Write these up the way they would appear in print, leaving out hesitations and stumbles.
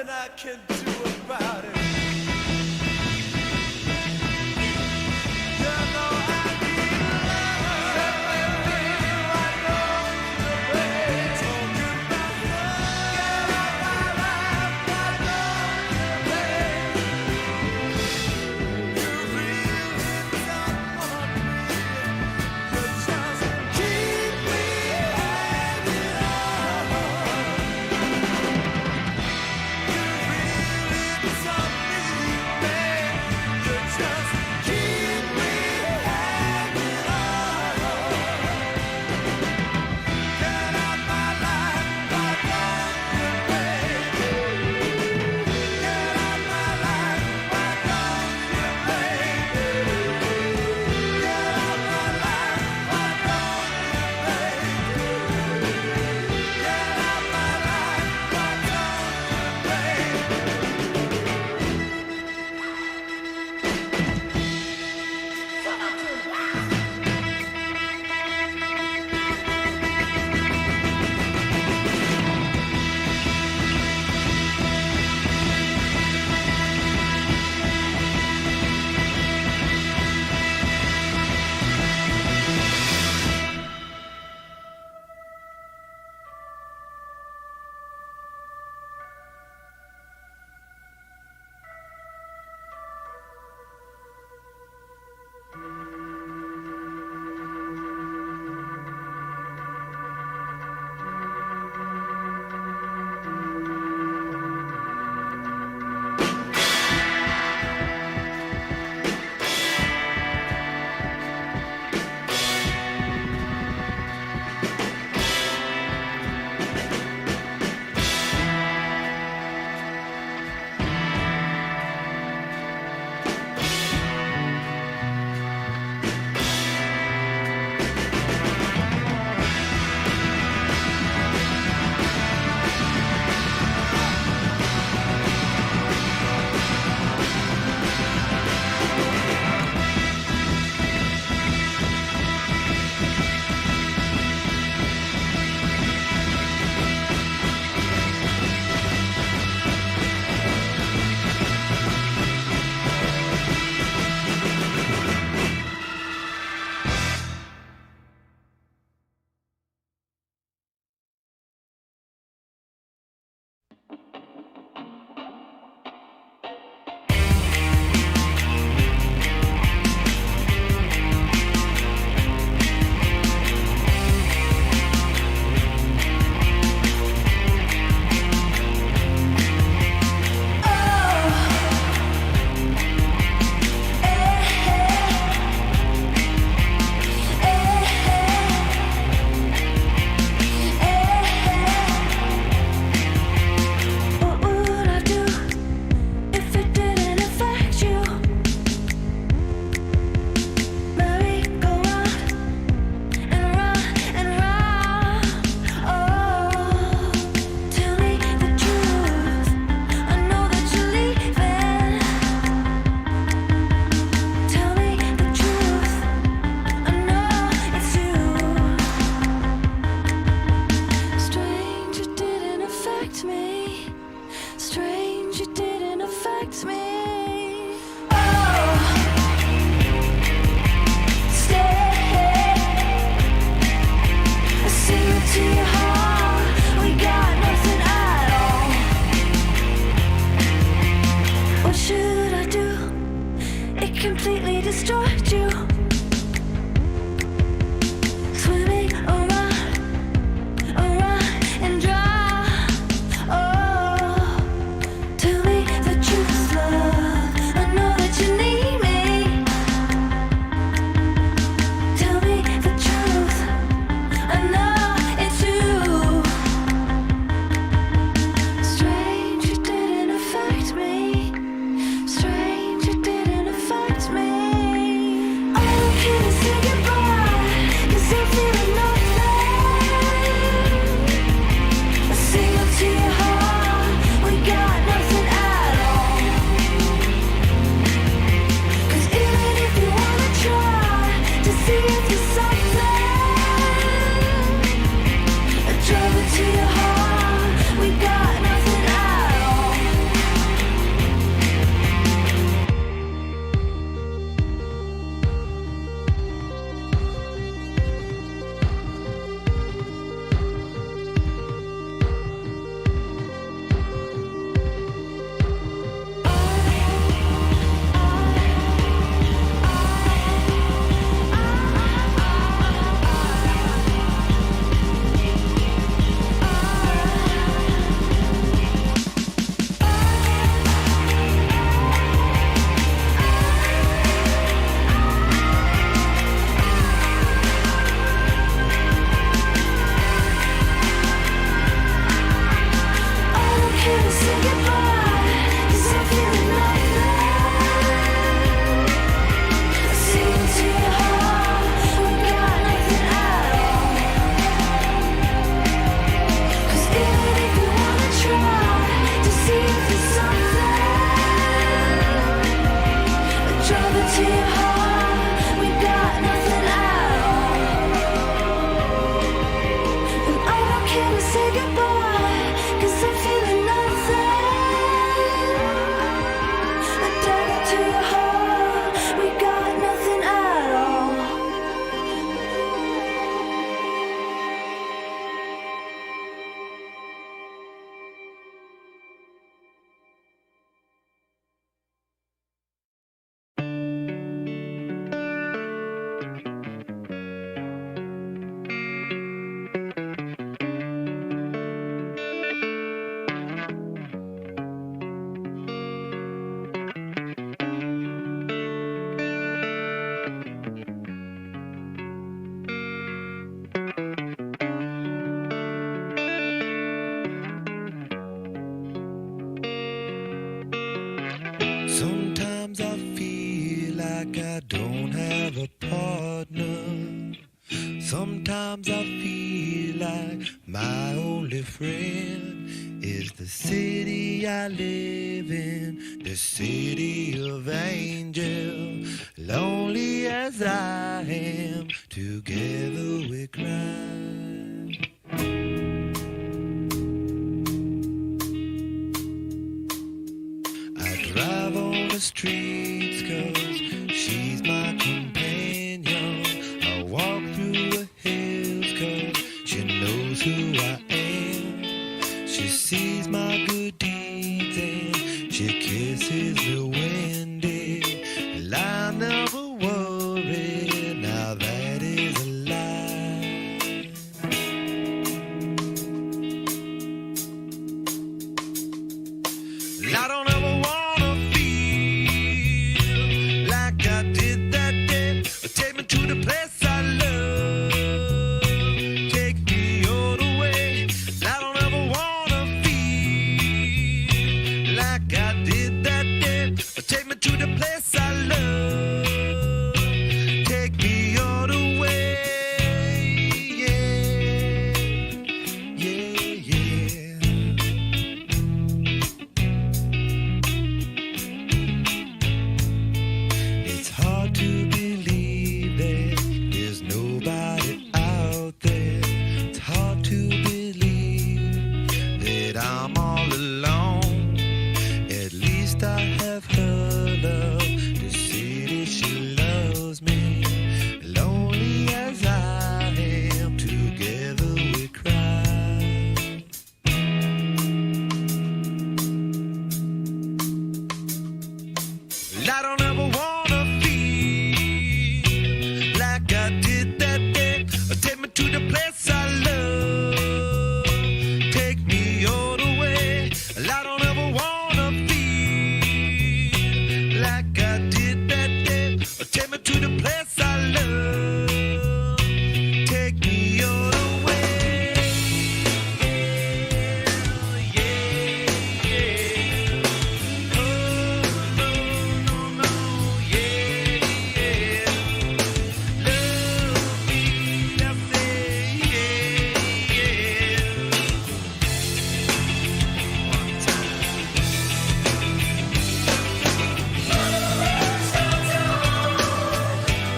nothing I can do about it. You know I need love. Let me feel I know you, babe. Talking about love. Get out my life, I know you, babe. You really someone real. You just keep me hanging on. You really something, babe. You just keep me hanging on. Get out my life, why don't you, baby? Get out my life, why don't you, baby? Get out my life, why don't you, baby? Get out my life, why don't you, baby? What would I do if it didn't affect you? Merry-go-round and round and round. Oh, tell me the truth. I know that you're leaving. Tell me the truth. I know it's you. Strange, it didn't affect me. Strange, it didn't affect me. Oh, stay. I sing it to your heart. We got nothing at all. What should I do? It completely destroyed you. Swimming around and dry. Oh, tell me the truth, love. Sometimes I feel like my only friend is the city I live in, the city of angels. Lonely as I am, together we cry. I drive on the streets 'cause she's my companion. I walk through the hills 'cause she knows who I am. She sees my good deeds and she kisses the windy. I never worry, now that is a lie. I don't ever wanna feel like I did that day. Take me to the place I love. Take me all the way. I don't ever wanna feel like I did that day. Take me to the place I love. Take me all the way. Yeah, yeah, yeah. It's hard to believe that there's nobody out there. It's hard to believe that I'm all alone. At least I have her love. The city, she loves me. Lonely as I am, together we cry. I don't ever wanna feel like I did that day. Take me to the place I love. Take me all the way. I don't ever wanna feel like I did that day. Take me to the place I love. Take me all the way. Yeah, yeah. Oh, no, no, no. Yeah, yeah. Love me, I say, yeah, yeah. One time.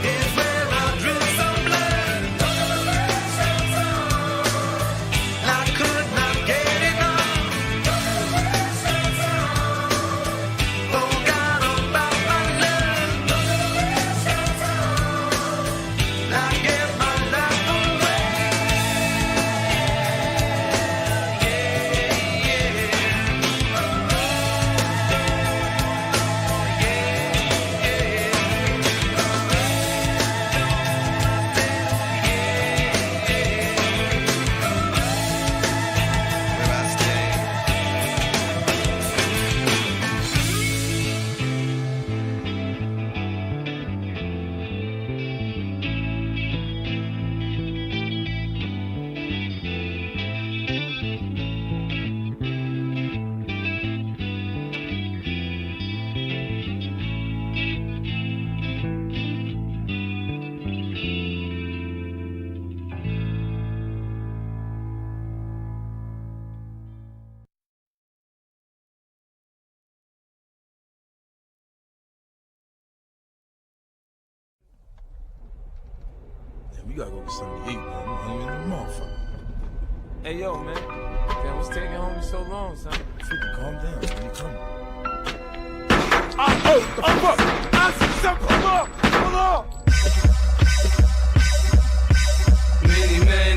It's where I drew some blood. I could not get enough. Forgot about my love. I gave my life away. Where I stay. Yeah, we gotta go get something to eat, man. I'm hungry in the motherfucker. Hey, yo, man. Damn, what's taking homie so long, son? Freaking calm down. When you coming? Many men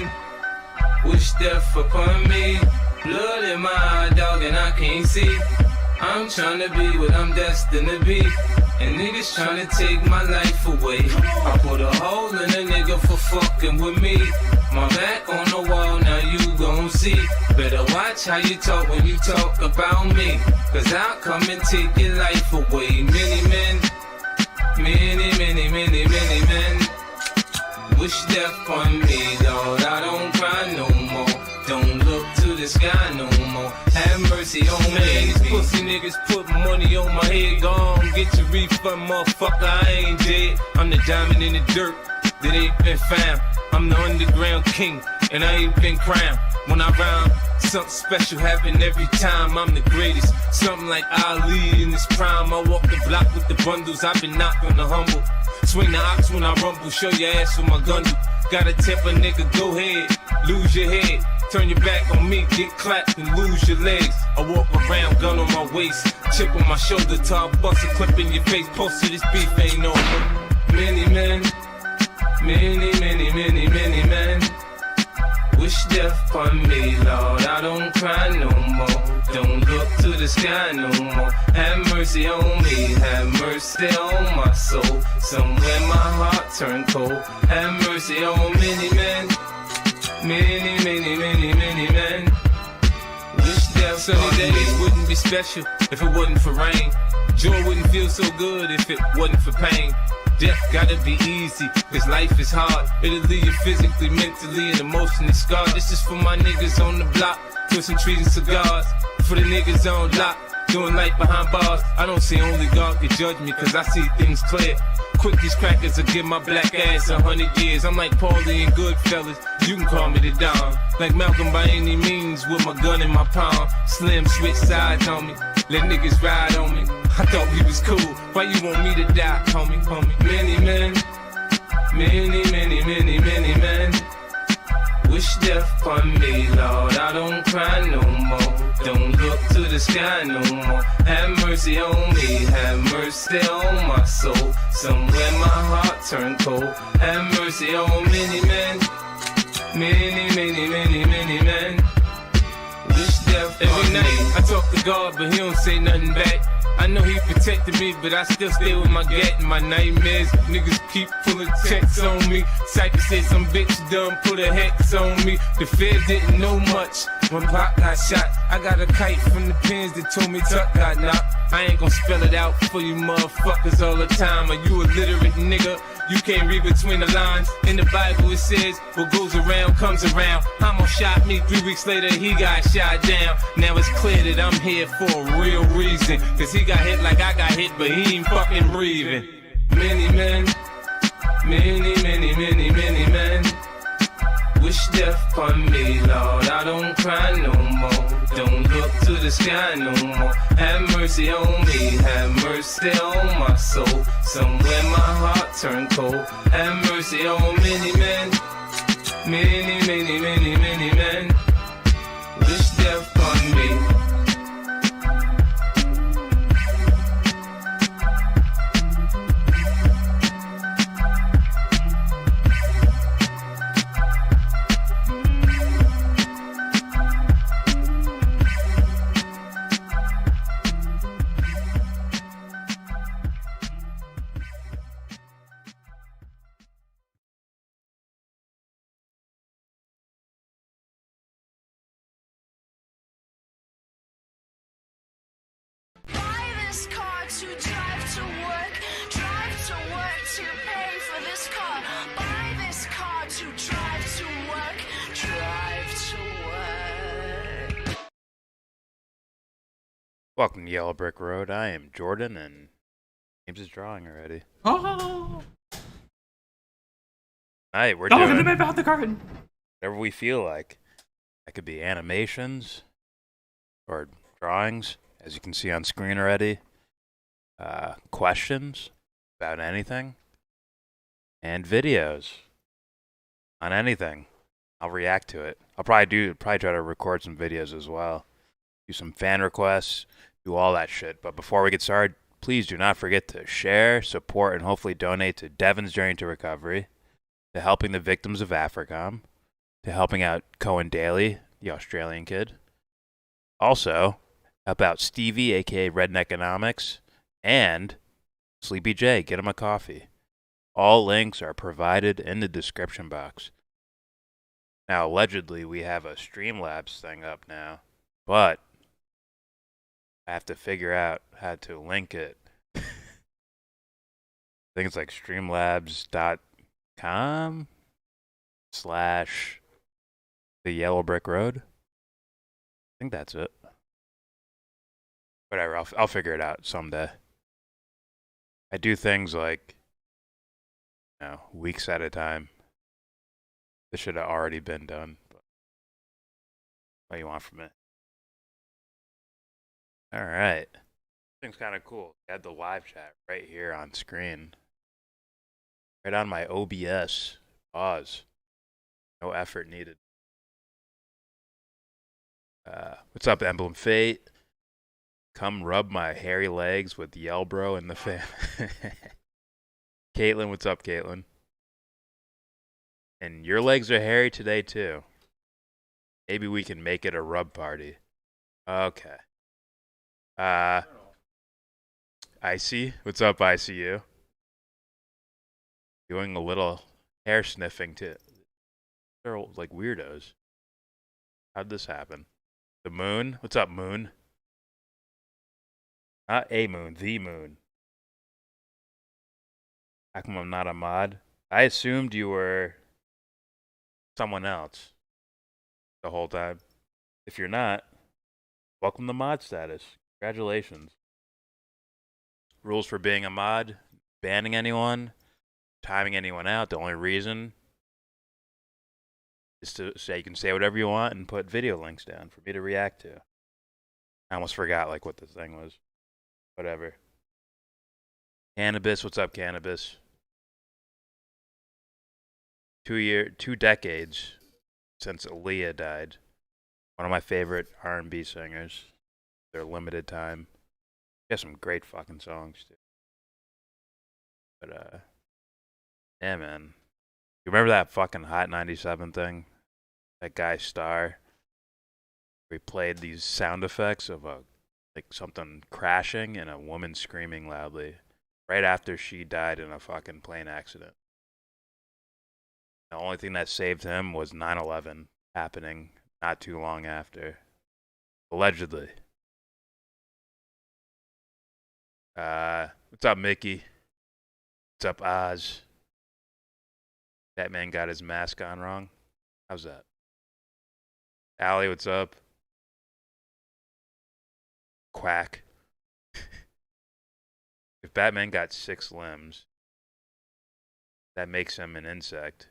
wish death upon me. Blood in my eye, dog, and I can't see. I'm tryna be what I'm destined to be. And niggas tryna take my life away. I put a hole in a nigga for fucking with me. My back on the wall, now you gon' see. Better watch how you talk when you talk about me. Cause I'll come and take your life away. Many men, many men wish death on me, dawg. I don't cry no more. Don't look to the sky no more. Have mercy on me. These pussy niggas put money on my head. Gone, get your refund, motherfucker. I ain't dead. I'm the diamond in the dirt. that ain't been found. I'm the underground king, and I ain't been crowned. When I rhyme, something special happen every time. I'm the greatest, something like Ali in his prime. I walk the block with the bundles, I've been knocked on the humble. Swing the ox when I rumble, show your ass with my gun. Gotta tip a nigga, go ahead, lose your head. Turn your back on me, get clapped and lose your legs. I walk around, gun on my waist, chip on my shoulder, till I bust a clip in your face. Post to this beef ain't over. Many men, many men wish death upon me, Lord. I don't cry no more. Don't look to the sky no more. Have mercy on me, have mercy on my soul. Somewhere my heart turned cold. Have mercy on many men, many men. Wish death sunny days wouldn't be special if it wasn't for rain. Joy wouldn't feel so good if it wasn't for pain. Death gotta be easy, cause life is hard. It'll leave you physically, mentally, and emotionally scarred. This is for my niggas on the block, twisting trees and cigars. For the niggas on lock, doing life behind bars. I don't see only God can judge me, cause I see things clear. Quick these crackers will give my black ass 100 years. I'm like Paulie and Goodfellas, you can call me the Don. Like Malcolm by any means, with my gun in my palm. Slim switch sides on me, let niggas ride on me. I thought we was cool, why you want me to die, homie? Many men, many men wish death upon me, Lord. I don't cry no more. Don't look to the sky no more. Have mercy on me, have mercy on my soul. Somewhere my heart turned cold. Have mercy on many men, many men wish death upon me. Every night I talk to God, but he don't say nothing back. I know he protected me, but I still stay with my gat and my nightmares. Niggas keep pulling checks on me. Cypher said some bitch done put a hex on me. The feds didn't know much when Pop got shot. I got a kite from the pins that told me Tuck got knocked. I ain't gon' spell it out for you motherfuckers all the time. Are you a literate nigga? You can't read between the lines. In the Bible it says, what goes around comes around. Homo shot me, 3 weeks later he got shot down. Now it's clear that I'm here for a real reason. Cause he got hit like I got hit, but he ain't fucking breathing. Many men, many men wish death upon me, Lord. I don't cry no more. Don't look to the sky no more. Have mercy on me, have mercy on my soul. Somewhere my heart turned cold. Have mercy on many men, many men wish death upon me. To drive to work to pay for this car. Buy this car to drive to work. Welcome to Yellow Brick Road. I am Jordan, and James is drawing already. Oh! Alright, we're Don't look at doing the man behind the curtain! whatever we feel like. That could be animations or drawings, as you can see on screen already. Questions about anything, and videos on anything. I'll react to it. I'll probably try to record some videos as well. Do some fan requests, do all that shit. But before we get started, please do not forget to share, support, and hopefully donate to Devon's Journey to Recovery, to helping the victims of Africom, to helping out Cohen Daly, the Australian kid. Also, help out Stevie, aka Redneckonomics, and Sleepy J. Get him a coffee. All links are provided in the description box. Now, allegedly, we have a Streamlabs thing up now, but I have to figure out how to link it. I think it's like streamlabs.com / the Yellow Brick Road. I think that's it. Whatever, I'll figure it out someday. I do things like weeks at a time. This should have already been done. But what do you want from it? All right. Thing's kind of cool. I had the live chat right here on screen. Right on my OBS. Pause. No effort needed. What's up, Emblem Fate? Come rub my hairy legs with YellBRo in the fam. Caitlin, what's up, Caitlin? And your legs are hairy today, too. Maybe we can make it a rub party. Okay. Icy, what's up, ICU? Doing a little hair sniffing, too. They're like weirdos. How'd this happen? The moon? What's up, moon? Not a moon, the moon. How come I'm not a mod? I assumed you were someone else the whole time. If you're not, welcome to mod status. Congratulations. Rules for being a mod: banning anyone, timing anyone out. The only reason is to say you can say whatever you want and put video links down for me to react to. I almost forgot like what the thing was. Whatever. Cannabis, what's up, Cannabis? 2 decades since Aaliyah died. One of my favorite R&B singers. Their limited time. She has some great fucking songs too. But yeah, man. You remember that fucking Hot 97 thing? That guy Star. Where he played these sound effects of like something crashing and a woman screaming loudly right after she died in a fucking plane accident. The only thing that saved him was 9/11 happening not too long after. Allegedly. What's up, Mickey? What's up, Oz? That man got his mask on wrong. How's that? Allie, what's up? Quack. If Batman got 6 limbs, that makes him an insect.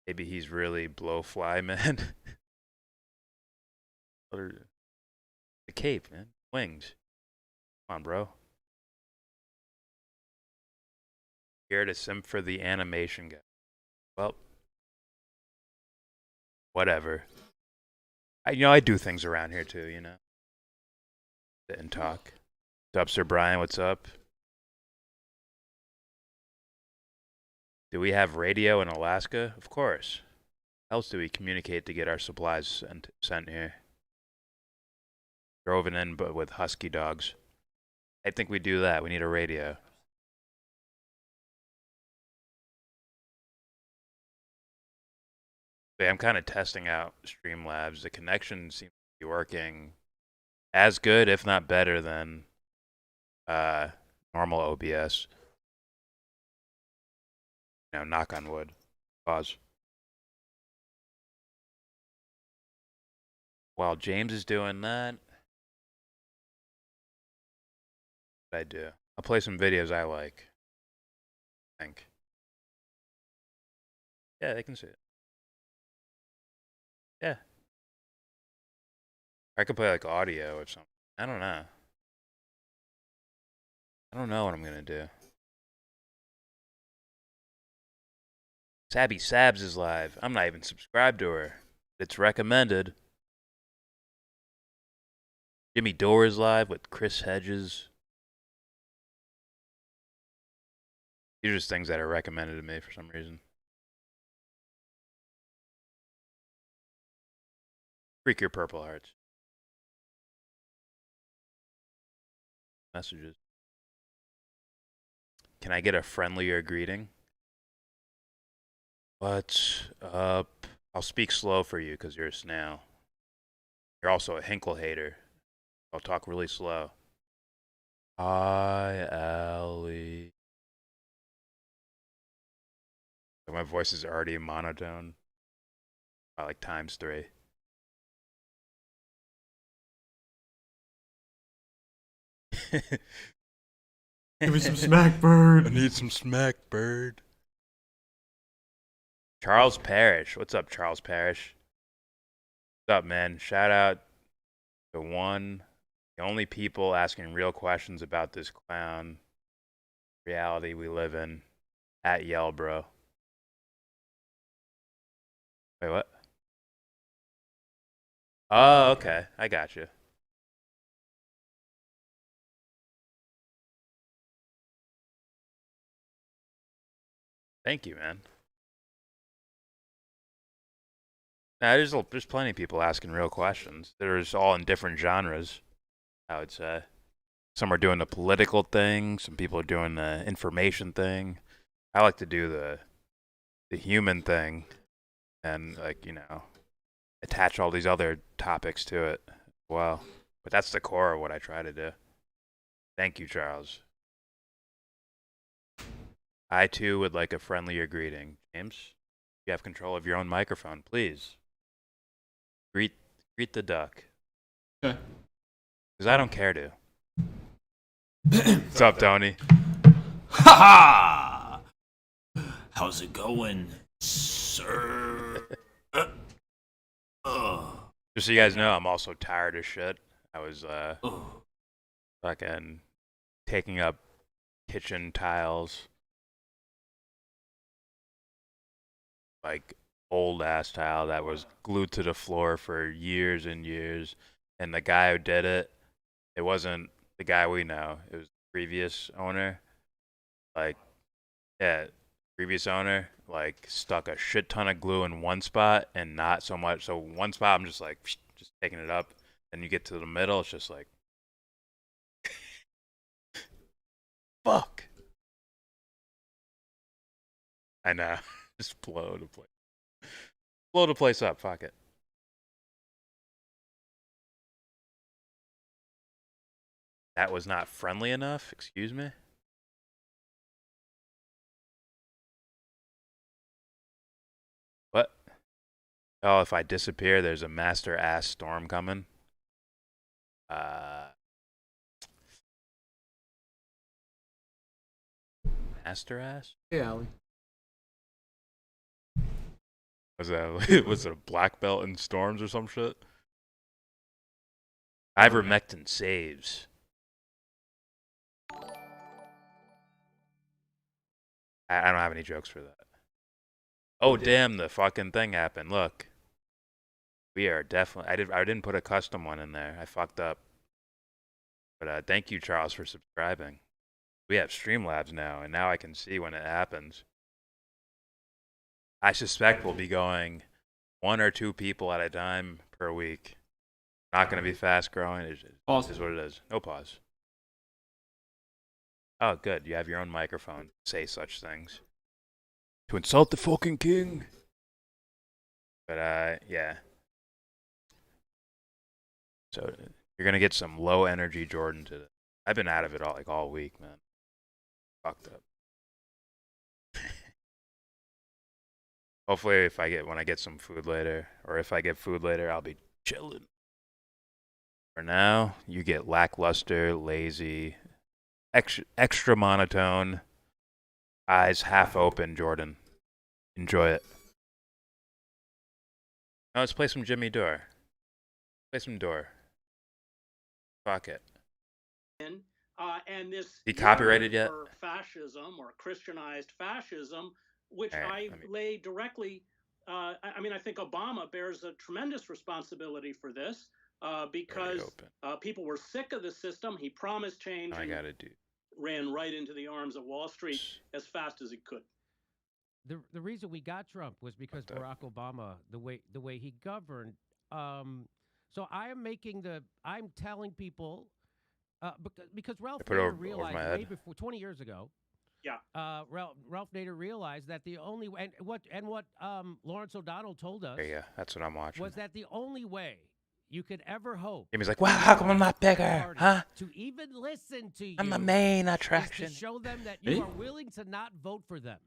Maybe he's really Blowfly Man. The cape, man. Wings. Come on, bro. Here to simp for the animation guy. Well, whatever. I do things around here too, Sit and talk. What's up, Sir Brian? What's up? Do we have radio in Alaska? Of course. How else do we communicate to get our supplies sent here? Drove in but with husky dogs. I think we do that. We need a radio. Yeah, I'm kind of testing out Streamlabs. The connection seems to be working as good, if not better, than normal OBS. Knock on wood. Pause. While James is doing that, what I do? I'll play some videos I like. I think. Yeah, they can see it. Yeah. I could play like audio or something. I don't know. I don't know what I'm gonna do. Sabby Sabs is live. I'm not even subscribed to her. It's recommended. Jimmy Dore is live with Chris Hedges. These are just things that are recommended to me for some reason. Freak your purple hearts. Messages. Can I get a friendlier greeting? What's up? I'll speak slow for you because you're a snail. You're also a Hinkle hater. I'll talk really slow. Hi, Allie. My voice is already monotone. Like ×3. Give me some smack, bird. I need some smack, bird. Charles Parrish. What's up, Charles Parrish? What's up, man? Shout out to the only people asking real questions about this clown reality we live in, at YellBRo. Wait, what? Oh, okay. I got you. Thank you, man. Nah, there's plenty of people asking real questions. There's all in different genres, I would say. Some are doing the political thing. Some people are doing the information thing. I like to do the human thing, and attach all these other topics to it. Well, but that's the core of what I try to do. Thank you, Charles. I too would like a friendlier greeting. James, you have control of your own microphone, please. Greet the duck. Okay. Because I don't care to. What's up, Tony? Ha ha! How's it going, sir? Just so you guys know, I'm also tired as shit. I was fucking taking up kitchen tiles. Like old ass tile that was glued to the floor for years and years. And the guy who did it, it wasn't the guy we know. It was the previous owner. Previous owner, stuck a shit ton of glue in one spot and not so much. So one spot, I'm just just taking it up. Then you get to the middle, it's just like, fuck. I know. Just blow the place up. Fuck it. That was not friendly enough. Excuse me. What? Oh, if I disappear, there's a master ass storm coming. Master ass? Hey, Allie. Was it a black belt in storms or some shit? Ivermectin saves. I don't have any jokes for that. Oh damn, the fucking thing happened. Look. We are definitely I didn't put a custom one in there. I fucked up. But thank you, Charles, for subscribing. We have Streamlabs now, and now I can see when it happens. I suspect we'll be going 1 or 2 people at a time per week. Not going to be fast growing. It Pause. is what it is. No pause. Oh, good. You have your own microphone. Say such things. To insult the fucking king. But, yeah. So, you're going to get some low energy Jordan today. I've been out of it all week, man. Fucked up. Hopefully, when I get some food later, or if I get food later, I'll be chilling. For now, you get lackluster, lazy, extra monotone, eyes half open, Jordan. Enjoy it. Now let's play some Jimmy Dore. Play some Dore. Fuck it. And this He copyrighted yet? For fascism or Christianized fascism, which Right, I lay directly. I think Obama bears a tremendous responsibility for this because people were sick of the system. He promised change and ran right into the arms of Wall Street as fast as he could. The reason we got Trump was because Barack Obama, the way he governed. So I'm telling people. Because Ralph Nader realized way before 20 years ago. Yeah. Ralph Nader realized that the only way, and what Lawrence O'Donnell told us. Yeah, that's what I'm watching. Was that the only way you could ever hope? Jimmy's like, wow, how come I'm not bigger, huh? To even listen to you. I'm the main attraction. To show them that you are willing to not vote for them.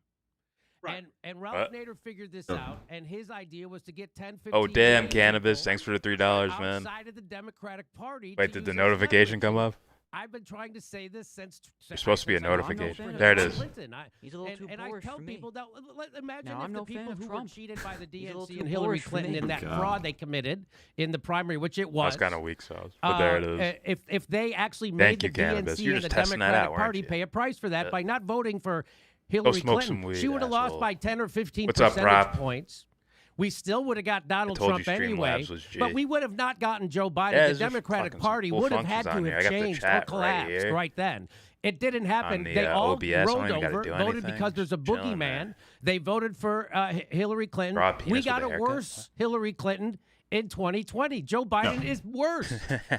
Right. And Ralph Nader figured this out, and his idea was to get 10, 15 Oh, damn, Cannabis. Thanks for the $3, man. Outside of the Democratic Party. Wait, did the notification come up? I've been trying to say this since. There's supposed to be a notification. There it is. Clinton. He's a little too and I boorish tell for me. people that imagine Now, if I'm the no fan people of who were Trump. cheated by the He's a little DNC too and Hillary boorish for Clinton me. in that fraud they committed in the primary, which it was. That's kind of weak sauce, but there it is. If they actually Thank made you, the Cannabis. DNC You're and the just testing that Democratic out, weren't Party you? pay a price for that Yeah. by not voting for Hillary smoke Clinton, some weed, she would have lost asshole. by 10 or 15 What's up, percentage Rob? points. We still would have got Donald told Trump you anyway, Streamlabs was G. but we would have not gotten Joe Biden. Yeah, the there's Democratic fucking some Party cool would have had functions to on here. I have got the changed or chat right collapsed here. right then. It didn't happen. On the, They all OBS, I don't rolled even gotta over, do voted anything. because there's a Chilling there. boogeyman. They voted for Hillary Clinton. Draw a penis We with got a a haircut? worse Hillary Clinton in 2020. Joe Biden is worse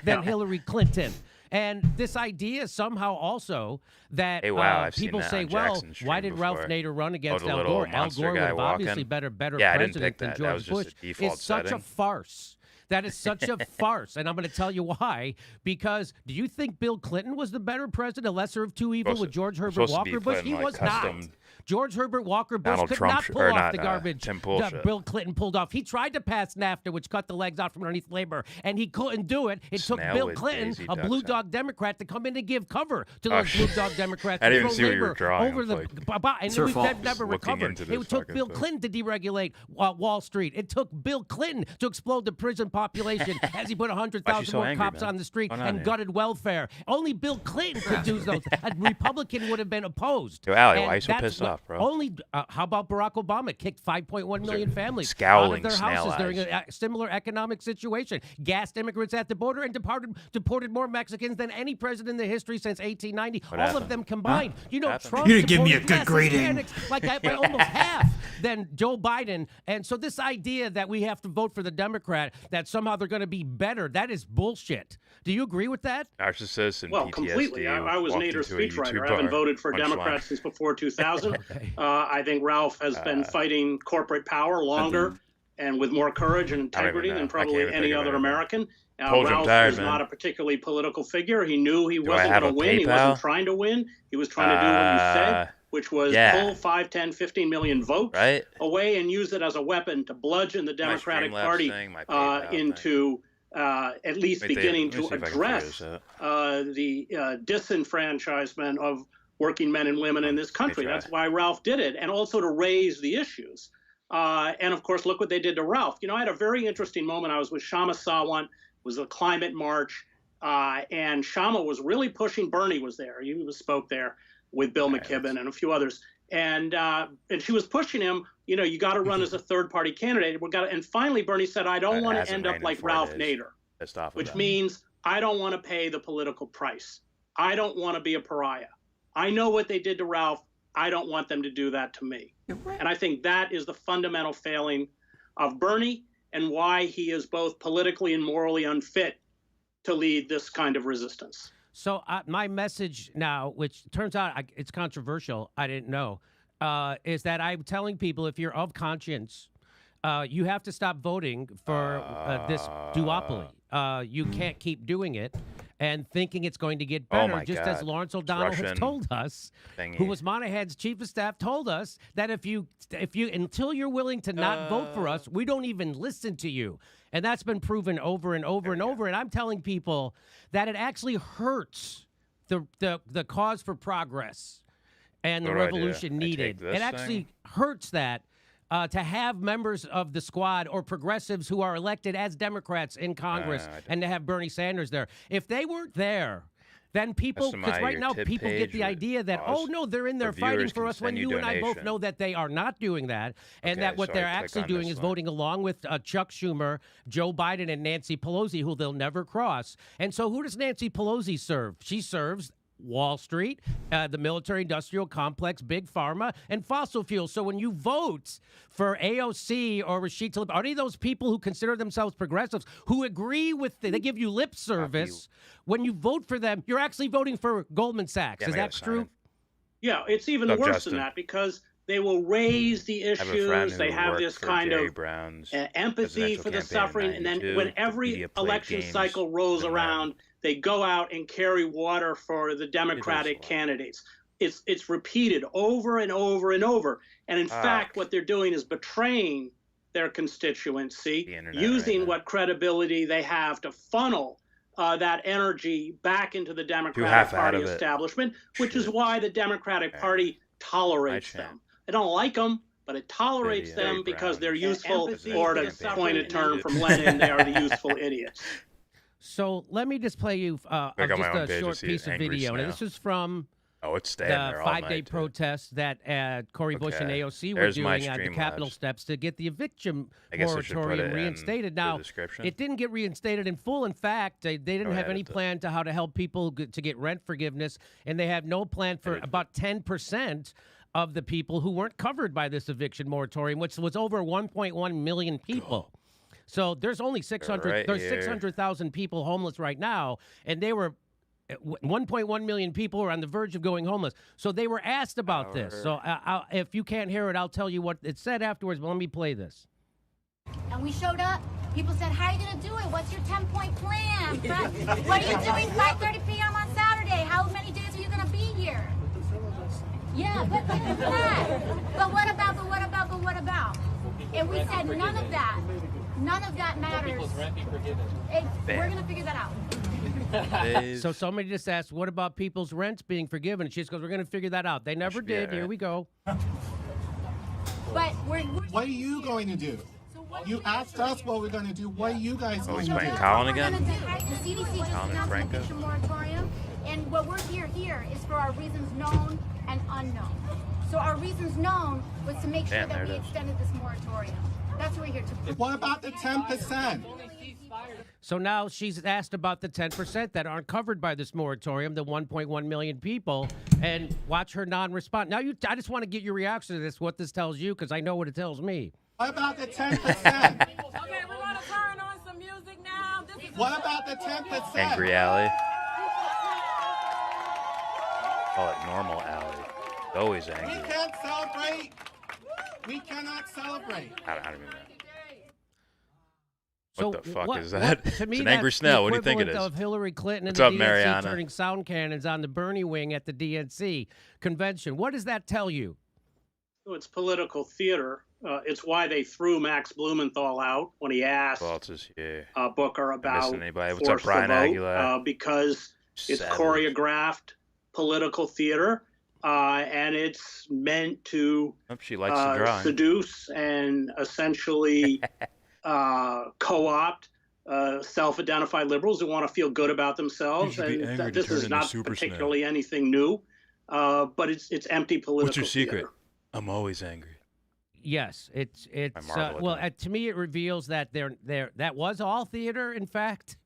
than Hillary Clinton. And this idea somehow also that Hey, wow, I've seen people that say, on well, Jackson's stream why did Ralph before. Nader run against the Al little Gore? Al monster Gore would guy have obviously walking. better Yeah, I didn't president pick than that. George That was just Bush. a default It's such a setting. farce. That is such a farce, and I'm going to tell you why. Because do you think Bill Clinton was the better president, a lesser of two evils, with George Herbert supposed to be Walker Bush? putting, He like, was not. custom George Herbert Walker Bush Donald could Trump not sh- pull or off not, the garbage Tim Pool that shit. Bill Clinton pulled off. He tried to pass NAFTA, which cut the legs out from underneath labor, and he couldn't do it. It took Snail Bill with Clinton, Daisy a blue ducks dog Democrat, to come in and give cover to Oh, those blue dog Democrats. I didn't to even throw see what you were labor drawing. over I the was and It's her we've fault. never Looking recovered. into It this took fucking Bill thing. Clinton to deregulate Wall Street. It took Bill Clinton to explode the prison population as he put Why 100,000 is she so more angry, cops man? on the street What's going on and here? gutted welfare. Only Bill Clinton could do those. A Republican would have been opposed. Yo, Allie, And why you so that's pissed what- off, bro? Only how about Barack Obama kicked 5.1 million families out scowling of their snail houses during eyes. a similar economic situation, gassed immigrants at the border, and deported more Mexicans than any president in the history since 1890. What All happened? of them combined. You know, happened? Trump You didn't give me a supported good less grading. Hispanics, like by almost half than Joe Biden. And so this idea that we have to vote for the Democrat, that somehow they're going to be better, that is bullshit. Do you agree with that? Narcissist and Well, PTSD. completely. I was walked Nader's into a speechwriter. YouTube I haven't bar. voted for Punchline. Democrats since before 2000. Okay. I think Ralph has been fighting corporate power longer and with more courage and I don't even integrity know. than I can't probably even any think of other anything. American. Told you I'm Ralph tired, is man. not a particularly political figure. He knew he Do I wasn't have going to a win. He wasn't PayPal? trying to win. He was trying to do what you said, which was yeah. pull 5, 10, 15 million votes Right? away and use it as a weapon to bludgeon the Democratic Streamlabs Party thing, my PayPal thing. into at least Wait, beginning let me to see if I can address figure this the disenfranchisement of working men and women in this country. try. That's why Ralph did it, and also to raise the issues. And of course, look what they did to Ralph. You know, I had a very interesting moment. I was with Shama Sawant. It was a climate march, and Shama was really pushing. Bernie was there. He spoke there with Bill McKibben and a few others. And she was pushing him. You know, you got to run as a third-party candidate. And finally, Bernie said, "I don't want to hasn't end up rained in like 4 Ralph days. Nader," Pissed off which about it. means I don't want to pay the political price. I don't want to be a pariah. I know what they did to Ralph. I don't want them to do that to me. And I think that is the fundamental failing of Bernie and why he is both politically and morally unfit to lead this kind of resistance. So my message now, which turns out it's controversial, I didn't know, is that I'm telling people, if you're of conscience, you have to stop voting for this duopoly. You can't keep doing it and thinking it's going to get better, my just as God. Lawrence O'Donnell has Russian told us, thingy. who was Monahan's chief of staff, told us that if you until you're willing to not vote for us, we don't even listen to you. And that's been proven over and over and over. And I'm telling people that it actually hurts the cause for progress and the What do I do? revolution I take needed. this It actually thing? hurts that. To have members of the squad or progressives who are elected as Democrats in Congress and to have Bernie Sanders there. If they weren't there, then people, because Customize right your now tip people get page the with idea that, pause. oh, no, they're in there Or fighting viewers for can us, when send you you and I both donation. know that they are not doing that, and Okay, that what so they're I click actually on doing this is one. voting along with Chuck Schumer, Joe Biden, and Nancy Pelosi, who they'll never cross. And so who does Nancy Pelosi serve? She serves Wall Street, the military-industrial complex, big pharma, and fossil fuels. So when you vote for AOC or Rashid Tlaib, any of those people who consider themselves progressives, who agree with they give you lip service, when you vote for them, you're actually voting for Goldman Sachs. Yeah, Is I that gotta sign true? it. Yeah, it's even What's up, worse Justin? than that, because they will raise the I have a friend issues. who They have worked this for kind Jerry of Brown's empathy presidential for the campaign in suffering. And then 92, when every media played election games cycle rolls with them. around, they go out and carry water for the Democratic lot. candidates. It's repeated over and over and over. And in fact, what they're doing is betraying their constituency, The internet using right now. what credibility they have to funnel that energy back into the half Democratic out Party of it. establishment, which is why the Democratic Party tolerates them. I don't like them, but it tolerates them because they're useful, or to coin a term from Lenin, they are the useful idiots. So let me just play you just a short piece of video. Now, this is from it's staying the there all 5-day night, protest that Cory Bush and AOC were There's my doing on the Capitol Streamlabs. steps to get the eviction I guess I should put moratorium it in reinstated. the Now, description. it didn't get reinstated in full. In fact, they didn't have any plan to how to help people to get rent forgiveness, and they have no plan for about 10% of the people who weren't covered by this eviction moratorium, which was over 1.1 million people. So there's only 600,000 people homeless right now, and they were 1.1 million people were on the verge of going homeless. So they were asked about this. So if you can't hear it, I'll tell you what it said afterwards, but let me play this. And we showed up. People said, how are you going to do it? What's your 10-point plan? What are you doing 5:30 p.m. on Saturday? How many days are you going to be here? Yeah, but what about? And we said none of that matters. We're going to figure that out. So somebody just asked, what about people's rents being forgiven? And she just goes, we're going to figure that out. They never did. Here we go. But what are you going to do? You asked us what we're going to do. What are you guys going to do? Colin again? The CDC just announced an eviction moratorium, and what we're here is for our reasons known and unknown. So our reasons known was to make sure that we extended this moratorium. That's what we're here to. What about the 10%? So now she's asked about the 10% that aren't covered by this moratorium, the 1.1 million people, and watch her non-response. Now, I just want to get your reaction to this, what this tells you, because I know what it tells me. What about the 10%? Okay, we're going to turn on some music now. What about the 10%? Angry Alley. Call it normal Alley. Always angry. We can't celebrate. We cannot celebrate. I don't even know. So What the fuck is that? To me, It's an angry that's snail. the What do you think it is? equivalent of Hillary Clinton and What's the up, DNC Mariana? turning sound cannons on the Bernie wing at the DNC convention. What does that tell you? So it's political theater. It's why they threw Max Blumenthal out when he asked Booker about What's up, Brian Aguilar? Because it's choreographed political theater, and it's meant to she likes the drawing. Seduce and essentially co-opt self-identified liberals who want to feel good about themselves. And this is not particularly anything new, but it's empty political What's your secret? theater. I'm always angry. Yes, it's to me it reveals that that was all theater, in fact,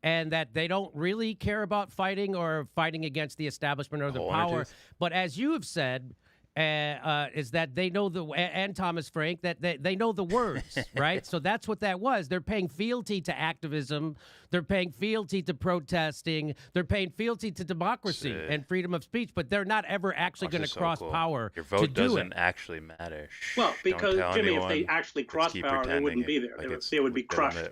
and that they don't really care about fighting against the establishment or the power. But as you have said, is that they know and Thomas Frank, that they know the words, right? So that's what that was. They're paying fealty to activism. They're paying fealty to protesting. They're paying fealty to democracy and freedom of speech, but they're not ever actually going to cross power Your vote to do doesn't it. actually matter. Well, because, Jimmy, if they actually cross power, they wouldn't be there. They would be crushed.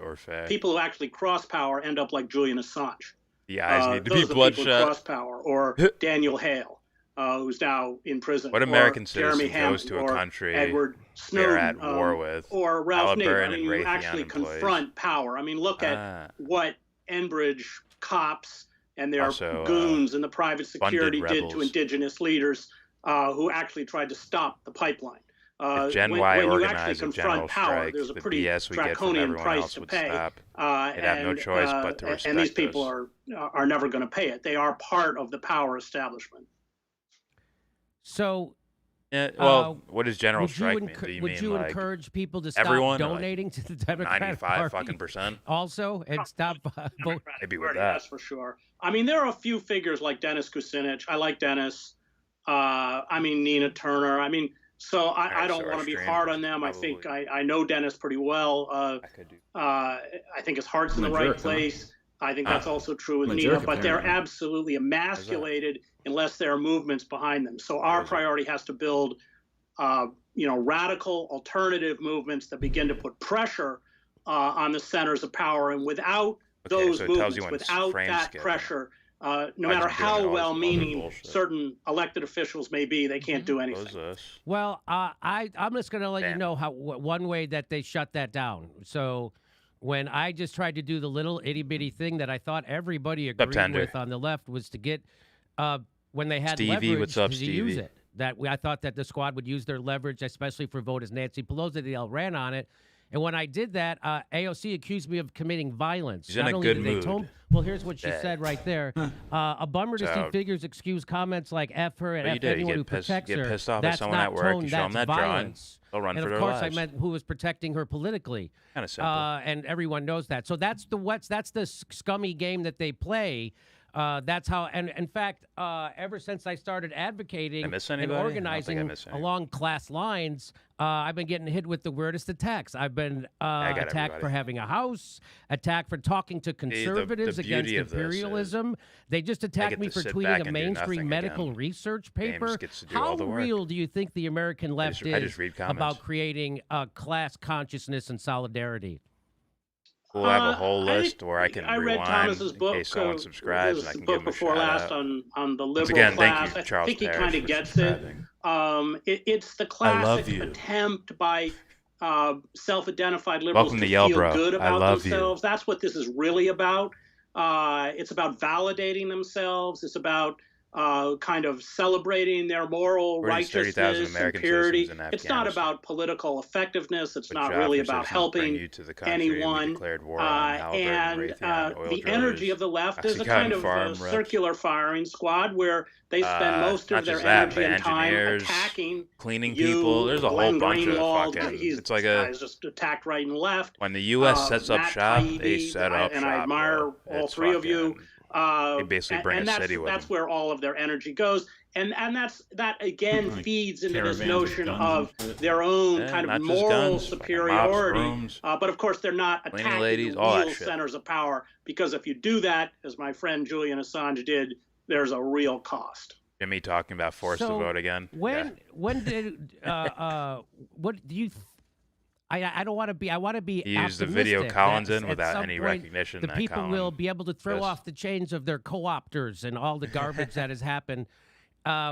People who actually cross power end up like Julian Assange. The eyes need to those be are the people who bloodshot. cross power, or Daniel Hale. Who's now in prison? What American or citizen Jeremy Hammond, goes to a or country Edward they're Snowden, at war with? Or Ralph Nader. Halliburton I mean, and you Raytheon actually employees. confront power. I mean, look at what Enbridge cops and their Also, goons in the private security did to rebels. indigenous leaders who actually tried to stop the pipeline. If Gen when Y you actually organized a general confront power, strike, there's a the pretty BS we get from draconian everyone price else to would pay. stop. They'd have no choice but to respect and these people us. are never going to pay it. They are part of the power establishment. So, what does general would you strike mean? Do you would mean you like encourage people to stop everyone, or, like, donating to the Democratic 95 Party %? also, and stop voting? Maybe with that. That's for sure. I mean, there are a few figures like Dennis Kucinich. I like Dennis. I mean, Nina Turner. I mean, so I don't want to be hard on them. I think I know Dennis pretty well. I think his heart's in the right place. I think that's also true with Nina, but they're absolutely emasculated unless there are movements behind them. So our priority has to build, radical alternative movements that begin to put pressure on the centers of power. And without those movements, without that pressure, no matter how well-meaning certain elected officials may be, they can't do anything. Well, I'm just going to let you know one way that they shut that down. So when I just tried to do the little itty bitty thing that I thought everybody agreed Tender? with on the left was to get when they had Stevie, leverage what's up, to Stevie? use it. I thought that the squad would use their leverage, especially for voters. Nancy Pelosi, they all ran on it. And when I did that, AOC accused me of committing violence. She's in Not a only good did they mood. well, here's what she Dead. said right there. A bummer to So- see figures excuse comments like F her and Well, you F did. You anyone who get pissed- protects get her. pissed off at That's someone not at work, tone, you show 'em that's that drawing, violence. they'll run and for of their course, lives. I meant who was protecting her politically. Kind of simple. And everyone knows that. So that's the scummy game that they play. That's how, and in fact, ever since I started advocating miss and anybody? I don't think I organizing miss any. along class lines, I've been getting hit with the weirdest attacks. I've been attacked everybody. for having a house, attacked for talking to conservatives the against beauty of this is imperialism. They just attacked get me to for sit tweeting back a and do mainstream nothing medical again. research paper. James gets to do How all the work. real do you think the American left I is just read comments. about creating class consciousness and solidarity? We'll have a whole list where I can I read rewind Thomas's in book, case someone subscribes, and I his can book give him a before shout last out. on the liberal again, thank class. you, Charles I think he Parrish, kind of for gets subscribing. It's the love classic you. attempt by self-identified liberals Welcome to to feel YellBRo. good I about love you. themselves. That's what this is really about. It's about validating themselves. It's about kind of celebrating their moral 30,000 righteousness and American purity. citizens in It's not Afghanistan. about political effectiveness. It's But not job really for about citizens bring helping you to the country. We anyone. declared war on Halliburton, And Raytheon, oil the drillers, energy of the left is a Oxycontin kind of farm reps. circular firing squad where they spend most not of their just that, energy but and time engineers, attacking cleaning you, people. There's a whole Glenn bunch of Greenwald. fucking. He's It's like a guy's just attacked right and left. when the U.S. sets up Matt shop, they Taibbi, set up and shop. I admire bro. all It's three of you. fucking- They basically bring and a that's, city with that's them. where all of their energy goes, and that again Like feeds into this caravans of notion guns of and shit. their own Yeah, kind not of just moral guns, fucking superiority. mobs, rooms, But of course, they're not cleaning attacking ladies, the all that real shit. centers of power, because if you do that, as my friend Julian Assange did, there's a real cost. Jimmy talking about forced to So, vote again. When did what do you? I don't want to be. I want to be. He used the video optimistic Collins that in at without some any point recognition. The that people Colin will be able to throw does. off the chains of their co-opters and all the garbage that has happened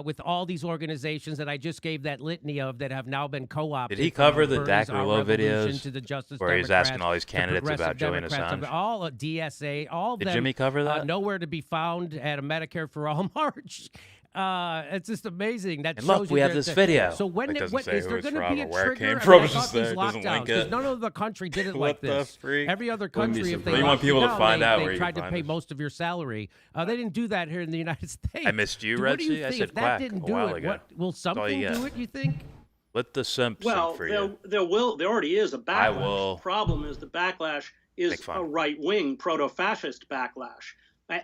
with all these organizations that I just gave that litany of that have now been co-opted. Did he from cover the Bernie's Dak Our Rulo Revolution videos to the Justice where he's Democrats, asking all these to candidates about progressive Julian Democrats, Assange? all DSA, all of Did them. Jimmy cover that? Nowhere to be found at a Medicare for All march. It's just amazing. That And look, shows we you have that this the- video. So when It it, doesn't what, say is who there it's going to from be or a where it trigger? came I mean, from. I It's thought just these there. It doesn't lockdowns, link because it. none of the country did it What like the this. freak? Every other me country, some if they videos. You lock want people to down, find out they where you tried to find pay us. most of your salary. They didn't do that here in the United States. I missed you, Dude, what do you Redsy. I think? said If that quack didn't a do while it, ago. what will all something you do got. it? You think? Let the simp Well, sing for you. there already is a backlash. I will The problem is the backlash is make fun. a right-wing proto-fascist backlash,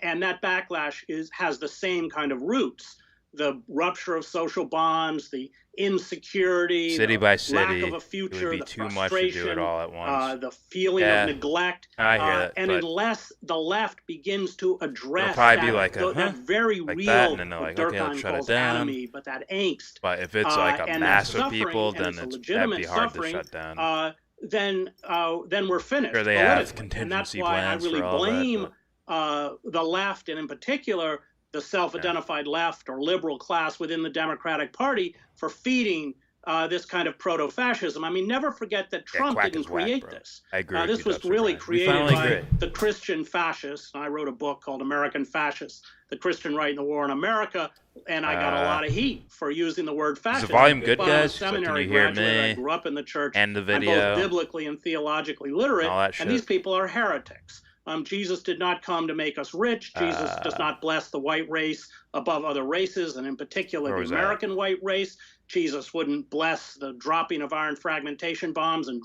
and that backlash has the same kind of roots: the rupture of social bonds, the insecurity, City the by lack city, of a it future, would be the too much to frustration, do it all at once. the feeling Yeah, of neglect. I hear that, and but unless the left begins to address probably be that, like a, that very like real, that, and then they're what like, okay, Durkheim let's shut it calls down. atomy, but that angst, But if it's like a and mass that of people, suffering, and then it's a that'd legitimate be hard suffering, to shut down. then we're finished. Sure, they have politically. And that's contingency why I plans really for all that, blame the left, and in particular the self-identified left or liberal class within the Democratic Party, for feeding this kind of proto-fascism. I mean, never forget that Trump quack didn't is whack, create bro. this. I agree with This you, was Dustin, really man. We created finally by agree. the Christian fascists. I wrote a book called American Fascists, the Christian Right in the War in America, and I got a lot of heat for using the word fascism. volume good, But I'm a guys? So can seminary you hear graduate. I me grew up in the church. and the I'm video? both biblically and theologically literate, All that and these shit. people are heretics. Jesus did not come to make us rich. Jesus does not bless the white race above other races, and in particular Where the was that? American white race. Jesus wouldn't bless the dropping of iron fragmentation bombs and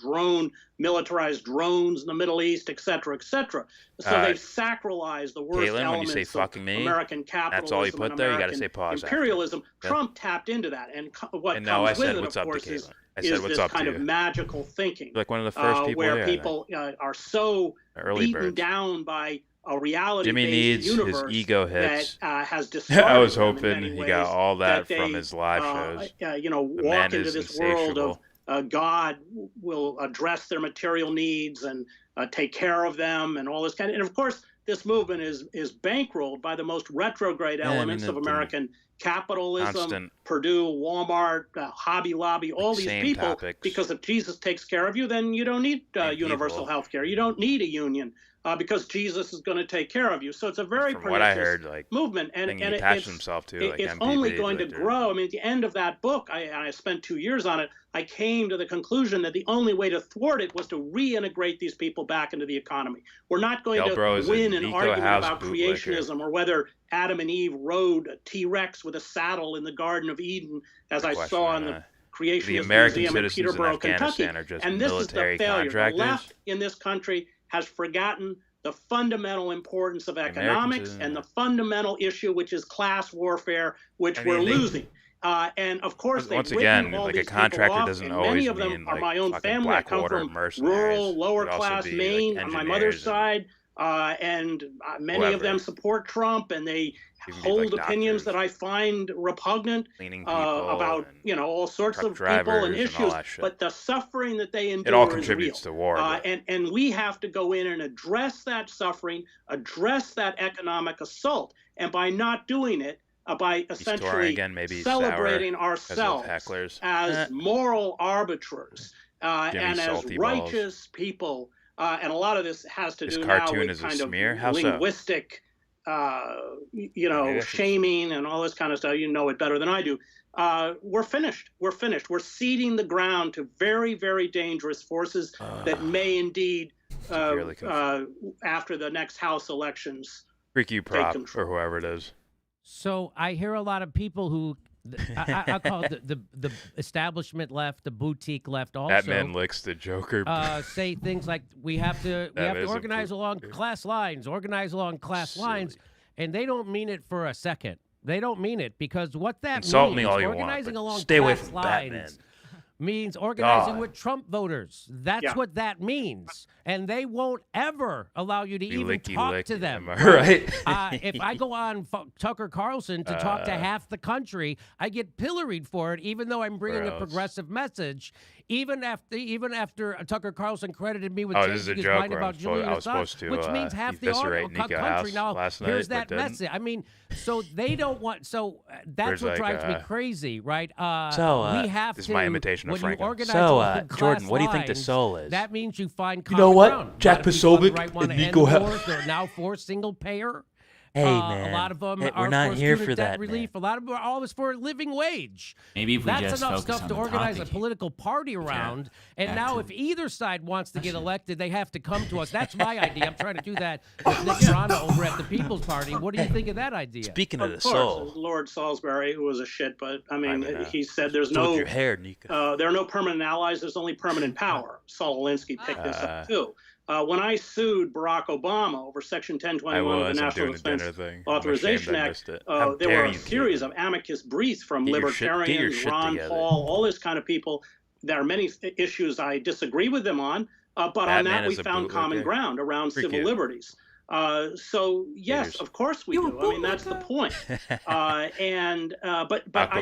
militarized drones in the Middle East, et cetera, et cetera. So they've sacralized the worst Caitlin, when you elements say of fucking me, American capitalism that's all you put and there? You gotta American say pause after. imperialism. Yeah. Trump tapped into that, and what And comes no, I with said, it, what's of up to course, is Caitlin? I said, what's this up to kind you? of magical thinking. Like one of the first people where here, people are so Early beaten birds. down by a reality Jimmy needs his universe ego hits. that has discarded I was them in hoping many he got ways, all that they, from his live shows. The walk man into is this world of insatiable. God will address their material needs and take care of them and all this kind of. And of course, this movement is bankrolled by the most retrograde elements of American capitalism, Purdue, Walmart, Hobby Lobby, all these people. Because if Jesus takes care of you, then you don't need universal health care. You don't need a union. Because Jesus is going to take care of you. So it's a very pernicious movement. And it's only going to grow. I mean, at the end of that book, I spent 2 years on it, I came to the conclusion that the only way to thwart it was to reintegrate these people back into the economy. We're not going to win an argument about creationism or whether Adam and Eve rode a T-Rex with a saddle in the Garden of Eden, as I saw in the Creationist Museum in Peterborough, Kentucky. And this is the failure. The left in this country has forgotten the fundamental importance of economics and the fundamental issue, which is class warfare, which we're losing. And of course, once again, like a contractor doesn't always many of them mean are like my own family. I come from rural, lower class Maine on my mother's side, and many of them support Trump, and they hold opinions that I find repugnant about all sorts of people and issues. But the suffering that they endure, it all contributes to war. And we have to go in and address that suffering, address that economic assault, and by not doing it, by essentially celebrating ourselves as moral arbiters and as righteous people. And a lot of this has to do now with kind of linguistic, shaming and all this kind of stuff. You know it better than I do. We're finished. We're finished. We're ceding the ground to very, very dangerous forces that may indeed, after the next House elections, freak you prop or whoever it is. So I hear a lot of people who I call it the establishment left, the boutique left. Also, that man licks the Joker. Say things like we have to organize along class lines, and they don't mean it for a second. They don't mean it because what that means, organizing along stay away class from lines, Batman. Means organizing with Trump voters. That's what that means. And they won't ever allow you to even talk to them. Right? If I go on Tucker Carlson to talk to half the country, I get pilloried for it, even though I'm bringing a progressive message. Even after Tucker Carlson credited me with changing his mind about Julian Assange, which means half the country now hears that message. I mean, so they don't want. So that's what drives me crazy, right? We have this to. Is my imitation of Frank. Jordan, what do you think the soul is? That means you find. You know what? Ground. Jack Posobiec and Nico. They're now for single payer. Hey man, a lot of them we're not here for that. Relief. Man. A lot of them are always for a living wage. Maybe if we that's just enough focus stuff on to the organize topic. a political party around. And now, if either side wants to get elected, they have to come to us. That's my idea. I'm trying to do that with Nick Serrano over at the People's Party. What do you think of that idea? Speaking of the course, soul, Lord Salisbury, who was a shit, but I mean, he said there's no. your hair, Nico. There are no permanent allies. There's only permanent power. Saul Alinsky picked this up too. When I sued Barack Obama over Section 1021 of the National Defense Authorization Act, there were a series of amicus briefs from libertarians, Ron Paul, all this kind of people. There are many issues I disagree with them on, but on that we found common ground around civil liberties. So yes, of course we do. I mean, that's the point. But I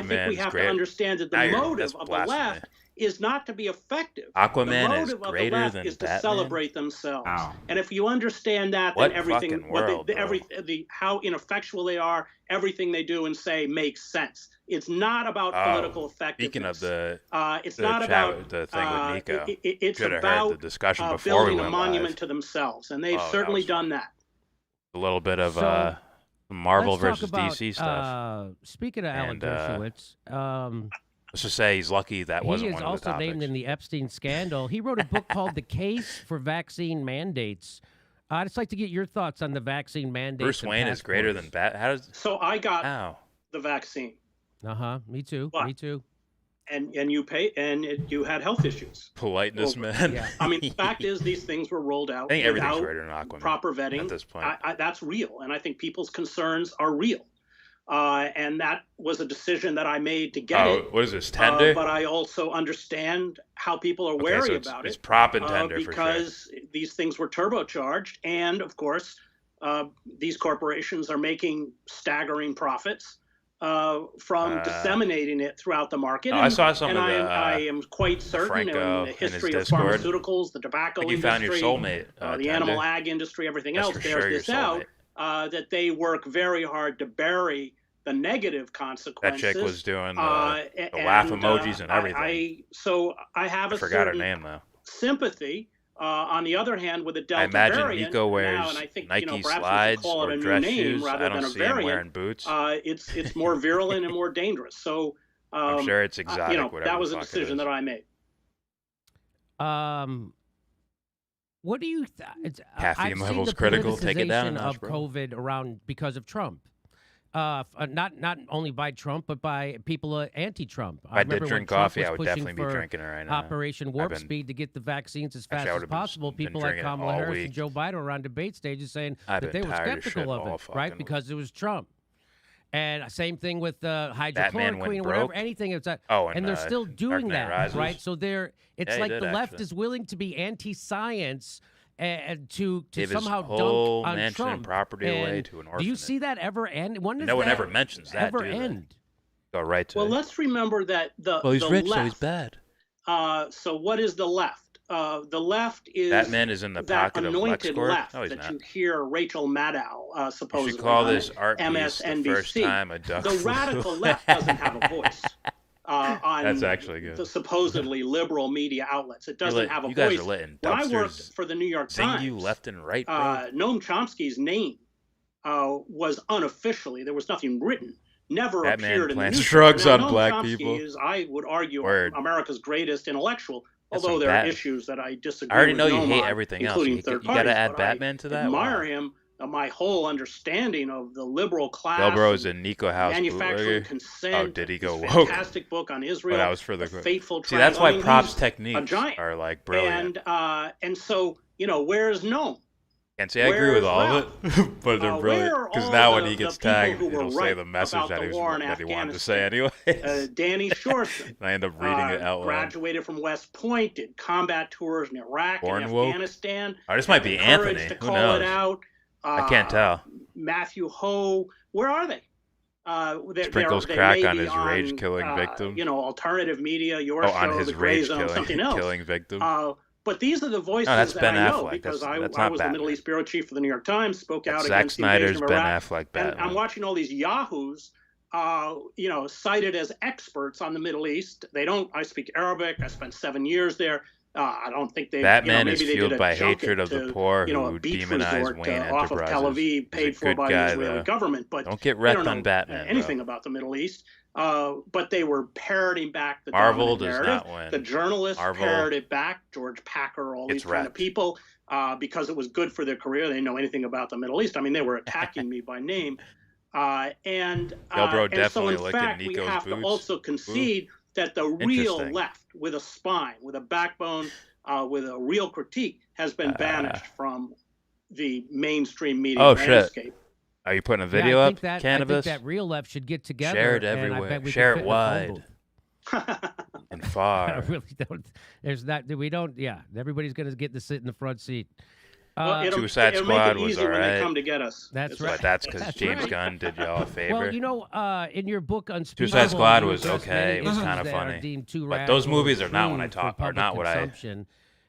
think we have to understand that the motive of the left is not to be effective. Aquaman the motive is greater of the left than is to Batman? Celebrate themselves. Wow. And if you understand that, What then everything, fucking world, how ineffectual they are, everything they do and say makes sense. It's not about political effectiveness. Speaking of it's not about the thing with Nico, it's about about the discussion before building we went a monument live. to themselves, and they've certainly done that. A little bit of So, Marvel let's versus talk about, DC stuff. Speaking of Alan Dershowitz, let's just say he's lucky that wasn't one of the he is also topics. named in the Epstein scandal. He wrote a book called "The Case for Vaccine Mandates." I'd just like to get your thoughts on the vaccine mandates. Bruce Wayne is greater than Bat. How does? So I got the vaccine. Me too. But, me too. And you pay and you had health issues. Politeness, man. Yeah. I mean, the fact is, these things were rolled out I think everything's without greater than Aquaman proper vetting. at this point. That's real, and I think people's concerns are real. And that was a decision that I made to get it. What is this, tender? But I also understand how people are wary about it's it. prop and tender because for sure. These things were turbocharged, and of course, these corporations are making staggering profits. from disseminating it throughout the market. I saw some of the. I am quite certain in the history of Discord. pharmaceuticals, the tobacco you industry, found your soulmate, the animal ag industry, everything else bears this out. That they work very hard to bury the negative consequences. That chick was doing the laugh emojis and everything. I have I a forgot her certain name though. sympathy. On the other hand, with the Delta I imagine variant, Nico wears now, and I think, Nike perhaps slides we should call it or a new dress name shoes. rather I don't than a see him variant. wearing boots. It's more virulent and more dangerous. So I'm sure it's exotic. that was a decision that I made. What do you? Caffeine levels critical. Take it down of COVID around because of Trump. Not only by Trump, but by people anti-Trump. If I did drink coffee, I would definitely be drinking it right now. Operation Warp Speed to get the vaccines as fast as possible. People like Kamala Harris and Joe Biden were on debate stages saying that they were skeptical of it, right? Because it was Trump. And same thing with hydrochloroquine or whatever, anything. It's and they're still doing that, right? So it's like the left is willing to be anti-science and to somehow dunk on mansion Trump. And property away to an orphanage. Do you see that ever end? No one ever mentions that. Ever end? Go right to. Well, let's remember that he's rich, left, so he's bad. So what is the left? The left is that man is in the pocket of anointed LexCorp. left No, he's that not. you hear Rachel Maddow supposedly You should call on this art piece MSNBC. the first time a duck The flew. radical left doesn't have a voice. On That's actually good. The supposedly liberal media outlets, it doesn't have a you voice. guys are letting When I dumpsters worked for the New York Times, you left and right, bro. Noam Chomsky's name was unofficially, there was nothing written, never that appeared man in the plants newspaper. drugs Now, on Noam black Chomsky people. is, I would argue, Word. America's greatest intellectual. That's Although some there are bad- issues that I disagree I already with know you Noam hate on, everything else. including You third gotta parties, add but Batman I to that? admire Wow. him. My whole understanding of the liberal class. YellBRo is a Nico House manufacturing bootlegger. consent. Oh, did he go his woke? Fantastic book on Israel. That was for the fateful See, that's why triangle. props He's techniques a giant. are like brilliant. And so where's Noam? Can't say I agree with all of it, but they're brilliant. Because now when he gets tagged, it'll say the message that he wanted to say anyway. Danny Shortson. And I end up reading it out loud. Graduated from West Point, did combat tours in Iraq and Afghanistan. Oh, this might be Anthony. To Who call knows? it out. I can't tell. Matthew Ho, where are they? Sprinkles crack on his rage-killing victim. Alternative media, your show, on his The Gray Zone, something else. killing victim. But these are the voices that's that Ben I know Affleck. because That's I not was the Batman. Middle East bureau chief for the New York Times, spoke out Zack against the Snyder's invasion of Ben Iraq. Affleck And Batman. I'm watching all these yahoos, cited as experts on the Middle East. I speak Arabic. I spent 7 years there. I don't think they. Batman maybe is they did fueled a by junket hatred of to, the poor a who beach demonize resort, Wayne off of Tel Enterprises. Aviv, He's a paid for good by guy, the Israeli though. government. But Don't get they wrecked don't on know Batman, anything bro. about the Middle East. But they were parroting back the Marvel dominant does narrative. not win. The journalists Marvel parroted back, George Packer, all these kind of people, because it was good for their career. They didn't know anything about the Middle East. I mean, they were attacking me by name. YellBRo definitely so in licking fact, Nico's we have boots. to also concede that the real Interesting. left, with a spine, with a backbone, with a real critique, has been banished from the mainstream media landscape. Are you putting a video I up, think that, Cannabis? I think that real left should get together. Share it and I everywhere. bet we Share can it fit in a phone wide. booth. And far. I really don't. There's not. We don't. Yeah. Everybody's going to get to sit in the front seat. Suicide Squad was all when right. they come to get us. That's right. But that's because That's James right. Gunn did y'all a favor. Well, in your book Unspeakable, Suicide Squad you was address okay. many It was issues kind of that are funny. deemed too But those radical movies are not what I for talk. Are public not what I. consumption.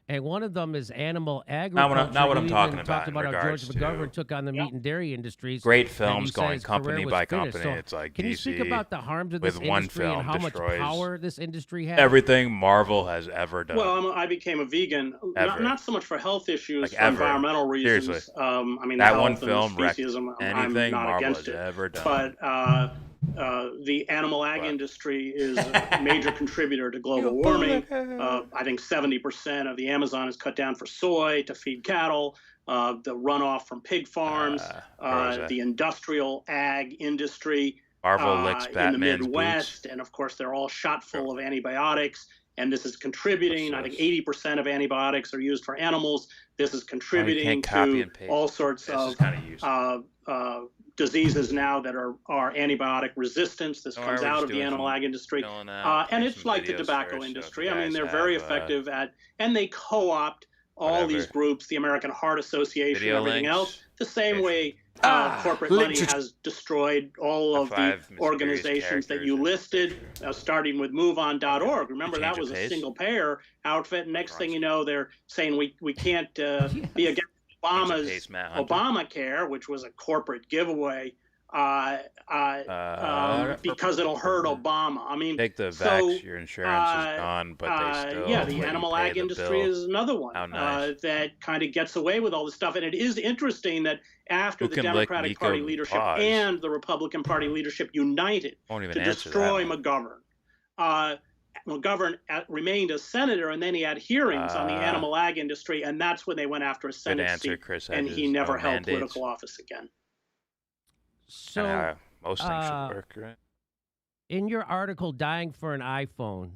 And one of them is animal agriculture. Not what I'm You talking even about talked in about how regards George to McGovern took on the meat and dairy industries. Great and he films going says company career by was finished. company. So It's like can you DC speak about the harms of this with one industry film and how much destroys power this industry has? everything Marvel has ever done. Well, I became a vegan, not so much for health issues, Like for ever. environmental reasons. Seriously. I mean, that health one and film wrecked speciesism, I'm anything not Marvel against has it. ever done. But the animal ag industry is a major contributor to global warming. I think 70% of the Amazon is cut down for soy to feed cattle. The runoff from pig farms, the industrial ag industry Marvel licks in the Batman's Midwest, and of course they're all shot full of antibiotics. And this is contributing. I think 80% of antibiotics are used for animals. This is contributing to all sorts of diseases now that are antibiotic resistance. This comes out of the animal ag industry. And it's like the tobacco industry. I mean, they're very effective and they co-opt all these groups, the American Heart Association, everything else, the same way corporate money has destroyed all of the organizations that you listed, starting with MoveOn.org. Remember, that was a single-payer outfit. And next thing you know, they're saying we can't be against Obama's Obamacare, which was a corporate giveaway, because it'll hurt Obama. I mean, take the vax, your insurance is gone, but they still the animal ag industry is another one that kind of gets away with all this stuff. And it is interesting that after the Democratic Party leadership and the Republican Party leadership united to destroy McGovern, McGovern remained a senator, and then he had hearings on the animal ag industry, and that's when they went after a Senate seat, and he never held political office again. So most things should work, right? In your article, Dying for an iPhone,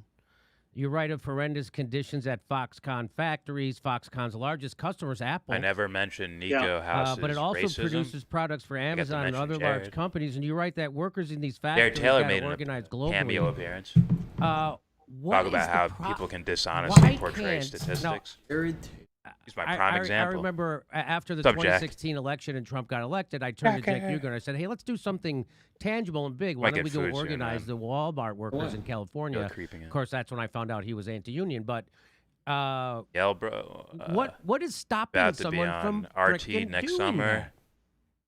you write of horrendous conditions at Foxconn factories. Foxconn's largest customers, Apple. I never mentioned Nico House's but it also racism. Produces products for Amazon and other large companies. And you write that workers in these factories Taylor got made organized a globally. cameo appearance. Talk about how people can dishonestly portray statistics. He's my prime example. I remember after the 2016 election and Trump got elected, I turned to Jack Huger and I said, hey, let's do something tangible and big. Why don't we go organize the Walmart workers in California? Of course, that's when I found out he was anti-union. But YellBRo, what is stopping someone from RT next summer? That?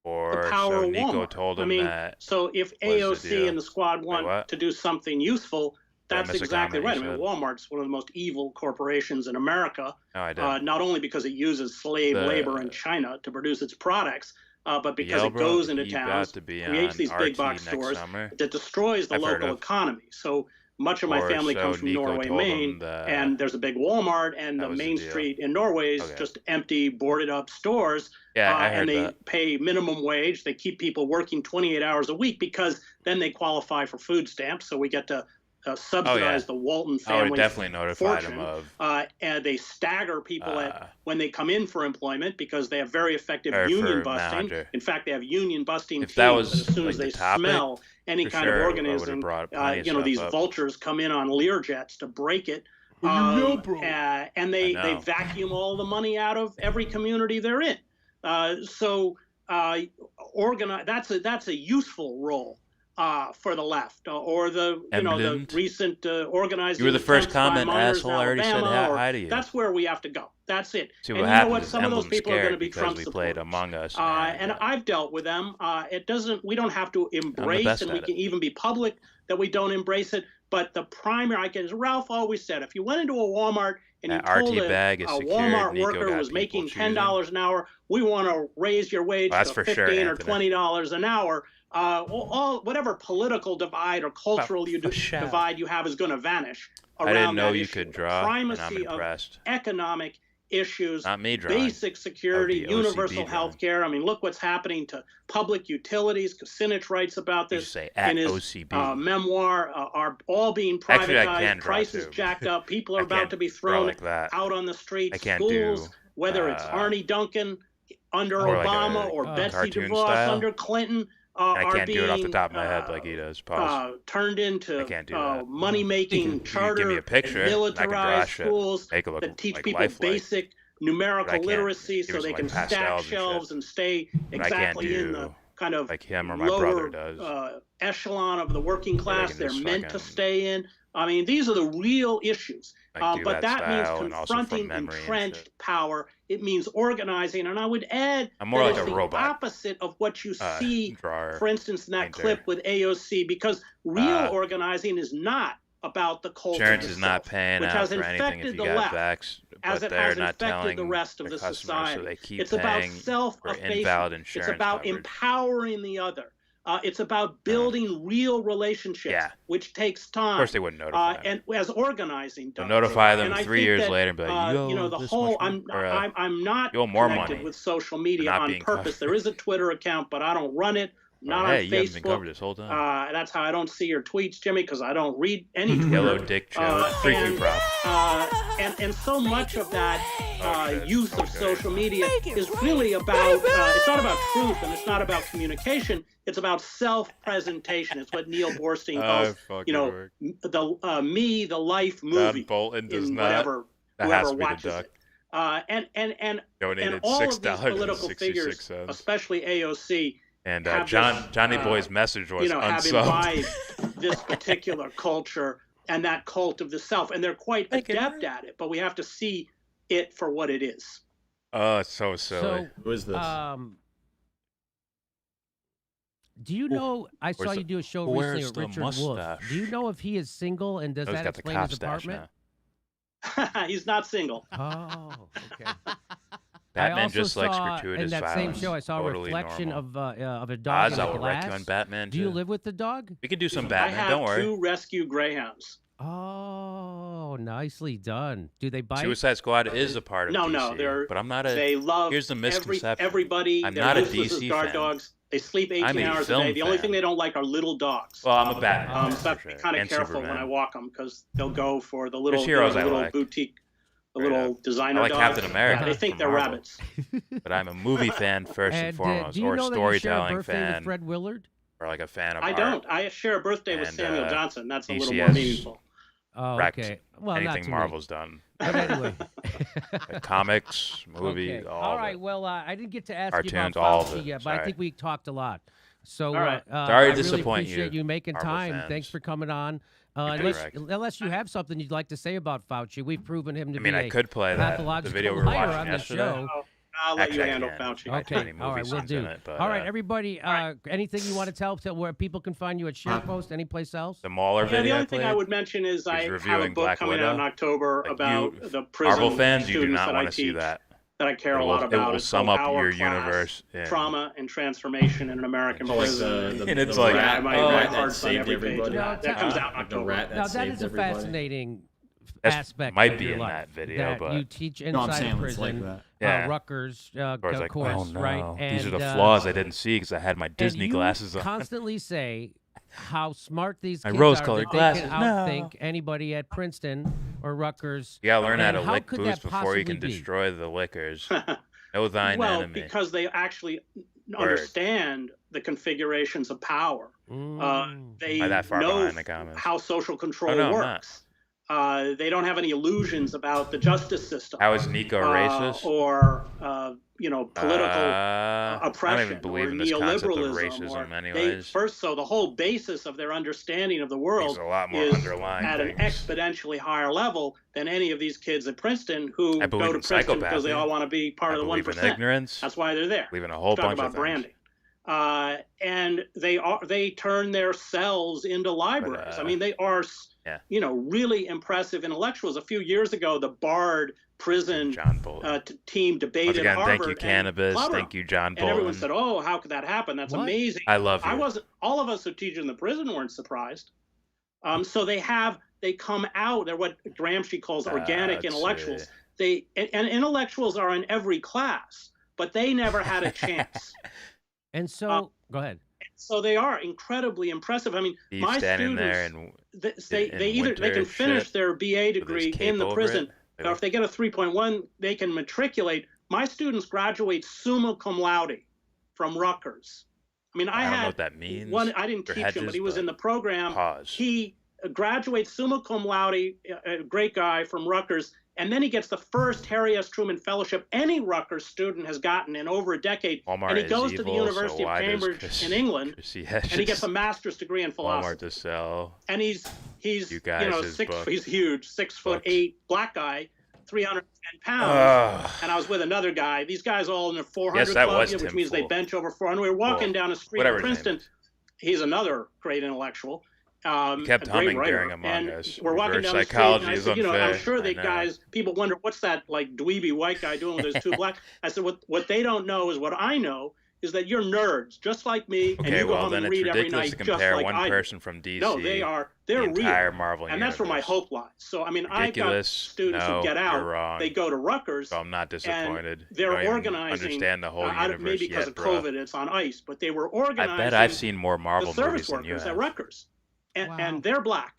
Or the power so of Nico Walmart. told him that. So if AOC and the squad want to do something useful, that's exactly right. I mean, Walmart's one of the most evil corporations in America, not only because it uses slave labor in China to produce its products, but because it goes into towns, creates these big box stores that destroys the local economy. So much of my family comes from Norway, Maine, and there's a big Walmart, and the main street in Norway is just empty, boarded up stores. And they pay minimum wage. They keep people working 28 hours a week because then they qualify for food stamps. So we get to subsidize the Walton family. I would definitely notify them of. And they stagger people when they come in for employment because they have very effective union busting. In fact, they have union busting teams that as soon as they smell any kind of organism, these vultures come in on Learjets to break it. And they vacuum all the money out of every community they're in. That's a useful role. For the left, or the recent organizing. You were the first comment, asshole. I already said hi to you. That's where we have to go. That's it. See and what you know what? Some of those people are going to be Trump supporters. We played Among Us. And I've dealt with them. We don't have to embrace, and we can even be public that we don't embrace it. But the primary, as Ralph always said, if you went into a Walmart and you told a Walmart worker who was making $10 an hour, we want to raise your wage to $15 or $20 an hour. Whatever political divide or cultural divide you have is going to vanish around I didn't know that you issue. could draw, Primacy and I'm impressed. Of economic issues, not me drawing. Basic security, universal health care. I mean, look what's happening to public utilities. Kucinich writes about this in his memoir, are all being privatized. Prices jacked up. People are about to be thrown out on the streets. Schools, whether it's Arnie Duncan under Obama or Betsy DeVos under Clinton, I can't do it off the top of my head like he does. Turned into money-making charter militarized schools that teach people basic numerical literacy so they can stack shelves and stay exactly in the kind of lower echelon of the working class they're meant to stay in. I mean, these are the real issues. But that means confronting entrenched power. It means organizing. And I would add I'm more like it's a robot. The opposite of what you see, for instance, in that clip with AOC, because real organizing is not about the culture insurance is not paying out for anything if you got vax, as it they're has not infected telling the rest of the society. So they keep it's about paying self-effacement. It's about empowering the other. It's about building real relationships, which takes time. Of course, they wouldn't notify them. And as organizing does. They'll notify them 3 years later and be like, the whole. I'm not connected with social media on purpose. There is a Twitter account, but I don't run it. Not on Facebook. You haven't been covered this whole time. That's how I don't see your tweets, Jimmy, because I don't read any Twitter. Yellow dick joke. Freaky prop. And so much of that use of social media is really about, it's not about truth and it's not about communication. It's about self-presentation. It's what Neil Borstein calls, the life movie. Bolton does in not. Whoever watches it. And Donated all of these political figures, $6.66. especially AOC, And have Johnny this, Boy's message was have unsubbed. imbibed this particular culture and that cult of the self, and they're quite adept at it. But we have to see it for what it is. Oh, it's so silly. So, Who is this? Do you know? I saw you do a show recently with Richard Wolff. mustache? Do you know if he is single and does Oh, he's that got the explain his mustache apartment? He's not single. Oh, okay. Batman I also just likes saw, gratuitous in that violence. same show, I saw Totally a reflection normal. of a dog in I a will wreck you on glass. Batman, Do you too. live with the dog? We can do some I Batman. have Don't worry. 2 rescue greyhounds. Oh, nicely done. Do they bite? Suicide Squad is a part of No, DC, no, they're but I'm not a. They love Here's the misconception. everybody. I'm they're not a useless as DC guard fan. dogs. They sleep I'm 18 a hours a film day. The only fan. thing they don't like are little dogs. Well, I'm a Batman. So I have to be kind of And careful when Superman. I walk them because they'll go for the little, There's heroes I little like. boutique, the Straight little up. designer I like dogs. Captain America Yeah, they think from they're Marvel. rabbits. But I'm a movie fan first and foremost, do you or a know that you share a storytelling birthday fan, with Fred Willard? or like a fan of I art. don't. I share a birthday with And, Samuel Johnson. That's a little DC more has meaningful. Oh, wrecked okay. Well, not anything too Marvel's done. But anyway. Like comics, movies, Okay. all All of right. it. Well, I didn't get to ask you Cartoons, about all of Fauci it. yet, but I Sorry. think we talked a lot. So, Sorry to I really disappoint appreciate you, you making Marvel time. fans. Thanks for coming on. You're correct. Unless you have something you'd like to say about Fauci, we've proven him to I mean, be I could play that, the pathological video we were liar watching on the yesterday. show. I'll let Actually, you handle I can't. Fauci. I have too many Okay, all movie right, we'll scenes do. in it, but, All right, everybody, anything you want to tell where people can find you at SharePost, anyplace else? The Mauler Yeah, video the I only thing I played, would mention is I have a reviewing book Black coming out in Widow. October Like, about you- the prison Marvel fans, you do students not that want I to see teach that. that I care a It lot will- about. It will It's sum called up Our your Class, universe. in- Trauma and transformation in an American Like prison. the And it's the like, rat, my the rat that heart's on saved every page of everybody. that comes out in Like the October. rat that Now, that saved is a everybody. fascinating That's- aspect might of be your in life, that video, that but you teach No, I'm inside saying a it's like prison, that. Yeah. Rutgers, Or it's of like, course, oh no, right? these are the And, flaws I didn't see because I had my Disney and you glasses on. constantly say how smart these My kids rose-colored are that they glasses, can no. outthink anybody at Princeton or Rutgers. You gotta learn how And to lick could booze that before you can possibly be? destroy the liquors. Know thine Well, enemy. because they actually understand the configurations of power. They Am I that far know behind the comments? how social control Oh, no, I'm not. works. They don't have any illusions about the justice system. How is Nico racist? Or political I oppression. don't even believe or in this concept of neoliberalism, racism or anyways. so the whole basis of their understanding of the world There's a lot more is underlying at an things. exponentially higher level than any of these kids at Princeton who I believe go to in Princeton because they psychopathy. all want to be part I of the believe 1%. in ignorance. That's why they're there. I believe in a whole Talk bunch about of things. branding. And they turn their cells into libraries. I mean, they are really impressive intellectuals. A few years ago, the Bard prison team debated Once again, Harvard. thank you, Cannabis. And Thank you, John And everyone Bolton. said, "Oh, how could that happen? That's amazing." I love you. I wasn't. All of us who teach in the prison weren't surprised. So they come out. They're what Gramsci calls organic That's intellectuals. And intellectuals are in every class, but they never had a chance. And so, go ahead. So they are incredibly impressive. I mean, Steve my standing students, there and they either they can finish their BA degree in the prison, or if they get a 3.1, they can matriculate. My students graduate summa cum laude from Rutgers. I mean, I don't had know what that means. one. I didn't or teach him, hedges, but he was in the program. Pause. He graduates summa cum laude, a great guy from Rutgers. And then he gets the first Harry S. Truman Fellowship any Rutgers student has gotten in over a decade. Walmart and he is goes to the evil, University so of why does Cambridge in England, Chrissy and he gets a Hedges master's degree in philosophy. Walmart to sell. And he's You guys, his book. he's huge, 6'8" black guy, 310 pounds. And I was with another guy. These guys all in the 400 Yes, that club, was which Tim means they Fool. bench over 400. We were walking down the street Whatever in his name Princeton. He's another great intellectual. He kept a great humming writer. during Among and Us. We're walking Reverse down the street, psychology and I is said, unfair. I'm sure I they know. guys, people wonder, what's that like dweeby white guy doing with his two black? I said, what they don't know is what I know is that you're nerds, just like me, and Okay, you go well home then and it's read every ridiculous night to just compare like one I do. person from DC. No, they're the entire real. Marvel And that's where my universe. hope lies. So, I mean, I've got Ridiculous. students No, who get you're out, wrong. they go to Rutgers, So I'm not disappointed. and they're you don't even organizing. understand the whole universe maybe because yet, of bro. COVID, it's on ice, but they were organizing. I bet I've seen more Marvel the movies service than you workers have. at Rutgers, and they're black.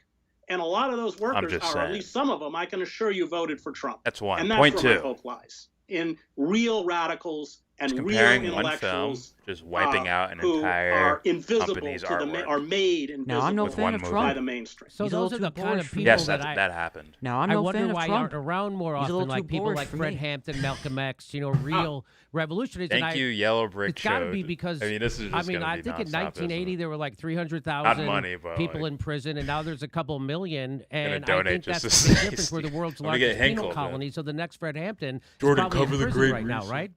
And a lot of those workers, just or at saying. least some of them, I can assure you, voted for Trump. That's one. And that's Point where two. my hope lies, in real radicals and real comparing one film, intellectuals just wiping out an who entire are invisible company's to artwork. are made Now, I'm no invisible fan of by Trump. the mainstream. So He's a those little are the too kind bored of for me. people Yes, that that happened. Now, I'm I no wonder fan of why Trump. aren't around more He's a often, little like too people bored like for Fred me. Hampton, Malcolm X, real revolutionaries. Thank you, Yellow Brick It's got to be Showed. because I mean, this is just gonna I be think in nonstop, isn't 1980 it? there were like Not 300,000 money, but, people like, in prison, and now there's a couple million. And I donate think just that's to the big say- difference. We're the world's I'm gonna get largest penal Hinkle, man. colony, so the next Fred Hampton Jordan, is probably cover in the prison Great right now, Reset. right?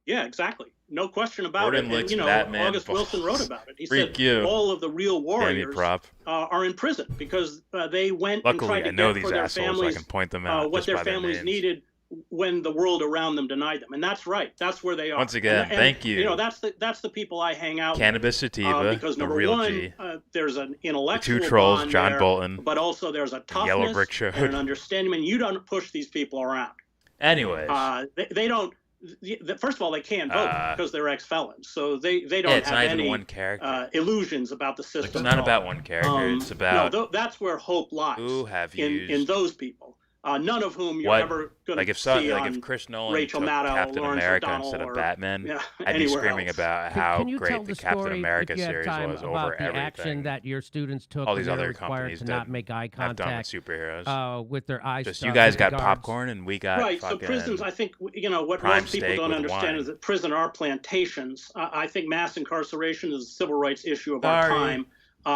Yeah, exactly. No question about Jordan it. licks And, Batman August Wilson balls. wrote about it. He Freak said you. all of the real warriors prop. are in prison because they went Luckily, and tried I to know get these for their assholes, so I families can point them out what just their by their families names. needed when the world around them denied them. And that's right. That's where they are. Once again, And, thank you. That's the people I hang out Cannabis with. Sativa, Because the number real one, G. There's an The intellectual two trolls, bond John there, Bolton, but also there's a the Yellow toughness Brick Showed. and an understanding. And you don't push these people around. Anyways, They don't. First of all, they can't vote because they're ex-felons, so they don't yeah, it's have not even any one character. illusions about the system. It's not about one character. It's about no. That's where hope lies. who have in used those people. None of whom you're what, ever going like to if see if Chris Nolan Rachel took Maddow, Captain Lawrence America O'Donnell, instead of or, Batman, I'd be anywhere screaming else. about Can how you great tell the story, Captain America if you have series time, was about over the everything. action that your students took All when these they were other required companies to that not make eye have done with contact superheroes. with their eyes. Just you guys got guards. popcorn and we got Right. So fucking prisons, I think, what prime most people steak don't with understand wine. is that prison are plantations. I think mass incarceration is a civil rights issue of our time.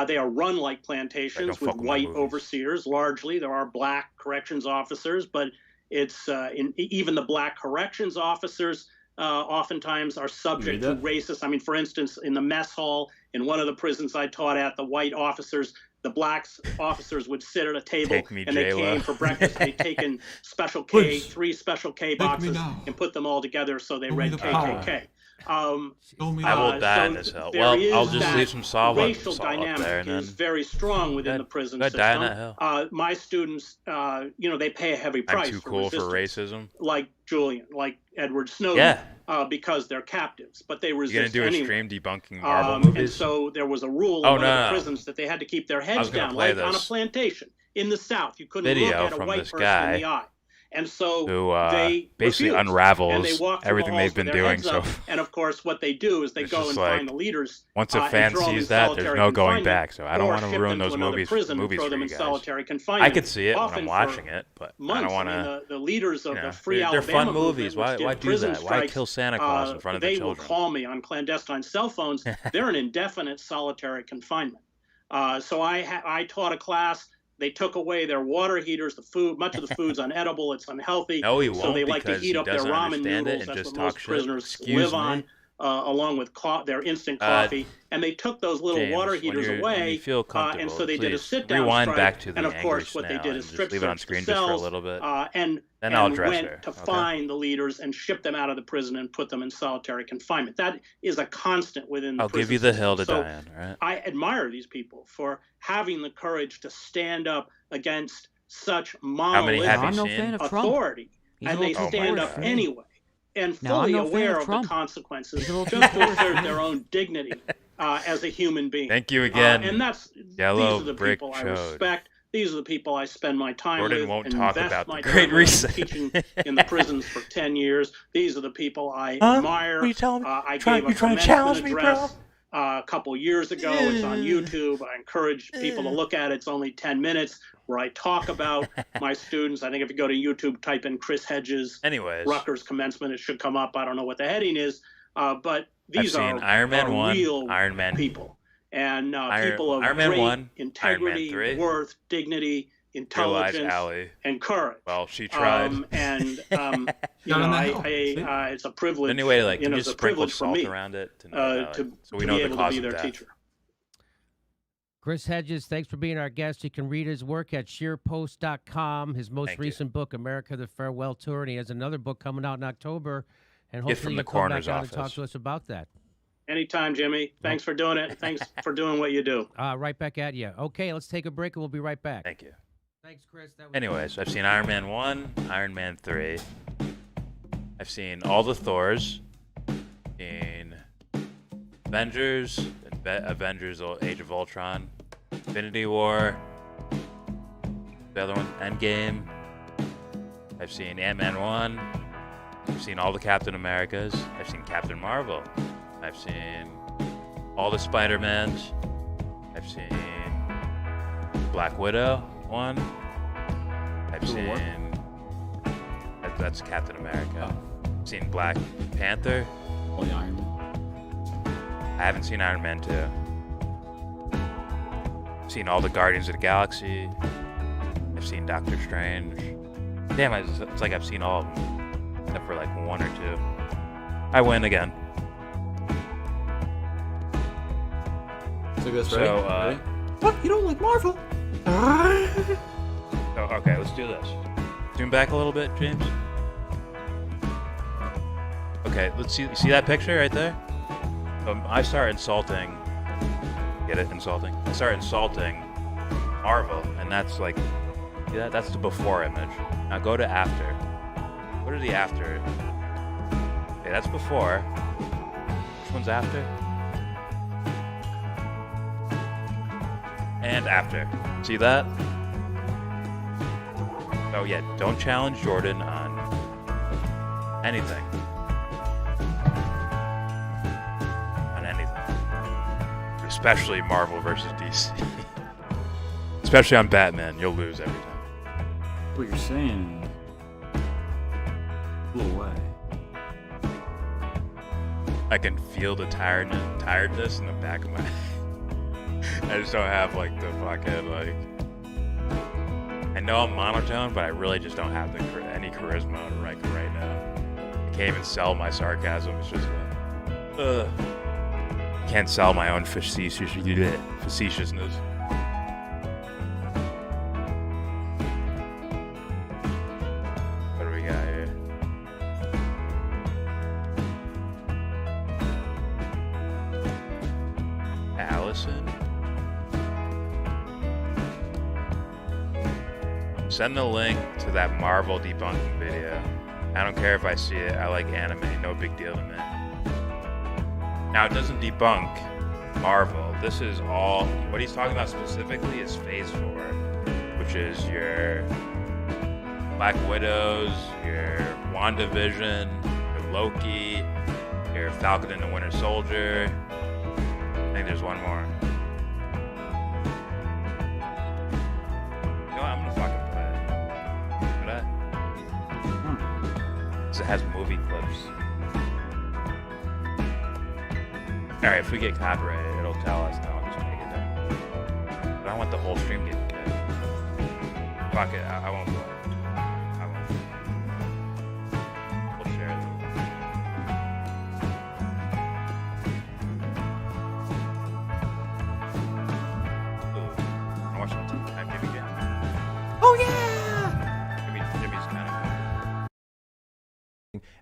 They are run like plantations with white overseers, largely. There are black corrections officers, but it's even the black corrections officers oftentimes are subject to racist. I mean, for instance, in the mess hall in one of the prisons I taught at, the white officers, the black officers would sit at a table and they came for breakfast. They'd taken special K, 3 special K boxes and put them all together so they read KKK. I will die in this hell. Well, I'll just leave some salt up there and then is very strong within the prison go system. die in that hell. My students, they pay a heavy price. I'm too cool for resistance, racism. like Julian, like Edward Snowden, because they're captives, but they resist. You're gonna do anyway. a stream debunking Marvel movies? And so there was a rule in Oh, one of no. the prisons that they had to keep their heads down, play like on a this plantation in the South. You couldn't video look at a from white this person guy in the eye. And so who they basically refused. unravels And they walk through everything the halls they've been with their doing. heads So up. And of course, what they do is they It's go just and like, find the leaders. once a and fan throw them in sees that, there's solitary no going confinement, back. So I don't or want to ship ruin them to those another movies prison and movies throw for them you in guys. solitary confinement. I could see it when Often I'm for watching it, but I months. don't want I mean, to. the leaders of the Free they're Alabama fun movies. movement, Why which did do prison that? Why strikes, kill Santa Claus in front of the they children? will call me on clandestine cell phones. They're in indefinite solitary confinement. So I taught a class. They took away their water heaters, the food. Much of the food's unedible. It's unhealthy. No, he So won't, they like to because heat he up their doesn't ramen understand it noodles. and That's just what talk most shit. prisoners Excuse live me? on, along with their instant coffee. And they took those little James, water when heaters when away. you feel And comfortable, so they did a please sit-down rewind strike. back to the And of angry course, what they snail did and is just strip leave it on search the screen just for a cells, little bit. and Then I'll and address went her, to okay? find the leaders and ship them out of the prison and put them in solitary confinement. That is a constant within the I'll prison give you the system. hill to So die on, right? I admire these people for having the courage to stand up against such many have you monolithic seen? authority, He's a and they little stand bored up for me. anyway, and Now, I'm fully no fan aware of of the Trump. consequences, He's a little just too to bored for assert me. their own dignity as a human being. Thank you again, And Yellow these are the Brick people I Showed. respect. These are the people I spend my time Jordan with. won't and talk invest about the my Great time with. Reset. I've been teaching in the prisons for 10 years. These are the people I Huh? admire. What are you telling me? I Try- gave a you trying to commencement challenge me, bro? address a couple years ago. It's on YouTube. I encourage people to look at it. It's only 10 minutes where I talk about my students. I think if you go to YouTube, type in Chris Hedges, Anyways, Rutgers commencement, it should come up. I don't know what the heading is, but these I've seen are, Iron Man are 1, real Iron Man people. And Iron- people of Iron Man great 1, integrity, Iron Man 3, worth, dignity, Realize intelligence, Allie. and courage. Well, she tried. It's a privilege. Anyway, like, can you it's just a sprinkle privilege for salt me around it to so we to know be the able cause to be of their death. teacher. Chris Hedges, thanks for being our guest. You can read his work at sheerpost.com. His most Thank you. recent book, America: The Farewell Tour, and he has another book coming out in October. And Gift hopefully from the you'll come back coroner's on and talk office. to us about that. Anytime, Jimmy. Thanks for doing it. Thanks for doing what you do. Right back at you. Okay, let's take a break and we'll be right back. Thank you. Thanks, Chris. That was Anyways, I've seen Iron Man 1, Iron Man 3. I've seen all the Thors. Seen Avengers, Avengers Age of Ultron, Infinity War, the other one, Endgame. I've seen Ant-Man 1, I've seen all the Captain Americas. I've seen Captain Marvel. I've seen all the Spider-Mans. I've seen Black Widow one. I've seen that's Captain America. I've seen Black Panther. All the Iron Man. I haven't seen Iron Man 2. I've seen all the Guardians of the Galaxy. I've seen Doctor Strange. Damn, it's like I've seen all of them, except for like one or two. I win again. So this So, ready? What? You don't like Marvel? Oh, okay, let's do this. Zoom back a little bit, James. Okay, let's see. See that picture right there? I start insulting. Get it? Insulting. I start insulting Marvel, and that's like, see that? That's the before image. Now go to after. What are the after? Okay, that's before. Which one's after? And after. See that? Oh yeah, don't challenge Jordan on anything. On anything. Especially Marvel versus DC. Especially on Batman, you'll lose every time. What you're saying. Pull away. I can feel the tiredness in the back of my head. I just don't have like the fucking like. I know I'm monotone, but I really just don't have any charisma right now. I can't even sell my sarcasm. It's just like, ugh. I can't sell my own facetiousness. What do we got here? Allison? Send the link to that Marvel debunking video. I don't care if I see it. I like anime. No big deal to me. Now, it doesn't debunk Marvel. This is all... What he's talking about specifically is Phase 4, which is your Black Widows, your WandaVision, your Loki, your Falcon and the Winter Soldier. I think there's one more. You know what? I'm gonna fucking play it. Should I? Because it has movie clips. Alright, if we get copyrighted, it'll tell us. No, I'll just make it there. But I want the whole stream getting good. Fuck it, I won't play it. I won't. We'll share it. Ooh, I watched some time Jimmy Jam. Oh yeah! Jimmy's kind of.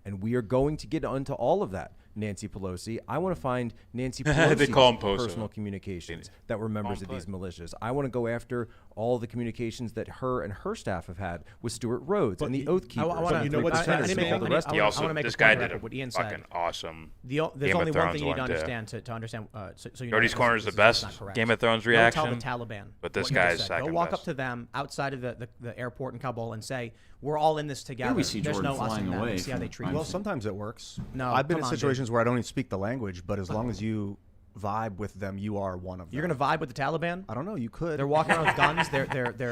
And we are going to get onto all of that. Nancy Pelosi. I want to find Nancy They call him Pelosi's Poso. personal communications that were members of these militias. I want to go after all the communications that her and her staff have had with Stuart Rhodes and the Oath Keepers. You know what's This guy did a fucking awesome There's only one thing you need to understand to understand. So you Cody's know Corner is the best Game of Thrones reaction. Don't tell the Taliban. But this what you guy just is said. second Go walk best. up to them outside of the airport in Kabul and say, "We're all in this together." we see There's Jordan no us flying and them. away See how they treat from- you. Well, sometimes it works. No, I've been in come on, situations dude. where I don't even speak the language, but as long as you vibe with them, you are one of them. You're gonna vibe with the Taliban? I don't know. You could. They're walking around with guns.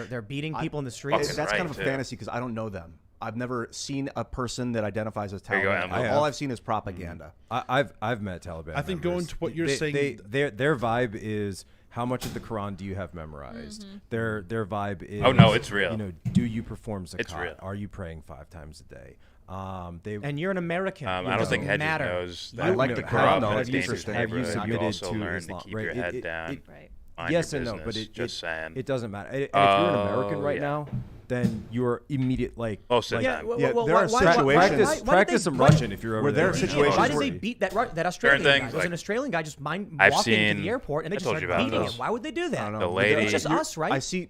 They're beating people in the streets. That's kind of a fantasy because I don't know them. I've never seen a person that identifies as There you go, Taliban. Emily. All I've seen is propaganda. I've met Taliban. I think members. going to what you're saying- their vibe is how much of the Quran do you have memorized? Their vibe is Oh, no, it's real. You know, do you perform zakat? It's real. Are you praying 5 times a day? And you're an American. I don't think Hedges knows that. I like the Quran, though. Have It's you interesting. also learn to keep your head down. Mind Yes your and no, but business, just saying. it doesn't matter. And if you're an American right now, then you're immediate like. Most of the time. there are situations. Practice some Russian if you're over where there are there. situations Why did where they beat that Australian Certain guy? things, There's an like- Australian guy just I've walking seen- to the airport and they I just told start you about beating this. him. Why would they do that? The lady- It's just us, right? I see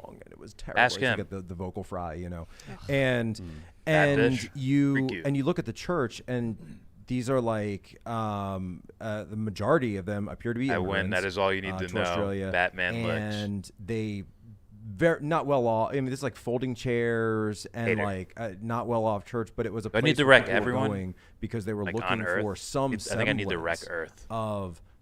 song, and it was terrible. Ask You him. get the vocal fry, you know, and Bad and bitch. you look at the church, and these are like the majority of them appear to be I immigrants, win. That is all you need to know. Australia, Batman licks. and they very not well off. I mean, this is like folding chairs and Hater. like not well off church, but it was a Do I place need to where wreck people were everyone? going because they were Like, looking on Earth? for some I think I need to wreck semblance Earth. of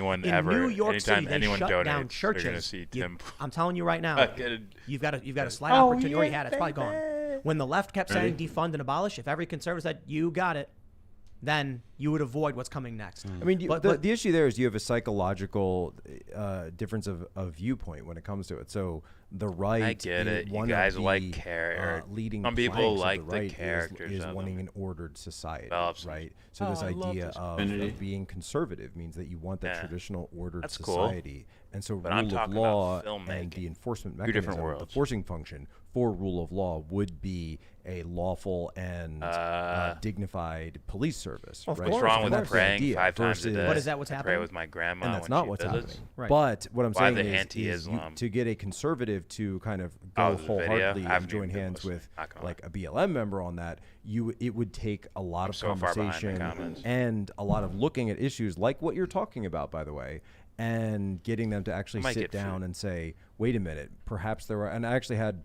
anyone in ever, New York anytime City, they anyone shut donates, down they're churches. gonna see Tim. I'm telling you right now, you've got a slight opportunity. You already had it. It's probably gone. When the left kept saying defund and abolish, if every conservative said you got it, then you would avoid what's coming next. I mean, the issue there is you have a psychological difference of viewpoint when it comes to it. So the right, I get it. You guys like care. Leading Some people like the, right the characters is of wanting them. an ordered society, Develops right? So this idea of being conservative means that you want that traditional ordered That's cool. society, And so But I'm rule of talking law about and the enforcement Two different mechanism, the worlds. forcing function for rule of law would be a lawful and dignified police service. Of right? What's wrong with That's the praying idea 5 times a versus- day? But is that what's I happening? pray with my grandma And that's when not she what's visits. happening. Right. But what I'm Why saying the is you- anti-Islam? to get a conservative to kind of go Oh, the video? wholeheartedly I and haven't join even been hands with listening. Not gonna like a BLM member on that, it would take a lot I'm of so far behind the conversation comments. and a lot of looking at issues like what you're talking about, by the way, and getting them to actually might sit get down food. and say, wait a minute, perhaps there are. And I actually had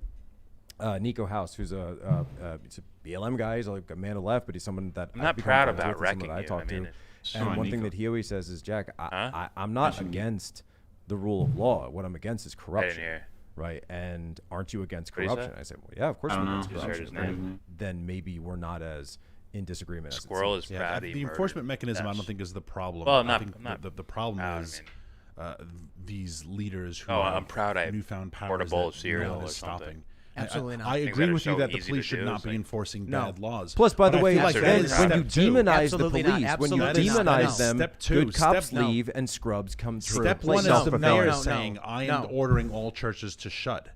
Nico House, who's he's a BLM guy. He's like a man of left, but he's someone that I'm I've not become proud friends about with and someone wrecking that I you. talk I mean, to. it's- And Come on, one thing Nico. that he always says is, Jack, Huh? I'm not against the rule of law. What I'm against is corruption. hear. Right? And aren't you against What did he corruption? say? I said, well, yeah, of course I I'm don't against know. Just heard corruption. his name. Then maybe we're not as in disagreement as it Squirrel seems. is proud he the murdered enforcement mechanism, I Dash. don't think, is the problem. Well, I not- think not the problem proud, I is mean. these leaders who Oh, have I'm proud I newfound powers poured a bowl that of cereal no one or is something. stopping. Absolutely not. I Things agree that are with you so that the easy to police should do, not it's be like- enforcing No. bad laws. Plus, by the But I way, feel like That's when, right. when you step two. demonize the Absolutely not. police, when you Absolutely not. demonize No. them, Step two. good cops Step- no. leave and scrubs come through. Step Like one is the self-defense. mayor no, saying, I am no. ordering all churches to shut.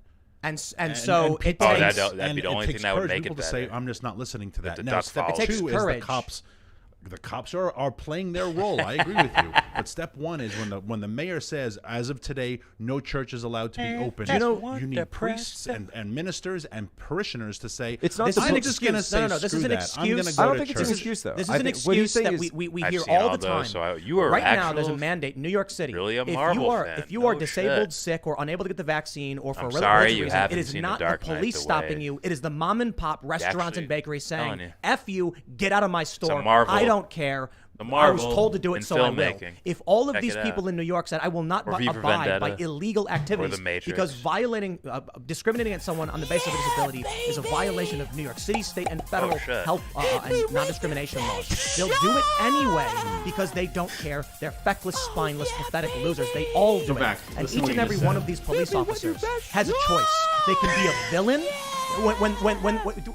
And And so it people- Oh, takes that'd be and the it only takes thing that would courage make people it to say, better. I'm just not listening to that. the Now, duck step falls. It takes two is courage. the cops are playing their role. I agree with you. But step one is when the mayor says, as of today, no church is allowed to be open. You need priests and ministers and parishioners to say, It's not This the is an I'm just going to excuse. say, No, this is screw an that. I'm gonna excuse. go I don't to think it's an church. excuse, though. This is I an think what he's excuse saying that is- we I've hear seen all all the time. those, so you are right now, there's a actual- mandate in New York City. Really a if you Marvel are fan. if you are No disabled, shit. sick, or unable to get the vaccine, or for I'm a sorry religious you reason, haven't it is seen The not the Dark Knight police the stopping way- you. It is the mom and pop restaurants actually and bakeries telling saying, you. "F you, get out of my store. Marvel. I don't care." The I was Marvel told to do in it, so I will. filmmaking. If all of Check these it people out. in New York said, "I will not Or V for abide by Vendetta. illegal activities," Matrix. because violating, discriminating against someone on the basis of disability is a violation of New York City, state, and federal shit. health and non-discrimination laws. They'll do it anyway because they don't care. They're feckless, spineless, pathetic losers. They all do it. back. And Listen each what and you every just one said. of these police officers has a choice. They can be a villain. When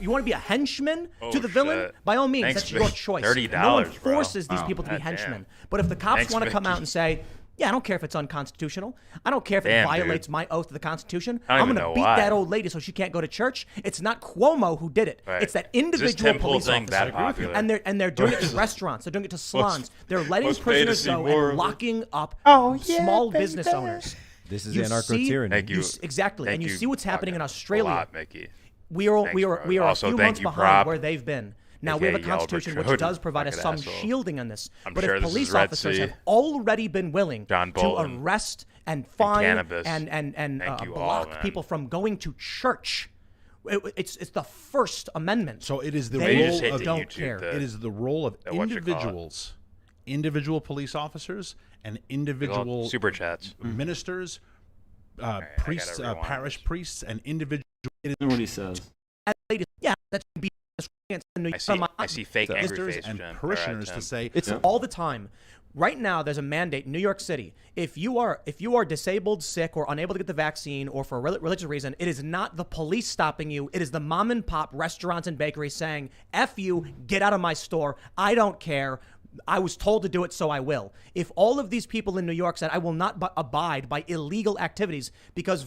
you want to be a henchman to the villain, shit. by all means, Thanks, that's your Vic. choice. $30, No one bro. forces these Wow. people to be God damn. henchmen. But if the cops Thanks, want to come Vicky. out and say, "Yeah, I don't care if it's unconstitutional. I don't care if Damn, it violates dude. my oath to the Constitution. I don't I'm even going to know beat why. that old lady so she can't go to church." It's not Cuomo who did it. Right. It's that Is this individual temple police thing officer. that popular? And they're doing it to restaurants. They're doing it to salons. They're letting let's pay to prisoners see go more of and it. locking up Oh, yeah, small baby. business owners. This is You anarcho-tyranny. see- Thank you. Exactly. Thank And you you see what's happening in fucking Australia. A lot, Mickey. We are Thanks, bro. a Also, few thank months you, behind Prop. where they've been. Now we have a AKA constitution which YellBRo. does provide us Fucking some asshole. shielding on this. I'm But sure if this is police Red officers Sea. have already been willing John to Bolton. arrest and fine cannabis. and Thank you all, block man. people from going to church, it's the First Amendment. So it is the They just role hit of the don't YouTube, care. the- it is the role of what you call it. individual police officers and individual Super chats. ministers, I priests, gotta rewind parish this. priests, and individual. Listen what he says. Yeah, that should be. I see fake angry Ministers face, and Jim. parishioners Tim. to say It's all the time. Right now, there's a mandate in New York City. If you are disabled, sick, or unable to get the vaccine, or for a religious reason, it is not the police stopping you. It is the mom and pop restaurants and bakeries saying, "F you, get out of my store. I don't care. I was told to do it, so I will." If all of these people in New York said, "I will not abide by illegal activities," because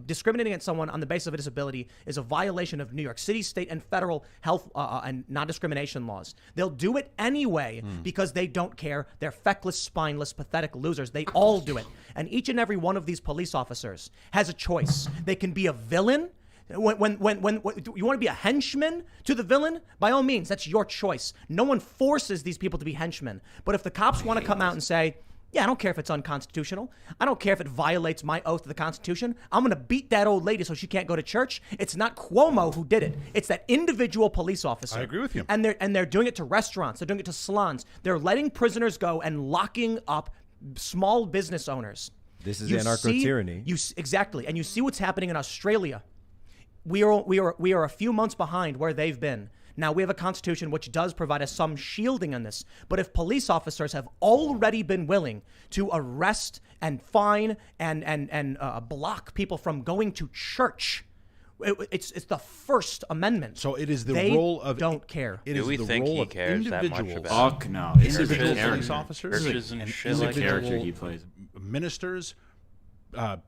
discriminating against someone on the basis of a disability is a violation of New York City, state, and federal health and non-discrimination laws, they'll do it anyway because they don't care. They're feckless, spineless, pathetic losers. They all do it. And each and every one of these police officers has a choice. They can be a villain. When you want to be a henchman to the villain, by all means, that's your choice. No one forces these people to be henchmen. But if the cops want to come out and say, "Yeah, I don't care if it's unconstitutional. I don't care if it violates my oath to the Constitution. I'm going to beat that old lady so she can't go to church." It's not Cuomo who did it. It's that individual police officer. I agree with you. And they're doing it to restaurants. They're doing it to salons. They're letting prisoners go and locking up small business owners. This is anarcho-tyranny. Exactly. And you see what's happening in Australia. We are a few months behind where they've been. Now, we have a constitution which does provide us some shielding on this. But if police officers have already been willing to arrest and fine and block people from going to church, It's the First Amendment. So it is the they role of don't care. It Do is we the think role he of cares that much individuals. about Fuck no. Individual It's a police character. officers, Churches and and shit like that. Character he plays. ministers,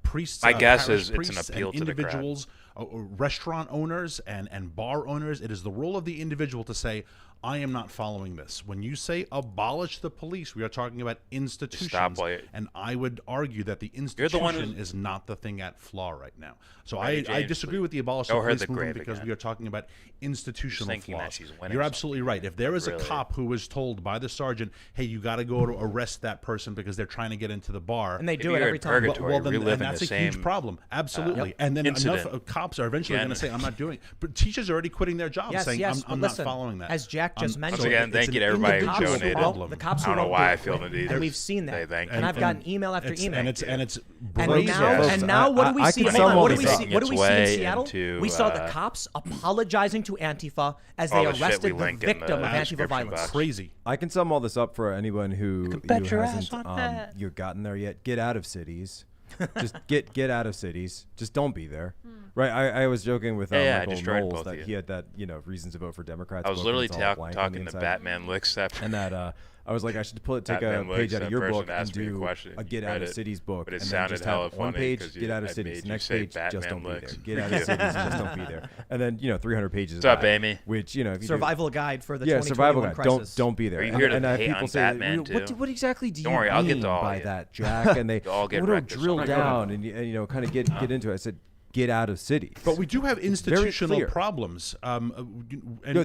priests. My guess parish is it's an priests, appeal and to the crowd. individuals, restaurant owners, and bar owners. It is the role of the individual to say, I am not following this. When you say abolish the police, we are talking about institutions. And I would argue that the institution is not the thing at flaw right now. So I disagree with the abolish the police movement because we are talking about institutional flaws. You're absolutely right. If there is a cop who was told by the sergeant, hey, you got to go to arrest that person because they're trying to get into the bar. And they do it every time. Well, then that's a huge problem. Absolutely. And then enough cops are eventually going to say, I'm not doing it. But teachers are already quitting their jobs saying, I'm not following that. As Jack just mentioned. Once again, thank you to everybody who donated. The cops I don't know why I feel the need. And we've seen that. Thank you. And I've gotten email after email. And now what do we see? What do we see in Seattle? into, We saw the cops apologizing to Antifa as they arrested the victim of Antifa violence. Crazy. I can sum all this up for anyone who bet your hasn't ass on that. you gotten there yet. Get out of cities. Just get out of cities. Just don't be there. Right. I was joking with Michael Knowles that he had that reasons to vote for Democrats. I was literally talking to Batman Licks after, and that I was like, I should take a page out of your book and do a Get Out of Cities book. But it and sounded just have one page, Get Out of I Cities. made Next you say page, just don't be there. Licks. Get Out of Cities, just don't be there. And then 300 pages. What's up, Amy? Which if you Survival guide for the survival 2021 guide. crisis. Don't be there. Are you here to and hate people on say, Batman too? What exactly do you Don't worry, I'll get mean to all by of you. that, Jack? And they all get want to wrecked this drill summer. down and kind of get into it. I said, get out of cities. But we do have institutional problems.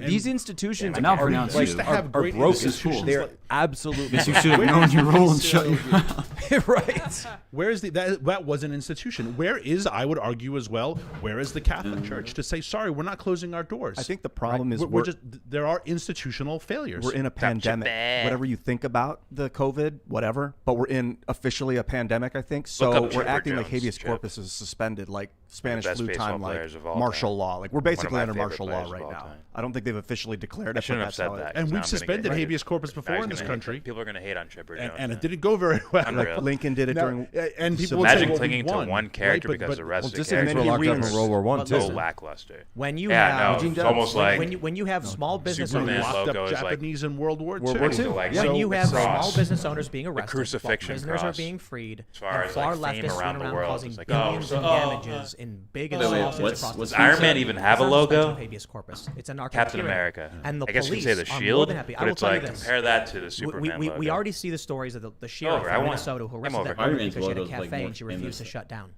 These institutions now are pronounce you. broken. Institutions. They're absolutely. You should have known your role and shut your mouth. Right. Where is that was an institution? Where is, I would argue as well, where is the Catholic Church to say, sorry, we're not closing our doors? I think the problem is we're just there are institutional failures. We're in a pandemic. Whatever you think about the COVID, whatever, but we're in officially a pandemic, I think. So we're acting like habeas corpus is suspended, like Spanish flu time, like martial law. Like we're basically under martial law right now. I don't think they've officially declared it. Shouldn't have said that. And we've suspended habeas corpus before in this country. People are going to hate on Chipper Jones. And it didn't go very well. Unreal. Lincoln did it during. And people imagine clinging to one character because the rest of the characters were locked up in World War I too. So lackluster. When you have it's almost like when you have small business Superman owners locked logo up is like Japanese in World War II. when you have small business owners being arrested, crucifixion prisoners are cross. being freed, As far and as, far like, fame leftists around run the around world, causing it's like, billions in damages in big and Wait, small cities what's- across what's the Does Iron country. Man even have a It's not logo? suspension of habeas corpus. It's an Captain architecture. America. And the I guess you police could say the are more shield, than happy. I but will it's tell you like this. compare that to the Superman we logo. already see the stories of the sheriff Over, I from want- Minnesota who I'm arrested over. that woman Iron Man's because she had a logo's, like, cafe more and she refused to famous. shut down.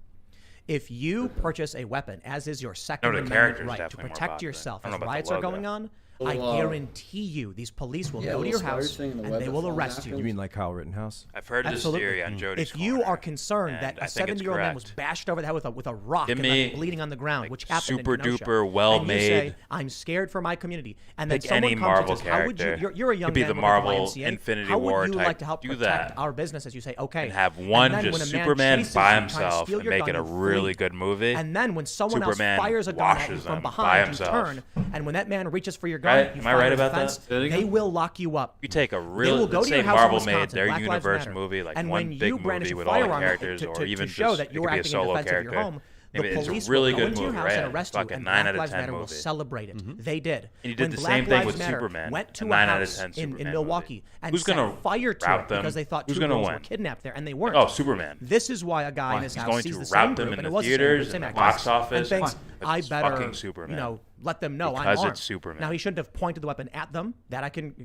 If you purchase a weapon, as is your Second the Amendment character's right to definitely more protect popular. yourself I as don't know about riots the are going logo. on, I guarantee you these police will go to your house and they will arrest you. You mean like Kyle Rittenhouse? I've heard this theory on Jody's If you are concerned and that I a think it's 70-year-old man was correct. bashed over the head with a rock Give and me, left bleeding on the ground, which happened super in Kenosha, duper and you well-made- say, I'm scared for my community, and then Pick someone any comes Marvel and says, how would you, character. you're a young Could be man the with Marvel the YMCA, Infinity how War would you type. like to help Do protect that. our business? As you say, okay, and have one then just when a man Superman chases by you trying to himself steal and your make gun, it a you really flee. good movie. And then when someone Superman else fires a gun at you washes from them by behind, you himself. turn, and when that man reaches for your gun, Right? you Am I fire right a about defense, that? they will lock you up. You take a They will real, go let's to your say house in Marvel Wisconsin, made their Black Lives universe Matter. movie, like And one when big you brandish movie a with all the firearm characters, to or even show just that it you're could be a acting in solo defense of your character. home, Maybe the it's police a really will go good into your movie, house and right? arrest you, Fucking and 9 Black out of Lives 10 Matter will movie. celebrate it. They did. And you did When the Black same thing Lives with Matter Superman, went to a a 9 out of house 10 in Superman Milwaukee movie. and Who's set gonna fire to rout it them? because they thought Who's two gonna girls win? were kidnapped there, and they weren't. Oh, Superman. This is why a guy in his He's house going sees to the same rout them group, in and it the was theaters, same in the actors, box office. and thinks, But I it's better, fucking Superman. let them know I'm Because armed. it's Superman. Now he shouldn't have pointed the weapon at them. That I can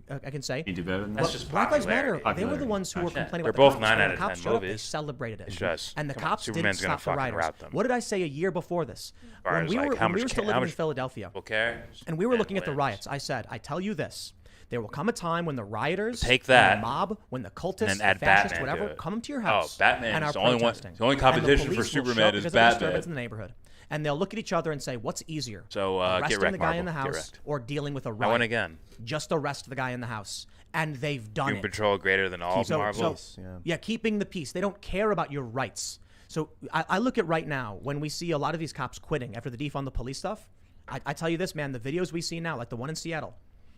say. He did better than But that. Just Black Lives Matter. popularity. They were the ones who were complaining They're about both the 9 cops. When out the of cops 10 showed up, they movies. celebrated it. It's just, and the come on, cops didn't Superman's gonna stop the fucking rioters. rout them. What did I say a year before this? far When as, we like, were how when we much were still ca- living how in much Philadelphia, people care, and we were man looking at the wins. riots, I said, I tell you this. There will come a time when the rioters, Take when that, the mob, when the cultists, and then the add fascists, Batman to whatever, it. come to your Oh, house Batman and is are the only one- protesting. the only And competition for police will show Superman up is because of Batman. disturbance in the neighborhood. And they'll look at each other and say, what's easier? So, get arresting wrecked, the guy in the Marvel. Get house wrecked. or dealing with a I riot? win again. Just arrest the guy in the house. And they've done Doom it. Patrol greater than all Marvel. Yeah, keeping the peace. They don't care about your rights. So I look at right now, when we see a lot of these cops quitting after the defund the police stuff, I tell you this, man, the videos we see now, like the one in Seattle,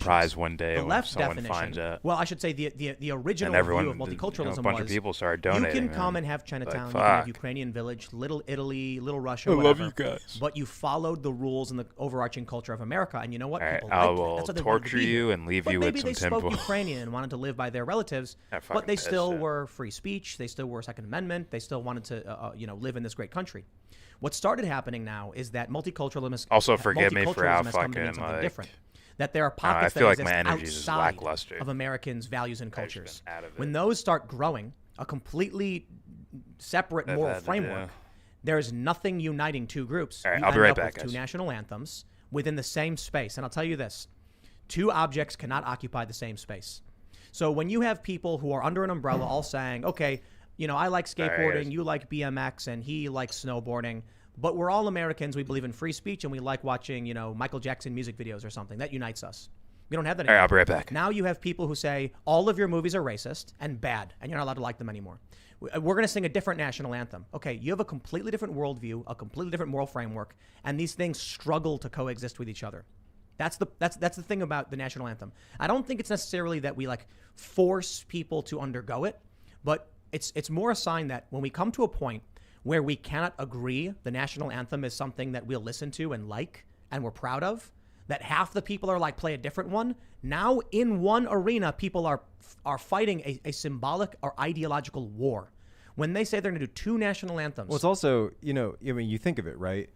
surprised one day The when left someone definition, finds out. well, I should say the original And everyone, view of multiculturalism a bunch was of people started donating. you can man. come and have Chinatown, Like, you can have fuck. Ukrainian Village, Little Italy, Little Russia, I whatever. love you guys. But you followed the rules and the overarching culture of America, and you know what? All right, People I liked it. will That's what they wanted to torture be you here. and leave But you with maybe some they spoke simple- Ukrainian and wanted to live by their relatives, Yeah, but fucking they pissed still it. were free speech. They still were Second Amendment. They still wanted to, live in this great country. What started happening now is that multiculturalism. Also, forgive me for how multiculturalism has come to mean fucking, something like, different. That there are I pockets feel that like exist my energy is outside lackluster. of Americans' values and I've just cultures. been out of it. When those start growing, a completely separate I've moral had to framework, do. there is nothing uniting two groups. All right, You I'll be end right up back, with two guys. national anthems within the same space. And I'll tell you this, two objects cannot occupy the same space. So when you have people who are under an umbrella all saying, okay, you know, I like skateboarding, you like BMX, and he likes snowboarding, but we're all Americans, we believe in free speech, and we like watching, you know, Michael Jackson music videos or something. That unites us. We don't have that All right, anymore. I'll be right back. Now you have people who say all of your movies are racist and bad, and you're not allowed to like them anymore. We're going to sing a different national anthem. Okay, you have a completely different worldview, a completely different moral framework, and these things struggle to coexist with each other. That's the thing about the national anthem. I don't think it's necessarily that we like force people to undergo it, but it's more a sign that when we come to a point where we cannot agree the national anthem is something that we'll listen to and like and we're proud of, that half the people are like, play a different one. Now in one arena, people are fighting a symbolic or ideological war. When they say they're going to do two national anthems. Well, it's also, you know, I mean, you think of it, right?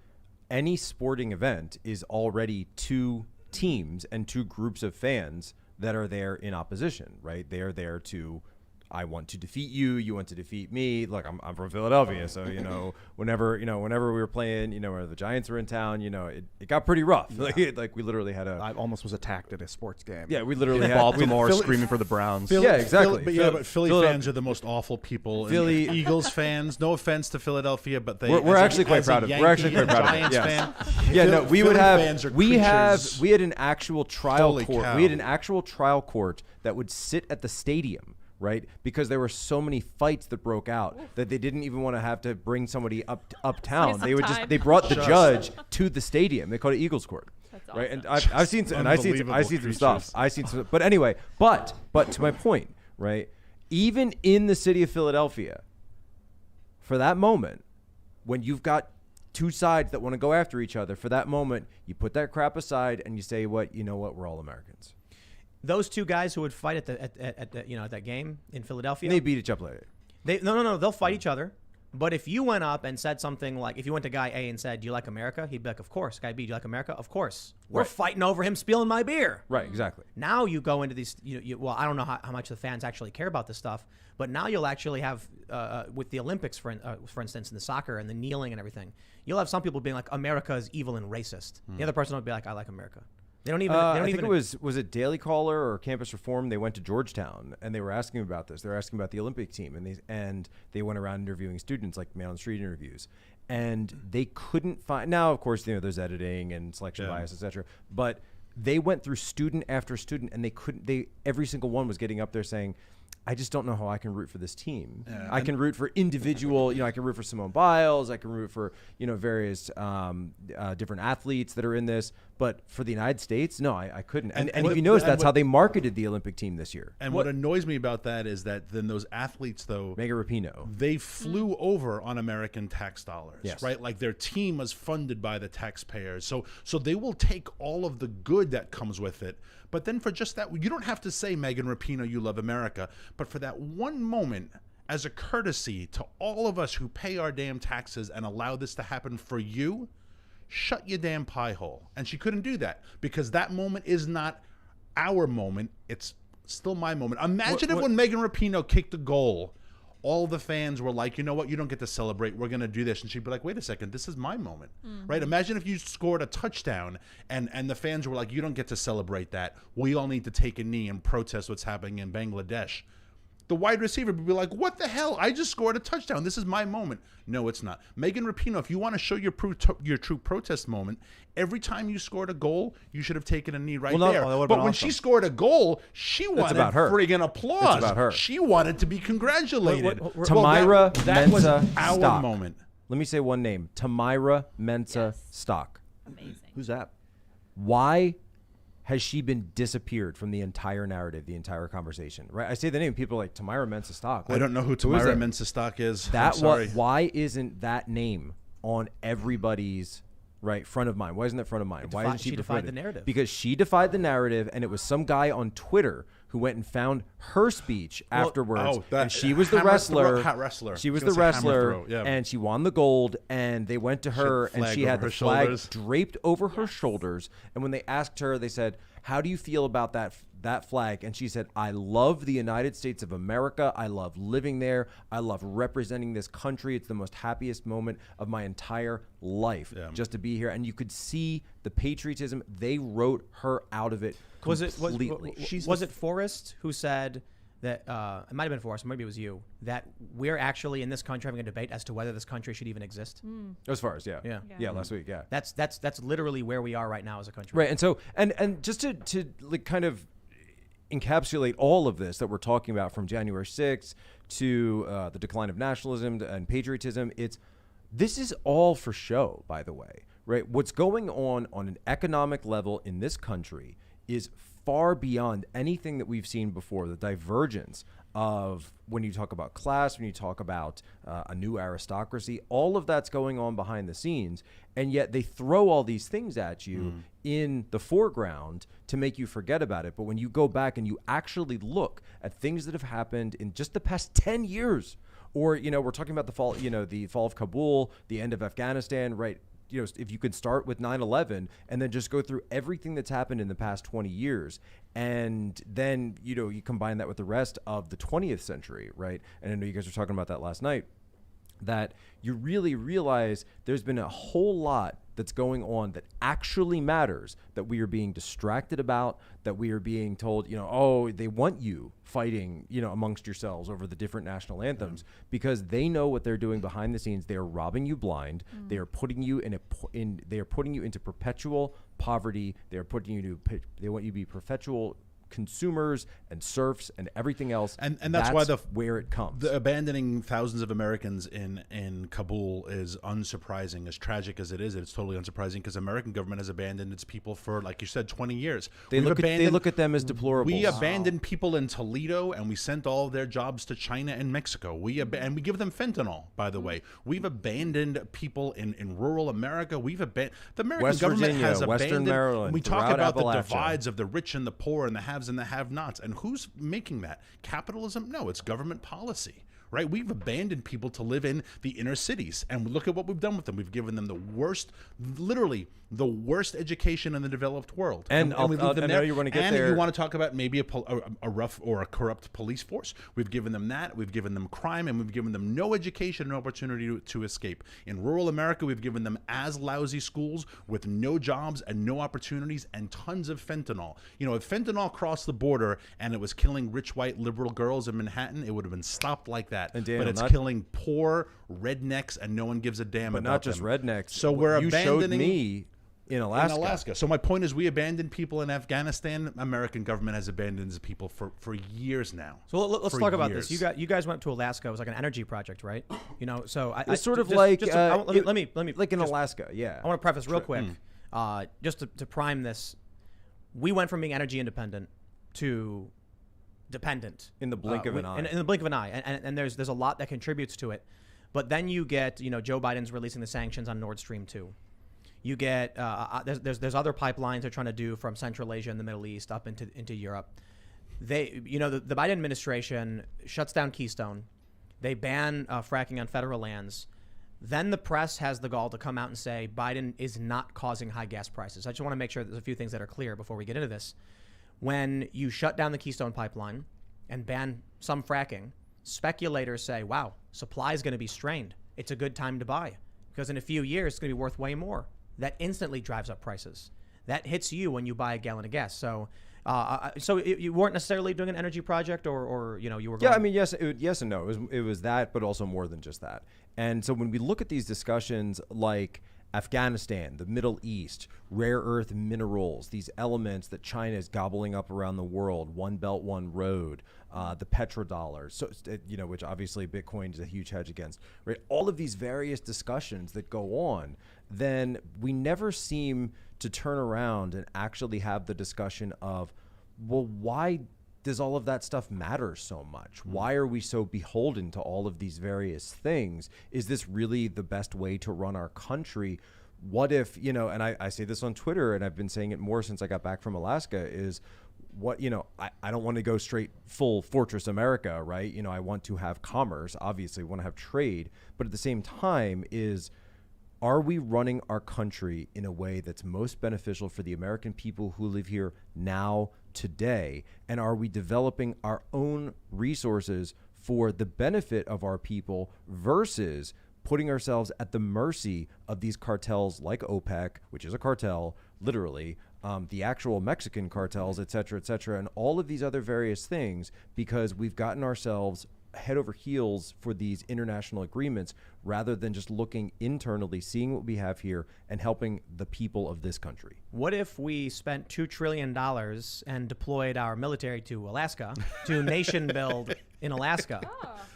Any sporting event is already two teams and two groups of fans that are there in opposition, right? They are there to, I want to defeat you, you want to defeat me. Look, I'm from Philadelphia, so you know, whenever we were playing, you know, where the Giants were in town, you know, it got pretty rough. Yeah. Like we literally had I almost was attacked at a sports game. Yeah, we literally had Baltimore screaming for the Browns. Yeah, exactly. But Philly fans are the most awful people. Philly Eagles fans. No offense to Philadelphia, but we're actually quite proud of it. We're actually quite proud of it. Giants fan. Yeah, no, we would Philly have fans are we creatures. had an actual trial Holy court. cow. We had an actual trial court that would sit at the stadium, right? Because there were so many fights that broke out that they didn't even want to have to bring somebody uptown. They brought the judge to the stadium. They called it Eagles Court. That's right? And awesome. I've seen some, stuff. I've seen some, but anyway, but to my point, right? Even in the city of Philadelphia, for that moment, when you've got two sides that want to go after each other, for that moment, you put that crap aside and you say, you know what, we're all Americans. Those two guys who would fight at that game in Philadelphia, they beat each up later. No, they'll fight each other. But if you went up and said something like, if you went to guy A and said, "Do you like America?" He'd be like, "Of course." Guy B, "Do you like America?" "Of course." We're Right. fighting over him spilling my beer. Right, exactly. Now you go into these. Well, I don't know how much the fans actually care about this stuff, but now you'll actually have with the Olympics, for instance, in the soccer and the kneeling and everything, you'll have some people being like, "America is evil and racist." The other person will be like, "I like America." They don't even. I think it was it Daily Caller or Campus Reform. They went to Georgetown and they were asking about this. They were asking about the Olympic team, and they went around interviewing students, like man on the street interviews, and they couldn't find. Now, of course, you know there's editing and selection bias, etc. But they went through student after student, and they couldn't. Every single one was getting up there saying, I just don't know how I can root for this team. Yeah, I can root for individual, I can root for Simone Biles. I can root for, various different athletes that are in this. But for the United States, no, I couldn't. And if you notice, that's how they marketed the Olympic team this year. And what annoys me about that is that then those athletes, though, Megan Rapinoe, they flew over on American tax dollars, Yes. right? Like their team was funded by the taxpayers. So they will take all of the good that comes with it. But then for just that, you don't have to say, Megan Rapinoe, you love America. But for that one moment, as a courtesy to all of us who pay our damn taxes and allow this to happen for you, shut your damn pie hole. And she couldn't do that because that moment is not our moment. It's still my moment. Imagine if when Megan Rapinoe kicked a goal, all the fans were like, you know what, you don't get to celebrate. We're going to do this. And she'd be like, wait a second, this is my moment, right? Imagine if you scored a touchdown and the fans were like, you don't get to celebrate that. We all need to take a knee and protest what's happening in Bangladesh. The wide receiver would be like, what the hell? I just scored a touchdown. This is my moment. No, it's not. Megan Rapinoe, if you want to show your true protest moment, every time you scored a goal, you should have taken a knee there. But when she scored a goal, she wanted friggin' applause. It's about her. She wanted to be congratulated. Tamyra that was Mensah our Stock. moment. Let me say one name. Tamyra Mensah Stock. Amazing. Who's that? Why has she been disappeared from the entire narrative, the entire conversation? Right? I say the name, people are like Tamyra Mensah Stock. I don't know who Tamyra Mensah Stock is. Why isn't that name on everybody's front of mind? Why isn't that front of mind? Why isn't she defied the narrative? Because she defied the narrative, and it was some guy on Twitter who went and found her speech afterwards. that and she was the hammer wrestler. throw- wrestler. She was She the was a hammer wrestler, throw, yeah. and she won the gold. And they went to her, and flag she had over the her flag shoulders. draped over her shoulders. And when they asked her, they said, "How do you feel about that flag?" And she said, "I love the United States of America. I love living there. I love representing this country. It's the most happiest moment of my entire life just to be here." And you could see the patriotism. They wrote her out of it completely. Was it Forrest who said that, it might have been Forrest, maybe it was you, that we're actually in this country having a debate as to whether this country should even exist? As far as, yeah, last week, yeah. That's literally where we are right now as a country. Right, and so, and just to like kind of encapsulate all of this that we're talking about, from January 6th to the decline of nationalism and patriotism, this is all for show, by the way, right? What's going on an economic level in this country is far beyond anything that we've seen before. The divergence of, when you talk about class, when you talk about a new aristocracy, all of that's going on behind the scenes, and yet they throw all these things at you in the foreground to make you forget about it. But when you go back and you actually look at things that have happened in just the past 10 years, or, we're talking about the fall of Kabul, the end of Afghanistan, right? If you could start with 9/11 and then just go through everything that's happened in the past 20 years, and then, you combine that with the rest of the 20th century, right? And I know you guys were talking about that last night, that you really realize there's been a whole lot that's going on that actually matters, that we are being distracted about, that we are being told, oh, they want you fighting, amongst yourselves over the different national anthems, because they know what they're doing behind the scenes. They are robbing you blind. They are putting you they are putting you into perpetual poverty. They want you to be perpetual consumers and serfs and everything else, and that's why where it comes. The abandoning thousands of Americans in Kabul is unsurprising. As tragic as it is, it's totally unsurprising, because American government has abandoned its people for, like you said, 20 years. They look at them as deplorable. We abandoned people in Toledo, and we sent all of their jobs to China and Mexico. And we give them fentanyl, by the way. We've abandoned people in rural America. The American West government Virginia, has Western abandoned. Maryland, We talk throughout about the Appalachia. divides of the rich and the poor, and the haves and the have-nots. And who's making that? Capitalism? No, it's government policy, right? We've abandoned people to live in the inner cities, and look at what we've done with them. We've given them the worst, literally the worst education in the developed world. And we leave them I know you want to get and there. if you want to talk about maybe a rough or a corrupt police force, we've given them that. We've given them crime, and we've given them no education and opportunity to escape. In rural America, we've given them as lousy schools with no jobs and no opportunities, and tons of fentanyl. If fentanyl crossed the border and it was killing rich white liberal girls in Manhattan, it would have been stopped like that. And Daniel, but it's not- killing poor rednecks, and no one gives a damn But about not just them. rednecks. So we're You showed abandoning me in Alaska. So my point is, we abandoned people in Afghanistan. American government has abandoned its people for years now. So let's For talk about years. this. You guys went to Alaska. It was like an energy project, right? So It's sort of like let me like in Alaska. Yeah, I want to preface real quick, just to prime this. We went from being energy independent to dependent in the blink of an eye. In the blink of an eye, and there's a lot that contributes to it. But then you get, Joe Biden's releasing the sanctions on Nord Stream 2. You get there's other pipelines they're trying to do from Central Asia and the Middle East up into Europe. The Biden administration shuts down Keystone. They ban fracking on federal lands. Then the press has the gall to come out and say Biden is not causing high gas prices. I just want to make sure there's a few things that are clear before we get into this. When you shut down the Keystone pipeline and ban some fracking, speculators say, wow, supply is going to be strained. It's a good time to buy, because in a few years it's going to be worth way more. That instantly drives up prices. That hits you when you buy a gallon of gas. So you weren't necessarily doing an energy project, or you were going... Yeah, I mean, yes and no. It was that, but also more than just that. And so when we look at these discussions like Afghanistan, the Middle East, rare earth minerals, these elements that China is gobbling up around the world, One Belt, One Road, the petrodollar, so which obviously Bitcoin is a huge hedge against, right? All of these various discussions that go on, then we never seem to turn around and actually have the discussion of, well, why does all of that stuff matter so much? Why are we so beholden to all of these various things? Is this really the best way to run our country? What if, and I say this on Twitter, and I've been saying it more since I got back from Alaska, is what, I don't want to go straight full Fortress America, right? I want to have commerce, obviously, want to have trade, but at the same time are we running our country in a way that's most beneficial for the American people who live here now, today? And are we developing our own resources for the benefit of our people versus putting ourselves at the mercy of these cartels like OPEC, which is a cartel, literally, the actual Mexican cartels, et cetera, and all of these other various things, because we've gotten ourselves head over heels for these international agreements rather than just looking internally, seeing what we have here and helping the people of this country. What if we spent $2 trillion and deployed our military to Alaska to nation build in Alaska?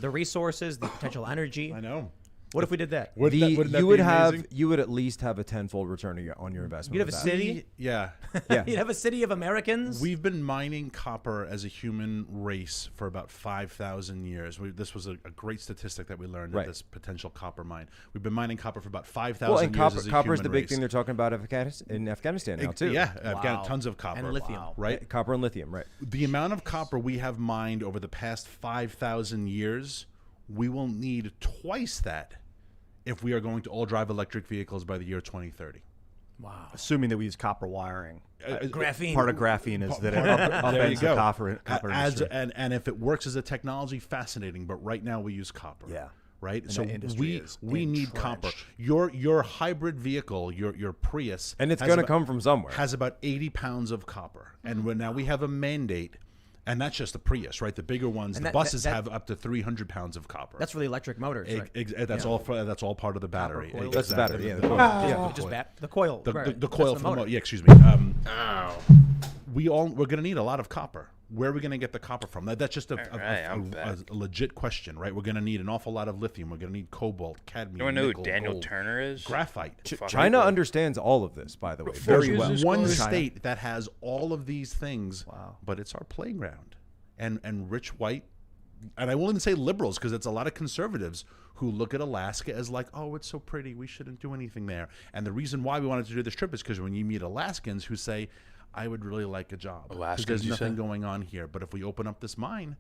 The resources, the potential energy. I know. What if we did that? You would at least have a tenfold return on your investment. You'd have a city? Yeah. You'd have a city of Americans? We've been mining copper as a human race for about 5,000 years. This was a great statistic that we learned at this potential copper mine. We've been mining copper for about 5,000 years as a copper is human the big race. thing they're talking about in Afghanistan now, too. Yeah, tons of copper. And lithium. Right? Copper and lithium, right. The amount of copper we have mined over the past 5,000 years, we will need twice that if we are going to all drive electric vehicles by the year 2030. Wow. Assuming that we use copper wiring. Graphene. Part of graphene is that it upends the copper industry. And if it works as a technology, fascinating. But right now we use copper. Yeah. Right? And so we need copper. Your hybrid vehicle, your Prius. And it's going to come from somewhere. Has about 80 pounds of copper. And now we have a mandate. And that's just the Prius, right? The bigger ones, and the buses have up to 300 pounds of copper. That's for the electric motors, right? That's all. That's all part of the battery. That's the battery. Yeah, the coil. The coil from the motor. Yeah, excuse me. We're going to need a lot of copper. Where are we going to get the copper from? That's just a legit question, right? We're going to need an awful lot of lithium. We're going to need cobalt, cadmium. You want to know nickel, who Daniel gold, Turner is? Graphite. China understands all of this, by the way, very well. There's one state that has all of these things, but it's our playground. And rich white, and I wouldn't say liberals, because it's a lot of conservatives who look at Alaska as like, oh, it's so pretty, we shouldn't do anything there. And the reason why we wanted to do this trip is because when you meet Alaskans who say, I would really like a job. Because there's nothing going on here. But if we open up this mine,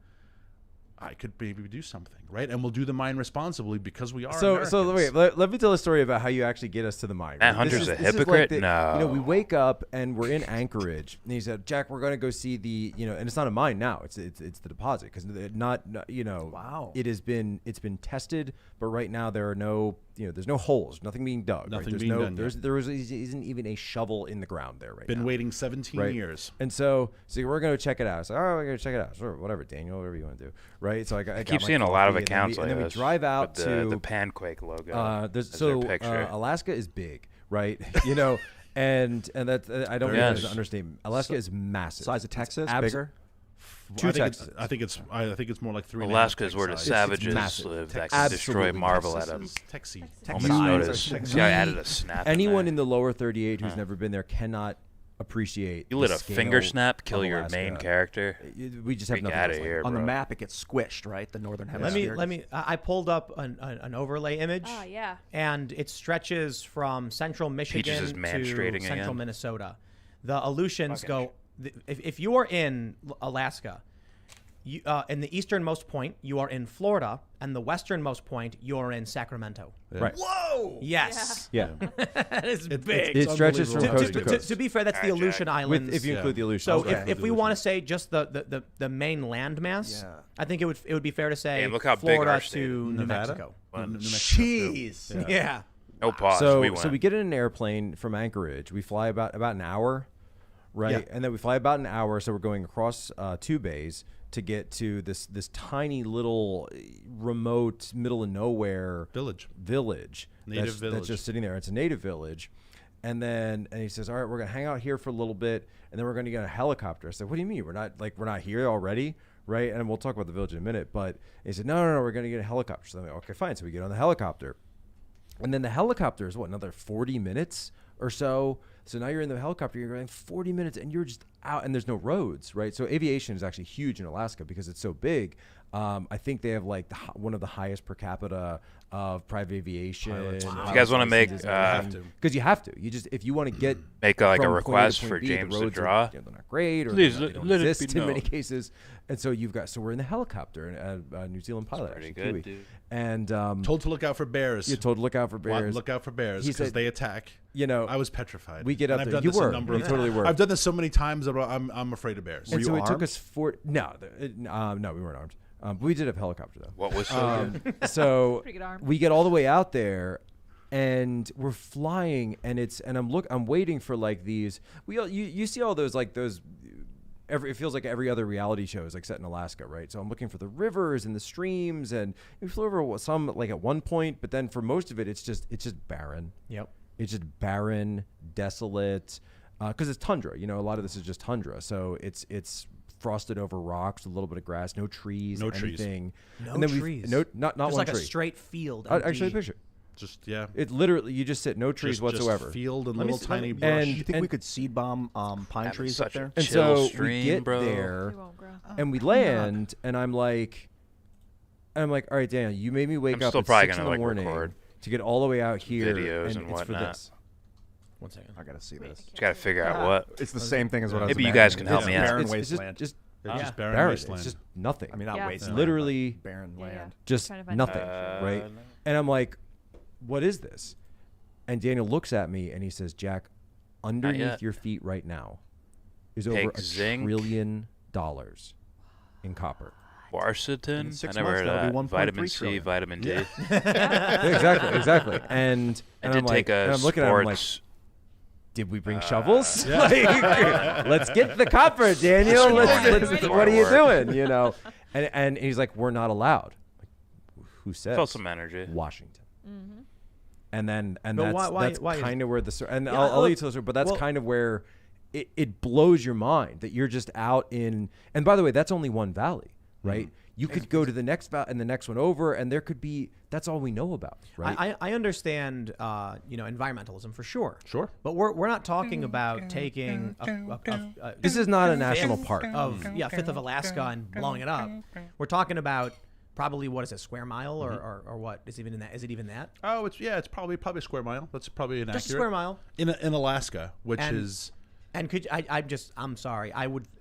I could maybe do something, right? And we'll do the mine responsibly because we are Americans. So wait, let me tell a story about how you actually get us to the mine. Matt Hunter's a hypocrite? No. We wake up and we're in Anchorage, and he said, Jack, we're going to go see the, and it's not a mine now. It's the deposit, because Wow. It's been tested, but right now there are no, there's no holes, nothing being dug. Nothing right? being done. There isn't even a shovel in the ground there right now. Been waiting 17 years. And so we're going to check it out. It's like, we're going to check it out. Sure, whatever, Daniel, whatever you want to do. Right. So I keep seeing a lot of accounts and then we drive out to the Panquake logo. Picture. Alaska is big, right? and that I don't mean to understand. Alaska is massive. Size of Texas, bigger. I think it's more like 3. Alaska is where the savages live that can destroy marble at a moment's notice. See, I added a snap. Anyone in the lower 38 who's never been there cannot appreciate. You let a finger snap kill your main character. We just have nothing out of here. On the map, it gets squished, right? The northern hemisphere. Let me. I pulled up an overlay image. Oh yeah. And it stretches from central Michigan to central Minnesota. The Aleutians go. If you are in Alaska, in the easternmost point, you are in Florida, and the westernmost point, you are in Sacramento. Yeah. Right. Whoa! Yes. Yeah. That is big. It stretches from coast to coast. To be fair, that's the Aleutian Islands. If you include the Aleutian. So if we want to say just the main landmass, I think it would be fair to say look how Florida big our to New Mexico. Jeez. Yeah. No pause. So we went. we get in an airplane from Anchorage. We fly about an hour, right? Yeah. And then we fly about an hour. So we're going across 2 bays to get to this tiny little remote middle of nowhere village that's just sitting there. It's a native village. And he says, all right, we're going to hang out here for a little bit, and then we're going to get a helicopter. I said, what do you mean? We're not here already, right? And we'll talk about the village in a minute. But he said, no, we're going to get a helicopter. So I'm like, okay, fine. So we get on the helicopter. And then the helicopter is another 40 minutes or so. So now you're in the helicopter, you're going 40 minutes, and you're just out, and there's no roads, right? So aviation is actually huge in Alaska because it's so big. I think they have like one of the highest per capita of private aviation. If you guys want to make, because you have to. You just if you want to make like a from point A to request point for B, James the to roads draw. they're not great, or Please they don't let it be exist in many known. cases. And so we're in the helicopter, and a New Zealand pilot, pretty actually, good, Kiwi. dude. And told to look out for bears. You're told to look out for bears. Look out for bears He because said, they attack. You know, I was petrified. We get And up I've there. done You this a were. number You of totally times. were. I've done this so many times that I'm afraid of bears. And so it took us no, we weren't armed. But we did have a helicopter though. What was so good? So Pretty good arm. we get all the way out there, and we're flying, and I'm waiting for like these. You see all those like those. It feels like every other reality show is like set in Alaska, right? So I'm looking for the rivers and the streams, and we flew over some like at one point, but then for most of it, it's just barren. Yep. It's just barren, desolate, because it's tundra. You know, a lot of this is just tundra, so it's frosted over rocks, a little bit of grass, no trees, No trees. anything. No and then trees. not Just one like tree. a straight field. I'll show you a empty. picture. Just yeah. It literally, you just sit, no trees Just whatsoever. field and Let me little see- let tiny me- brush. Do you think we could seed bomb pine trees up such a there? And chill so stream, we get bro. there, They won't grow. and we land, and I'm like, all right, Daniel, you made me wake I'm up still at probably 6 in gonna, the like, morning record to get all the way out here, videos and and it's for whatnot. this. One second. I gotta see this. Just gotta figure out what. It's the same thing as what I was Maybe you guys imagining. can help It's me a out. barren It's wasteland. just It's just barren barren. wasteland. It's just nothing. I mean, not Yeah. wasteland. Literally barren land. just Trying to find nothing, it. right? And I'm like, what is this? And Daniel looks at me and he says, Jack, underneath yet. your feet right now is Pig over $1 zinc. trillion in copper. Quercetin? In 6 I never months, heard of that'll that. be 1.3 Vitamin C, trillion. vitamin D. Exactly. And I I'm did like, take a and I'm looking at him like, sports. did we bring shovels? yeah. Like, let's get the copper, Daniel. What are you doing? You know? And he's like, we're not allowed. Like, who says? Felt some energy. Washington. Mm-hmm. And But that's why is- kind of where and Yeah, I'll look, leave to the story, but that's well- kind of where it blows your mind that you're just out in. And by the way, that's only one valley, right? You could go to the next valley and the next one over, and there could be. That's all we know about, right? I understand, environmentalism for sure. Sure. But we're not talking about taking This is not a national park. fifth of Alaska and blowing it up. We're talking about probably what is it, square mile or what is even in that? Is it even that? Oh, it's probably a square mile. That's probably inaccurate. Just a square mile in Alaska, which And- is. And could I'm sorry.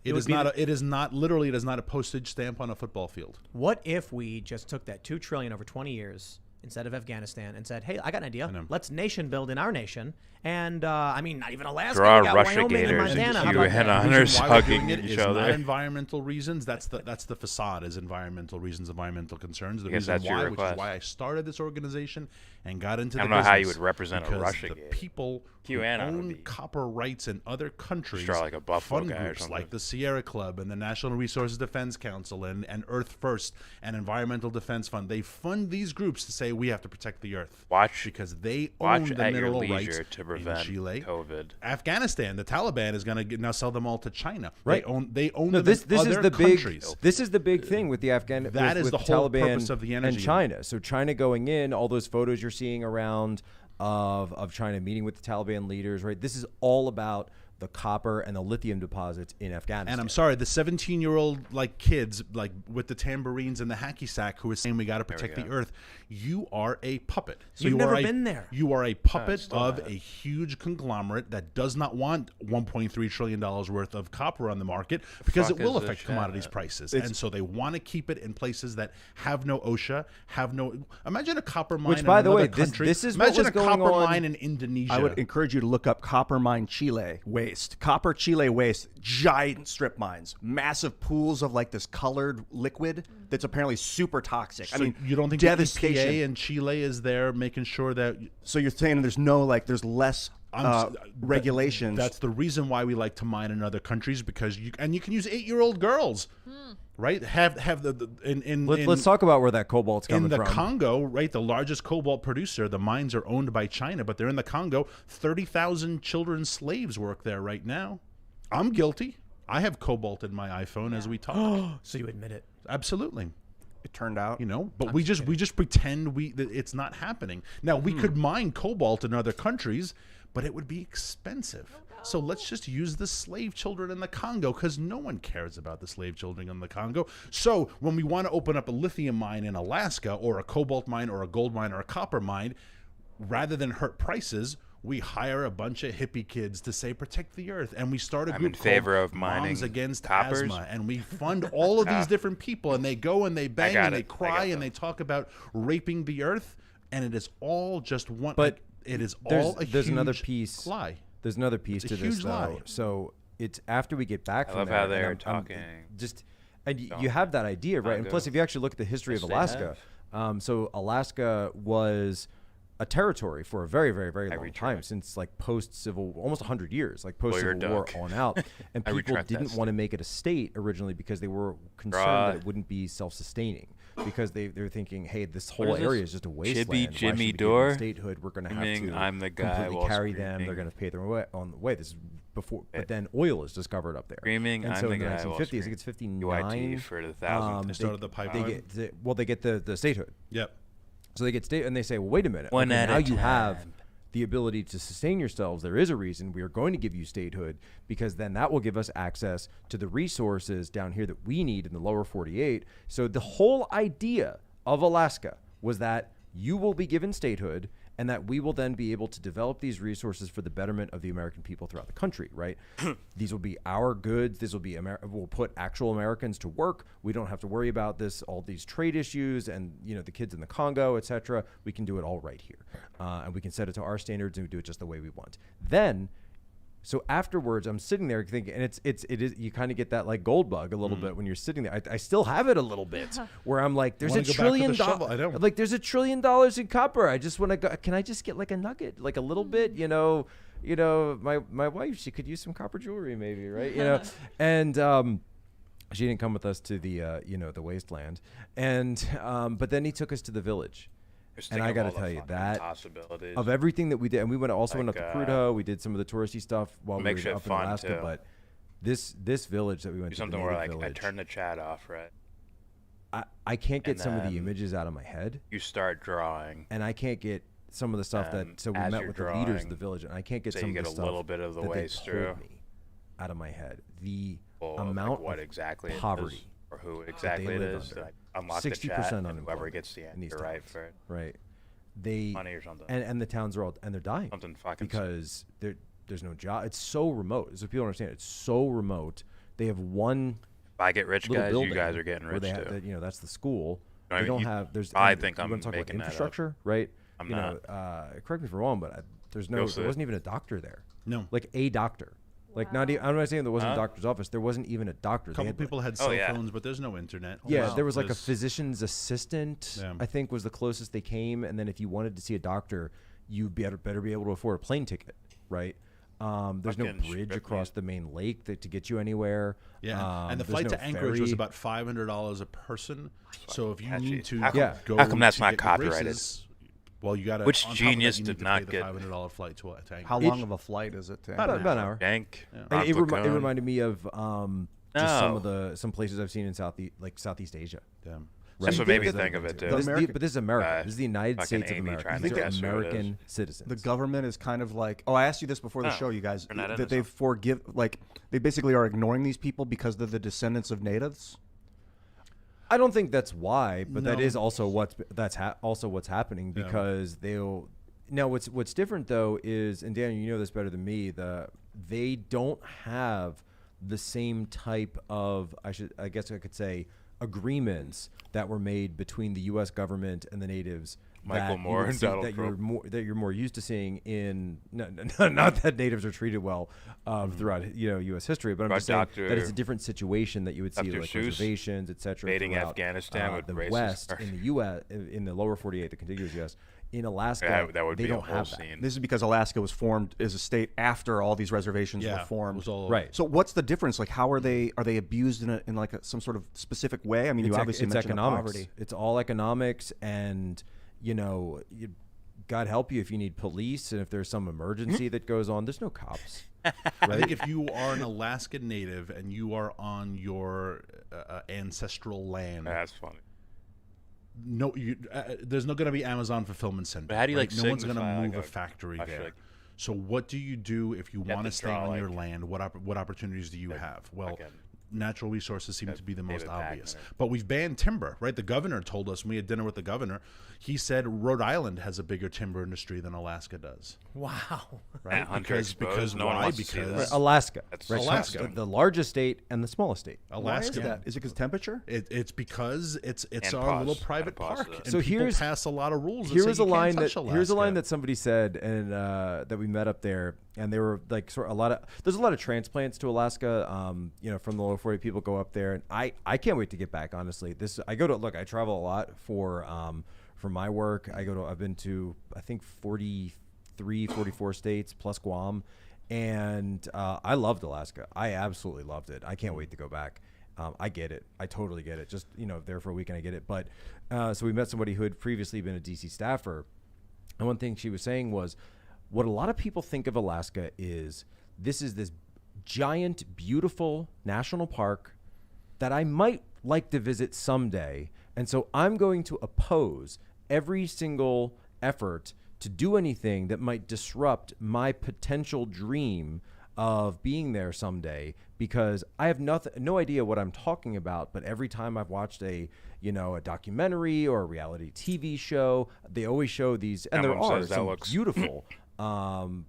It is not a postage stamp on a football field. What if we just took that $2 trillion over 20 years instead of Afghanistan and said, "Hey, I got an idea. Let's nation build in our nation." And not even Alaska. Draw we got Russia Wyoming and gators and Montana. How QAnon about that? hunters Why we're doing hugging it each is other. not environmental reasons. That's the facade is environmental reasons, environmental concerns. The I guess reason that's your why, which request. is why I started this organization and got into. I the don't know how you business would represent a because Russia the gator. people who QAnon would own be- copper rights in other countries. draw like a Buffalo fund guy or groups something. like the Sierra Club and the National Resources Defense Council and Earth First and Environmental Defense Fund. They fund these groups to say we have to protect the Earth. because they own watch the at your mineral leisure rights to prevent in Chile, COVID. Afghanistan. The Taliban is going to now sell them all to China. Right. They own No, them this in is other the countries. big. This is the big thing with the Afghan. That with is the with whole Taliban purpose of the energy. and China. So China going in, all those photos you're seeing around of China meeting with the Taliban leaders, right? This is all about the copper and the lithium deposits in Afghanistan. And I'm sorry, the 17-year-old kids with the tambourines and the hacky sack who is saying we got to protect the earth. You are a puppet. So You've you never are been there. You are a puppet of a huge conglomerate that does not want $1.3 trillion worth of copper on the market because it fuck will is affect this commodities shit? prices. And so they want to keep it in places that have no OSHA, have no. Imagine a copper mine. Which, in by the another way, country. this is what imagine was a going copper on. mine in Indonesia. I would encourage you to look up copper mine Chile waste. Copper Chile waste, giant strip mines, massive pools of this colored liquid that's apparently super toxic. So I mean, you don't think devastation. the EPA in Chile is there making sure that? So you're saying there's no there's less regulations. That's the reason why we like to mine in other countries because you can use 8-year-old girls, right? Have Let's talk about where that cobalt's coming in the from. Congo, right? The largest cobalt producer. The mines are owned by China, but they're in the Congo. 30,000 children slaves work there right now. I'm guilty. I have cobalt in my iPhone as we talk. So you admit it? Absolutely. It turned out, but we just pretend that it's not happening. Now we could mine cobalt in other countries, but it would be expensive. So let's just use the slave children in the Congo, because no one cares about the slave children in the Congo. So when we want to open up a lithium mine in Alaska, or a cobalt mine, or a gold mine, or a copper mine, rather than hurt prices, we hire a bunch of hippie kids to say protect the earth, and we start a I'm group in favor called of mining Moms Against coppers. Asthma, and we fund all of these different people, and they go and they bang and they cry and they talk about raping the earth, and it is all just one. But it is there's, all a there's huge another piece. lie. There's another piece It's a to this huge though. lie. So it's after we get back I from love there. how and they're I'm talking. Just and you have that idea, right? And Congo. plus, if you actually look at the history of Yes, they Alaska, so Alaska was a territory for a very, very, very long time, since like post-civil, almost 100 years, like post-Civil War on out. And I people retract that didn't want to make it a state originally because they were concerned that it wouldn't be self-sustaining. Because they're thinking, hey, this whole What is area this? is just a wasteland. Jibby Why should Jimmy we give them Dore? statehood, we're going to have Meaning to I'm the guy completely while carry them. They're screaming. going to pay their way on the way. This is before, but then oil is discovered up there. Screaming, and I'm so the in the guy while 1950s, I think it's 59. UIT for the 1000th. They started the pipeline. They get the statehood. Yep. So they get state, and they say, well, wait a minute. One okay, at now a you have time. the ability to sustain yourselves. There is a reason we are going to give you statehood, because then that will give us access to the resources down here that we need in the lower 48. So the whole idea of Alaska was that you will be given statehood, and that we will then be able to develop these resources for the betterment of the American people throughout the country, right? These will be our goods. This will be we'll put actual Americans to work. We don't have to worry about all these trade issues and, the kids in the Congo, et cetera. We can do it all right here. And we can set it to our standards, and we do it just the way we want. Then, so afterwards, I'm sitting there thinking, and it is you kind of get that like gold bug a little bit when you're sitting there. I still have it a little bit where I'm like, there's Wanna $1 go back to trillion the shovel? I don't. like there's $1 trillion in copper. I just want to go. Can I just get like a nugget, like a little bit? My wife, she could use some copper jewelry, maybe, right? And she didn't come with us to the the wasteland, and but then he took us to the village. And I got to tell you that of everything that we did, and we went up to Prudhoe. We did some of the touristy stuff while we were up in Alaska. Too. But this village that we went to, something where like I turn the chat off, right? I can't get some of the images out of my head. You start drawing, and I can't get some of the stuff so we met with the leaders of the village, and I can't get some of the stuff a little bit of the that waste they told me out of my head. The amount what of exactly poverty it is, or who exactly it is. Like, unlock the chat, and whoever gets the answer right for it. Right. Money or something. And the towns are they're dying. Something fucking because there's no job. It's so remote. So people understand it's so remote. They have one. If I get rich, guys, you guys are getting rich too. That's the school. No, they don't have. There's. I think I'm talking about making infrastructure, right? I'm not. Correct me if I'm wrong, but there wasn't even a doctor there. No. Like a doctor. Like not even. I'm not saying there wasn't a doctor's office. There wasn't even a doctor. A couple people had cell phones, but there's no internet. Yeah, there was like a physician's assistant. I think was the closest they came. And then if you wanted to see a doctor, you better be able to afford a plane ticket, right? There's no bridge across the main lake to get you anywhere. Yeah, and the flight to Anchorage was about $500 a person. So if you need to go, how come that's to not get copyrighted? Races, well, you got to. Which genius did not get $500 flight to Anchorage? How long of a flight is it? About an hour. Yank. Yeah. It reminded me of just some places I've seen in Southeast Asia. Damn. That's what made me think of it too. But this is America. This is the United States of America. These are American citizens. The government is kind of like. Oh, I asked you this before the show, you guys. That they basically are ignoring these people because they're the descendants of natives. I don't think that's why, but that is also what's happening because they'll. Now, what's different though is, and Daniel, you know this better than me, they don't have the same type of I guess I could say agreements that were made between the U.S. government and the natives. Michael Moore and Donald Trump. That you're more used to seeing in not that natives are treated well throughout U.S. history, but I'm just saying that it's a different situation that you would see like reservations, etc. Invading Afghanistan with the racist West in the U.S. in the lower 48, the contiguous U.S. In Alaska, they don't have that. This is because Alaska was formed as a state after all these reservations were formed. Right. So what's the difference? Like, how are they abused in like some sort of specific way? I mean, you obviously mentioned economics. poverty. It's all economics, and God help you if you need police and if there's some emergency that goes on. There's no cops. Right? I think if you are an Alaska native and you are on your ancestral land, that's funny. No, there's not going to be Amazon fulfillment center. But how do you no one's going to move a factory I there. like So what do you do if you want to stay draw, on your land? What opportunities do you have? Well, natural resources seem to be the most obvious. But we've banned timber, right? The governor told us when we had dinner with the governor. He said Rhode Island has a bigger timber industry than Alaska does. Wow. Right? Because no one why? wants to see Because that. Alaska. Right. Alaska. The largest state and the smallest state. Alaska. Why is that? Is it because temperature? It's because it's And our little pause. private Gotta pause park. to And So people here's- pass a lot of rules. That Here's say a you can't line touch that here's a line Alaska. that somebody said, and that we met up there, and they were like sort of there's a lot of transplants to Alaska. You know, from the lower 40, people go up there, and I can't wait to get back. Honestly, I travel a lot for my work. I've been to I think 43, 44 states plus Guam, and I loved Alaska. I absolutely loved it. I can't wait to go back. I get it. I totally get it. Just, there for a weekend, I get it. But so we met somebody who had previously been a DC staffer. And one thing she was saying was, what a lot of people think of Alaska is this giant, beautiful national park that I might like to visit someday. And so I'm going to oppose every single effort to do anything that might disrupt my potential dream of being there someday, because I have no idea what I'm talking about. But every time I've watched a documentary or a reality TV show, they always show these, and there are some beautiful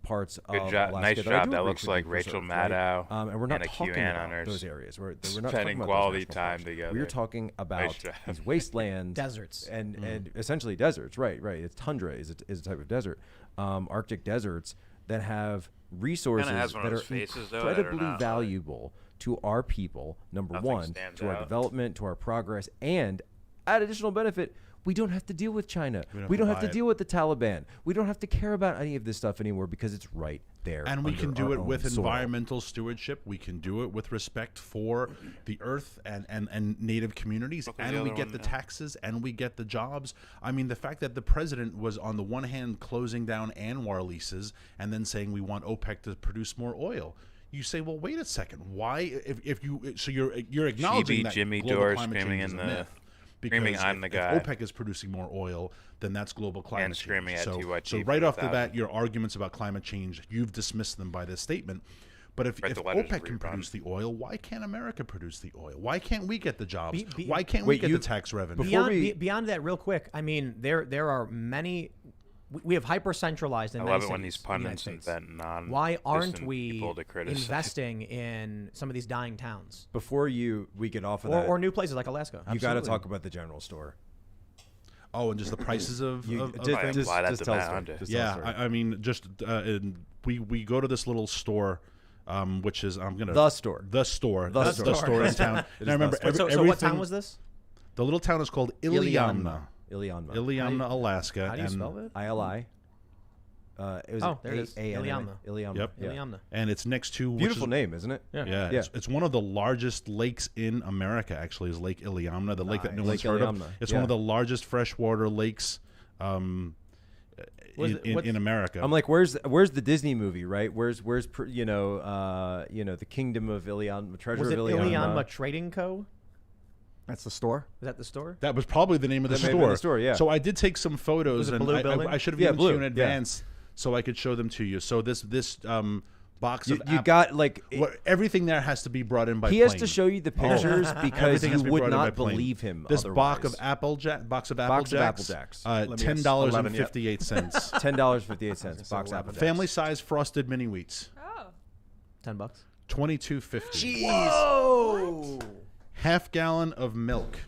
parts of Alaska. Nice that I job. do That looks appreciate like being Rachel preserved, right? Maddow And we're not and a talking QAnoners about those areas. We're not talking spending about quality those national time parks. together. We're talking about Nice job. these wastelands, deserts, and essentially deserts. Right. It's tundra is a type of desert, Arctic deserts that have resources has one that of are those faces, though, I don't incredibly know. valuable to our people. Number Nothing one, stands to our out. development, to our progress, and add additional benefit. We don't have to deal with China. We don't have to buy it. deal with the Taliban. We don't have to care about any of this stuff anymore because it's right there. And we under can do our it with own soil. environmental stewardship. We can do it with respect for the earth and native communities. Look at And the we other get one the now. taxes and we get the jobs. I mean, the fact that the president was on the one hand closing down Anwar leases and then saying we want OPEC to produce more oil. You say, well, wait a second. Why? You're acknowledging that Jimmy global Dore climate screaming change in is a the- myth. screaming, Because "I'm the if guy." OPEC is producing more oil, then that's global climate And screaming change. at So TYT right for off the 1,000. bat, your arguments about climate change, you've dismissed them by this statement. But if Bet the letters OPEC can rerun. produce the oil, why can't America produce the oil? Why can't we get the jobs? Be- Why can't we Wait, get you- the tax revenue? Beyond that, real quick, I mean, there are many. We have hyper centralized in I many love it when cities these in the United pundits States. invent non. Why aren't distant we people to criticize. investing in some of these dying towns Before we get off of or, that, or new places like Alaska? you got to Absolutely. talk about the general store. Oh, and just the prices of just tell a story. Just tell a story. I mean, we go to this little store, which is The store in town. It And I remember So what everything- town was this? The little town is called Iliamna. Iliamna, Alaska. How do you spell it? ILI. It was there it is. Iliamna. Iliamna. Yep. Yeah. Iliamna. And it's next to Beautiful name, isn't it? Yeah. It's one of the largest lakes in America. Actually, is Lake Iliamna, the lake that no Nice. one's heard Iliamna, of. It's yeah. one of the largest freshwater lakes in America. I'm like, where's the Disney movie, right? Where's the Kingdom of Iliamna, Treasure Was it of Iliamna? Iliamna Trading Co.? That's the store. Was that the store? That was probably the name of the That may have been store. the store, yeah. So I did take some photos, Was it and blue building? I should have Yeah, given to you in blue, yeah. advance so I could show them to you. So this box of You got like everything there has to be brought in by he plane. has to show you the pictures because Everything has you to be would brought in by not plane. believe him. This box otherwise. of Apple Box of Apple Jacks. Let me guess, $10.58. $10.58. Box Apple Jacks. Family size frosted mini wheats. Oh. $10. $22.50. Whoa! Half gallon of milk.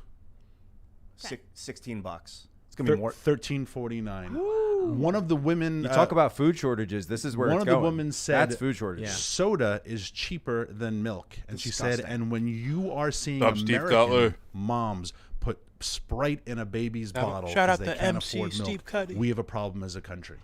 $16. It's gonna be more. $13.49. One of the women. You talk about food shortages. This is where one it's of the going. women said That's food shortages. soda is cheaper than milk, and she said, Disgusting. and when you are seeing Stop, Steve American Cutler. moms put Sprite in a baby's bottle shout out because they to can't MC afford Steve milk, Cuddy. we have a problem as a country.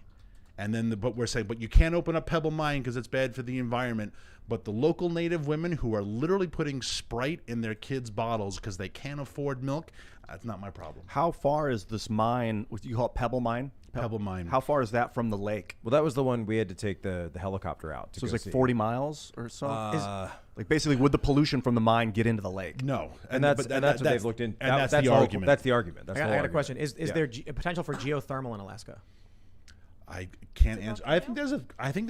And then, but we're saying, but you can't open up Pebble Mine because it's bad for the environment. But the local native women who are literally putting Sprite in their kids' bottles because they can't afford milk, that's not my problem. How far is this mine? What you call it, Pebble Mine? Pebble Mine. How far is that from the lake? Well, that was the one we had to take the helicopter out. To So it's go like see. 40 miles or so. Like basically, would the pollution from the mine get into the lake? No, And that's what they've looked into. And that's the the argument. That's the argument. That's I the got a argument. question. Is Yeah. there potential for geothermal in Alaska? I can't answer. I think there's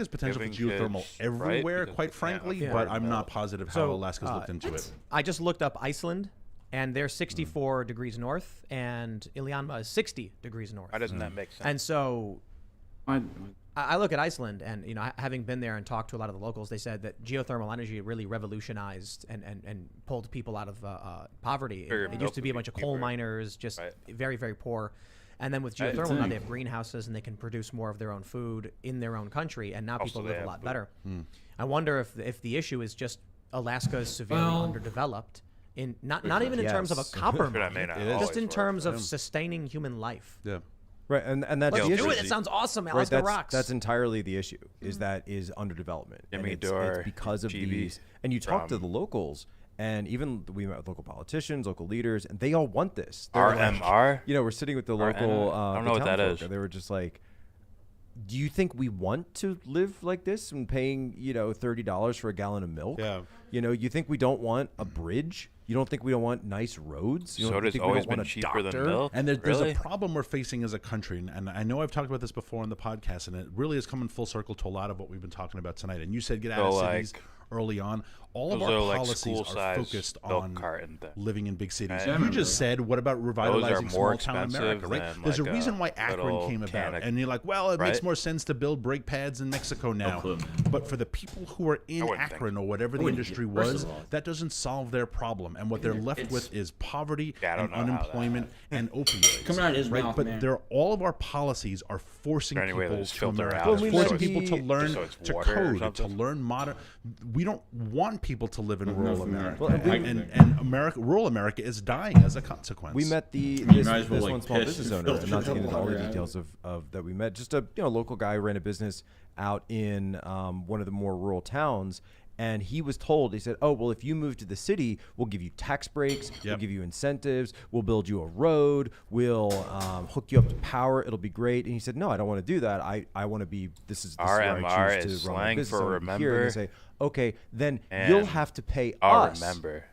potential for Living geothermal kids, everywhere, right? quite frankly, Yeah. but I'm not positive how Alaska's looked into it. I just looked up Iceland, and they're 64 degrees north, and Iliamna is 60 degrees north. Why doesn't that make sense? And so I look at Iceland, and having been there and talked to a lot of the locals, they said that geothermal energy really revolutionized and pulled people out of poverty. It used to be a bunch of coal miners, just very, very poor. And then with geothermal, now they have greenhouses and they can produce more of their own food in their own country, and now people live a lot better. I wonder if the issue is just Alaska is severely underdeveloped. Not even in terms of a copper mine, just in terms of sustaining human life. Yeah. Right, and that's Let's the issue. do it. It sounds awesome. Alaska rocks. That's entirely the issue. Is underdevelopment. Jimmy And Dore, it's because of GB these. And you talk to the locals, and even we met with local politicians, local leaders, and they all want this. They're RMR? Like, we're sitting with the local. I don't know what that is. And they were just like, "Do you think we want to live like this and paying $30 for a gallon of milk? Yeah. You think we don't want a bridge? You don't think we don't want nice roads? You don't Soda's think we always don't want been a cheaper than doctor? milk? And there's Really? a problem we're facing as a country, and I know I've talked about this before on the podcast, and it really has come in full circle to a lot of what we've been talking about tonight. And you said get out of cities early on. All of our policies are focused on living in big cities. You just said, what about revitalizing small town America, right? There's a reason why Akron came about. And you're like, well, it makes more sense to build brake pads in Mexico now. But for the people who are in Akron or whatever the industry was, that doesn't solve their problem. And what they're left with is poverty and unemployment and opioids. Coming out of his mouth, but man. all of our policies are forcing people to America. out. Forcing people to learn So it's to water or code, to something? learn modern. We don't want people to live in rural America, Well, and rural America is dying as a consequence. We met this might as well, one small business owner, filter not to get into all the water out. details of that we met. Just a local guy who ran a business out in one of the more rural towns. And he was told, he said, oh, well, if you move to the city, we'll give you tax breaks, we'll give you incentives, we'll build you a road, we'll hook you up to power, it'll be great. And he said, no, I don't want to do that. I want to be, this is where RMR I choose is to run my slang business. for I wanna be here. And remember. they say, okay, then And you'll have to pay I'll us remember.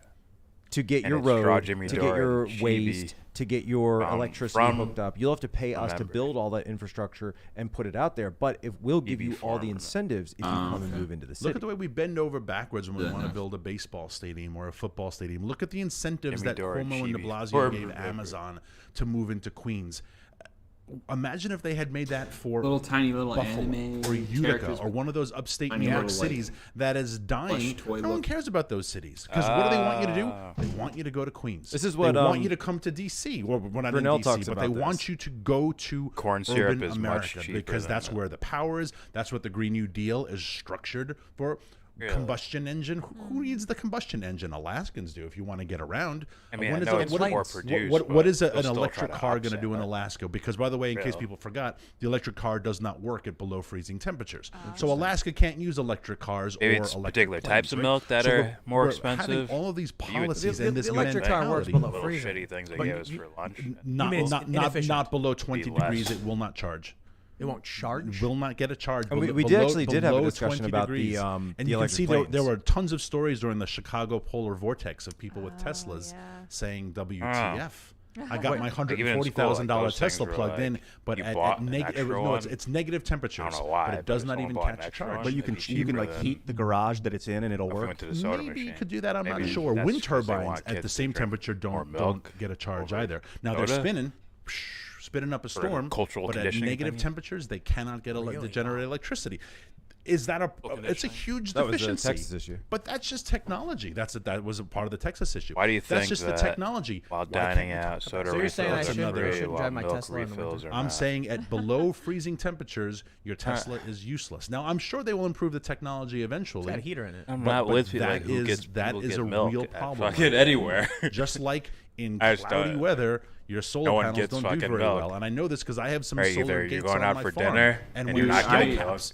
to get And your it's Straw road, Jimmy to Dore get your and Chibi waste, to get your from electricity hooked up. You'll have to pay us to Remember. build all that infrastructure and put it out there. But if we'll give you all the incentives if you come and move into the city. Look at the way we bend over backwards when we want to build a baseball stadium or a football stadium. Look at the incentives Jimmy that Dore and Cuomo and de Chibi. Blasio gave Amazon to move into Queens. Imagine if they had made that for tiny little Buffalo anime or Utica characters or one of those upstate tiny New York little, cities that is dying. toy No one look. cares about those cities because what do they want you to do? They want you to go to Queens. This is what, they want you to come to DC. Well, we're not in Brunel DC, talks but about they this. want you to go to Corn syrup urban is America much cheaper because than that's that. where the power is. That's what the Green New Deal is structured for. Really? Combustion engine. Who needs the combustion engine? Alaskans do if you want to get around. I mean, I When is know a- it's what- more what- produced, what is but an they'll still electric try to car going to offset do in that. Alaska? Because by the way, in case Real. people forgot, the electric car does not work at below freezing temperatures. So Alaska can't use electric cars Maybe or it's electric particular planes, types of right? milk that So are we're- more we're expensive. Having all of these You would policies think and this the electric car works mentality. below little freezing. shitty things they But gave us for lunch. Not below 20 Be less. degrees. It will not charge. It won't charge. Will not get a charge. And we below- actually did have a below discussion 20 about degrees. the and you can see electric there planes. were tons of stories during the Chicago polar vortex of people with Teslas saying WTF. I got my $140,000 Tesla plugged in, but it's negative temperatures. I don't know why, but it does but not someone even bought an catch a extra charge. one. But you can like heat the garage that it's in and it'll work. Went to the soda Maybe you machine. could do that. I'm Maybe not sure. that's Wind because they turbines want at kids the to same drink temperature more don't milk get a charge over either. Now they're soda? spinning up a Sort of storm, cultural but at conditioning negative thing? temperatures they cannot get to generate electricity. Is that it's a huge That was a deficiency. Texas issue. But that's just technology. That was a part of the Texas issue. Why do you that's think just that the technology? while Why can't dining we out, talk about soda that? So you're saying I refills shouldn't are free, drive while my milk Tesla in the refills winter? are I'm not? saying at below freezing temperatures, your Tesla is useless. Now, I'm sure they will improve the technology eventually. It's got a heater in it. I'm but- not but with you. that Like, who is- gets that people is get a milk real at problem. fucking anywhere. Just like in I just cloudy don't- weather, your solar no one panels gets don't do fucking very milk. well. And I know this because I have some Or solar either gates you're going on out my for farm. dinner and and when you're the not getting snow milk, caps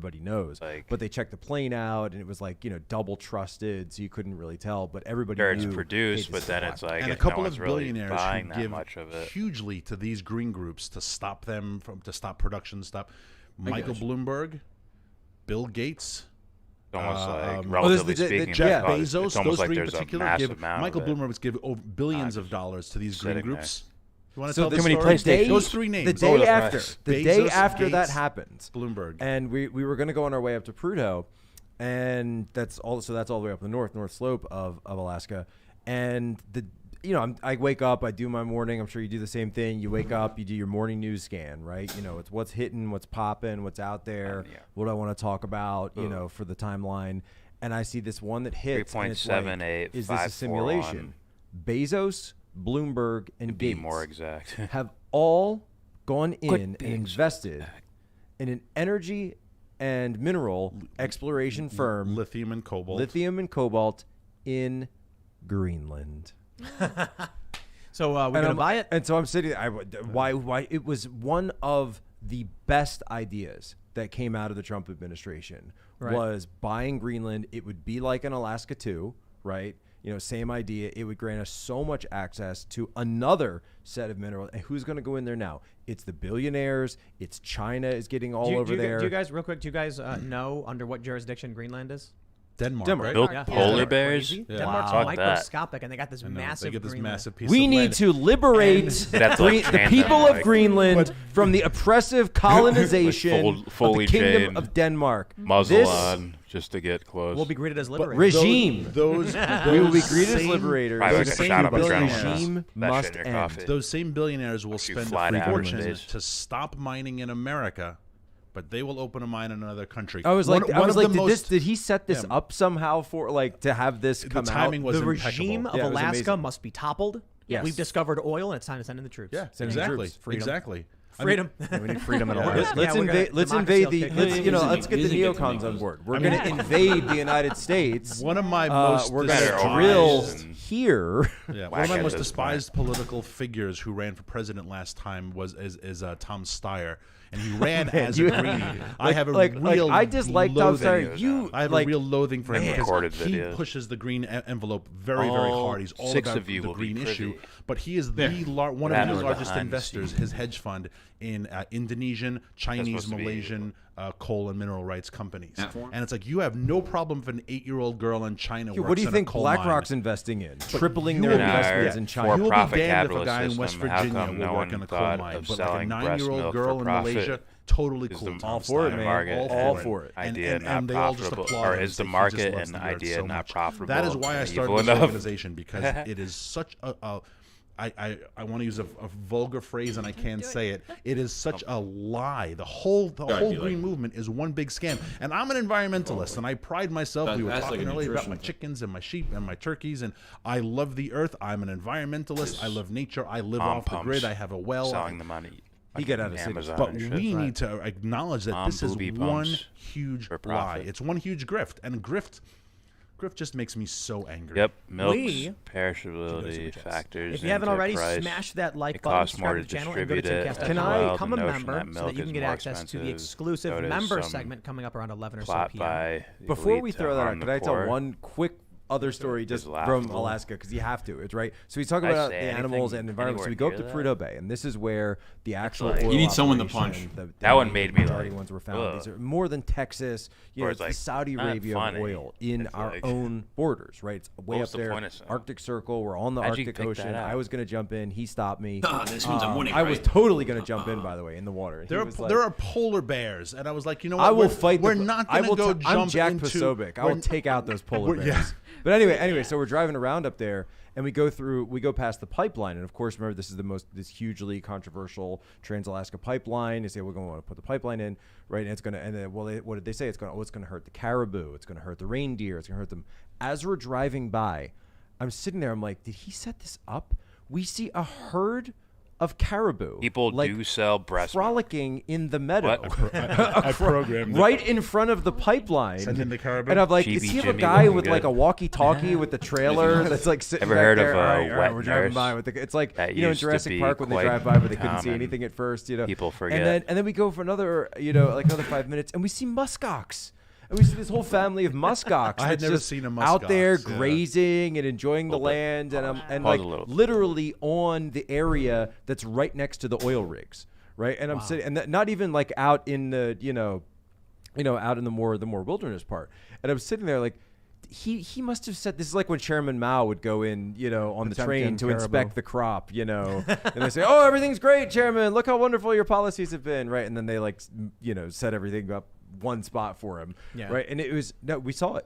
everybody knows. But they checked the plane out, and it was like, double trusted, so you couldn't really tell. But everybody Sure, knew. it's produced, but then it's like and a if couple no of one's really billionaires buying who that give much of it. hugely to these green groups to stop production. Michael Bloomberg, Bill Gates. Almost like, relatively speaking, Jeff because Bezos, it's almost those like three in there's a particular massive give amount Michael of it. Bloomberg give over billions of dollars to these green sitting groups. You want to So tell the the story? story? Those three names. The day after, Bezos, that Gates, happened, Bloomberg, and we were going to go on our way up to Prudhoe, and that's all. So that's all the way up the north slope of Alaska, And I wake up, I do my morning. I'm sure you do the same thing. You wake up, you do your morning news scan, right? It's what's hitting, what's popping, what's out there, what I want to talk about, for the timeline. And I see this one that hits. 3.78. Is this a simulation? Bezos, Bloomberg, and be Gates more exact. have all gone in and invested in an energy and mineral exploration firm, lithium and cobalt in Greenland. So we're gonna buy it. And so I'm sitting there. Why? It was one of the best ideas that came out of the Trump administration. Right. Was buying Greenland. It would be like an Alaska 2, right? Same idea. It would grant us so much access to another set of minerals. And who's going to go in there now? It's the billionaires. It's China is getting all over there. Do you guys, real quick, know under what jurisdiction Greenland is? Denmark, right? Milk polar bears? Yeah. Denmark's microscopic, and they got this massive piece we of need land. to liberate the people of Greenland from the oppressive colonization of the Kingdom of Denmark. Muzzle on just to get close. We'll be greeted as liberators. Regime. Those we will be greeted as liberators. Regime must end. Those same billionaires will spend a fortune to stop mining in America. But they will open a mine in another country. I was like, did he set this up somehow for to have this come out? The timing was the impeccable. regime of Alaska must be toppled. Yes. We've discovered oil, and it's time to send in the troops. Yeah, Send in exactly. troops. Freedom. Exactly. Freedom. We need freedom in our lives. Let's invade the. Let's get the neocons on board. We're going to invade the United States. One of my most we're going to drill here. Yeah, one of my most despised political figures who ran for president last time is Tom Steyer. And he ran as a greenie. I have a real I dislike Tom Steyer. I have a real loathing for him recorded because he videos. pushes the green envelope very, very hard. He's all about the green issue. But he is one of the largest investors, his hedge fund, in Indonesian, Chinese, Malaysian coal and mineral rights companies. And it's like, you have no problem if an 8-year-old girl in China works what do you in think a coal BlackRock's mine. investing in? But Tripling their investments in China. You will be For-profit damned if a guy capitalist in West system, how Virginia come will no work in one a coal thought mine. of But like a selling breast 9-year-old milk girl for in profit? Malaysia, totally Is cool. the All for it, man. All for it. Idea And not they all just profitable, applaud or him is the and say he market just loves an the earth idea so not much. profitable? That is why I and started evil this enough? organization, because it is such a I want to use a vulgar phrase and I can't say it. It is such a lie. The whole green movement is one big scam. And I'm an environmentalist, and I pride myself. We were talking earlier about my chickens and my sheep and my turkeys, and I love the earth. I'm an environmentalist. I love nature. I live off the grid. I have a well. Selling the money. He got out of Amazon. But we need to acknowledge that this is one huge for lie. profit. It's one huge grift, and grift just makes me so angry. Yep, milk's perishability factors. If you haven't already, price. smash that like It button, costs more subscribe to to the channel, and go to distribute it. Timcast. Can I become a The notion member that so that milk you is can get more access to the expensive. exclusive So does member some segment coming up around 11 or so plot p.m. by Before elite we to throw that out, harm could the I tell poor. one quick other story just from laughable. Alaska, because you have to. It's right. So he's talking I about say the animals anything and environment. So we go up to anywhere Prudhoe Bay, and this is where the actual like- oil You need someone to operation, punch. That one made me majority like, ones were found. ugh. These are more than Texas. You Or know, it's it's the like, Saudi not Arabia of funny. oil in It's our like- own borders, right? It's way What up was the there, point of that? Arctic Circle. We're on the How'd you Arctic pick that Ocean. out? I was going to jump in. He stopped me. This means I'm winning, I was right? totally going to jump in, by the way, in the water. There are polar bears, and I was like, you know what? I will fight. We're not going to go jump I'm Jack into. Posobiec. I will take out those polar bears. Yeah. But anyway, so we're driving around up there, and we go past the pipeline, and of course, remember this is this hugely controversial Trans-Alaska pipeline. They say we're going to want to put the pipeline in, right? And it's going to, and then, what did they say? It's going to hurt the caribou. It's going to hurt the reindeer. It's going to hurt them. As we're driving by, I'm sitting there. I'm like, did he set this up? We see a herd of caribou. People do sell breast milk. frolicking in the meadow. What? I programmed right in front of the pipeline. Send in the caribou. And I'm like, Chibi is he have a Jimmy guy looking with like good. a walkie-talkie with the trailer that's like sitting Ever back heard of there? a All right, wet we're driving nurse? by with the. It's like That in used to Jurassic be Park when they quite drive by, but they couldn't see common. anything at first. People forget. And then we go for another, like another 5 minutes, and we see muskox. And we see this whole family of muskox. I had that's never just seen a out there muskox, yeah. grazing and enjoying the land, and like literally on the area that's right next to the oil rigs, right? And I'm sitting, and not even like out in the out in the more wilderness part. And I'm sitting there like. He must have said this is like when Chairman Mao would go in, on the train to inspect the crop, and they say, "Oh, everything's great, Chairman. Look how wonderful your policies have been," right? And then they set everything up one spot for him, right? And it was we saw it.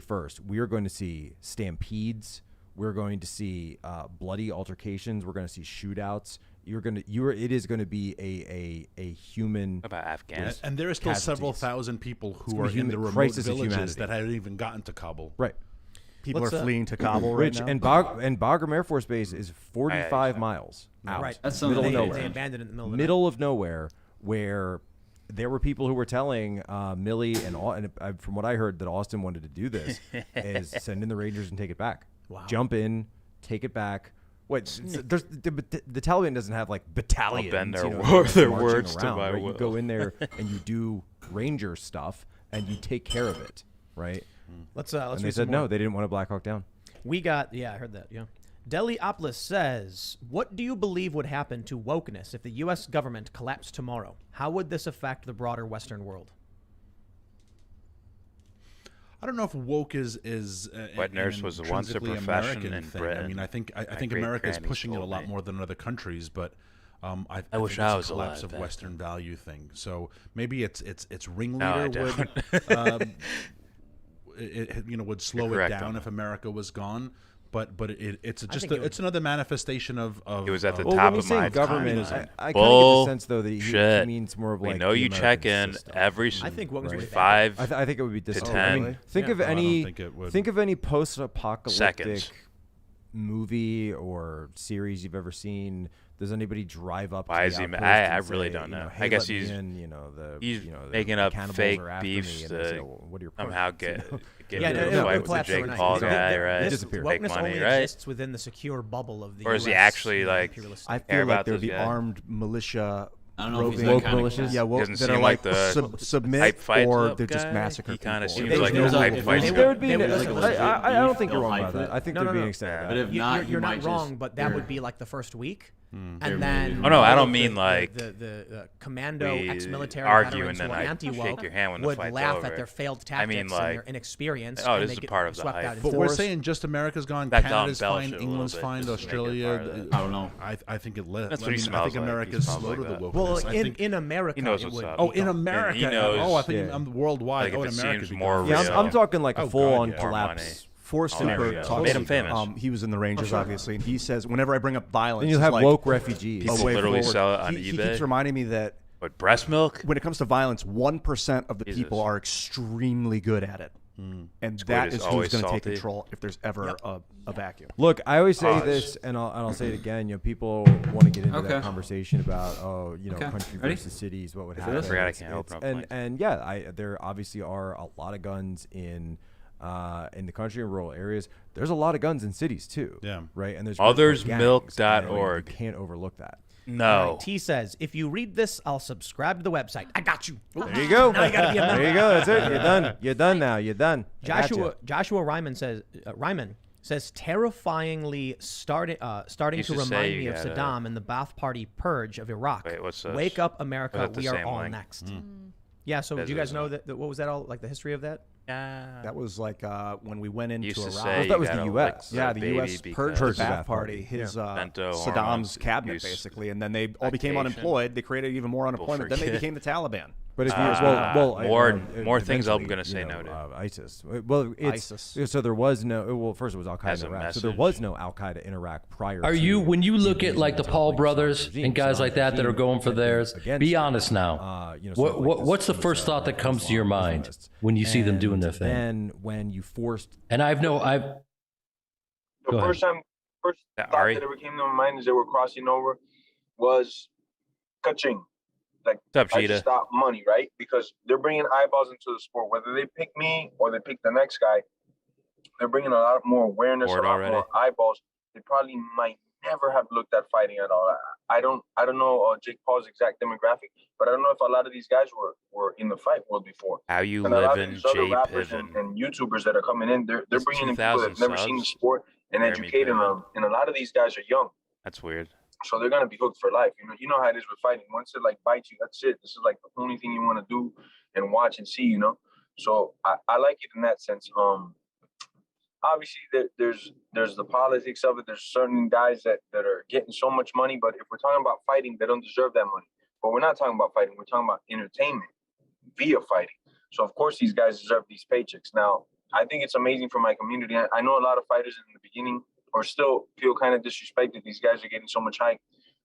31st, we are going to see stampedes. We're going to see bloody altercations. We're going to see shootouts. it is gonna be a human. About Afghanistan, and there are still several thousand people who are in the remote villages that haven't even gotten to Kabul. Right. People are fleeing to Kabul right now. And Bagram Air Force Base is 45 miles out. Right. That's middle of something nowhere. They abandoned it in the middle of the Middle of nowhere, where there were people who were telling Millie and from what I heard that Austin wanted to do this is send in the Rangers and take it back. Wow. Jump in, take it back. Wait, there's the Taliban doesn't have like battalions. I'll bend their, marching words to around, my right? will. You go in there and you do Ranger stuff and you take care of it, right? Let's and they read said some no, more. they didn't want to Black Hawk Down. We got, I heard that, yeah. Deliopolis says, what do you believe would happen to wokeness if the U.S. government collapsed tomorrow? How would this affect the broader Western world? I don't know if woke is Wet Nurse was once a intrinsically profession American in thing. Britain. I mean, I think My America is great-granny pushing it a told lot me. more than other countries, but I wish think I it's was a collapse alive of back Western value thing. So maybe its No, I ringleader would would slow it correct down on if America was gone. But it's think it's another manifestation of It was at the Well, top when of you say my government, time. I kind of get the sense though that he means more of like we know the you check American in system. every I think wokeness would be 5 I think it would be to disappointing. 10 I mean, think of No, I don't any think it would. think of any post-apocalyptic seconds. movie or series you've ever seen. Does anybody drive up? Why to is the he? outpost I and really say, don't know. Hey, I guess let me he's in, he's the making up cannibals fake are after beefs me, and they say, to well, what are your somehow purposes? get Yeah, into no, a fight it with the collapsed Jake overnight. Paul This- guy, this- right? Disappeared. Fake Wokeness money, only right? exists within the secure bubble of the Or is he US, actually like imperialist I care feel about like there would this be guy? armed militia. I don't know if he's roving- that kind of militias? guy. Yeah, woke, Doesn't that seem are like like the submit hype fight or club they're just guy. massacre He kind of people. seems like There's a no- hype if fight they guy. There would be. They would- I don't think you're wrong about that. I think No, there'd no, be no. an extent of But that. if not, you're he not might wrong, just- but that would be like the first week. Very And then Oh, no, I all don't of mean like the commando we ex-military argue veterans and who then are I anti-woke shake your hand when the would fight's laugh over. at their failed I tactics mean, and like, their inexperience. oh, and this they is get part of the swept hype. out in But we're force. saying just America's gone, Back down Canada's Belgium fine, a little England's bit, fine, just to make it Australia. part of it. I don't know. I think it lit. That's I what he mean, I smells think like. He America's smells slow like to the that. wokeness. Well, I think, in America, He knows it what's would. up. oh, in And America. he knows- I think Yeah. I'm worldwide. Like, if in it America. seems more Yeah, real. I'm talking like a Oh, God, full-on yeah. More collapse. money. Forrest Oh, there Whitaker we go. talks. Made him famous. He was in the Rangers, obviously, and he says whenever I bring up violence, Then you'll it's have like woke refugees. a People way literally forward. sell it on He eBay. keeps reminding me that What, breast milk? when it comes to violence, 1% of the Jesus. people are extremely good at it, and Squid that is is who's always going to take salty. control if there's ever a vacuum. Look, I always say Pause. this, and I'll say it again. People want to get into that Okay. conversation about, Okay. country Ready? versus cities, what would I happen. forgot I It's- can't open up and mic. and yeah, there obviously are a lot of guns in the country and rural areas. There's a lot of guns in cities too. Yeah. Right. And there's Othersmilk.org. You can't overlook that. No. T says, if you read this, I'll subscribe to the website. I got you. There you go. Now you gotta be a member. There you go. That's it. You're done. You're done now. You're done. I gotcha. Joshua Ryman says terrifyingly starting Used to to say remind you me of gotta- Saddam and the Ba'ath Party purge of Iraq. Wait, what's this? Wake up, America! Was that the We are same all link? next. Yeah. So do you guys know that? What was that all like? The history of that? That was like when we went into Used to Iraq. say that was you the gotta U.S. lick Yeah, the baby U.S. because purged the Ba'ath Ba'ath Party. Party, his Bento Saddam's hormones cabinet, use basically, and then they all became lactation. unemployed. They created even more unemployment. Then they forget. became the Taliban. But if you more things I'm gonna say no to. ISIS. Well, ISIS. So there was no. Well, first it was Al As Qaeda a in Iraq. So there message. was no Al Qaeda in Iraq prior. Are to you, when you look at like the invasion Paul of brothers regime, and guys Saddam's like that that are regime going for had been theirs, against be it. honest now. Sort of like What's the this first thought that comes to your mind when you see them doing their thing? And when you forced. And I've Go Go ahead. First thought Ari? that ever came to my mind as they were crossing over was ka-ching. Like, What's up, I Cheetah? just thought money, right? Because they're bringing eyeballs into the sport. Whether they pick me or they pick the next guy, they're bringing a lot more awareness, Bored a lot already? more eyeballs. They probably might never have looked at fighting at all. I don't know Jake Paul's exact demographic, but I don't know if a lot of these guys were in the fight world before. How you And a lot of living, these other Jay rappers Piven? and YouTubers that are coming in, they're It's bringing in people that have 2,000 never seen the subs. sport and Jeremy educating Piven. them. And a lot of these guys are young. That's weird. So they're gonna be hooked for life. You know how it is with fighting. Once it like bites you, that's it. This is like the only thing you want to do and watch and see. So I like it in that sense. Obviously there's the politics of it. There's certain guys that are getting so much money, but if we're talking about fighting, they don't deserve that money. But we're not talking about fighting. We're talking about entertainment via fighting. So of course these guys deserve these paychecks. Now I think it's amazing for my community. I know a lot of fighters in the beginning or still feel kind of disrespected. These guys are getting so much hype.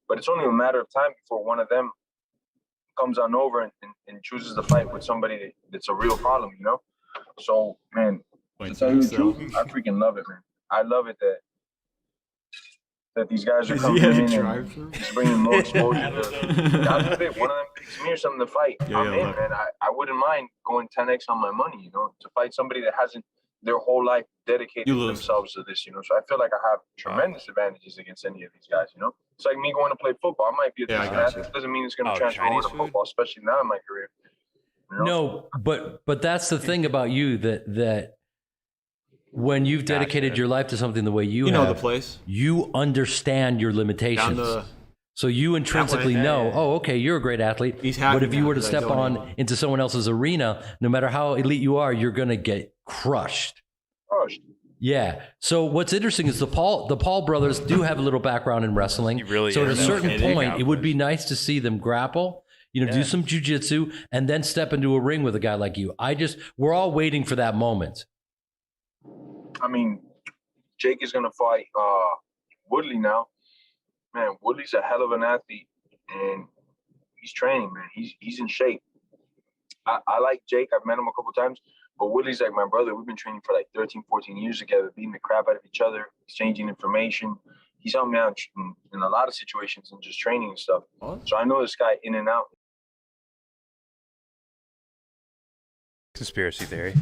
but it's only a matter of time before one of them comes on over and chooses to fight with somebody that's a real problem, you know? So, man, to tell you the truth, I freaking love it, man. I love it that these guys are coming in and just bringing more exposure to. God forbid one of them picks me or something to fight. I'm in, man. I wouldn't mind going 10x on my money, you know, to fight somebody that hasn't their whole life dedicated themselves to this, you know. So I feel like I have tremendous advantages against any of these guys, you know. It's like me going to play football. I might be a decent athlete. Doesn't mean it's going to transfer over to football, especially now in my career. You know? No, but that's the thing about you that when you've dedicated your life to something the way you know have, the place. You understand your limitations. So you intrinsically know, oh, okay, you're a great athlete. But if you were to step on into someone else's arena, no matter how elite you are, you're going to get crushed. Yeah. So what's interesting is the Paul brothers do have a little background in wrestling. So at a certain point, it would be nice to see them grapple, you know, do some jujitsu, and then step into a ring with a guy like you. We're all waiting for that moment. I mean, Jake is going to fight Woodley now. Man, Woodley's a hell of an athlete, and he's training, man. He's in shape. I like Jake. I've met him a couple times, but Woodley's like my brother. We've been training for like 13, 14 years together, beating the crap out of each other, exchanging information. He's helped me out in a lot of situations and just training and stuff. So I know this guy in and out. Conspiracy theory.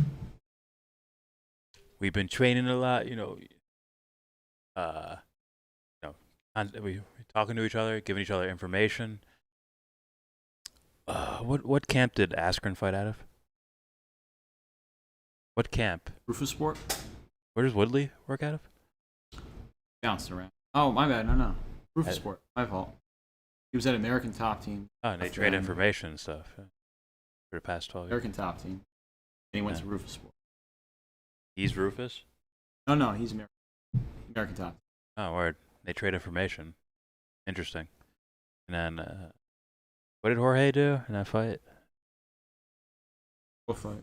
We've been training a lot, you know. We're talking to each other, giving each other information. What camp did Askren fight out of? What camp? Rufus Sport. Where does Woodley work out of? Bounced around. Oh, my bad. No. Rufus Sport. My fault. He was at American Top Team. Oh, and they trade information and stuff for the past 12 years. American Top Team. And he went to Rufus Sport. He's Rufus? No, he's American Top. Oh, word. They trade information. Interesting. And then, what did Jorge do in that fight? What fight?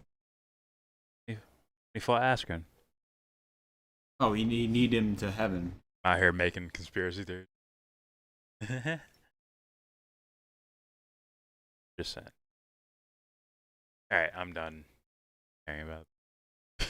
He fought Askren. Oh, he need him to heaven. Out here making conspiracy theories. Just saying. Alright, I'm done caring about it.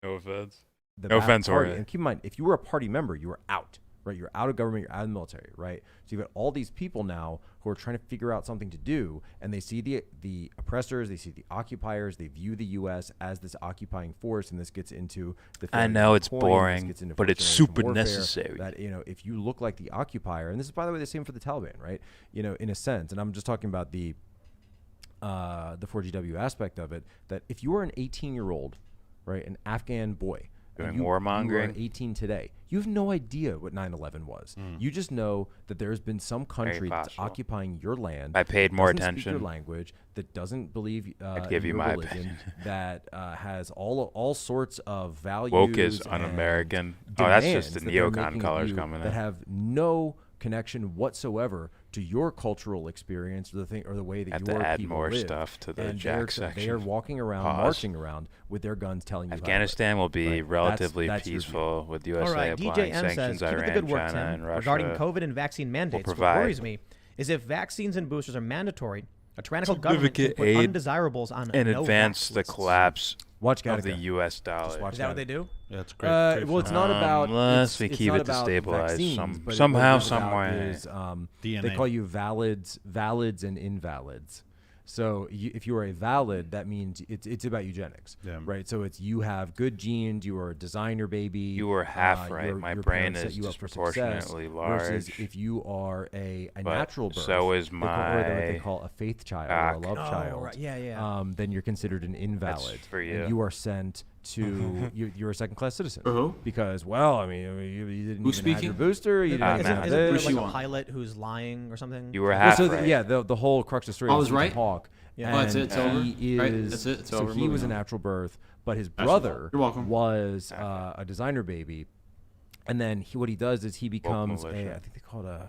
No offense. No offense, Jorge. Jorge. And keep in mind, if you were a party member, you were out. Right, you're out of government, you're out of the military, right? So you've got all these people now who are trying to figure out something to do, and they see the oppressors, they see the occupiers, they view the U.S. as this occupying force, and this gets into the. I know it's boring, but it's super necessary. That, you know, if you look like the occupier, and this is, by the way, the same for the Taliban, right? You know, in a sense, and I'm just talking about the 4GW aspect of it. That if you are an 18-year-old, right, an Afghan boy. Doing warmongering. You are 18 today. You have no idea what 9/11 was. You just know that there has been some country that's occupying your land. I paid more doesn't attention. Speak your language, that doesn't believe I'd give in you your my religion, opinion. that has all sorts of values. Woke is un-American. Oh, that's just the neocon colors coming in. That have no connection whatsoever to your cultural experience or the way that Have your to add people more live. stuff to the And Jack section. They are walking around, marching around with their guns, telling you Afghanistan will be right? relatively that's peaceful with USA All right, applying DJ M says, sanctions. keep up the Iran, good work, China, Tim. and Russia. Regarding COVID and vaccine mandates, what worries me is if vaccines and boosters are mandatory, a tyrannical government can put undesirables on and no advance the collapse of the U.S. dollar. Is that what they do? Yeah, that's great. Well, it's not about unless we keep it destabilized somehow, some way. They call you valids and invalids. So if you are a valid, that means it's about eugenics, right? So it's you have good genes, you are a designer baby. You were half right. My brain is disproportionately large. Versus if you are a natural birth, so is or my what they call a faith child or a love child. Right. Yeah. Then you're considered an invalid. That's for you. And you are sent to you're a second-class citizen because, well, I mean, you didn't even have your booster. You didn't have this. Isn't like a pilot who's lying or something? You were half right. Yeah, the whole crux of the story. I was right. Hawk. Yeah. And it's over. He Right? is, That's it. It's so over. he was a Moving on. natural birth, but his brother You're welcome. was a designer baby, and then what he does is he becomes I think they call it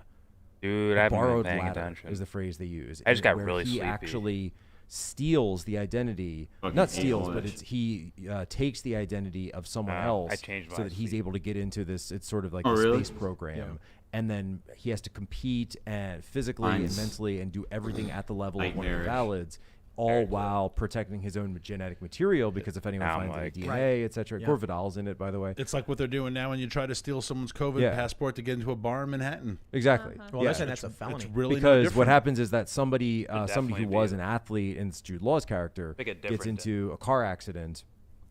Dude, I haven't been borrowed paying ladder attention. is the phrase they use. I just got where really he sleepy. actually steals the identity, Fucking not steals, but English. he takes the identity of someone else I changed so my that he's able to get into this. It's sort of like Oh, a really? space program. Yeah. And then he has to compete and physically and Mine's mentally and do everything at the level of one of the nightmarish. valids, all while protecting his own genetic material, because if anyone finds any DNA, etc. Gore Vidal's in it, by the way. It's like what they're doing now when you try to steal someone's COVID passport to get into a bar in Manhattan. Exactly. Well, they're saying that's a felony. It's really no because what different. happens is that somebody who definitely was be- an athlete in Jude Law's character Make it gets different into a car accident.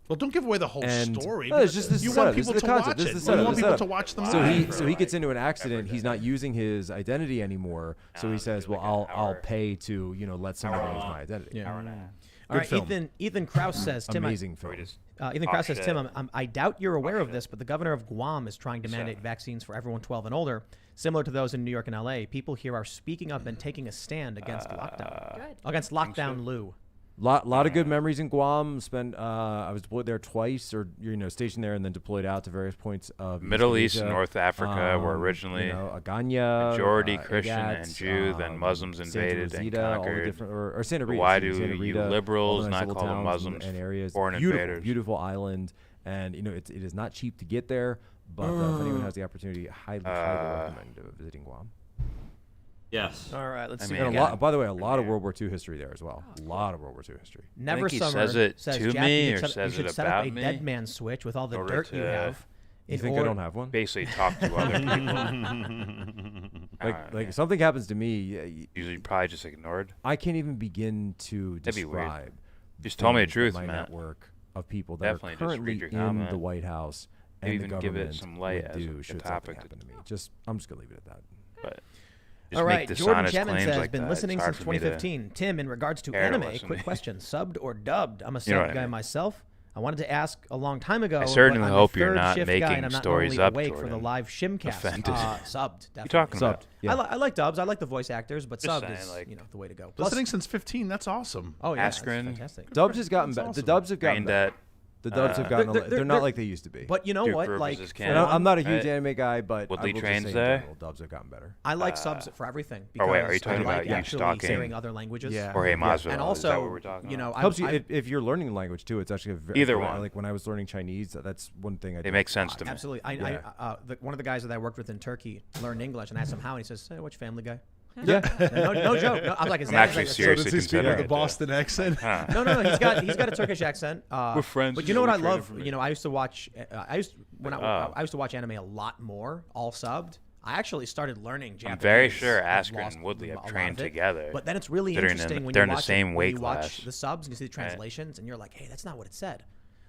Well, don't give away the whole And story. no, it's just this you is want the setup. people This is to the concept. watch This it. is the You setup. want This is people the to setup. watch the So movie. he gets into an accident. He's not using his identity anymore. So he says, "Well, I'll pay to let somebody use my identity." Yeah. Good All right, film. Ethan Krause says, Tim, Amazing film. Ethan Krause says, Tim, I doubt you're aware of this, but the governor of Guam is trying to mandate vaccines for everyone 12 and older, similar to those in New York and LA. People here are speaking up and taking a stand against lockdown. Against lockdown Lou. Lot of good memories in Guam. I was deployed there twice, or stationed there and then deployed out to various points of Middle East, Asia. North Africa were originally Aganya, majority Christian Agat, and Jew, then Muslims invaded Santa and Rosita, all the conquered. different, or Santa Rita. Why excuse me, do Santa you Rita, liberals all the nice not little call them towns Muslims and areas? foreign Beautiful, invaders? beautiful island, and it is not cheap to get there. But if anyone has the opportunity, highly recommend visiting Guam. Yes. All right, let's see. And by the way, a lot of World War II history there as well. A lot of World War II history. Never he Summer says it to Jack, me you or should says you it should set about up a me dead man switch with all the in order dirt you to- have. You think I don't have one? Basically, talk to other people. Like something happens to me. Usually, probably just ignored. I can't even begin to That'd be weird. describe. Just tell me the things truth, in my man. network of people that Definitely are just read currently your in comment. the White House and Maybe the even give it government some light would as do a should topic something happen to me. I'm just gonna leave it at that. But All right, Jordan dishonest Chapman claims says, like been that, listening it's hard since for me to 2015. Tim, in regards to care to anime, listen quick to. question, subbed or dubbed? I'm a You know subbed what I guy mean. myself. I wanted to ask a long time ago. I certainly but I'm hope a you're third not shift guy, making and I'm not stories normally up, awake for the Jordan. live shimcast. Offended. Subbed, definitely. You talking about? Subbed, yeah. I like dubs. I like the voice actors, but Just subbed saying, is like- the way to go. Plus, Listening since 15, that's awesome. oh yeah, that's Askren. fantastic. Dubs has gotten better. The dubs have gotten Aimed better. at, The dubs have gotten. they're- They're not they're- like they used to be. But you know Duke what? Rivers Like, is for canon. And I'm not a Right? huge anime guy, but Woodley I will Trains just say in there? general, dubs have gotten better. I like subs for everything Oh, because wait, are you talking I about like you actually stalking hearing other languages. Yeah. Jorge Masvidal? And Is that what also, we're talking you know, about? Helps you I've- if you're learning the language too. It's actually a very Either one. Like when I was learning Chinese, that's one thing I. They did make a sense lot. to me. Absolutely. Yeah. One of the guys that I worked with in Turkey learned English, and I asked him how, and he says, "Hey, what's Family Guy?" Yeah. No joke. No, I was like, "Is I'm that actually like, seriously So does he speak considering with a it, Boston accent? Huh. No. He's got a Turkish accent. We're friends, But you you know know, what I we're love? trading You know, I used to watch. I used to watch anime a lot more, all subbed. I actually started learning Japanese. I'm very sure and Asker lost and Woodley a have lot trained of it. together. But then it's really They're in interesting the- when they're you in the watch same when weight you watch class. the subs and you see the translations, and you're like, "Hey, that's not what it said."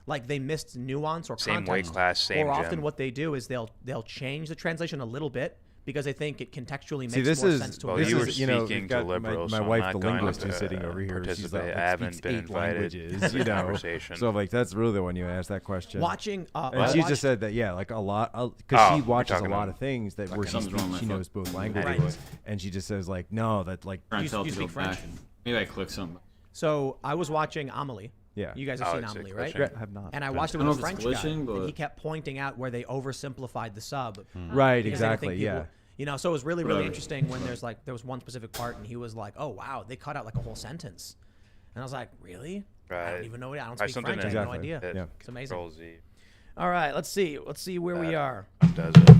Like they missed nuance or Same context. weight class, same Or often gym. what they do is they'll change the translation a little bit because they think it contextually makes See, this more is sense to Well, a this you were listener. is you know speaking we've to got liberals, my so I'm wife, not the going linguist, to, who's sitting over here. She's participate. like, I haven't speaks been 8 invited languages, to you the know. conversation. So like that's really the one you asked that question. Watching, and she just said that like a lot because she watches a lot of things that where she knows both languages, and she just says like no, that like Trying You- to tell you it to go speak French? back. Maybe I clicked something. So I was watching Amelie. Yeah. You guys have Oh, seen it's Amelie, glitching. right? Yeah, I have not. And I watched it I don't with a know if French it's guy, glitching, and but- he kept pointing out where they oversimplified the sub. Right, Because they didn't exactly, think people- yeah. You know, so it was really, really Right. interesting when there was one specific part, and he was like, "Oh wow, they cut out like a whole sentence," and I was like, "Really? I Right. don't even know it. I don't Try speak something French. I have no Exactly. idea. Yeah. It's amazing." Control Z. All right, let's see. Let's see where we are. Does it?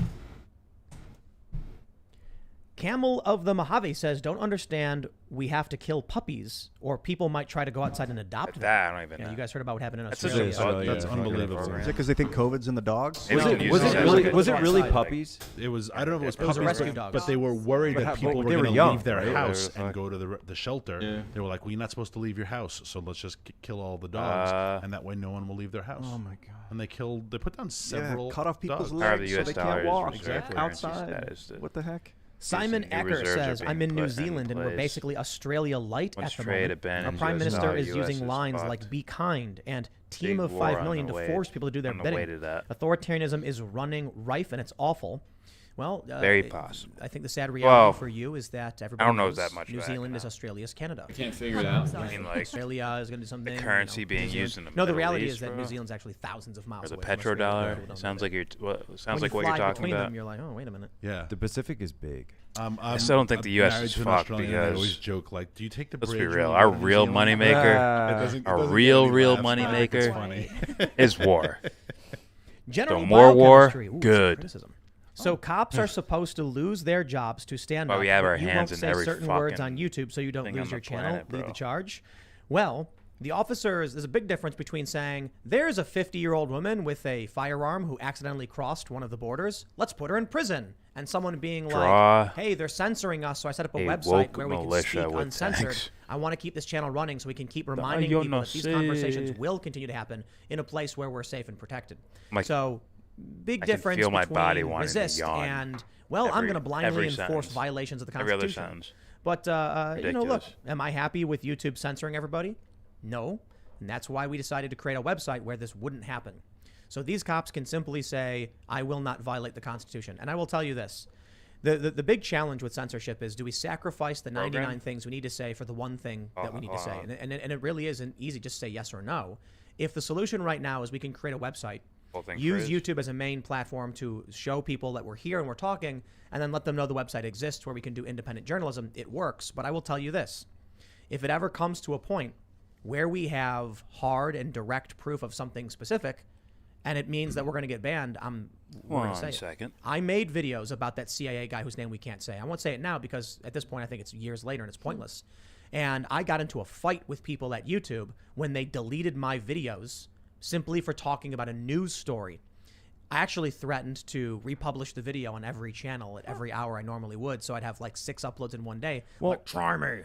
Camel of the Mojave says, "Don't understand. We have to kill puppies, or people might try to go outside and adopt them." That I don't even Yeah, know. you guys heard about what happened in That's such Australia? a bug. That's Yeah, unbelievable. program. Is it because they think COVID's in the dogs? Maybe Was they it can was use it as really like a- was it really outside. puppies? It was. I don't know if it was It was puppies, a rescue dog. but they were worried But that how- people but were they going were to young, leave their right? house They were and go to the shelter. Yeah. They were like, "Well, you're not supposed to leave your house, so let's just kill all the dogs, and that way no one will leave their house." Oh my god! And they put down several. cut off people's dogs. However, legs the so US they dollar can't is walk reserved currency outside. status to- What the heck? Simon New Ecker reserves are says, being "I'm in put New in Zealand and we're place. basically Australia light Once at the trade moment. abandons Our prime US minister dollar, is US using is lines fucked. like 'be kind' and 'team Big of war 5 on million' the to way- force people to do their on the way bidding. to that. Authoritarianism is running rife and it's awful. Well, very possible. I think the sad reality Well, for you is that everybody I don't know knows that much. New Zealand is Australia's Canada. I can't figure it out. I mean, like Australia is going to do something. the currency New being Zealand- used in the No, the Middle reality East, is that bro. New Zealand's actually thousands of miles Or the away from petrodollar. Australia. People don't Sounds know like you're. Sounds When like you what you're fly talking between about. them, you're like, oh, wait a minute. Yeah. The Pacific is big. I still don't think the U.S. is fucked I always because joke like, do you take the let's bridge? be real. when Our you go to New real Zealand? moneymaker, our real moneymaker is war. General So more war, biochemistry. Ooh, some good. criticism. So cops are supposed to lose their jobs to stand Well, up. we have but our you hands won't in say every certain words fucking on YouTube so you don't thing lose on your the channel. planet, Lead bro. the charge. Well, the officers. There's a big difference between saying there's a 50-year-old woman with a firearm who accidentally crossed one of the borders. Let's put her in prison. And someone being Draw like, hey, they're censoring us, so I set up a a website woke where we can militia speak with uncensored. tanks. I want to keep this channel running so we can keep reminding yo people no that these sé. conversations will continue to happen in a place where we're safe and protected. Like, So big I can difference feel my between body wanting to resist yawn and, well, I'm every- going to blindly every enforce sentence. violations of the Every other Constitution. sentence. But, you know, look, Ridiculous. am I happy with YouTube censoring everybody? No. And that's why we decided to create a website where this wouldn't happen. So these cops can simply say, I will not violate the Constitution. And I will tell you this. The big challenge with censorship is, do we sacrifice the 99 things we need to say for the one thing that we need to say? And it really isn't easy just to say yes or no. If the solution right now is we can create a website, use YouTube as a main platform to show people that we're here and we're talking, and then let them know the website exists where we can do independent journalism, it works. But I will tell you this. If it ever comes to a point where we have hard and direct proof of something specific, and it means that we're going to get banned, we're going to say One second. I made videos about that CIA guy whose name we can't say. I won't say it now because at this point I think it's years later and it's pointless. And I got into a fight with people at YouTube when they deleted my videos simply for talking about a news story. I actually threatened to republish the video on every channel at every hour I normally would, so I'd have like 6 uploads in one day. Well, like, try me.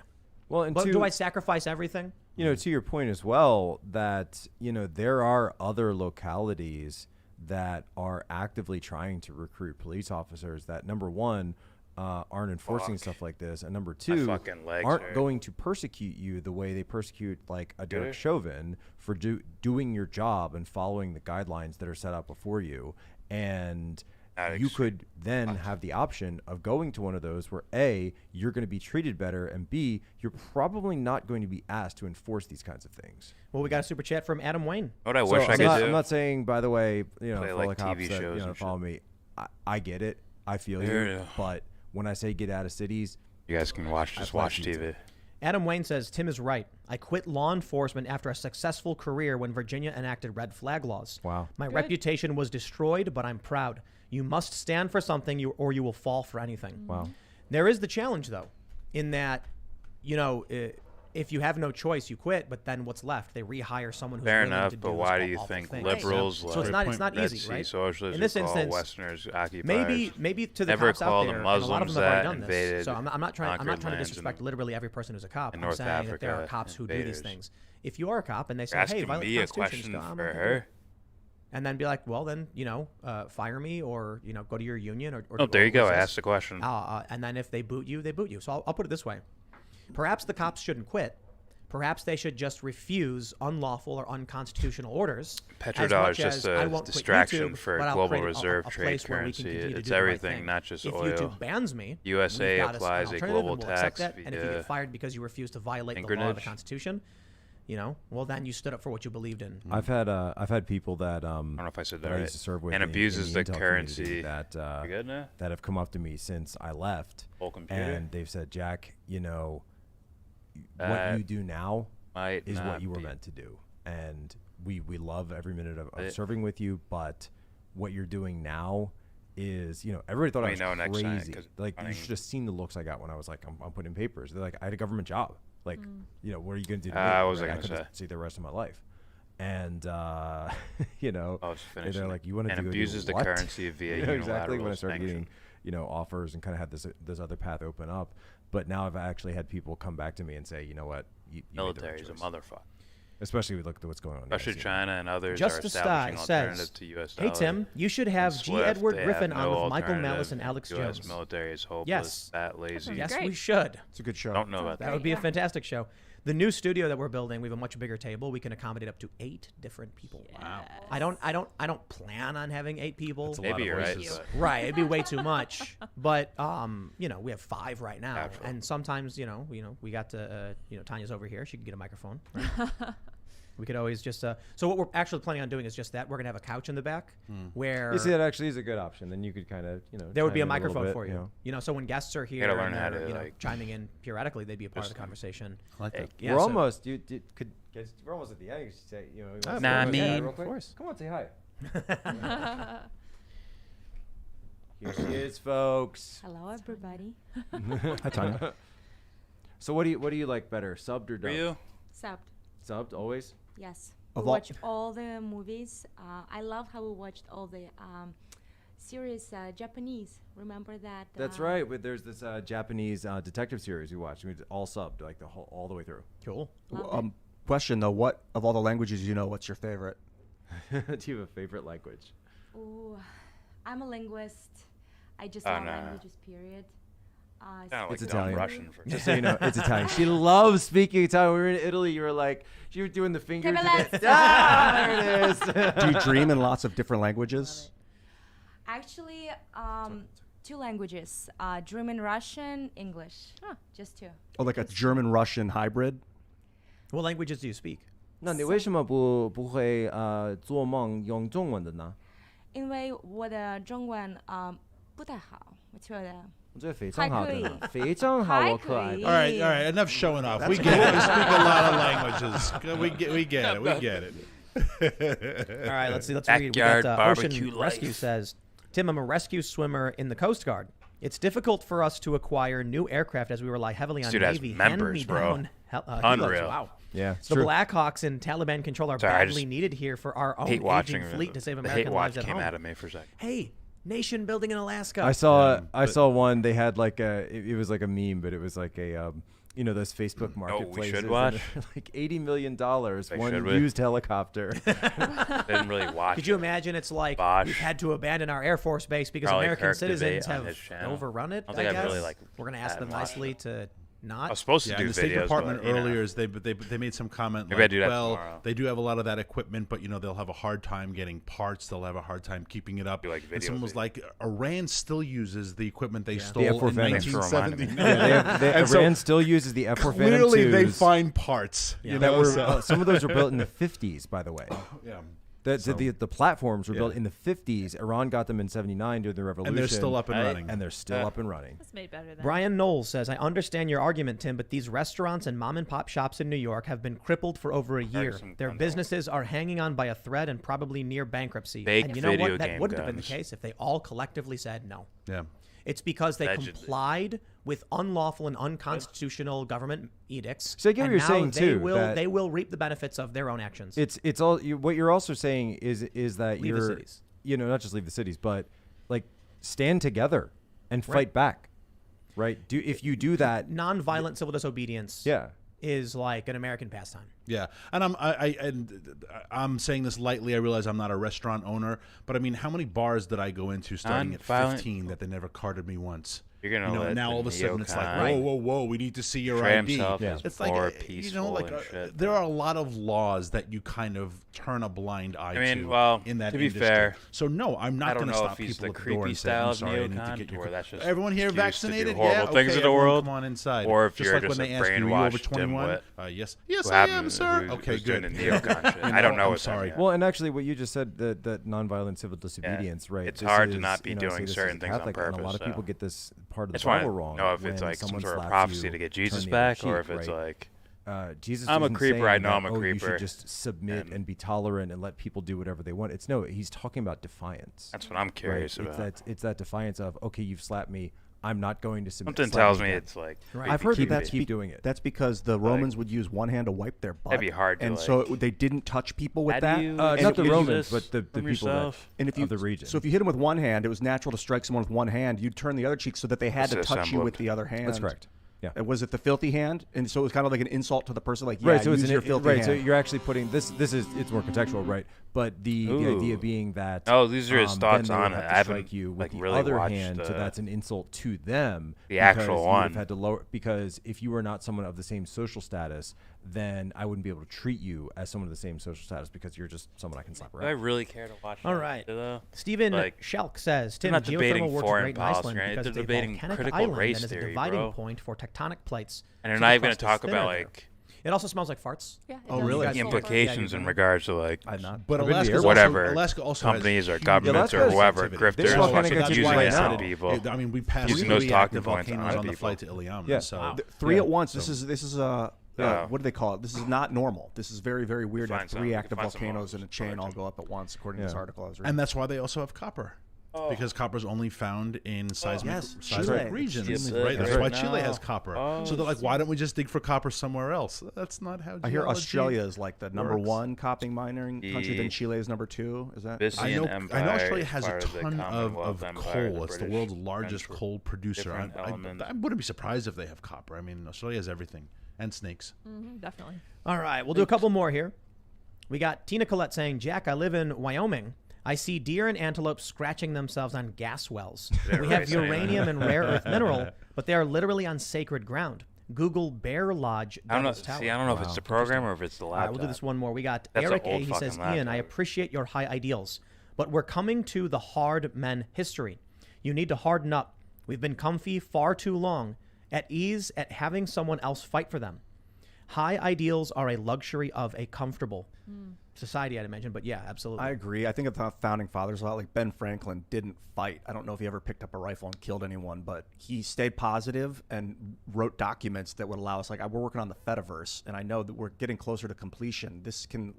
Well, and But to- do I sacrifice everything? You know, to your point as well, that, you know, there are other localities that are actively trying to recruit police officers that, number one, aren't enforcing stuff like this, and number two, fucking legs aren't hurt. going to persecute you the way they persecute like a Derek Good. Chauvin for doing your job and following the guidelines that are set out before you. And you could then have the option of going to one of those where A, you're going to be treated better, and B, you're probably not going to be asked to enforce these kinds of things. Well, we got a super chat from Adam Wayne. What I wish I could do. I'm not saying, by the way, you know, Play, for like, the cops TV that, shows you know, and follow me. I get it. I feel Yeah, you. yeah. But when I say get out of cities, You guys can watch. Just watch TV. Adam Wayne says, Tim is right. I quit law enforcement after a successful career when Virginia enacted red flag laws. Wow. My Good. reputation was destroyed, but I'm proud. You must stand for something or you will fall for anything. Wow. There is the challenge, though, in that, you know, if you have no choice, you quit, but then what's left? They rehire someone who's Fair willing enough, to do but why do those you awful think things. liberals, So it's not Red easy, Sea right? socialists In this who call instance, Westerners occupiers, maybe to the never cops call out the there, and a lot of Muslims them have already that done invaded this. So I'm not trying to conquered disrespect lands literally every person who's a cop. in I'm North saying that there are Africa cops who do these invaders. things. If you are a cop and they say, You're "Hey, asking violate me the a Constitution," question just go, "I'm for not gonna do her? it." And then be like, well, then, you know, fire me or, you know, go to your union or Oh, there you go. resist. Ask the question. And then if they boot you, they boot you. So I'll put it this way. Perhaps the cops shouldn't quit. Perhaps they should just refuse unlawful or unconstitutional orders. Petrodollar is just a distraction for global reserve trade currency. It's everything, not just if oil. YouTube bans me, USA we've got applies an a alternative global and we'll accept tax that. And if you via get fired because you refuse to violate the law of the ingrenage. Constitution, you know, well, then you stood up for what you believed in. I've had people that I don't know if I said that I right. used to serve with And in abuses the the intel currency. community that You good now? that have come up to me since I left, Whole computer? and they've said, Jack, you know, what That you do now might is what not you were be- meant to do, and we love every minute of serving with you, but what you're doing now is, you know, everybody thought Let I me know was next time, crazy. 'cause Like, you running- should have seen the looks I got when I was like, I'm putting in papers. They're like, I had a government job. Like, you know, what are you going to do to me? what was I Like, gonna couldn't say? see the rest of my life. And, you know, I was they're finishing like, you want to and do abuses the what? currency via You know, exactly when I unilateral started sanction. getting, you know, offers and kind of had this other path open up. But now I've actually had people come back to me and say, you know what, you made the right Military is a choice. motherfucker. Especially we look at what's going on. Especially China and others Just are to establishing says, alternative to U.S. hey dollar. Tim, you should have And G. SWIFT, Edward they Griffin have on no with Michael alternative. Malice and Alex U.S. Jones. military is hopeless, Yes. that lazy. Yes, we should. It's a good show. Don't know about That would be a fantastic show. The new studio that we're building, we have a much bigger table. We can accommodate up to 8 different people. Wow. I don't plan on having 8 people. That's a Maybe lot of you're Right. right. Right. It'd be way too much. But you know, we have 5 right now, and sometimes you know, we got to Tanya's over here. She can get a microphone. Right? We could always just so what we're actually planning on doing is just that we're gonna have a couch in the back where You see, that actually is a good option. Then you could kind of there would be a chime in little microphone bit, for you. You know, so when guests are here gotta learn and how they're, to, you know, like, chiming in periodically, they'd be a part of the conversation. I like that. Yeah, we're so- almost. We're almost at the end. You should say, you know. Nah, I say hi mean, real quick? of course. Come on, say hi. Here she is, folks. Hello, everybody. Hi, Tanya. So what do you like better, subbed or dubbed? you? Subbed. Subbed always. Yes. Of We all- watch all the movies. I love how we watched all the series Japanese. Remember that? That's right. But there's this Japanese detective series we watched. We did all subbed, like all the way through. Cool. Question though, what of all the languages you know, what's your favorite? Do you have a favorite language? Ooh, I'm a linguist. I just Oh, love no. languages. Period. Like It's dumb Italian. Russian for Just so you know, it's Italian. She loves speaking Italian. We were in Italy. You were like, she was doing the fingers. There it is. Do you dream in lots of different languages? Actually, 2 languages: German, Russian, English. Just 2. Oh, like a German-Russian hybrid? What languages do you speak? 那你为什么不会做梦用中文的呢？因为我的中文不太好，我觉得。我觉得非常好的呢，还可以。非常好，我可爱。All right, enough showing off. We get it. We speak a lot of languages. We get it. All right, let's see. Let's read. We Backyard got, barbecue Ocean life. Rescue says, Tim, I'm a rescue swimmer in the Coast Guard. It's difficult for us to acquire new aircraft as we rely heavily on Dude has Navy members, bro. hand-me-down Unreal. Wow. Yeah, it's The true. Blackhawks in Taliban control are Sorry, I badly just needed here for our own hate watching aging fleet to save the American hate lives watch at came home. out of me for a second. Hey, nation building in Alaska. I saw one. They had like it was like a meme, but it was like a you know those Facebook marketplaces. should watch? and like $80 million, one should we? used helicopter. Didn't really watch. Could you imagine? It's like Bosh. we've had to abandon our Air Force base because Probably American Kirk citizens debate on have his channel. overrun it. I don't think I've guess. really, like, We're gonna ask them watched nicely it. to not. I was supposed to Yeah, do and the State videos, Department but, you know. earlier is they made some comment Maybe I like, do that well, tomorrow. they do have a lot of that equipment, but you know they'll have a hard time getting parts. They'll have a hard time keeping it up. like and someone videos was like, Iran still uses the equipment they The stole in F-4 Phantoms. 1979. Yeah, Iran still uses the F-4 Phantom Clearly, they 2s. find parts. Yeah, You that know, were, so. some of those were built in the 50s, by the way. Yeah. The platforms were built in the 50s. Iran got them in 79 during the revolution. And they're still up and running. And they're still up and running. That's made better than. Brian Knowles says, I understand your argument, Tim, but these restaurants and mom and pop shops in New York have been crippled for over a year. Their businesses are hanging on by a thread and probably near bankruptcy. Fake and you know video what? That game wouldn't have been the guns. case if they all collectively said no. Yeah. It's because they Allegedly. complied with unlawful and unconstitutional government edicts. So I get what and you're now saying, they too, Will, that- they will reap the benefits of their own actions. It's all what you're also saying is that Leave the you're cities. you know, not just leave the cities, but like stand together and Right. fight back. Right? If you do that, Nonviolent civil disobedience. Yeah. Is like an American pastime. Yeah, and I'm saying this lightly. I realize I'm not a restaurant owner, but I mean, how many bars did I go into starting at Nonviolent- 15 that they never carded me once? You're gonna let now the all of a sudden it's like, neocon whoa, we need to see your portray ID. himself as It's more like, peaceful and shit. there are a lot of laws that you kind of turn a blind eye I mean, to. well, in that to be industry. fair, So no, I'm not I don't going to know stop if he's people the at the door creepy and say, style I'm of sorry, I need to neocon, get where your that's just everyone here excuse to do vaccinated. horrible Yeah, things okay, in the everyone world. Come on inside. Or if just you're like just when a they ask you, are you over brainwashed 21? dimwit Yes, who I am, happened- sir. who Okay, was doing good. the neocon shit. I don't know I'm what's sorry. well, and actually, what you just said, that nonviolent civil disobedience, right? It's this hard to is, not be you know, say doing this is certain things on Catholic, and a lot of purpose, people so. get this part of I the just wanna Bible wrong. know if it's when like some someone sort of slaps prophecy you, to get turn Jesus the other back, or cheek, if it's right? like, Jesus I'm a isn't creeper, I saying know that, I'm a You creeper. should just submit and be tolerant and let people do whatever they want. It's no, he's talking about defiance. That's what I'm curious right? about. It's that defiance of, okay, you've slapped me, I'm not going to submit. Something slap tells me again. it's like I've heard keep, that that's keep doing it. That's because the Romans would use one hand to wipe their butt. That'd be hard to, and like- so they didn't touch people with How that. do you And not the if you- Romans, but the from people that yourself? And if you, of the region. So if you hit them with one hand, it was natural to strike someone with one hand. You'd turn the other cheek so that they had to touch you Disassembled. with the other hand. That's correct. Yeah. Was it the filthy hand? And so it was kind of like an insult to the person, like, right. So use it's your filthy right. hand. So you're actually putting this. It's more contextual, right? But the idea being that these are his thoughts then they on would it. have I to haven't strike you with like the really other watched hand, so that's an insult to them. The actual because you would one. have had to lower because if you were not someone of the same social status, then I wouldn't be able to treat you as someone of the same social status because you're just someone I can slap around. Do I really care to watch? All that, right. though? Stephen Like, Shelk says, they're Tim, not debating geothermal works foreign great in policy, Iceland right? because They're it's a debating volcanic critical island race and is a theory, dividing bro. point for tectonic plates. And they're so not the even going crust to is talk thinner about there. like. It also smells like farts. Yeah, it Oh, does really? smell The like farts. implications in regards to like But whatever Alaska also companies has or huge governments or volcanic whoever activity. grifters There's volcanic activity using right it now. on people. I mean, we passed using really those talking active points volcanoes on the people. flight to Iliamna. Yeah. So Three yeah. at once. So- This is what do they call it? This is not normal. This is very, very weird to have Find some- three we active can find some volcanoes more. in a chain all go up at once, according to this article I was reading. And that's why they also have copper. Oh. Because copper is only found in seismic, Yes, seismic Chile. regions, Chile. right? That's Right why now. Chile has copper. Oh, So they're like, why don't we just dig for copper somewhere else? That's not how. I hear geology Australia is like the number works. one copper mining country, then The Chile is number two. Is that? Byzantine I know Empire, Australia has a part of the ton of Commonwealth Empire, coal. the It's the British world's largest French coal producer. different I elements. wouldn't be surprised if they have copper. I mean, Australia has everything and snakes. Definitely. All right, we'll do a couple more here. We got Tina Collette saying, Jack, I live in Wyoming. I see deer and antelope scratching themselves on gas wells. We have uranium and rare earth mineral, but they are literally on sacred ground. Google Bear Lodge. I don't know. Devil's Tower. See, I don't know if it's the program or if it's the All laptop. right, we'll do this one more. We got That's an Eric A. old He says, fucking Ian, I laptop. appreciate your high ideals, but we're coming to the hard men history. You need to harden up. We've been comfy far too long, at ease at having someone else fight for them. High ideals are a luxury of a comfortable society, I'd imagine, but yeah, absolutely. I agree. I think of the founding fathers a lot. Like Ben Franklin didn't fight. I don't know if he ever picked up a rifle and killed anyone, but he stayed positive and wrote documents that would allow us. Like, we're working on the Fediverse, and I know that we're getting closer to completion. This can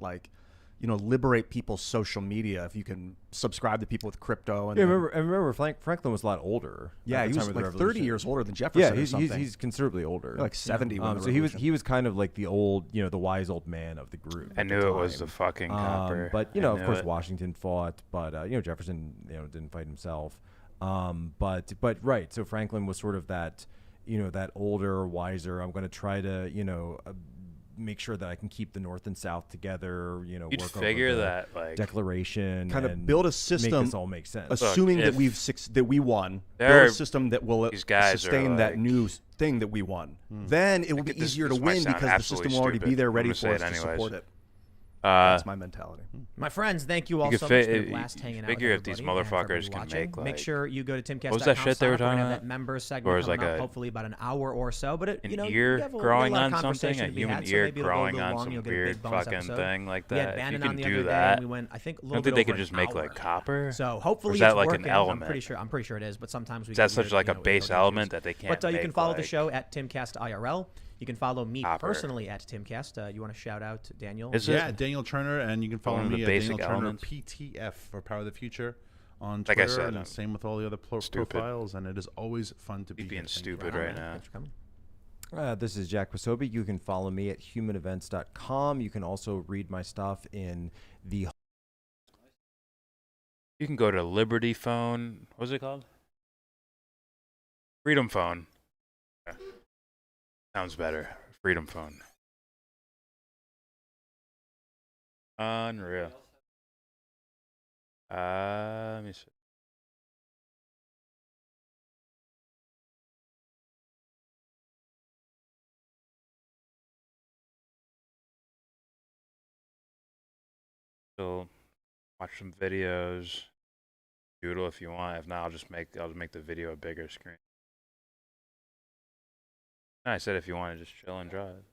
liberate people's social media if you can subscribe to people with crypto. And I remember Franklin was a lot older. Yeah, at he the was time of the like 30 revolution. years older than Jefferson. Yeah, he's considerably older. Like 70 when the so revolution. he was kind of like the old, the wise old man of the group. I at knew the it was time. the fucking copper. But I of knew course it. Washington fought, but Jefferson didn't fight himself. But right, so Franklin was sort of that that older, wiser. I'm going to try to make sure that I can keep the North and South together. You'd work figure over the that, like, Declaration, kind of and build a make system, this all make sense. assuming Look, that we won. Build There a are- system that will these guys are sustain that like- new thing that we won. Then it will be This- easier to this might win sound because the absolutely system will already be stupid. there I'm ready gonna for say us it to anyways. support it. Uh, That's my mentality. My friends, thank you all You so could much fi- for blast you hanging out. figure with if these everybody and for everybody motherfuckers can watching. make, Make like- sure you go to timcast.com. What was that shit they were sign up. We're gonna talking have about? that members Or segment is coming like up, a- hopefully about an hour or so. But an you ear we have a growing lot of on something, conversation a to be human had, so ear maybe it'll go a growing little on long, some you'll get a weird big bonus fucking episode. thing like We had that. If you Bannon can on the do other day, that, and we went, I think, a little don't bit think they over could just an make hour. like copper. So Or hopefully is that it's like working. an element? I'm pretty sure it is, but sometimes we Is that get such weird, like a we base don't element use. that they can't But you can make, follow the like, show at Timcast IRL. You can follow me copper? personally at Timcast. You want to shout out Daniel? Is Yeah, it? Daniel Turner, and you can follow One of the me at basic Daniel Turner elements? PTF for Power of the Future on Like I Twitter. said, and I'm same with all the other stupid. profiles, and it is always fun to be You're being here. Thank you stupid for right having me. now. Thanks for coming. This is Jack Wasobi. You can follow me at humanevents.com. You can also read my stuff in the. You can go to Liberty Phone. What's it called? Freedom Phone. Yeah. Sounds better. Freedom Phone. Unreal. Let me see. So, watch some videos. Doodle if you want. If not, I'll just make the video a bigger screen. No, I said if you want to just chill and draw it.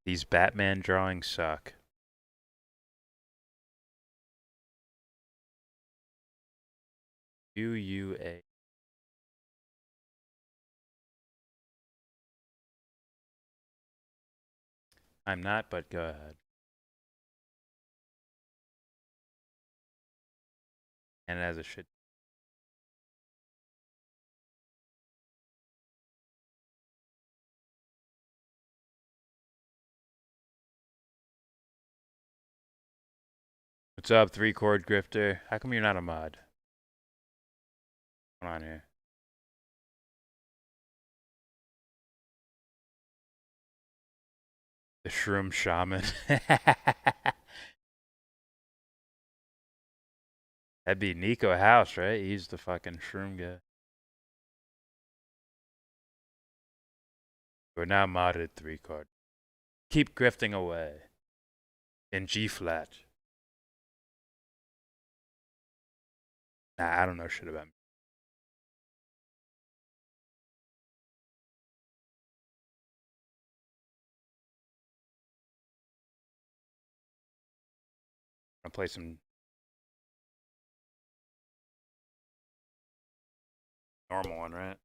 These Batman drawings suck. UUA. I'm not, but go ahead. And as it should. What's up, 3-chord grifter? How come you're not a mod? What's going on here? The Shroom Shaman. That'd be Nico House, right? He's the fucking shroom guy. We're now modded 3-chord. Keep grifting away. In G flat. Nah, I don't know shit about me. I'll play some normal one, right?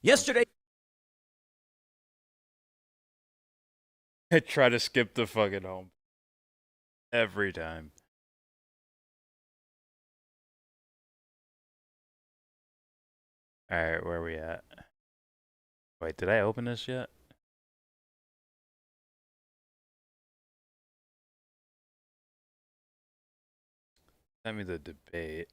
Yesterday. I try to skip the fucking home. Every time. Alright, where are we at? Wait, did I open this yet? Send me the debate.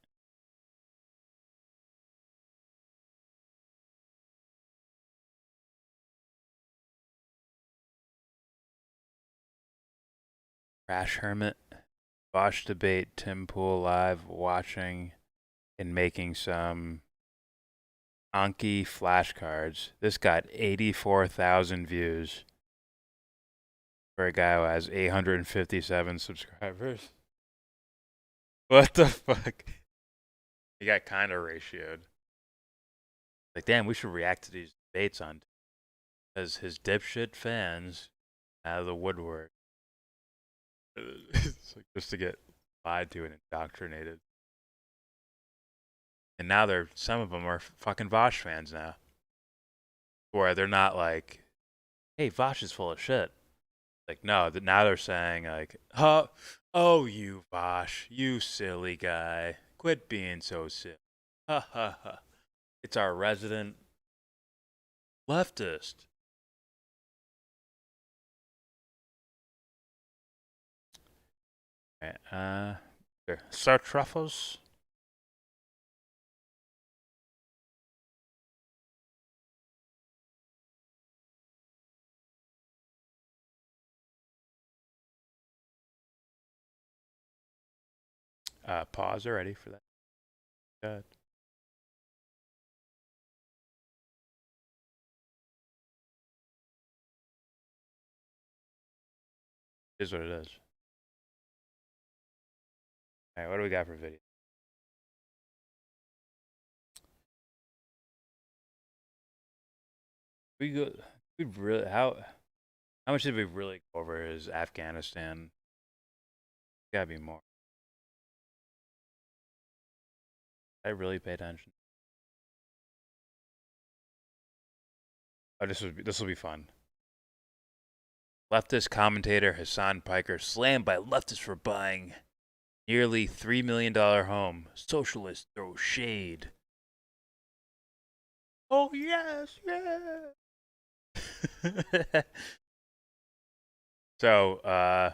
Crash Hermit. Bosch debate. Tim Pool live watching and making some Anki flashcards. This got 84,000 views for a guy who has 857 subscribers. What the fuck? He got kind of ratioed. Like, damn, we should react to these debates on, because his dipshit fans out of the woodwork. It's like just to get lied to and indoctrinated. And now some of them are fucking Vosh fans now. Where they're not like, hey, Vosh is full of shit. Like, no, now they're saying like, oh, you Vosh, you silly guy. Quit being so silly. Ha ha ha. It's our resident leftist. Alright, Sir Truffles. Pause already for that. Good. It is what it is. Alright, what do we got for video? We really how much did we really go over is Afghanistan? Gotta be more. I really pay attention. Oh, this will be fun. Leftist commentator Hassan Piker slammed by leftists for buying nearly $3 million home. Socialists throw shade. Oh yes, yeah. So, yeah,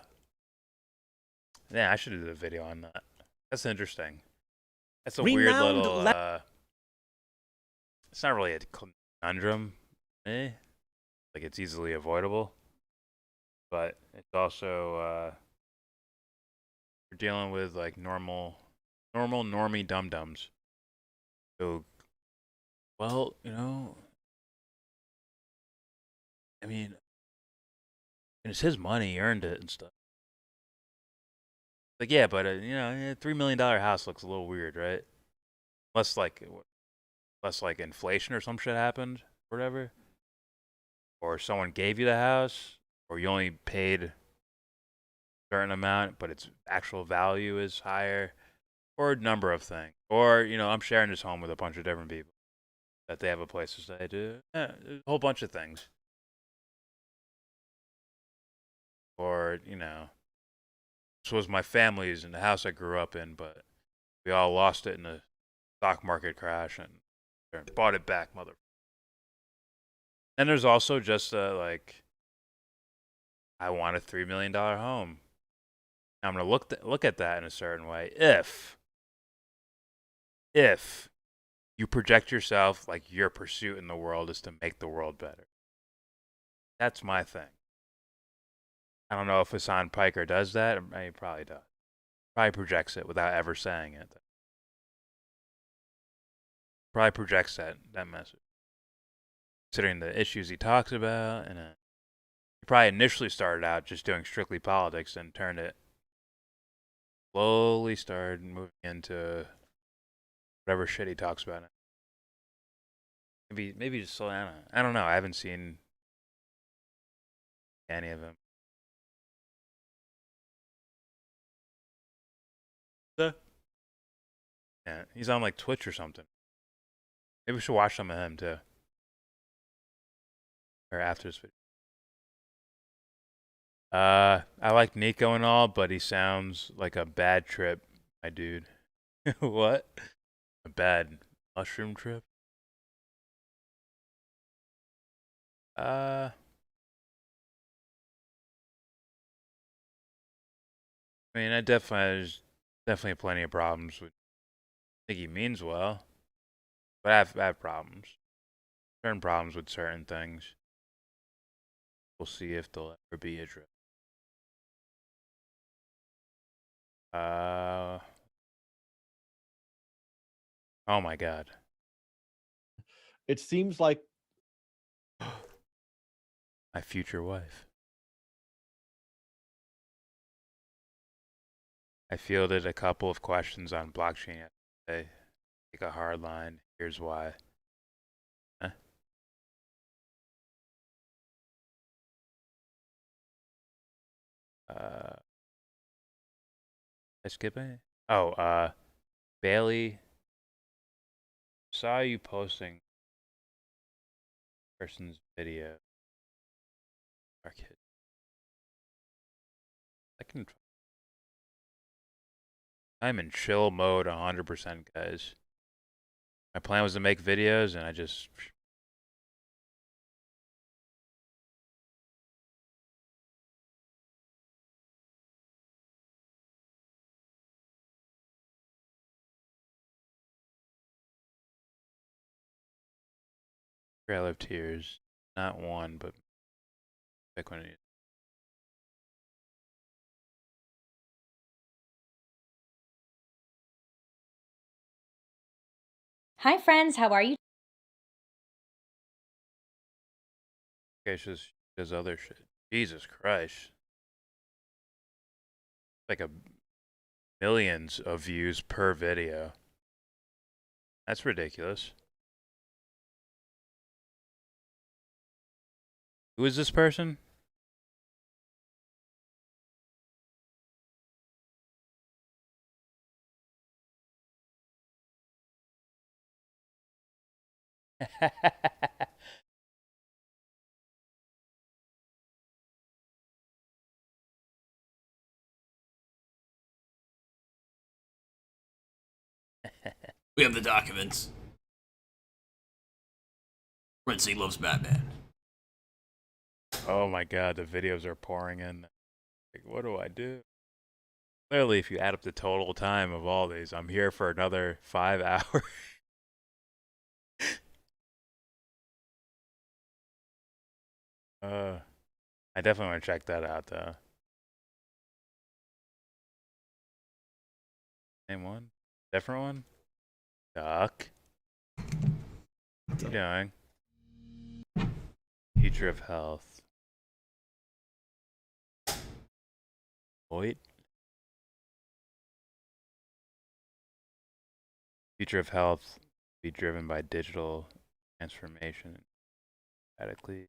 I should do a video on that. That's interesting. That's a weird little. It's not really a conundrum, like it's easily avoidable, but it's also we're dealing with like normal normie dum-dums. So, well, you know, I mean, it's his money, he earned it and stuff. Like, yeah, but you know, a $3 million house looks a little weird, right? Unless like inflation or some shit happened, or whatever, or someone gave you the house, or you only paid a certain amount, but its actual value is higher, or a number of things, or you know, I'm sharing this home with a bunch of different people that they have a place to stay to, a whole bunch of things. or this was my family's and the house I grew up in, but we all lost it in the stock market crash and bought it back, mother. And there's also just like, I want a $3 million home. I'm gonna look at that in a certain way. If you project yourself like your pursuit in the world is to make the world better, that's my thing. I don't know if Hassan Piker does that. He probably does. Probably projects it without ever saying it. Probably projects that message. Considering the issues he talks about, and he probably initially started out just doing strictly politics and turned it, slowly started moving into whatever shit he talks about. Maybe just slow down. I don't know. I haven't seen any of them. Yeah, he's on like Twitch or something. Maybe we should watch some of him too. Or after this video. I like Nico and all, but he sounds like a bad trip, my dude. What? A bad mushroom trip? I mean, there's definitely plenty of problems with. I think he means well, but I have problems. Certain problems with certain things. We'll see if they'll ever be addressed. Oh my God. It seems like my future wife. I fielded a couple of questions on blockchain yesterday. Take a hard line. Here's why. Huh? I skip it? Oh, Bailey. Saw you posting person's video. Our kid. I'm in chill mode 100%, guys. My plan was to make videos, and I just. Trail of Tears. Not one, but pick one of these. Hi, friends. How are you? Okay, she does other shit. Jesus Christ. Like millions of views per video. That's ridiculous. Who is this person? We have the documents. Renzi loves Batman. Oh my God, the videos are pouring in. Like, what do I do? Clearly, if you add up the total time of all these, I'm here for another 5 hours. I definitely want to check that out, though. Same one? Different one? Duck. What's you doing? Future of Health. Wait. Future of Health be driven by digital transformation. Radically.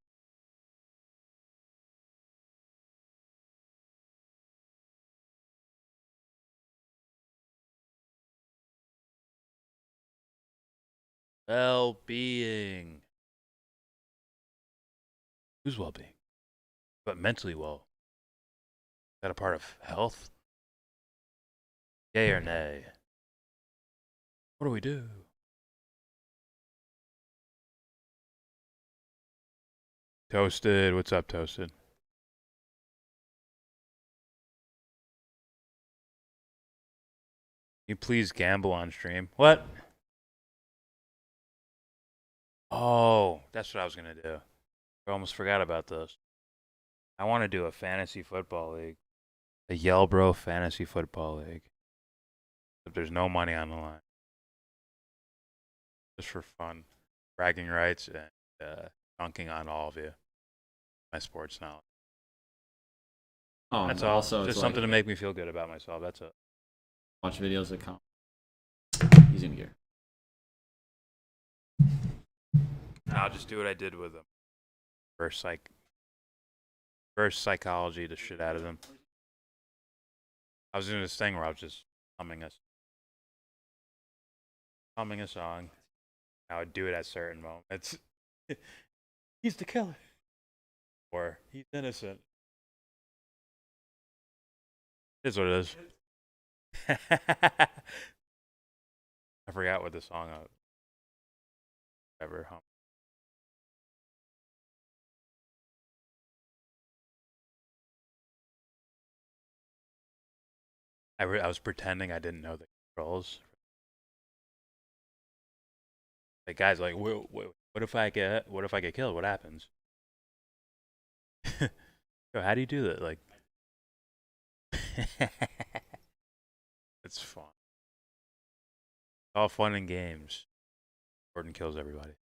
Well-being. Who's well-being? But mentally well. that a part of health? Yay or nay? What do we do? Toasted, what's up, Toasted? You please gamble on stream. What? Oh, that's what I was gonna do. I almost forgot about this. I want to do a fantasy football league. A YellBRo fantasy football league. But there's no money on the line. Just for fun. Bragging rights and dunking on all of you. My sports knowledge. Oh, that's and all. also Just it's something like- to make me feel good about myself. That's it. Watch videos that count. He's in gear. I'll just do what I did with them. First psychology the shit out of them. I was doing this thing where I was just humming a song. I would do it at certain moments. He's the killer. Or he's innocent. It is what it is. I forgot what the song I ever hummed. I was pretending I didn't know the controls. Like guys, like, what if I get killed? What happens? Yo, how do you do that? Like, it's fun. All fun and games. Gordon kills everybody.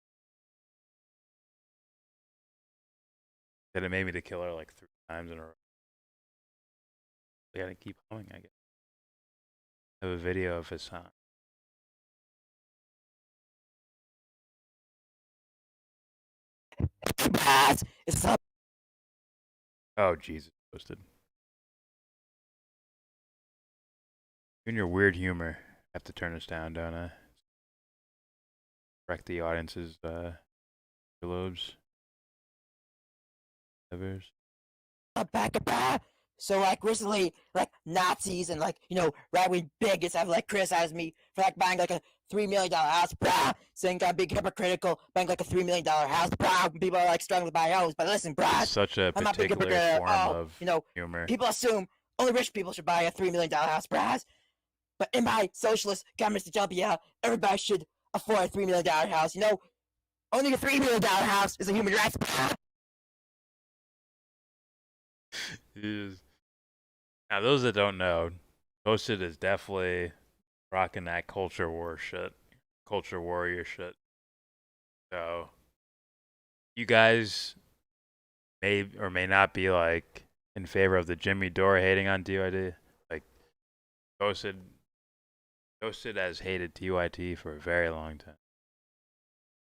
Then it made me the killer like 3 times in a row. I gotta keep humming, I guess. I have a video of his son. Oh, Jesus. Posted. You and your weird humor. I have to turn this down, don't I? Correct the audience's lobes. So like recently, like Nazis and like right-wing bigots have like criticized me for like buying like a $3 million house, brah, saying I'm being hypocritical, buying like a $3 million house, brah. People are like struggling to buy a house, but listen, brah, Such a I'm not being particular hypocritical. form of humor. People assume only rich people should buy a $3 million house, brah. But in my socialist communist utopia, everybody should afford a $3 million house. Only a $3 million house is a human right. Now, those that don't know, Toasted is definitely rocking that culture war shit, culture warrior shit. So, you guys may or may not be like in favor of the Jimmy Dore hating on TYT. Like, Toasted has hated TYT for a very long time.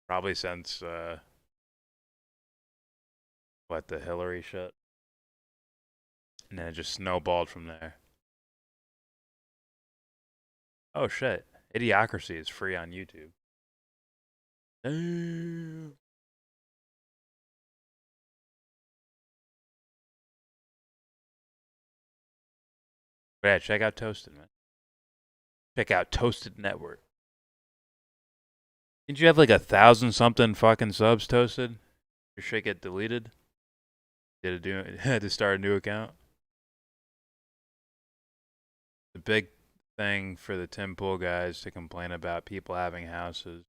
Probably since the Hillary shit. And then it just snowballed from there. Oh shit. Idiocracy is free on YouTube. Damn. But yeah, check out Toasted, man. Check out Toasted Network. Didn't you have like 1,000-something fucking subs, Toasted? Your shit get deleted? Had to start a new account? The big thing for the Tim Pool guys to complain about people having houses.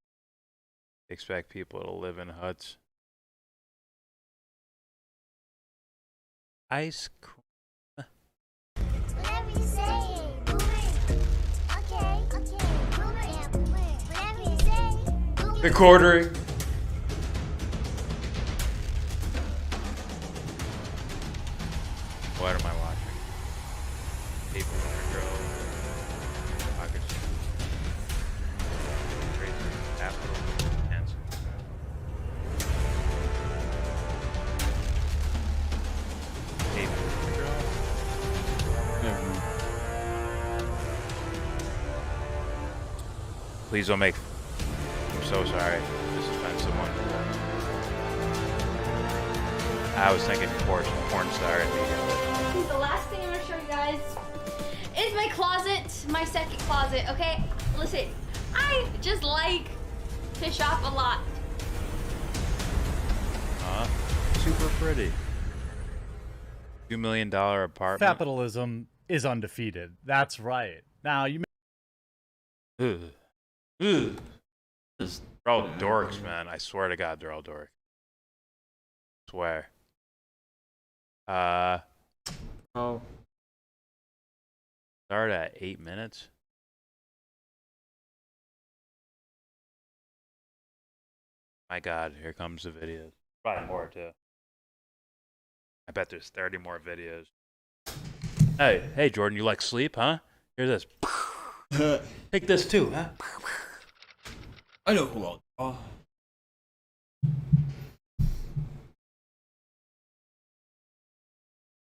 They expect people to live in huts. Ice cream. Whatever you say, Boomer. Okay. Boomer. Yeah, Boomer. Whatever you say, Boomer. The quartering. What am I watching? People want to grow. Pockets. Capital. And please don't make. I'm so sorry. This offends someone. I was thinking porn star. The last thing I'm gonna show you guys. It's my closet, my second closet, okay? Listen, I just like to shop a lot. Super pretty. $2 million apartment. Capitalism is undefeated. That's right. Now you. Ugh. Ugh. They're all dorks, man. I swear to God, they're all dorks. Swear. Oh. Start at 8 minutes. My God, here comes the videos. Probably more too. I bet there's 30 more videos. Hey, Jordan, you like sleep, huh? Here's this. Take this too, huh? I know who I'll draw.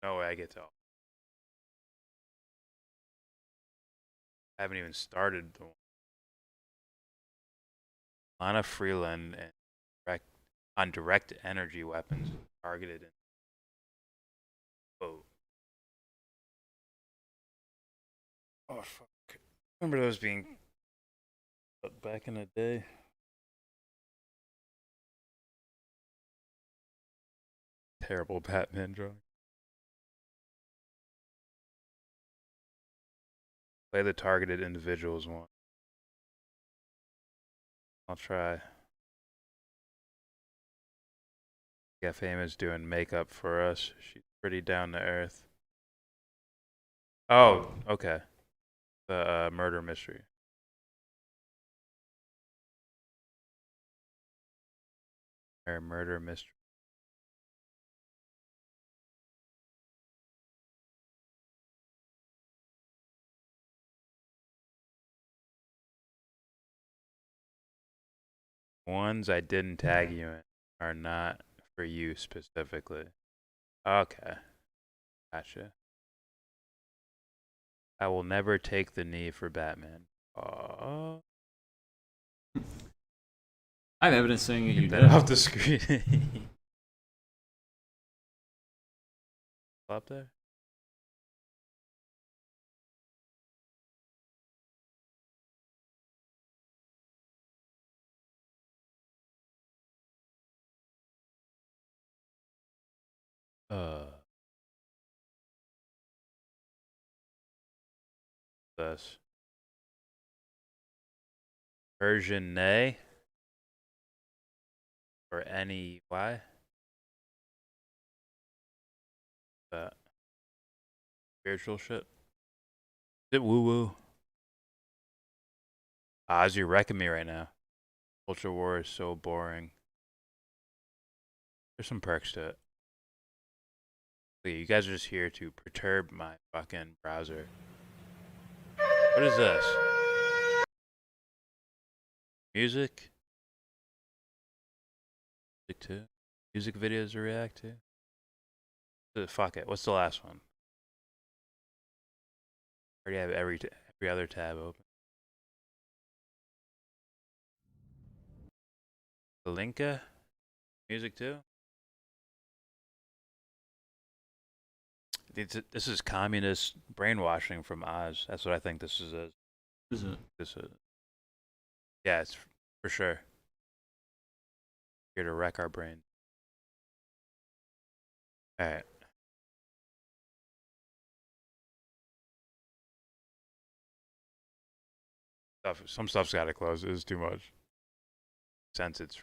No way I get to. I haven't even started the one. Lana Freeland and direct energy weapons targeted in. Whoa. Oh fuck. Remember those being back in the day? Terrible Batman drawing. Play the targeted individuals one. I'll try. Yeah, Famous doing makeup for us. She's pretty down to earth. Oh, okay. The murder mystery. Murder mystery. Ones I didn't tag you in are not for you specifically. Okay. Gotcha. I will never take the knee for Batman. Oh. I have evidence saying that you Get did. that off the screen. Up there? This. Version nay. Or any why? That spiritual shit. Is it woo woo? Oz, you're wrecking me right now. Culture war is so boring. There's some perks to it. Look, you guys are just here to perturb my fucking browser. What is this? Music? Music too? Music videos to react to? Fuck it. What's the last one? I already have every other tab open. Linka? Music too? This is communist brainwashing from Oz. That's what I think this is. Is it? This is. Yeah, it's for sure. Here to wreck our brain. All right. Some stuff's got to close. It is too much. Since it's.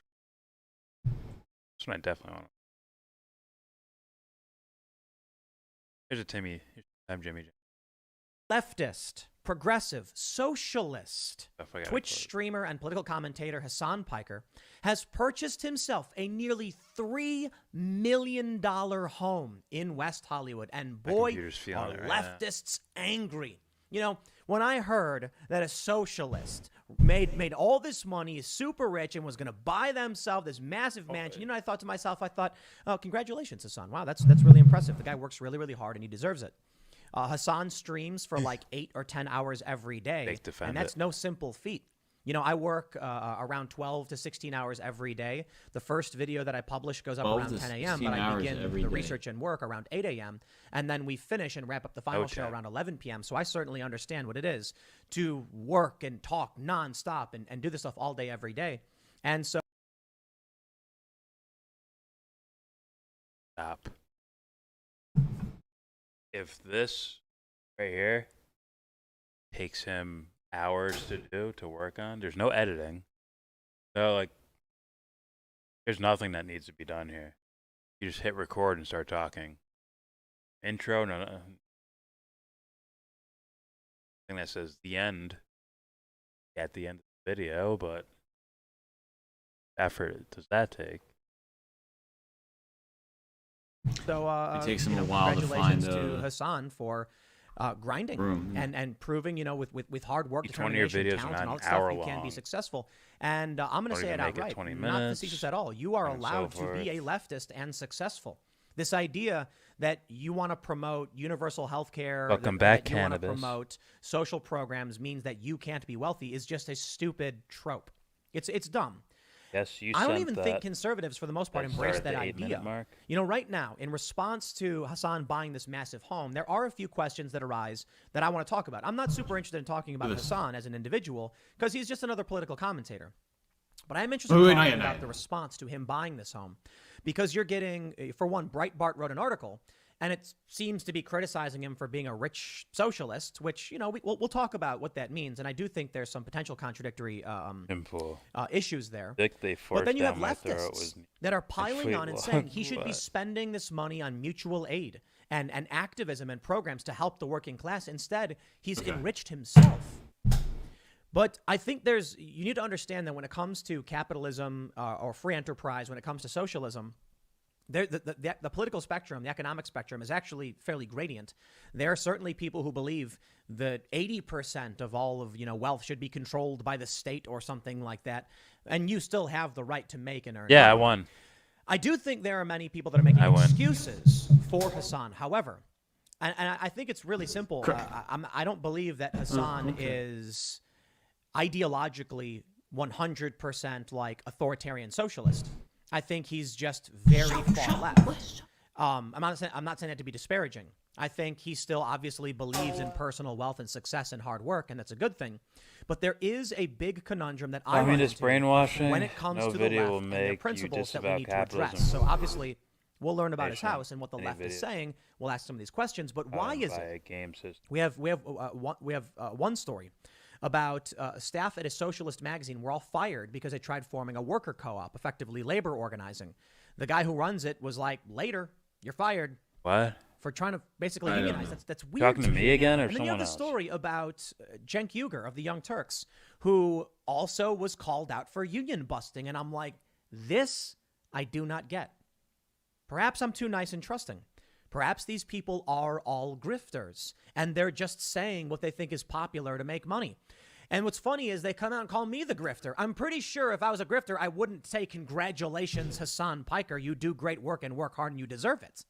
This one I definitely want. Here's a Timmy. Here's Jimmy. Leftist, progressive, socialist, Twitch Twitch streamer and political commentator Hassan Piker has purchased himself a nearly $3 million home in West Hollywood. And boy, are leftists angry. You know, when I heard that a socialist made all this money, is super rich, and was going to buy themselves this massive mansion, you know, I thought to myself, oh, congratulations, Hassan. Wow, that's really impressive. The guy works really, really hard, and he deserves it. Hassan streams for like 8 or 10 hours every day, and that's no simple feat. You know, I work around 12 to 16 hours every day. The first video that I publish goes up around 10 a.m., but I begin the research and work around 8 a.m., and then we finish and wrap up the final show around 11 p.m. So I certainly understand what it is to work and talk nonstop and do this stuff all day, every day. And so... Stop. If this right here takes him hours to work on, there's no editing. So like there's nothing that needs to be done here. You just hit record and start talking. Intro, no. Thing that says the end at the end of the video, but effort does that take? So it takes him a while to find to Hassan for grinding and proving, you know, with hard work, each one of your determination, videos talent, are and all an that hour stuff, you can be long. successful. And I'm going to say it outright, 20 not minutes, facetious at all. You are and so allowed to forth. be a leftist and successful. This idea that you want to promote universal health care, Welcome back, that you want to cannabis. promote social programs means that you can't be wealthy is just a stupid trope. It's dumb. Yes, you I don't sent even that. think conservatives, for the most part, That embrace started that at the 8-minute idea. mark. You know, right now, in response to Hassan buying this massive home, there are a few questions that arise that I want to talk about. I'm not super interested in talking about Hassan as an individual because he's just another political commentator. But I'm interested in talking about the response to him buying this home because you're getting, for one, Breitbart wrote an article, and it seems to be criticizing him for being a rich socialist, which, you know, we'll talk about what that means. And I do think there's some potential contradictory issues there. But then you have leftists that are piling on and saying he should be spending this money on mutual aid and activism and programs to help the working class. Instead, he's enriched himself. But I think you need to understand that when it comes to capitalism or free enterprise, when it comes to socialism, the political spectrum, the economic spectrum is actually fairly gradient. There are certainly people who believe that 80% of all of, you know, wealth should be controlled by the state or something like that, and you still have the right to make and earn. Yeah, money. I won. I do think there are many people that are making excuses for Hassan. However, and I think it's really simple. I don't believe that Hassan is ideologically 100% like authoritarian socialist. I think he's just very far left. I'm not saying that to be disparaging. I think he still obviously believes in personal wealth and success and hard work, and that's a good thing. But there is a big conundrum that I run into brainwashing. when it comes No to the video left will and make the you principles that we disavow need to capitalism. address. So obviously, we'll learn about his Nation, house and what the any left is video. saying. We'll ask some of these questions. But why is by it? a game system. We have one story about staff at a socialist magazine were all fired because they tried forming a worker co-op, effectively labor organizing. The guy who runs it was like, later, you're fired. What? For trying to basically unionize. That's weird. Talking to me again or and then you have someone the else? story about Cenk Uygur of the Young Turks, who also was called out for union busting. And I'm like, this I do not get. Perhaps I'm too nice and trusting. Perhaps these people are all grifters, and they're just saying what they think is popular to make money. And what's funny is they come out and call me the grifter. I'm pretty sure if I was a grifter, I wouldn't say, congratulations, Hassan Piker. You do great work and work hard and you deserve it.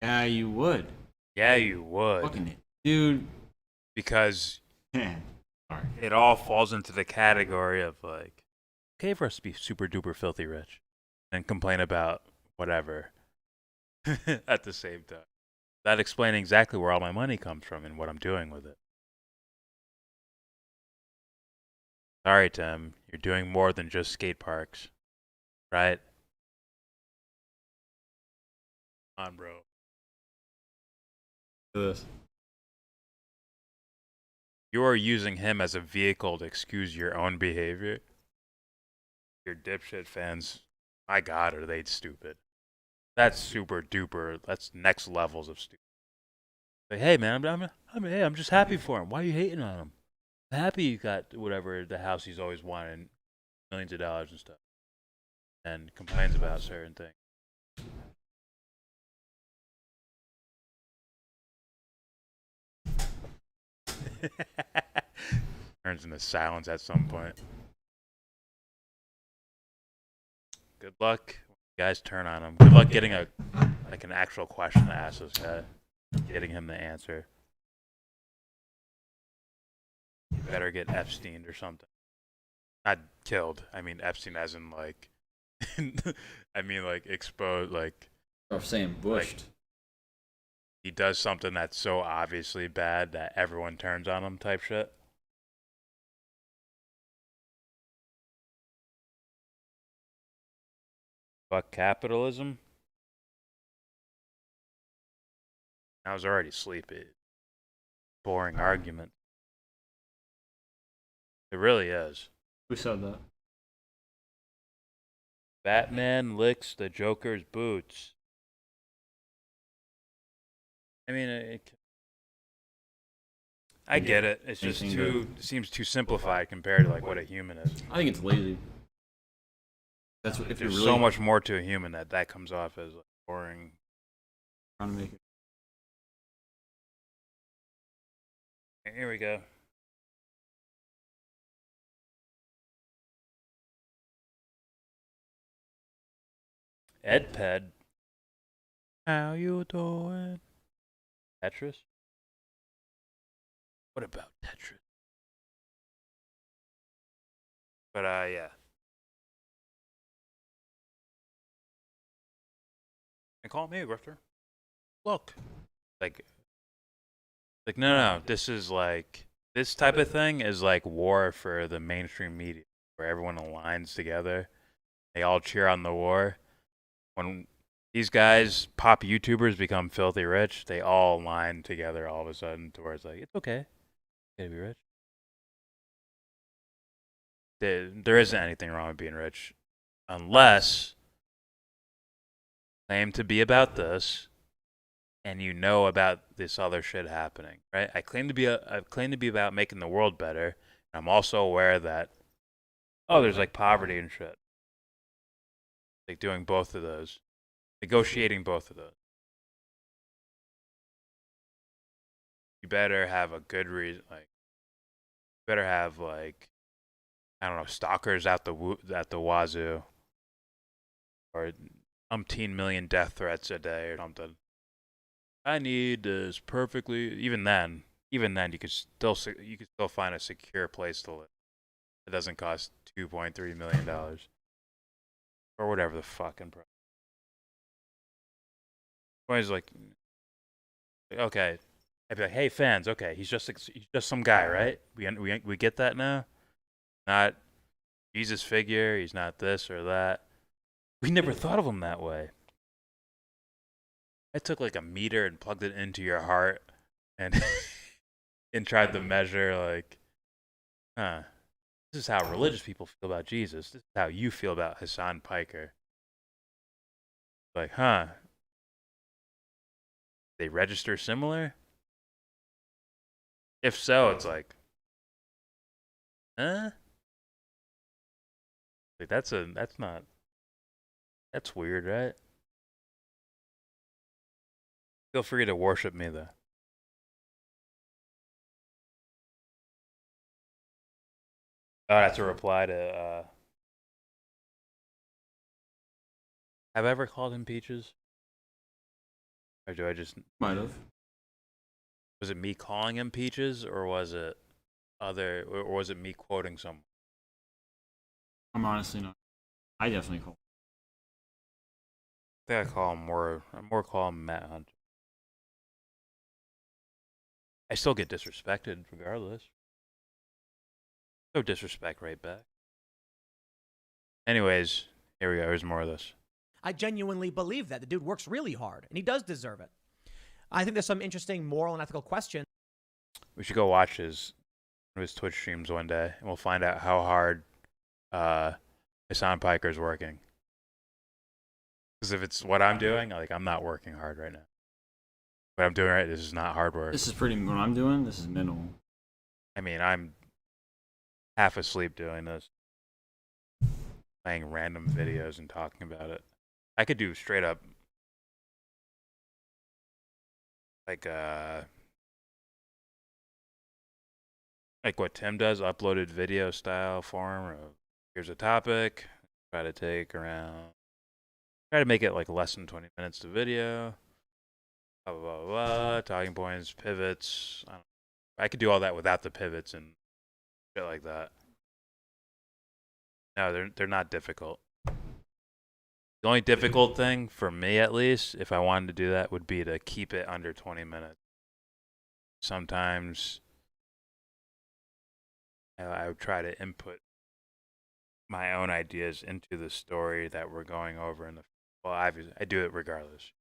Yeah, you would. Yeah, you would. Fucking dude. Because it all falls into the category of like, okay for us to be super duper filthy rich and complain about whatever at the same time. That explaining exactly where all my money comes from and what I'm doing with it. Sorry, Tim. You're doing more than just skate parks. Right? Come on, bro. This. You are using him as a vehicle to excuse your own behavior. Your dipshit fans, my God, are they stupid? That's super duper. That's next levels of stupid. Like, hey man, I'm just happy for him. Why are you hating on him? I'm happy you got whatever the house he's always wanted, millions of dollars and stuff, and complains about certain things. Turns into silence at some point. Good luck when you guys turn on him. Good luck getting an actual question to ask this guy. Getting him the answer. You better get Epstein or something. Not killed. I mean Epstein as in like I mean like exposed like Or saying bushed. Like, he does something that's so obviously bad that everyone turns on him type shit. Fuck capitalism. I was already sleepy. Boring argument. It really is. Who said that? Batman licks the Joker's boots. I mean, I get it. It's just too it seems too simplified compared to like what a human is. I think it's lazy. That's what, if There's you're so really much more to a human that comes off as like, boring. trying to make it. Here we go. Edped. How you doing? Tetris? What about Tetris? But yeah. And call me a grifter. Look. Like no, this is like this type of thing is like war for the mainstream media where everyone aligns together. They all cheer on the war. When these guys, pop YouTubers, become filthy rich, they all align together all of a sudden to where it's like, it's okay. You gotta be rich. There isn't anything wrong with being rich. Unless claim to be about this and you know about this other shit happening, right? I claim to be about making the world better. I'm also aware that there's like poverty and shit. Like doing both of those. Negotiating both of those. You better have a good reason, like you better have like I don't know, stalkers at the wazoo or umpteen million death threats a day or something. I need this perfectly. Even then, you could still find a secure place to live. It doesn't cost $2.3 million or whatever the fucking price. Always like, okay, I'd be like, hey fans, okay, he's just some guy, right? We get that now. Not Jesus figure. He's not this or that. We never thought of him that way. I took like a meter and plugged it into your heart and and tried to measure like, this is how religious people feel about Jesus. This is how you feel about Hassan Piker. Like, they register similar? If so, it's like, Like that's weird, right? Feel free to worship me though. Oh, that's a reply to have I ever called him Peaches? Or do I just might have? Was it me calling him Peaches or was it me quoting someone? I'm honestly not. I definitely call. I think I more call him Matt Hunter. I still get disrespected regardless. No disrespect right back. Anyways, here we go. Here's more of this. I genuinely believe that. The dude works really hard, and he does deserve it. I think there's some interesting moral and ethical questions. We should go watch one of his Twitch streams one day, and we'll find out how hard Hassan Piker's working. Because if it's what I'm doing, like I'm not working hard right now. What I'm doing right, this is not hard work. This is pretty. What I'm doing, this is minimal. I mean, I'm half asleep doing this, playing random videos and talking about it. I could do straight up, like what Tim does, uploaded video style form. Or here's a topic. Try to make it like less than 20 minutes to video. Blah, blah, blah, blah, talking points, pivots. I could do all that without the pivots and shit like that. No, they're not difficult. The only difficult thing for me, at least, if I wanted to do that, would be to keep it under 20 minutes. Sometimes I would try to input my own ideas into the story that we're going over in the. Well, I do it regardless.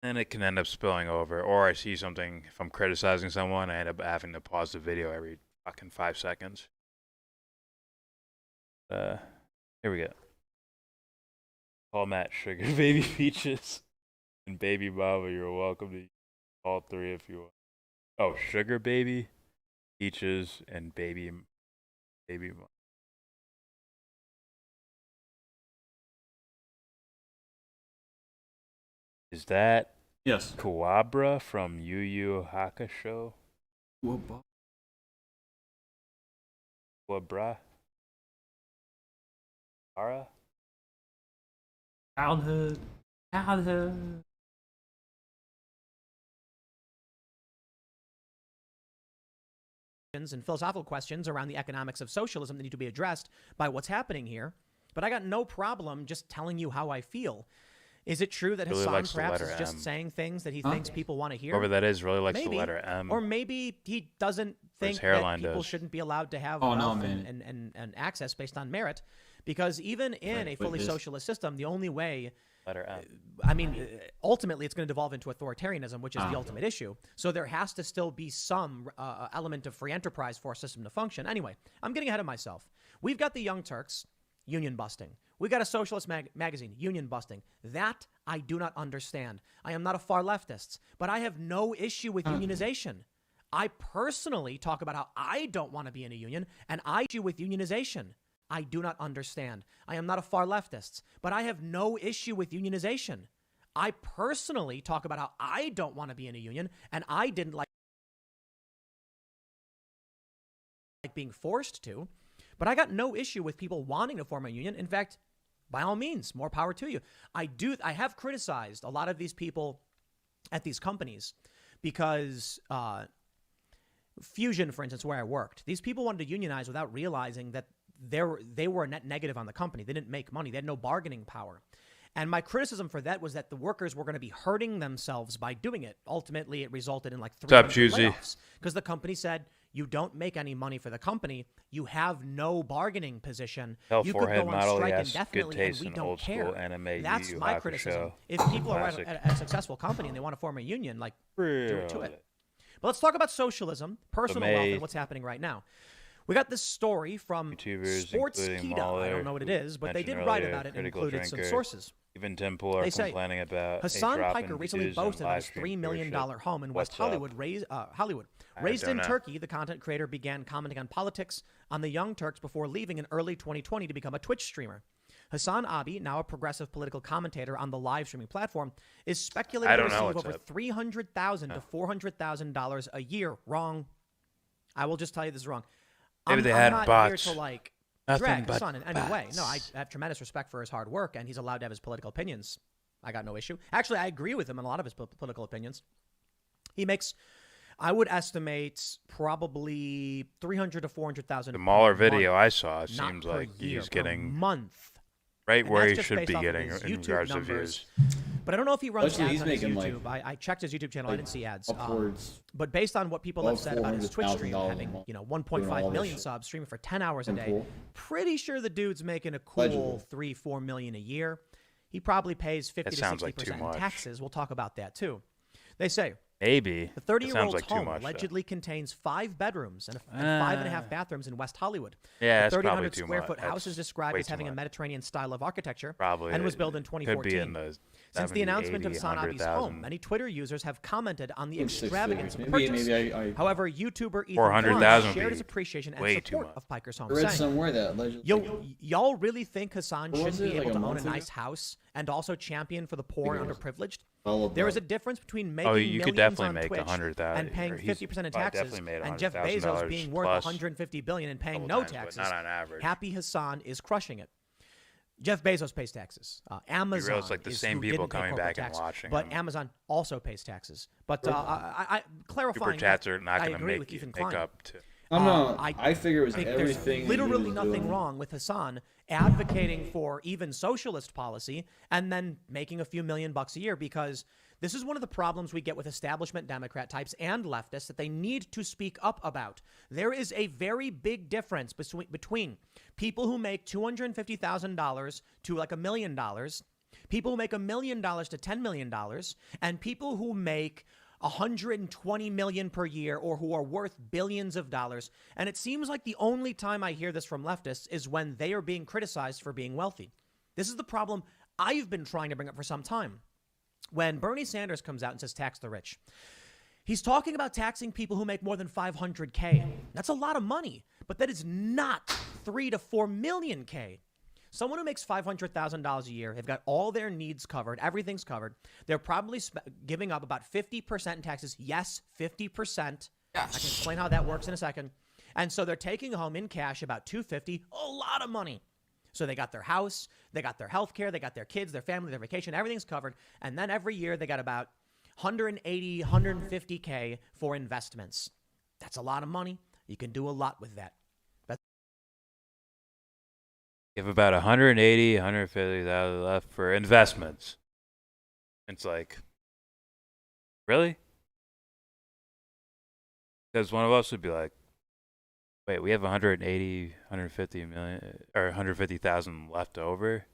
And it can end up spilling over, or I see something. If I'm criticizing someone, I end up having to pause the video every fucking 5 seconds. Here we go. Call Matt Sugar Baby Peaches and Baby Baba. You're welcome to all three if you want. Oh, Sugar Baby, Peaches, and Baby Baba. Is that yes Kuwabra from Yu Yu Hakusho? Kuwabra? Ara? Childhood. And philosophical questions around the economics of socialism that need to be addressed by what's happening here. But I got no problem just telling you how I feel. Is it true that Really Hassan likes the perhaps is letter just M. saying things that he thinks people want to hear? Whoever that is really likes Maybe. the letter M. Or maybe he doesn't think that hairline people does. shouldn't be allowed to have Oh, no, wealth man. and access based on merit. Because even in a fully socialist system, the only way... Letter M. I mean, ultimately, it's going to devolve into authoritarianism, which is the ultimate issue. So there has to still be some element of free enterprise for a system to function. Anyway, I'm getting ahead of myself. We've got the Young Turks, union busting. We got a socialist magazine, union busting. That I do not understand. I am not a far leftist, but I have no issue with unionization. I personally talk about how I don't want to be in a union, and I issue with unionization. I do not understand. I am not a far leftist, but I have no issue with unionization. I personally talk about how I don't want to be in a union, and I didn't like being forced to, but I got no issue with people wanting to form a union. In fact, by all means, more power to you. I have criticized a lot of these people at these companies because Fusion, for instance, where I worked, these people wanted to unionize without realizing that they were a net negative on the company. They didn't make money. They had no bargaining power. And my criticism for that was that the workers were going to be hurting themselves by doing it. Ultimately, it resulted in like 300 layoffs because the company said, you don't make any money for the company. You have no bargaining position. You could go on strike indefinitely, and we don't care. That's my criticism. If people are at a successful company and they want to form a union, like, do it to it. But let's talk about socialism, personal wealth, and what's happening right now. We got this story from Sportskeeda. I don't know what it is, but they did write about it and included some sources. Even Temple are complaining about Hassan Piker recently boasted of his $3 million home in West Hollywood. Raised in Turkey, the content creator began commenting on politics on the Young Turks before leaving in early 2020 to become a Twitch streamer. Hassan Abi, now a progressive political commentator on the live streaming platform, is speculated to receive over $300,000 to $400,000 a year. Wrong. I will just tell you this is wrong. Maybe they I'm had not bots. here to like Nothing drag but Hassan in any way. No, I have tremendous respect for his hard work, and he's allowed to have his political opinions. I got no issue. Actually, I agree with him on a lot of his political opinions. He makes, I would estimate, probably $300,000 to $400,000. The Mahler video I saw, it seems like he's getting month. Right where he should be getting in regards to views. But I don't know if he runs Actually, ads he's on his making, YouTube. like, I checked his YouTube channel. I didn't see ads. upwards But based on what people have of said about his Twitch stream, $400,000 having a month, 1.5 doing all million this subs, streaming for 10 hours a day, Cool. pretty sure the dude's making a cool Legible. 3-4 million a year. He probably pays 50 to sounds 60% like too in much. taxes. We'll talk about that too. They say Maybe. the That 30-year-old's sounds like too home much, though. allegedly contains 5 bedrooms and 5.5 bathrooms in West Hollywood. Yeah, the that's probably 3,900 too square much. foot house is That's described way as too having a much. Mediterranean style of architecture Probably and was built in could be 2014. in the Since 70, the announcement 80, of Hassan Abi's 100,000. home, many Twitter users have commented on the Looks 6 extravagance of figures. the Maybe- purchase. maybe I- However, YouTuber Ethan 400,000 Klein shared would his be appreciation and way too support much. of Piker's home, I read saying, somewhere that allegedly y'all really think Hassan What should was be it, able like to a own a month ago? nice house and also champion for the poor and Figures. underprivileged? All There is a about- difference between making you could millions definitely on make Twitch 100,000 and paying or he's 50% in probably taxes, definitely made and Jeff $100,000 Bezos being worth plus 150 billion and paying couple no times, but taxes. not on average. Happy Hassan is crushing it. Jeff Bezos pays taxes. Amazon realize, like, the is same who people didn't pay coming corporate back and tax, watching but him. Amazon also pays taxes. But I clarifying, Super chats are not I going to agree with make Ethan make Klein. up to. I figure it was think everything. There's literally nothing wrong with Hassan advocating for even socialist policy and then making a few $1,000,000 a year, because this is one of the problems we get with establishment Democrat types and leftists that they need to speak up about. There is a very big difference between people who make $250,000 to like $1 million, people who make $1 million to $10 million, and people who make 120 million per year or who are worth billions of dollars. And it seems like the only time I hear this from leftists is when they are being criticized for being wealthy. This is the problem I've been trying to bring up for some time. When Bernie Sanders comes out and says tax the rich, he's talking about taxing people who make more than 500K. That's a lot of money, but that is not 3 to 4 million K. Someone who makes $500,000 a year, they've got all their needs covered, everything's covered. They're probably giving up about 50% in taxes. Yes, 50%. Yes. I can explain how that works in a second. And so they're taking home in cash about $250, a lot of money. So they got their house, they got their health care, they got their kids, their family, their vacation, everything's covered. And then every year they got about 180, 150K for investments. That's a lot of money. You can do a lot with that. You have about 180, 150,000 left for investments. It's like, really? Because one of us would be like, wait, we have 180, 150 million, or 150,000 left over.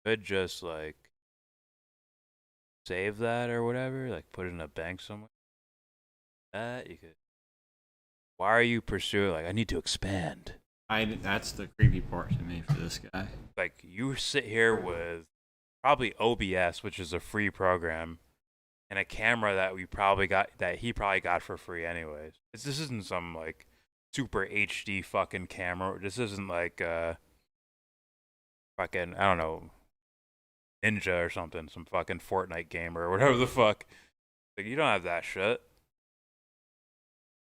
Could just like save that or whatever, like put it in a bank somewhere. That you could. Why are you pursuing, like, I need to expand? That's the creepy part to me for this guy. Like, you sit here with probably OBS, which is a free program, and a camera that he probably got for free anyways. This isn't some, like, super HD fucking camera. This isn't like, fucking, I don't know, Ninja or something, some fucking Fortnite gamer or whatever the fuck. Like, you don't have that shit.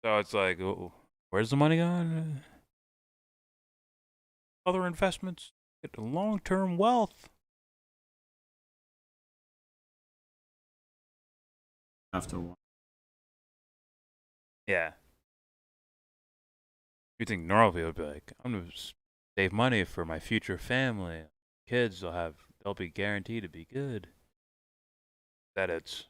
So it's like, where's the money going? Other investments, get long-term wealth. Yeah. You think normal people would be like, I'm gonna save money for my future family. Kids they'll be guaranteed to be good. That it's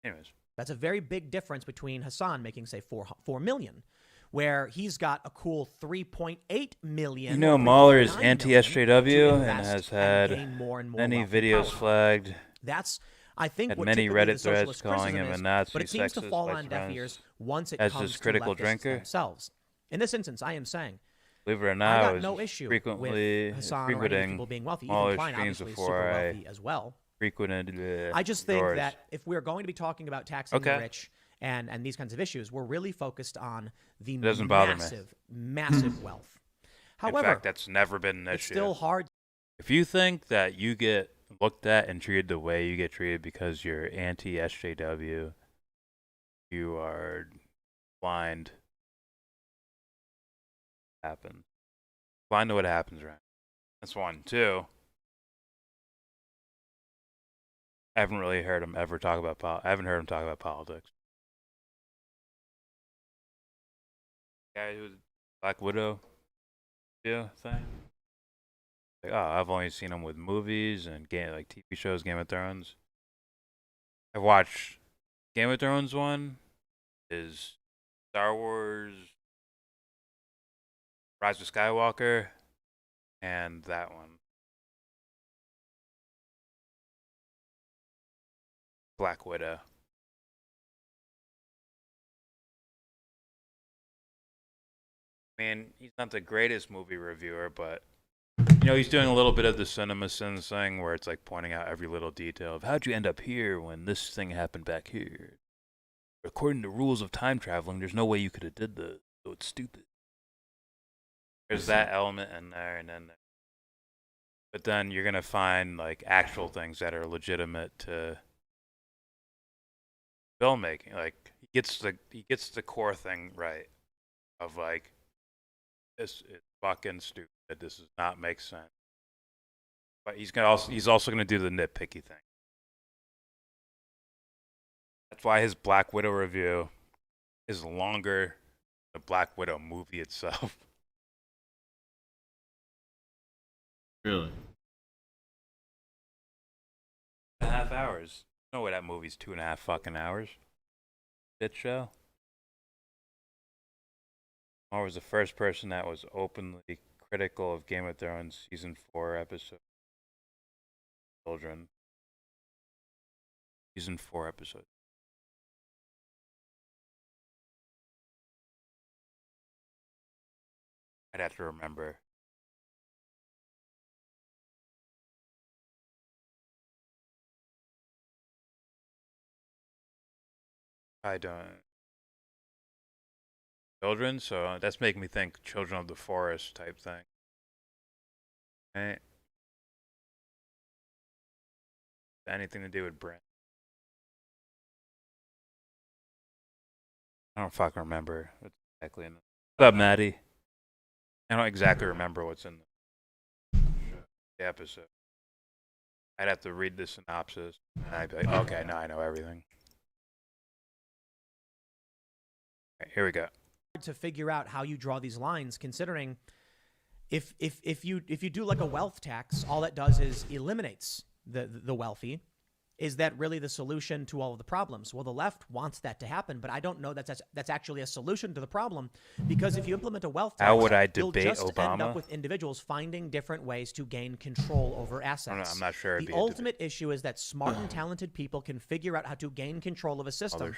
anyways. That's a very big difference between Hassan making, say, 4 million, where he's got a cool 3.8 million. You know, Mahler is anti-SJW and has had many videos flagged. That's, I think, what many Reddit threads calling him a Nazi, but it seems to fall on deaf ears once it as comes his critical to drinker themselves. In this instance, I am saying, believe it or not, I got no issue with Hassan or any people being wealthy. Even Klein, obviously, super wealthy as well. I just think that if we're going to be talking about taxing the rich and these kinds of issues, we're really focused on the massive wealth. However, in fact, that's never been an issue. It's still hard. If you think that you get looked at and treated the way you get treated because you're anti-SJW, you are blind. Happens. Blind to what happens, right? That's one. Two. I haven't really heard him ever talk about I haven't heard him talk about politics. Guy who's Black Widow thing. Like, oh, I've only seen him with movies and like TV shows, Game of Thrones. I've watched Game of Thrones one is Star Wars Rise of Skywalker and that one. Black Widow. I mean, he's not the greatest movie reviewer, but you know, he's doing a little bit of the CinemaSins thing where it's like pointing out every little detail of how'd you end up here when this thing happened back here. According to rules of time traveling, there's no way you could have did this, so it's stupid. There's that element in there, and then but then you're gonna find like actual things that are legitimate to filmmaking. Like he gets the core thing right of like this is fucking stupid. This does not make sense. But he's also gonna do the nitpicky thing. That's why his Black Widow review is longer than the Black Widow movie itself. Really? 2.5 hours. No way that movie's 2.5 fucking hours. Shit show. Or was the first person that was openly critical of Game of Thrones season 4 episode. Children. Season 4 episode. I'd have to remember. I don't. Children, so that's making me think Children of the Forest type thing. Right? Anything to do with Brent? I don't fucking remember what's exactly in. What's up, Maddie? I don't exactly remember what's in the episode. I'd have to read the synopsis, and I'd be like, okay, now I know everything. Okay, here we go. To figure out how you draw these lines, considering if you do like a wealth tax, all that does is eliminates the wealthy. Is that really the solution to all of the problems? Well, the left wants that to happen, but I don't know that's actually a solution to the problem, because if you implement a wealth tax, how would I you'll debate just Obama? end up with individuals finding different ways to gain control over assets. I'm not sure. It'd The be a ultimate issue is that smart and talented people can figure out how to gain control of a system.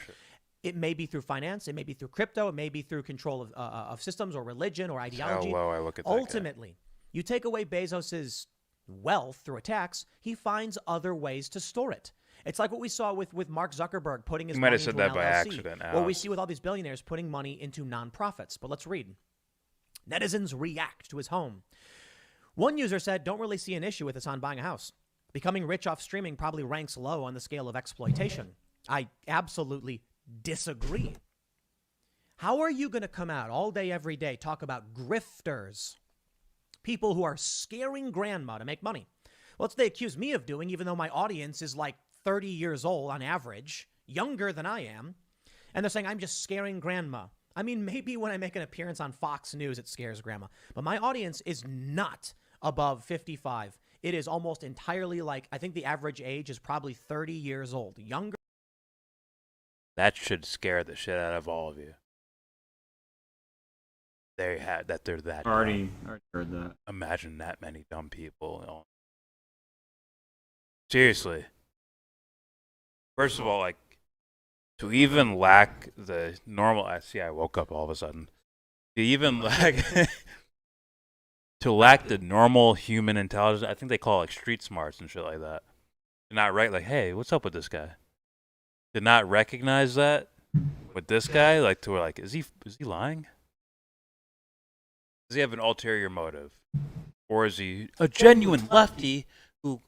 It may be through finance, it may be through crypto, it may be through control of systems or religion or ideology. How low I look at that Ultimately, you take away Bezos's wealth through a tax, he finds other ways to store it. It's like what we saw with Mark Zuckerberg putting his You might money have said into an that by LLC, accident, or we Alex. see with all these billionaires putting money into nonprofits. But let's read. Netizens react to his home. One user said, "Don't really see an issue with Hassan buying a house. Becoming rich off streaming probably ranks low on the scale of exploitation." I absolutely disagree. How are you going to come out all day, every day, talk about grifters, people who are scaring grandma to make money? Well, that's what they accuse me of doing, even though my audience is like 30 years old on average, younger than I am. And they're saying I'm just scaring grandma. I mean, maybe when I make an appearance on Fox News, it scares grandma. But my audience is not above 55. It is almost entirely like, I think the average age is probably 30 years old. Younger. That should scare the shit out of all of you. They had that. They're that. Already dumb. heard that. Imagine that many dumb people. Seriously. First of all, like, to even lack the normal. I see. I woke up all of a sudden. To even lack. To lack the normal human intelligence. I think they call it like street smarts and shit like that. To not right. Like, hey, what's up with this guy? To not recognize that with this guy, like to like, is he lying? Does he have an ulterior motive, or is he a genuine lefty who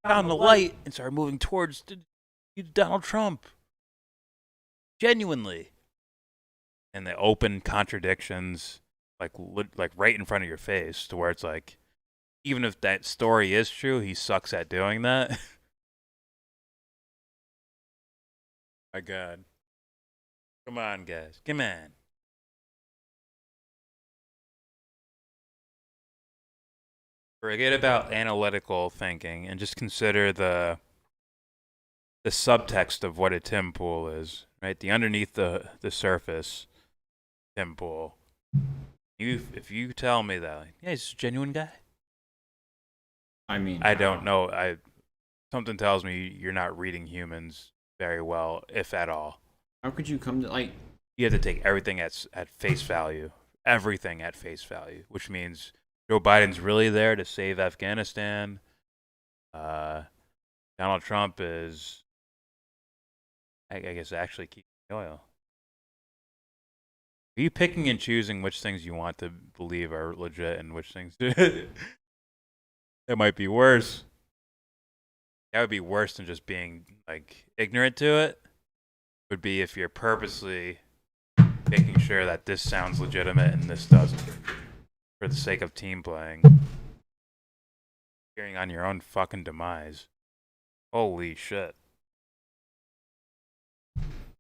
found the light and started moving towards Donald Trump? Genuinely, and the open contradictions, like right in front of your face, to where it's like, even if that story is true, he sucks at doing that. My God. Come on, guys. Come on. Forget about analytical thinking and just consider the subtext of what a Tim Pool is, right? The underneath the surface Tim Pool. If you tell me that, like, yeah, he's a genuine guy. I mean, I don't know. Something tells me you're not reading humans very well, if at all. How could you come to, like... You have to take everything at face value. Everything at face value, which means Joe Biden's really there to save Afghanistan. Donald Trump is, I guess, actually keeping the oil. Are you picking and choosing which things you want to believe are legit and which things... That might be worse. That would be worse than just being, like, ignorant to it. Would be if you're purposely making sure that this sounds legitimate and this doesn't, for the sake of team playing. Cheering on your own fucking demise. Holy shit.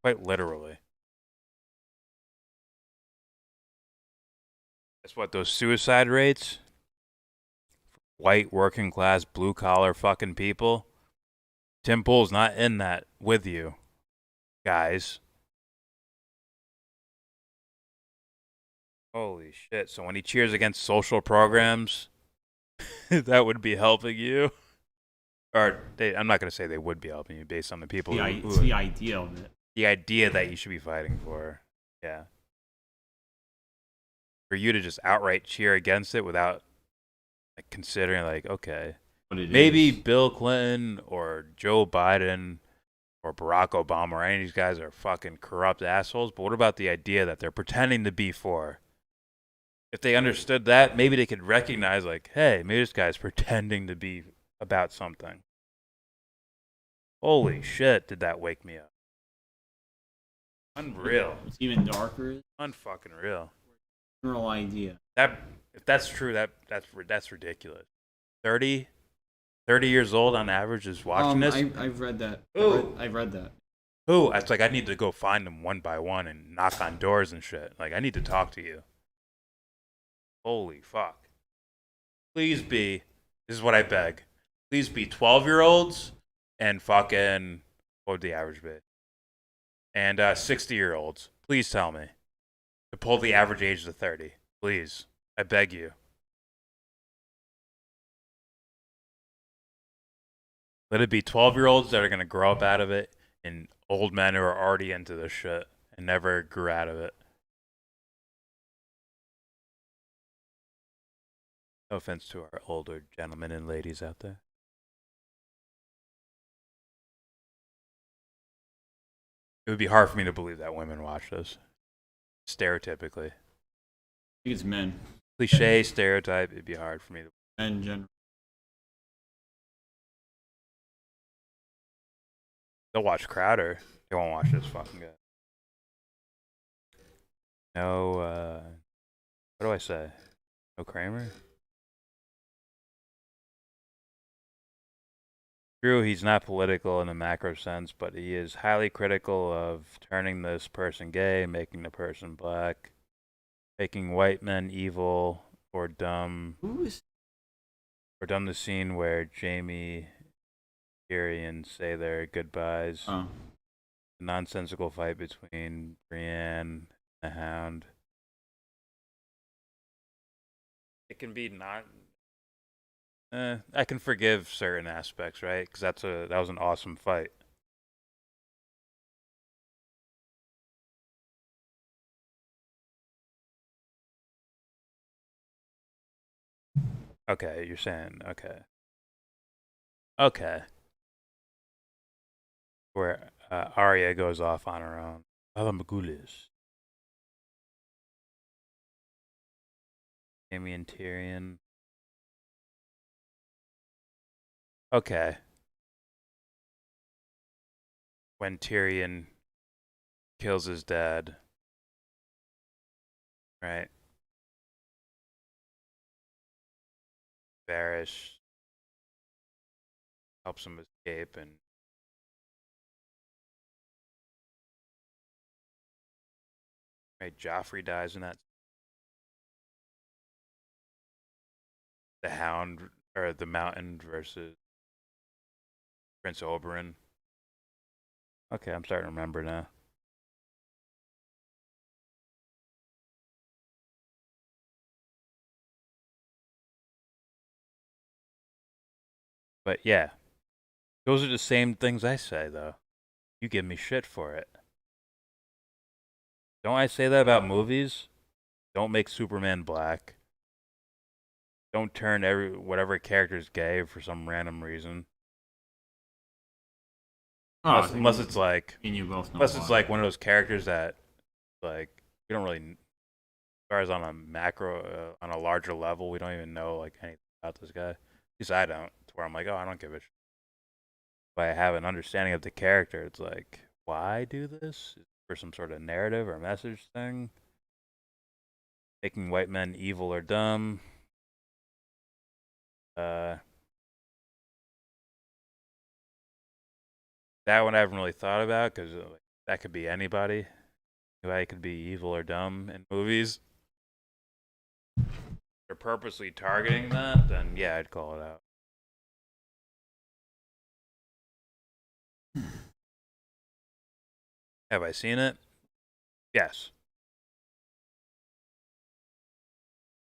Quite literally. That's what those suicide rates? White, working class, blue collar fucking people. Tim Pool's not in that with you, guys. Holy shit. So when he cheers against social programs, that would be helping you? Or I'm not going to say they would be helping you based on the people It's the idea of it. The idea that you should be fighting for. Yeah. For you to just outright cheer against it without like considering like, okay, maybe Bill Clinton or Joe Biden or Barack Obama or any of these guys are fucking corrupt assholes, but what about the idea that they're pretending to be for? If they understood that, maybe they could recognize like, hey, maybe this guy's pretending to be about something. Holy shit, did that wake me up. Unreal. What's even darker? Unfucking real. General idea. If that's true, that's ridiculous. 30 years old on average is watching this. I've read that. I've read that. Who? It's like I need to go find them one by one and knock on doors and shit. Like I need to talk to you. Holy fuck. Please be. This is what I beg. Please be 12-year-olds and fucking. What would the average be? And 60-year-olds. Please tell me to pull the average age to 30. Please. I beg you. Let it be 12-year-olds that are going to grow up out of it and old men who are already into this shit and never grew out of it. No offense to our older gentlemen and ladies out there. It would be hard for me to believe that women watch this. Stereotypically. I think it's men. Cliche, stereotype, it'd be hard for me to. Men in general. They'll watch Crowder. They won't watch this fucking guy. No, what do I say? No Kramer? True, he's not political in the macro sense, but he is highly critical of turning this person gay, making the person black, making white men evil or dumb. Or dumb the scene where Jamie and Tyrion say their goodbyes. Oh. The nonsensical fight between Brienne and the Hound. It can be not. I can forgive certain aspects, right? Because that was an awesome fight. Okay, you're saying okay. Okay. Where Arya goes off on her own. Alamagulis. Jaime and Tyrion. Okay. When Tyrion kills his dad. Right. Varys helps him escape and right, Joffrey dies in that. The Hound or the Mountain versus Prince Oberyn. Okay, I'm starting to remember now. But yeah, those are the same things I say, though. You give me shit for it. Don't I say that about movies? Don't make Superman black. Don't turn whatever character's gay for some random reason. Unless it's like, unless it's like one of those characters that, like, we don't really, as far as on a macro, on a larger level, we don't even know like anything about this guy. At least I don't. To where I'm like, oh, I don't give a shit. If I have an understanding of the character, it's like, why do this? For some sort of narrative or message thing? Making white men evil or dumb. That one I haven't really thought about because that could be anybody. Anybody could be evil or dumb in movies. If they're purposely targeting that, then yeah, I'd call it out. Have I seen it? Yes.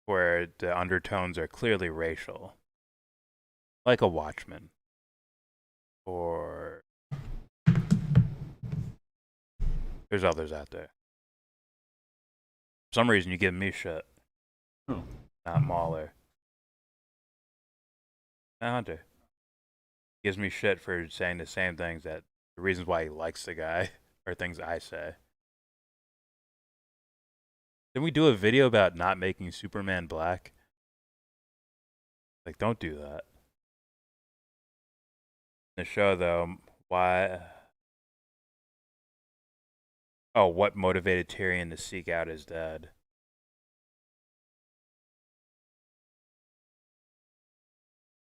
Where the undertones are clearly racial. Like a Watchmen. Or there's others out there. For some reason you give me shit. Oh. Not Mahler. Not Hunter. Gives me shit for saying the same things that the reasons why he likes the guy are things I say. Didn't we do a video about not making Superman black? Like, don't do that. In the show, though, why? Oh, what motivated Tyrion to seek out his dad?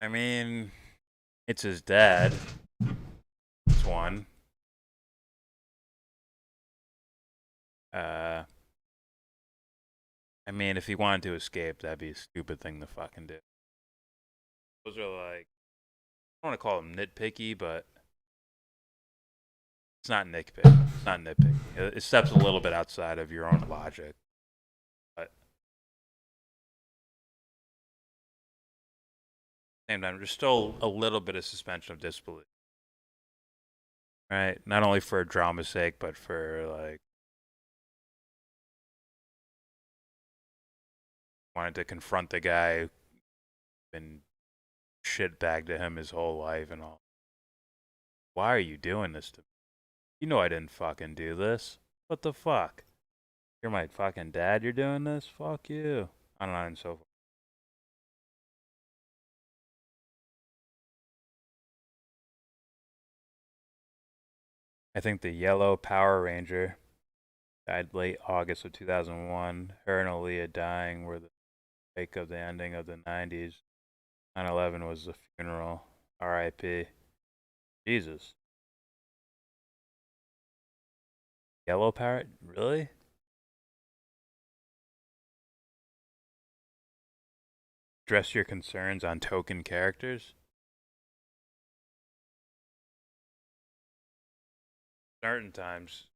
I mean, it's his dad. It's one. I mean, if he wanted to escape, that'd be a stupid thing to fucking do. Those are like, I don't want to call them nitpicky, but it's not nitpicky. It's not nitpicky. It steps a little bit outside of your own logic. But at the same time, there's still a little bit of suspension of disbelief. Right? Not only for drama's sake, but for like wanted to confront the guy who's been shitbagged to him his whole life and all. Why are you doing this to me? You know I didn't fucking do this. What the fuck? You're my fucking dad, you're doing this? Fuck you. On and on and so forth. I think the yellow Power Ranger died late August of 2001. Her and Aaliyah dying were the wake of the ending of the 90s. 9/11 was the funeral. R.I.P. Jesus. Yellow Power? Really? Address your concerns on token characters? Certain times,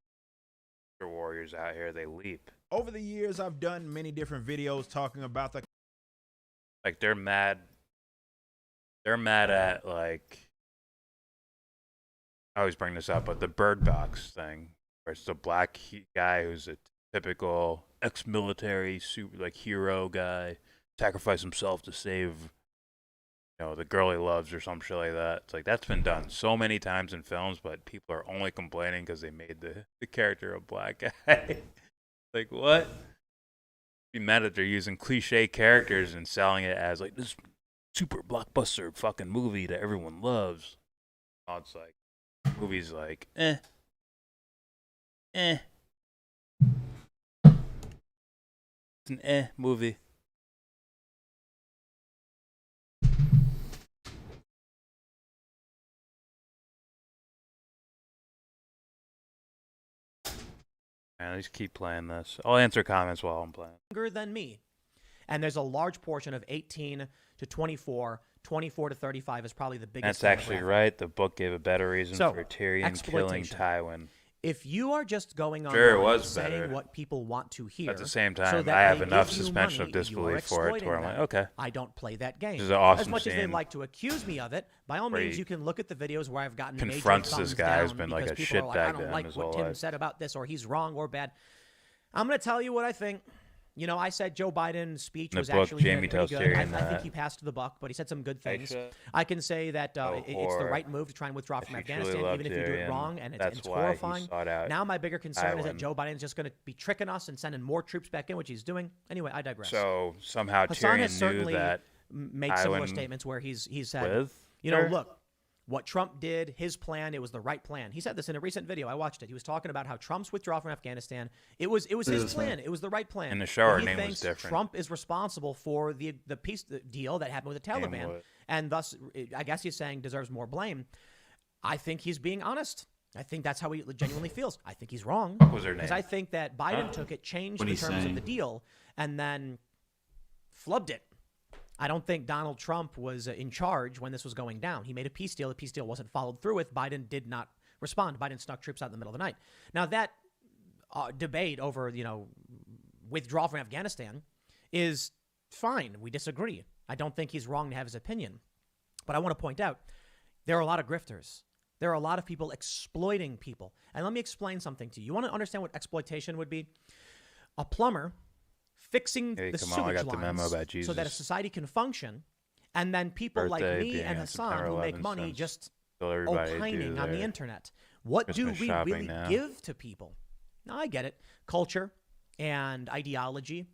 the warriors out here, they leap. Over the years, I've done many different videos talking about the... Like, they're mad. They're mad at, like... I always bring this up, but the Bird Box thing. Where it's the black guy who's a typical ex-military, like, hero guy. Sacrifice himself to save, you know, the girl he loves or some shit like that. It's like, that's been done so many times in films, but people are only complaining because they made the character a black guy. Like, what? Be mad that they're using cliche characters and selling it as like this super blockbuster fucking movie that everyone loves. Oh, it's like movies like it's an movie. Man, I just keep playing this. I'll answer comments while I'm playing. Younger than me. And there's a large portion of 18 to 24, 24 to 35 is probably the biggest. That's actually right. The book gave a better reason So, for Tyrion killing Tywin. If you are just going on Sure, it was saying better. what people want to hear, At the same so time, that I have they enough give you suspension money, of disbelief for it to where I'm like, exploiting okay. I don't play that game. This is an awesome As much as they scene like to accuse me of it, by all where means, he you can look at the videos where I've gotten confronts major this thumbs guy who's down been like because a people are like, I shitbag to don't him like his what whole Tim life. said about this, or he's wrong or bad. I'm going to tell you what I think. You know, I said Joe Biden's speech In the was book, actually Jamie pretty tells good. Tyrion I think that. he passed the buck, but he said some good things. Aisha. I can say that it's the whore. right move to try and withdraw from If you truly Afghanistan, love even if you do it Tyrion, wrong, and that's it's why he horrifying. sought out Now my bigger concern is that Tywin. Joe Biden's just going to be tricking us and sending more troops back in, which he's doing. Anyway, I digress. So somehow Hassan has Tyrion knew certainly that made similar Tywin statements where he's said, with you know, her? look, what Trump did, his plan, it was the right plan. He said this in a recent video. I watched it. He was talking about how Trump's withdrawal from Afghanistan, it was his plan. It was the right plan. In the show, her But he name was thinks different. Trump is responsible for the peace deal that happened with the Name Taliban, was- and thus, I guess he's saying deserves more blame. I think he's being honest. I think that's how he genuinely feels. I think he's wrong. What was her name? Because I think that Biden took it, changed What the he's terms of saying. the deal, and then flubbed it. I don't think Donald Trump was in charge when this was going down. He made a peace deal. The peace deal wasn't followed through with. Biden did not respond. Biden snuck troops out in the middle of the night. Now, that debate over, withdrawal from Afghanistan is fine. We disagree. I don't think he's wrong to have his opinion. But I want to point out, there are a lot of grifters. There are a lot of people exploiting people. And let me explain something to you. You want to understand what exploitation would be? A plumber fixing the sewage lines so that a society can function, and then people like me and Hassan who make money just opining on the internet. What do we really give to people? Now, I get it. Culture and ideology.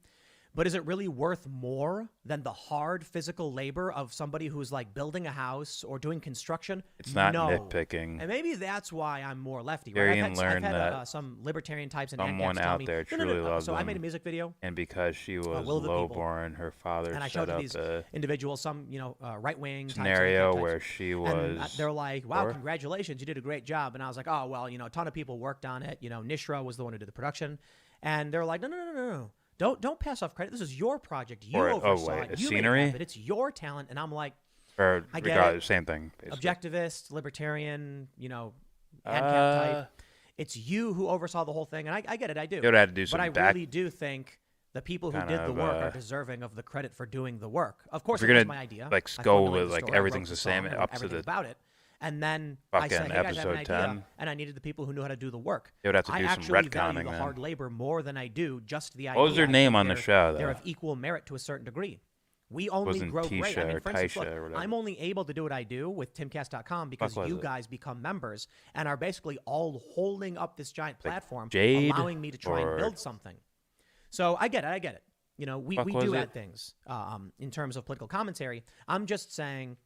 But is it really worth more than the hard physical labor of somebody who's like building a house or doing construction? It's not nitpicking. And maybe that's why I'm more lefty. Darian Right? I've learned had that some libertarian types and someone out there truly loves So them. I made a music video. And because she was Will of the People. lowborn, her father And I set showed up these a individuals, some scenario right-wing types, where she and was. they're like, "Wow, poor. congratulations, you did a great job." And I was like, "Oh well, a ton of people worked on it. Nishra was the one who did the production," and they're like, "No. Don't pass off credit. This is your project. You oversaw it. You made it happen. It's your talent." And I'm like, Or I get it. Same thing. Basically. Objectivist, libertarian, ANCAP type. It's you who oversaw the whole thing, and I get it. I do. You would have to do some but I really do think the people who kind did the of, work are deserving of the credit for doing the work. Of course, if it you're was gonna, my idea. like, I go formulated with, the like, story, I everything's wrote the same song, up to everything the about it. And then I said, fucking "Hey guys, I have an episode idea," 10. and I needed the people who knew how to do the work. You would have to I do some actually value retconning the then. hard labor more than I do just the idea. What was her I name think on the show, They're though? of equal merit to a certain degree. We only Wasn't grow great. I Tisha mean, or for instance, Taisha look, or whatever. I'm only able to do what I do with timcast.com because was you it? guys become members and are basically all holding up this giant platform, Jade allowing me to try and or- build something. So I get it. We Fuck was do it? add things in terms of political commentary. I'm just saying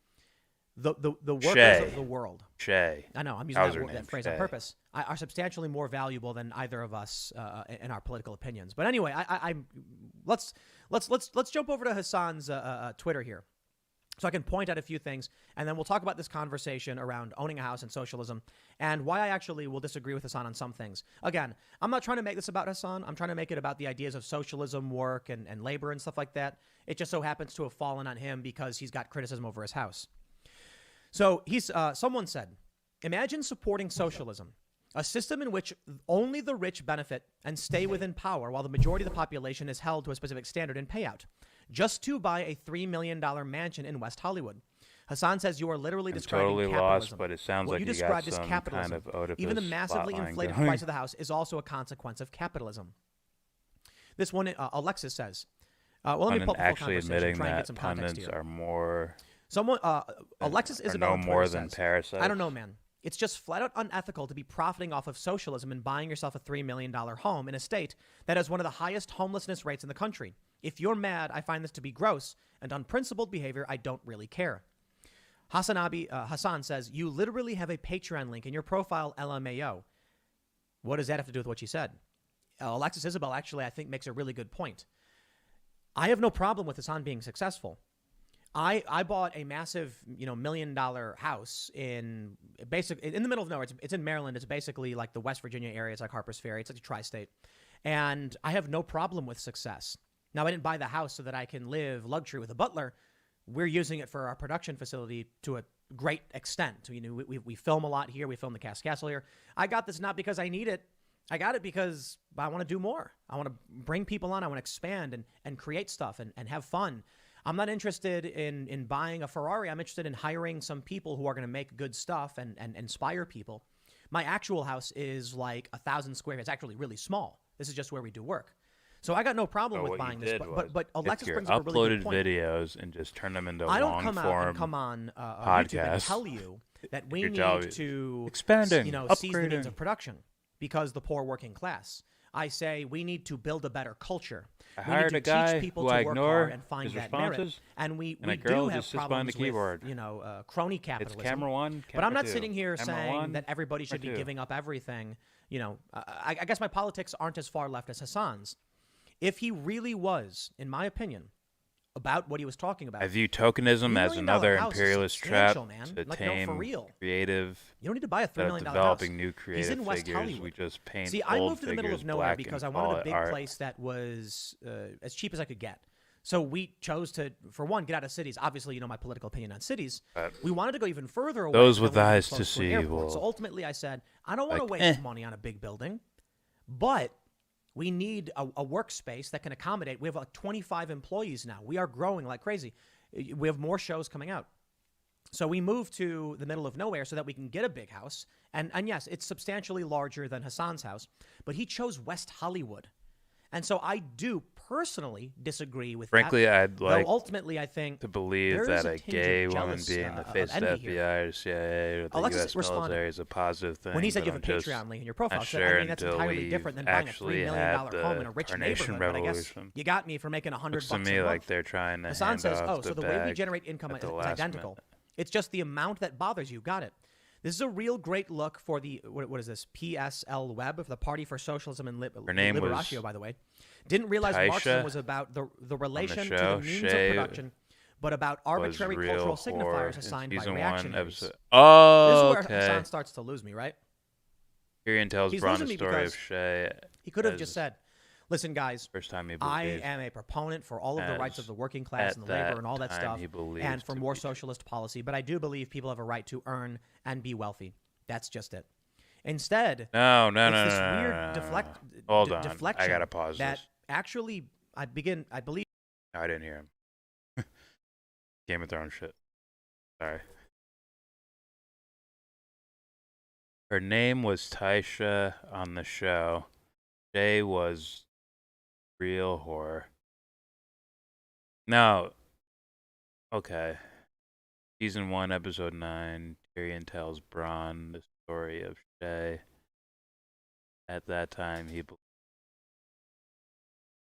the workers Shay. of the world. Shay. I know, I'm using That was her name, that phrase on Shay. purpose. Are substantially more valuable than either of us in our political opinions. But anyway, let's jump over to Hassan's Twitter here, so I can point out a few things, and then we'll talk about this conversation around owning a house and socialism, and why I actually will disagree with Hassan on some things. Again, I'm not trying to make this about Hassan. I'm trying to make it about the ideas of socialism, work, and labor and stuff like that. It just so happens to have fallen on him because he's got criticism over his house. So someone said, imagine supporting socialism, a system in which only the rich benefit and stay within power while the majority of the population is held to a specific standard in payout, just to buy a $3 million mansion in West Hollywood. Hassan says you are literally I'm describing totally capitalism. lost, but it sounds what like you you described got as some capitalism. kind of Oedipus Even the massively plotline inflated going. price of the house is also a consequence of capitalism. This one, Alexis says, well, let me pull up the full Actually conversation, admitting try and get that some context pundits here. are more. Someone, Alexis are Isabel no on Twitter more than says, parasites. I don't know, man. It's just flat out unethical to be profiting off of socialism and buying yourself a $3 million home in a state that has one of the highest homelessness rates in the country. If you're mad, I find this to be gross and unprincipled behavior. I don't really care. Hassan says, you literally have a Patreon link in your profile, LMAO. What does that have to do with what she said? Alexis Isabel actually, I think, makes a really good point. I have no problem with Hassan being successful. I bought a massive, $1 million house in the middle of nowhere. It's in Maryland. It's basically like the West Virginia area. It's like Harper's Ferry. It's like a tri-state. And I have no problem with success. Now, I didn't buy the house so that I can live luxury with a butler. We're using it for our production facility to a great extent. We film a lot here. We film the Cast Castle here. I got this not because I need it. I got it because I want to do more. I want to bring people on. I want to expand and create stuff and have fun. I'm not interested in buying a Ferrari. I'm interested in hiring some people who are going to make good stuff and inspire people. My actual house is like 1,000 square feet. It's actually really small. This is just where we do work. So I got no problem with buying this. But Alexis brings up a really good point. Uploaded videos and just turn them into I don't long come out form and come on YouTube and podcasts. tell you that we Your need job is to expanding, seize the needs upgrading. of production because the poor working class. I say we need to build a better culture. I We hired need a to guy teach people who to I work ignore hard and find his that merit. responses, And we and a do girl have just sits behind the problems with, keyboard. crony capitalism. camera one, But I'm camera not two. sitting here Camera saying one, that everybody should be camera two. giving up everything. I guess my politics aren't as far left as Hassan's. If he really was, in my opinion, about what he was talking about. I view tokenism $3 as million another house is imperialist trap substantial, man. to Like, no, for tame real. creative. You don't need to buy a $3 instead of million developing house. new He's creative in West figures. Hollywood. We just paint See, I old moved to the middle figures of nowhere black because and I call wanted a it big art. place that was as cheap as I could get. So we chose to, for one, get out of cities. Obviously, you know my political opinion on cities. We wanted to go even further away. Those than with we were eyes close to an see airport. So will, ultimately, I said, I don't want to like, waste money on a big building, but we need a workspace that can accommodate. We have like 25 employees now. We are growing like crazy. We have more shows coming out. So we moved to the middle of nowhere so that we can get a big house. And yes, it's substantially larger than Hassan's house, but he chose West Hollywood. And so I do personally disagree with frankly, that. I'd like Though ultimately, I think to believe there that is a tinge of gay woman jealous, being the of face of the envy here. FBI or CIA or the Alexis U.S. responded. military is a positive thing. When he said but you have a I'm just Patreon link in your profile, not so, sure I mean, that's until entirely we've different than buying a $3 actually million had home in a the rich Carnation neighborhood. But I guess Revolution. you got me for making $100 Looks to a me month. like they're trying to Hassan hand says, off so the way we bag generate income at is the last identical. minute. It's just the amount that bothers you. Got it. This is a real great look for the, what is this, PSL Web, for the Party for Socialism and Her name was Liberatio, by the way. Didn't realize Taisha Marxism was about the relation to the show. means Shay of production, but about arbitrary was real cultural whore signifiers in assigned by season 1, reactionaries. episode- Oh, This is where okay. Hassan starts to lose me, right? Tyrion tells He's Bronn losing the me story of because Shay. he could have as just said, listen, guys, first time he I believed am a proponent for all of the rights as of the working class at and the labor that and all that time stuff, he believed and for to more be socialist policy, but I do believe people have a right to earn and be wealthy. That's just it. Instead, No, it's this weird Hold on. deflection I gotta pause that this. actually, I believe. No, I didn't hear him. Game of Thrones shit. Sorry. Her name was Taisha on the show. Shay was real whore. No. Okay. Season 1, episode 9. Tyrion tells Bronn the story of Shay. At that time, he believed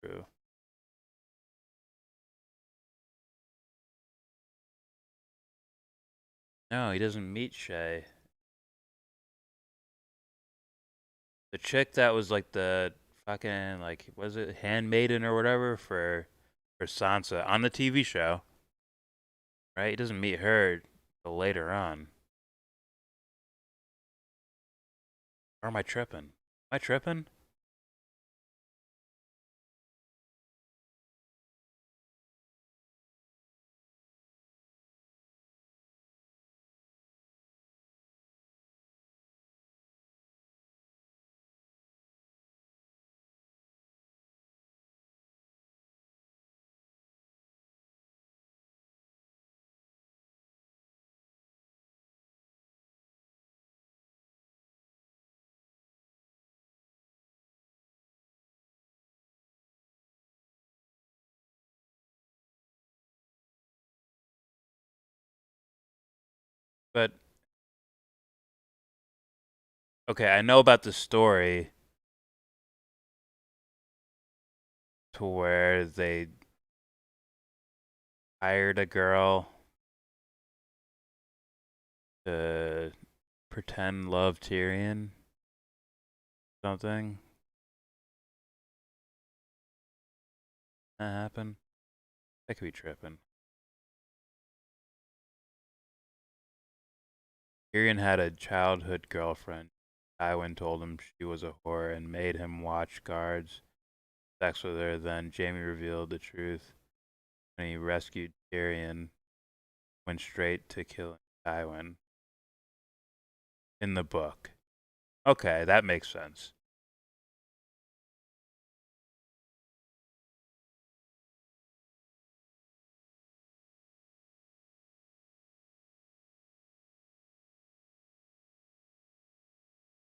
true. No, he doesn't meet Shay. The chick that was like the fucking, like, was it handmaiden or whatever for Sansa on the TV show. Right? He doesn't meet her till later on. Or am I tripping? Am I tripping? But okay, I know about the story to where they hired a girl to pretend love Tyrion. Something. That happened. That could be tripping. Tyrion had a childhood girlfriend. Tywin told him she was a whore and made him watch guards sex with her. Then Jaime revealed the truth when he rescued Tyrion. Went straight to killing Tywin. In the book. Okay, that makes sense.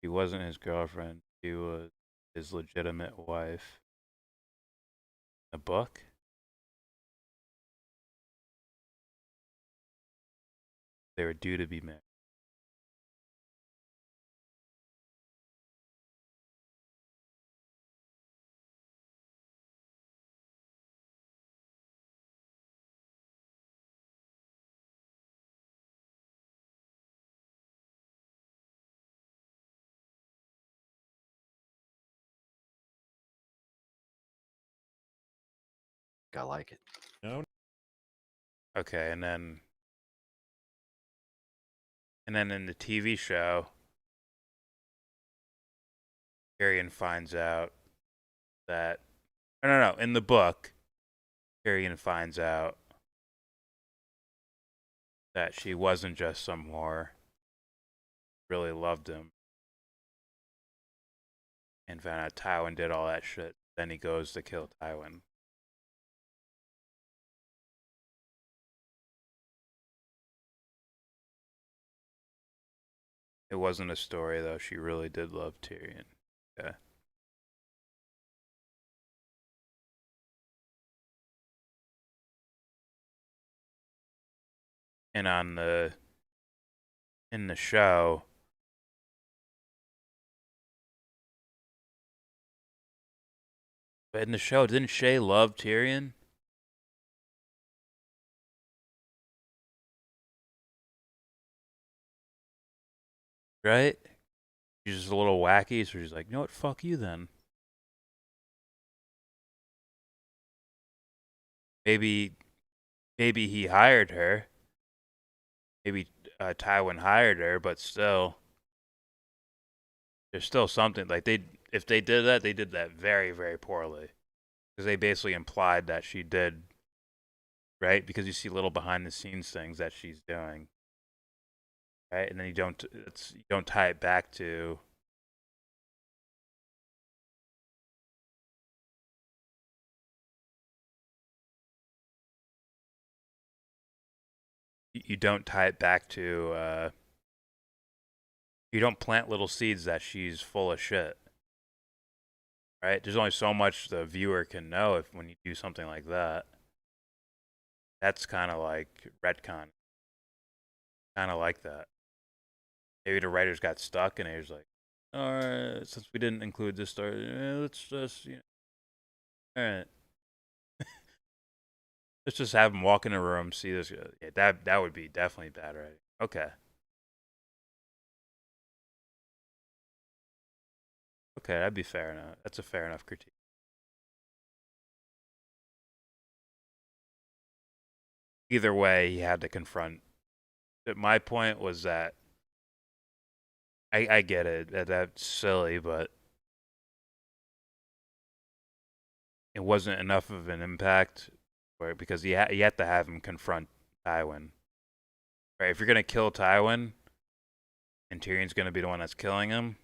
She wasn't his girlfriend. She was his legitimate wife. A book? They were due to be married. I like it. No. Okay, and then in the TV show, Tyrion finds out that no, in the book, Tyrion finds out that she wasn't just some whore, really loved him, and found out Tywin did all that shit. Then he goes to kill Tywin. It wasn't a story though. She really did love Tyrion. Okay. And in the show, but in the show, didn't Shay love Tyrion? Right? She's just a little wacky, so she's like, you know what, fuck you then. Maybe he hired her. Maybe Tywin hired her, but still, there's still something like if they did that very, very poorly, because they basically implied that she did, right? Because you see little behind the scenes things that she's doing, right? And then you don't tie it back to. You don't tie it back to. You don't plant little seeds that she's full of shit. Right? There's only so much the viewer can know when you do something like that. That's kind of like retcon. Kind of like that. Maybe the writers got stuck and they was like, all right, since we didn't include this story, let's just, all right. Let's just have him walk in a room, see this. Yeah, that would be definitely bad writing. Okay. Okay, that'd be fair enough. That's a fair enough critique. Either way, he had to confront. My point was that I get it. That's silly, but it wasn't enough of an impact because you had to have him confront Tywin. Right? If you're gonna kill Tywin, and Tyrion's gonna be the one that's killing him,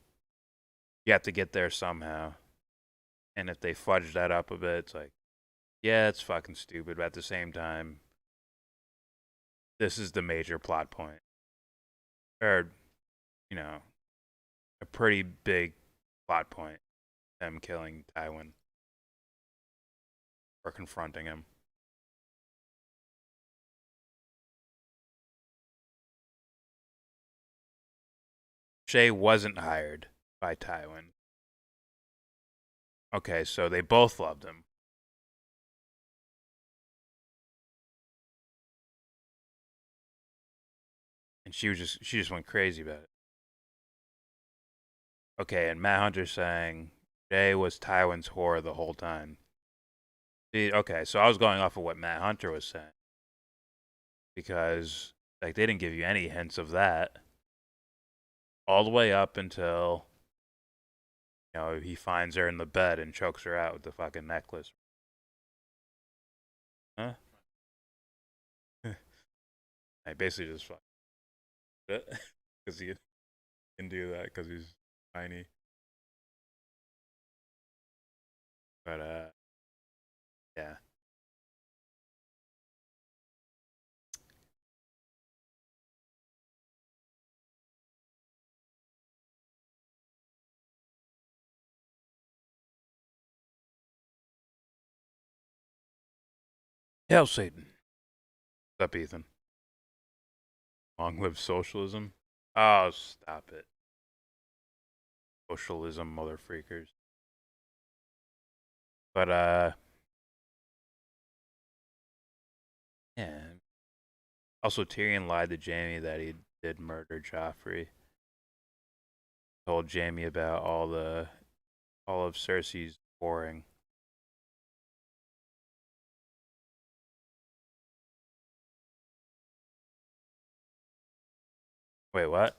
you have to get there somehow. And if they fudge that up a bit, it's like, yeah, it's fucking stupid, but at the same time, this is the major plot point. Or, a pretty big plot point. Them killing Tywin. Or confronting him. Shay wasn't hired by Tywin. Okay, so they both loved him. And she just went crazy about it. Okay, and Matt Hunter's saying Shay was Tywin's whore the whole time. See, okay, so I was going off of what Matt Hunter was saying. Because they didn't give you any hints of that. All the way up until he finds her in the bed and chokes her out with the fucking necklace. Huh? I basically just fuck it because he can do that because he's tiny. But yeah. Hail Satan. What's up, Ethan? Long live socialism. Oh, stop it. Socialism, mother freakers. But, yeah. Also, Tyrion lied to Jaime that he did murder Joffrey. Told Jaime about all of Cersei's whoring. Wait, what?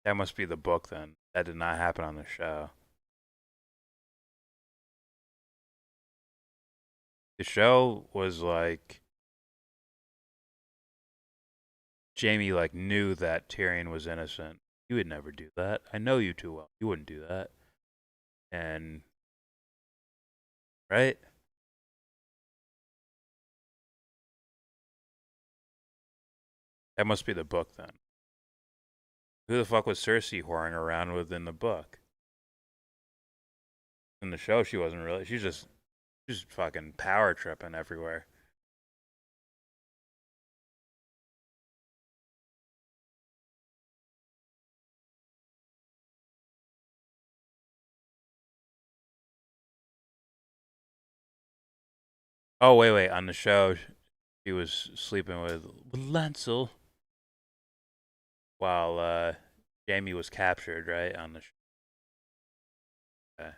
That must be the book then. That did not happen on the show. The show was like Jamie like knew that Tyrion was innocent. You would never do that. I know you too well. You wouldn't do that. And right? That must be the book then. Who the fuck was Cersei whoring around with in the book? In the show, she wasn't really. She's just fucking power tripping everywhere. Oh, wait. On the show, she was sleeping with Lancel while Jamie was captured, right? On the show. Okay.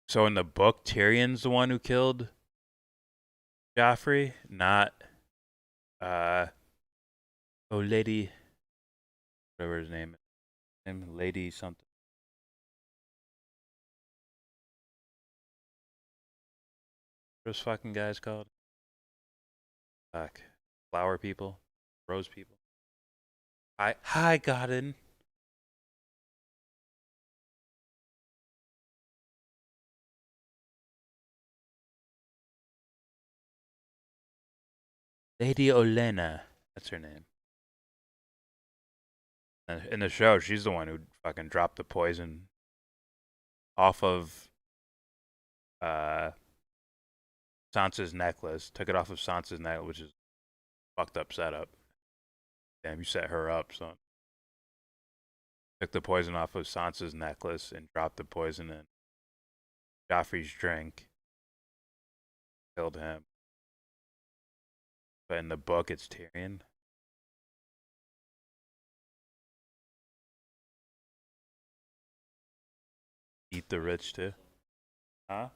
So in the book, Tyrion's the one who killed Joffrey, not Lady, whatever his name is, Lady something. What those fucking guys called? Fuck, flower people, rose people. Hi, Godin. Lady Olenna, that's her name. And in the show, she's the one who fucking dropped the poison off of Sansa's necklace. Took it off of Sansa's necklace, which is fucked up setup. Damn, you set her up, son. Took the poison off of Sansa's necklace and dropped the poison in Joffrey's drink. Killed him. But in the book, it's Tyrion. Eat the rich too. Huh?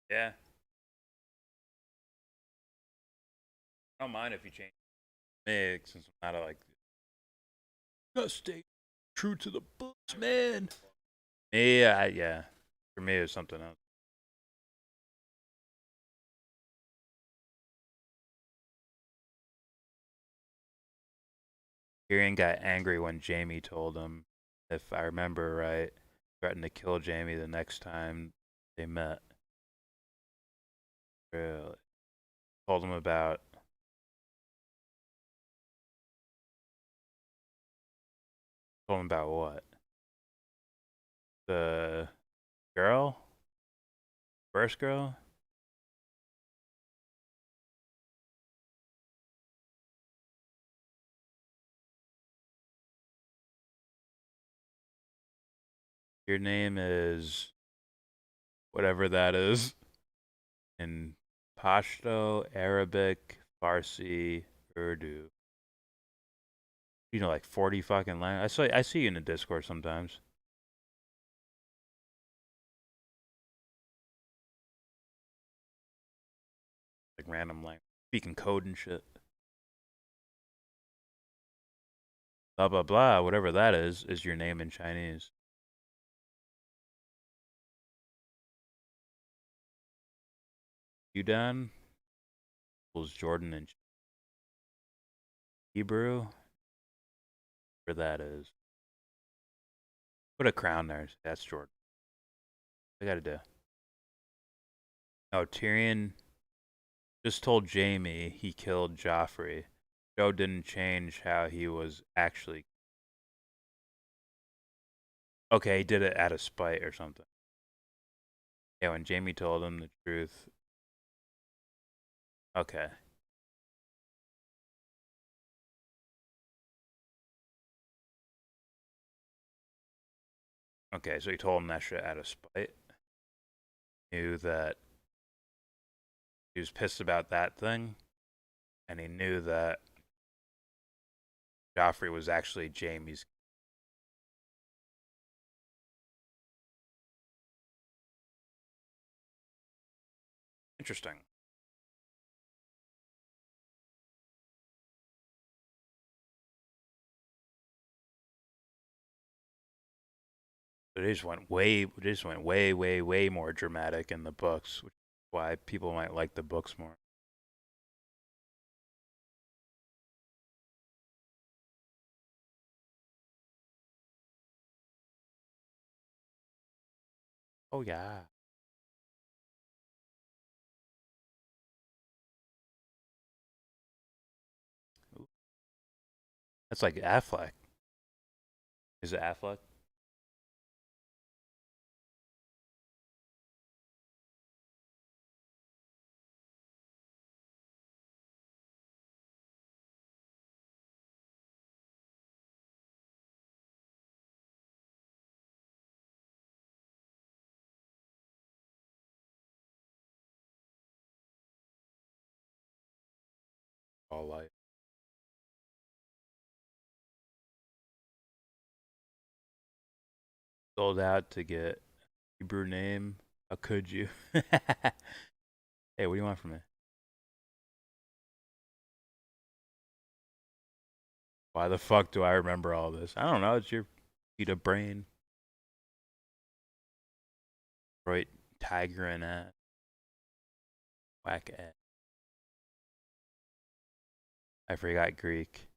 Yeah. I don't mind if you change mix since I'm not like gotta stay true to the books, man. Yeah. For me, it's something else. Tyrion got angry when Jamie told him, if I remember right, threatened to kill Jamie the next time they met. Really? Told him about what? The girl? First girl? Your name is whatever that is in Pashto, Arabic, Farsi, Urdu. You know, like 40 fucking languages. I see you in the Discord sometimes. Like random language. Speaking code and shit. Blah, blah, blah. Whatever that is your name in Chinese. Udan equals Jordan in Hebrew. Whatever that is. Put a crown there. That's Jordan. I gotta do. Oh, Tyrion just told Jamie he killed Joffrey. Joe didn't change how he was actually. Okay, he did it out of spite or something. Yeah, when Jamie told him the truth. Okay. Okay, so he told him that shit out of spite. Knew that he was pissed about that thing, and he knew that Joffrey was actually Jamie's. Interesting. They just went way more dramatic in the books, which is why people might like the books more. Oh yeah. Ooh. That's like Affleck. Is it Affleck? All light. Sold out to get Hebrew name. How could you? Hey, what do you want from me? Why the fuck do I remember all this? I don't know. It's your PETA brain. Right, tiger and ass. Whack ass. I forgot Greek.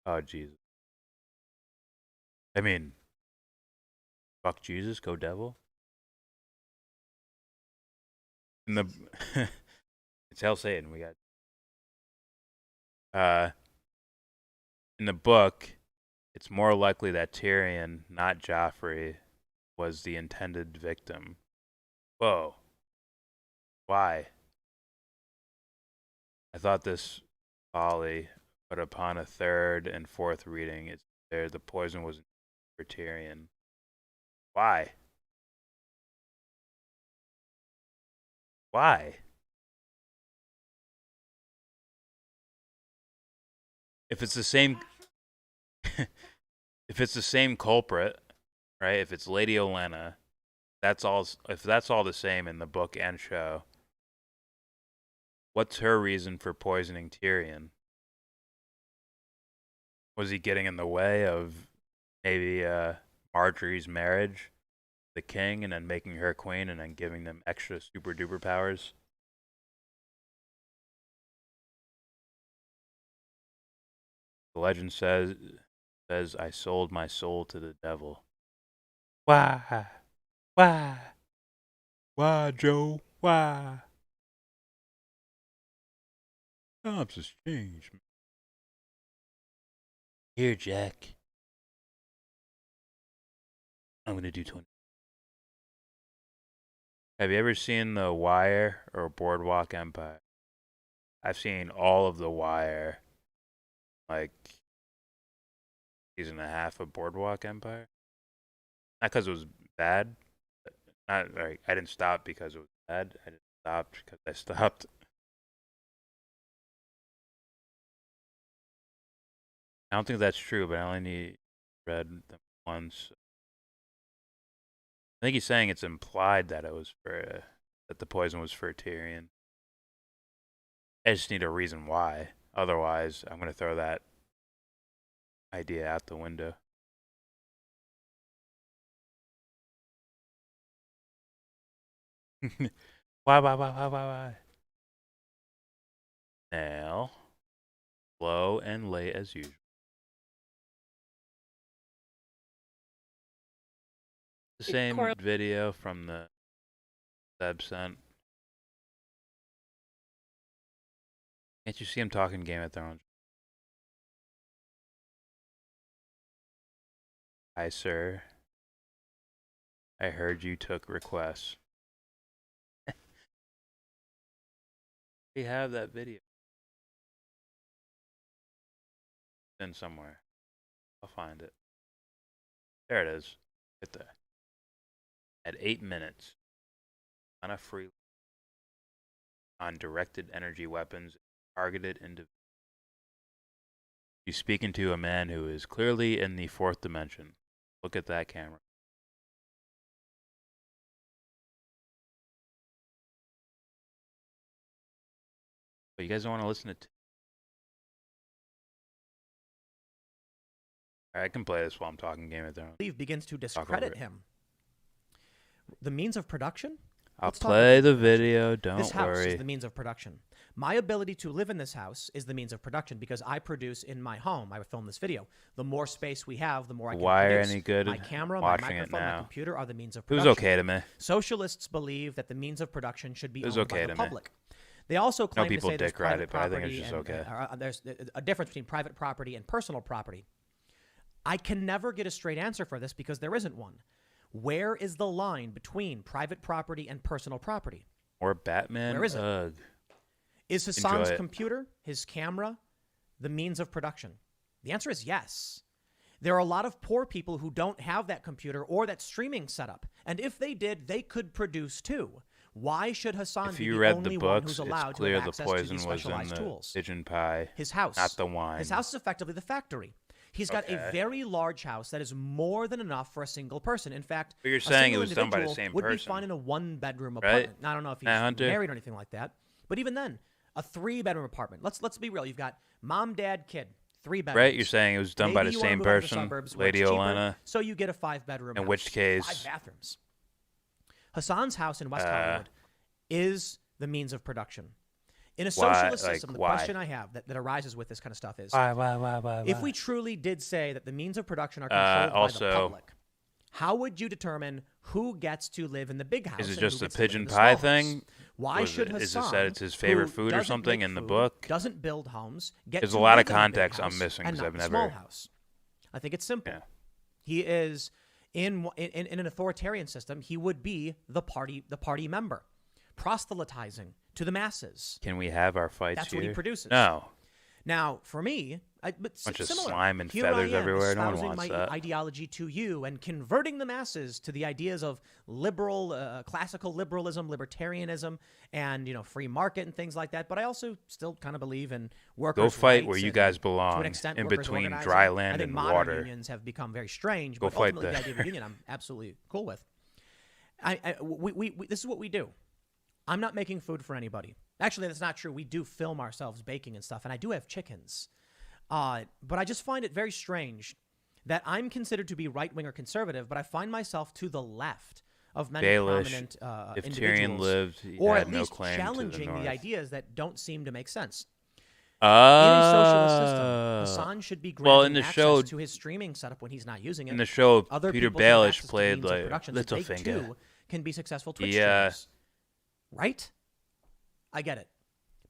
Oh Jesus. I mean, fuck Jesus, go devil. In the it's Hell Satan. We got in the book, it's more likely that Tyrion, not Joffrey, was the intended victim. Whoa. Why? I thought this folly, but upon a third and fourth reading, it's there the poison was for Tyrion. Why? Why? If it's the same if it's the same culprit, right? If it's Lady Olenna, that's all if that's all the same in the book and show. What's her reason for poisoning Tyrion? Was he getting in the way of maybe Marjorie's marriage, the king, and then making her queen and then giving them extra super duper powers? The legend says I sold my soul to the devil. Why? Why? Why, Joe? Why? Times has changed. Here, Jack. I'm gonna do 20. Have you ever seen The Wire or Boardwalk Empire? I've seen all of The Wire. Like season and a half of Boardwalk Empire. Not because it was bad. Not like I didn't stop because it was bad. I just stopped because I stopped. I don't think that's true, but I only read them once. I think he's saying it's implied that it was for that the poison was for Tyrion. I just need a reason why. Otherwise, I'm gonna throw that idea out the window. Why? Now, slow and late as usual. The same video from the Seb sent. Can't you see him talking Game of Thrones? Hi, sir. I heard you took requests. We have that video. It's in somewhere. I'll find it. There it is. Right there. At 8 minutes. On a free. On directed energy weapons. Targeted individuals. He's speaking to a man who is clearly in the fourth dimension. Look at that camera. But you guys don't want to listen to. All right, I can play this while I'm talking Game of Thrones. Begins to discredit him. The means of production? I'll play the video, don't This house worry. is the means of production. My ability to live in this house is the means of production because I produce in my home. I would film this video. The more space we have, the more I can Why are produce. any good My camera, my watching it microphone, my now? computer are the means of It was production. okay to me. Socialists believe that the means of production should be It was owned okay by to the me. public. They also No claim to people say there's dick ride private it, but I think it's property just and, okay. there's a difference between private property and personal property. I can never get a straight answer for this because there isn't one. Where is the line between private property and personal property? Or Batman. Where is it? Ugh. Is Enjoy Hassan's it. computer, his camera, the means of production? The answer is yes. There are a lot of poor people who don't have that computer or that streaming setup. And if they did, they could produce too. Why should Hassan If be you the read only the one books, who's allowed it's to clear have the access to poison these was in specialized the tools? pigeon pie. His house. Not the wine. His house is effectively the factory. He's got a Okay. very large house that is more than enough for a single person. In fact, But you're a saying it single was done by the individual same would be person. fine in a one-bedroom Right? apartment. Now, I don't know if he's Matt Hunter? married or anything like that. But even then, a 3-bedroom apartment. Let's be real. You've got mom, dad, kid, 3 bedrooms. Right? You're saying it was done by Maybe the you wanna same move out to the person, suburbs where Lady it's cheaper, Olenna. so you get a 5-bedroom In house. which case, 5 bathrooms. Hassan's house in West Hollywood is the means of production. In a Why? socialist Like, system, the why? question I have that arises with this kind of stuff is, Why? if we truly did say that the means of production are controlled by the also- public, how would you determine who gets to live in the big house? Is it and just who a gets to live in pigeon the pie small thing? house? Why Was should it- Hassan, is it said it's his favorite who food or doesn't something make in the food, book? doesn't build homes, get There's to a lot live of in the big context I'm house missing and 'cause not I've the never- small house? I think it's simple. He is in an authoritarian system. He would be the party member, proselytizing to the masses. Can we have our fights That's here? what he produces. No. Now, for me, Bunch of similar. slime and Here feathers I am, everywhere. No one espousing wants my that. ideology to you and converting the masses to the ideas of liberal, classical liberalism, libertarianism, and free market and things like that. But I also still kind of believe in workers' Go fight rights where you and, guys to belong, an extent, in workers between organizing. dry I land think and modern water. unions have become very strange, Go but fight ultimately the- the idea of a union I'm absolutely cool with. We this is what we do. I'm not making food for anybody. Actually, that's not true. We do film ourselves baking and stuff, and I do have chickens. But I just find it very strange that I'm considered to be right-wing or conservative, but I find myself to the left of many Baelish, prominent if individuals. Tyrion lived, he or had at no least claim to the challenging North. the ideas that don't seem to make sense. In In a socialist system, Hassan should be granted well, in the access show, to his streaming setup when he's not using it. in the show, Other Peter people should have Baelish access to played means of like production so they Littlefinger. too can be successful Twitch Yeah. streamers. Right? I get it.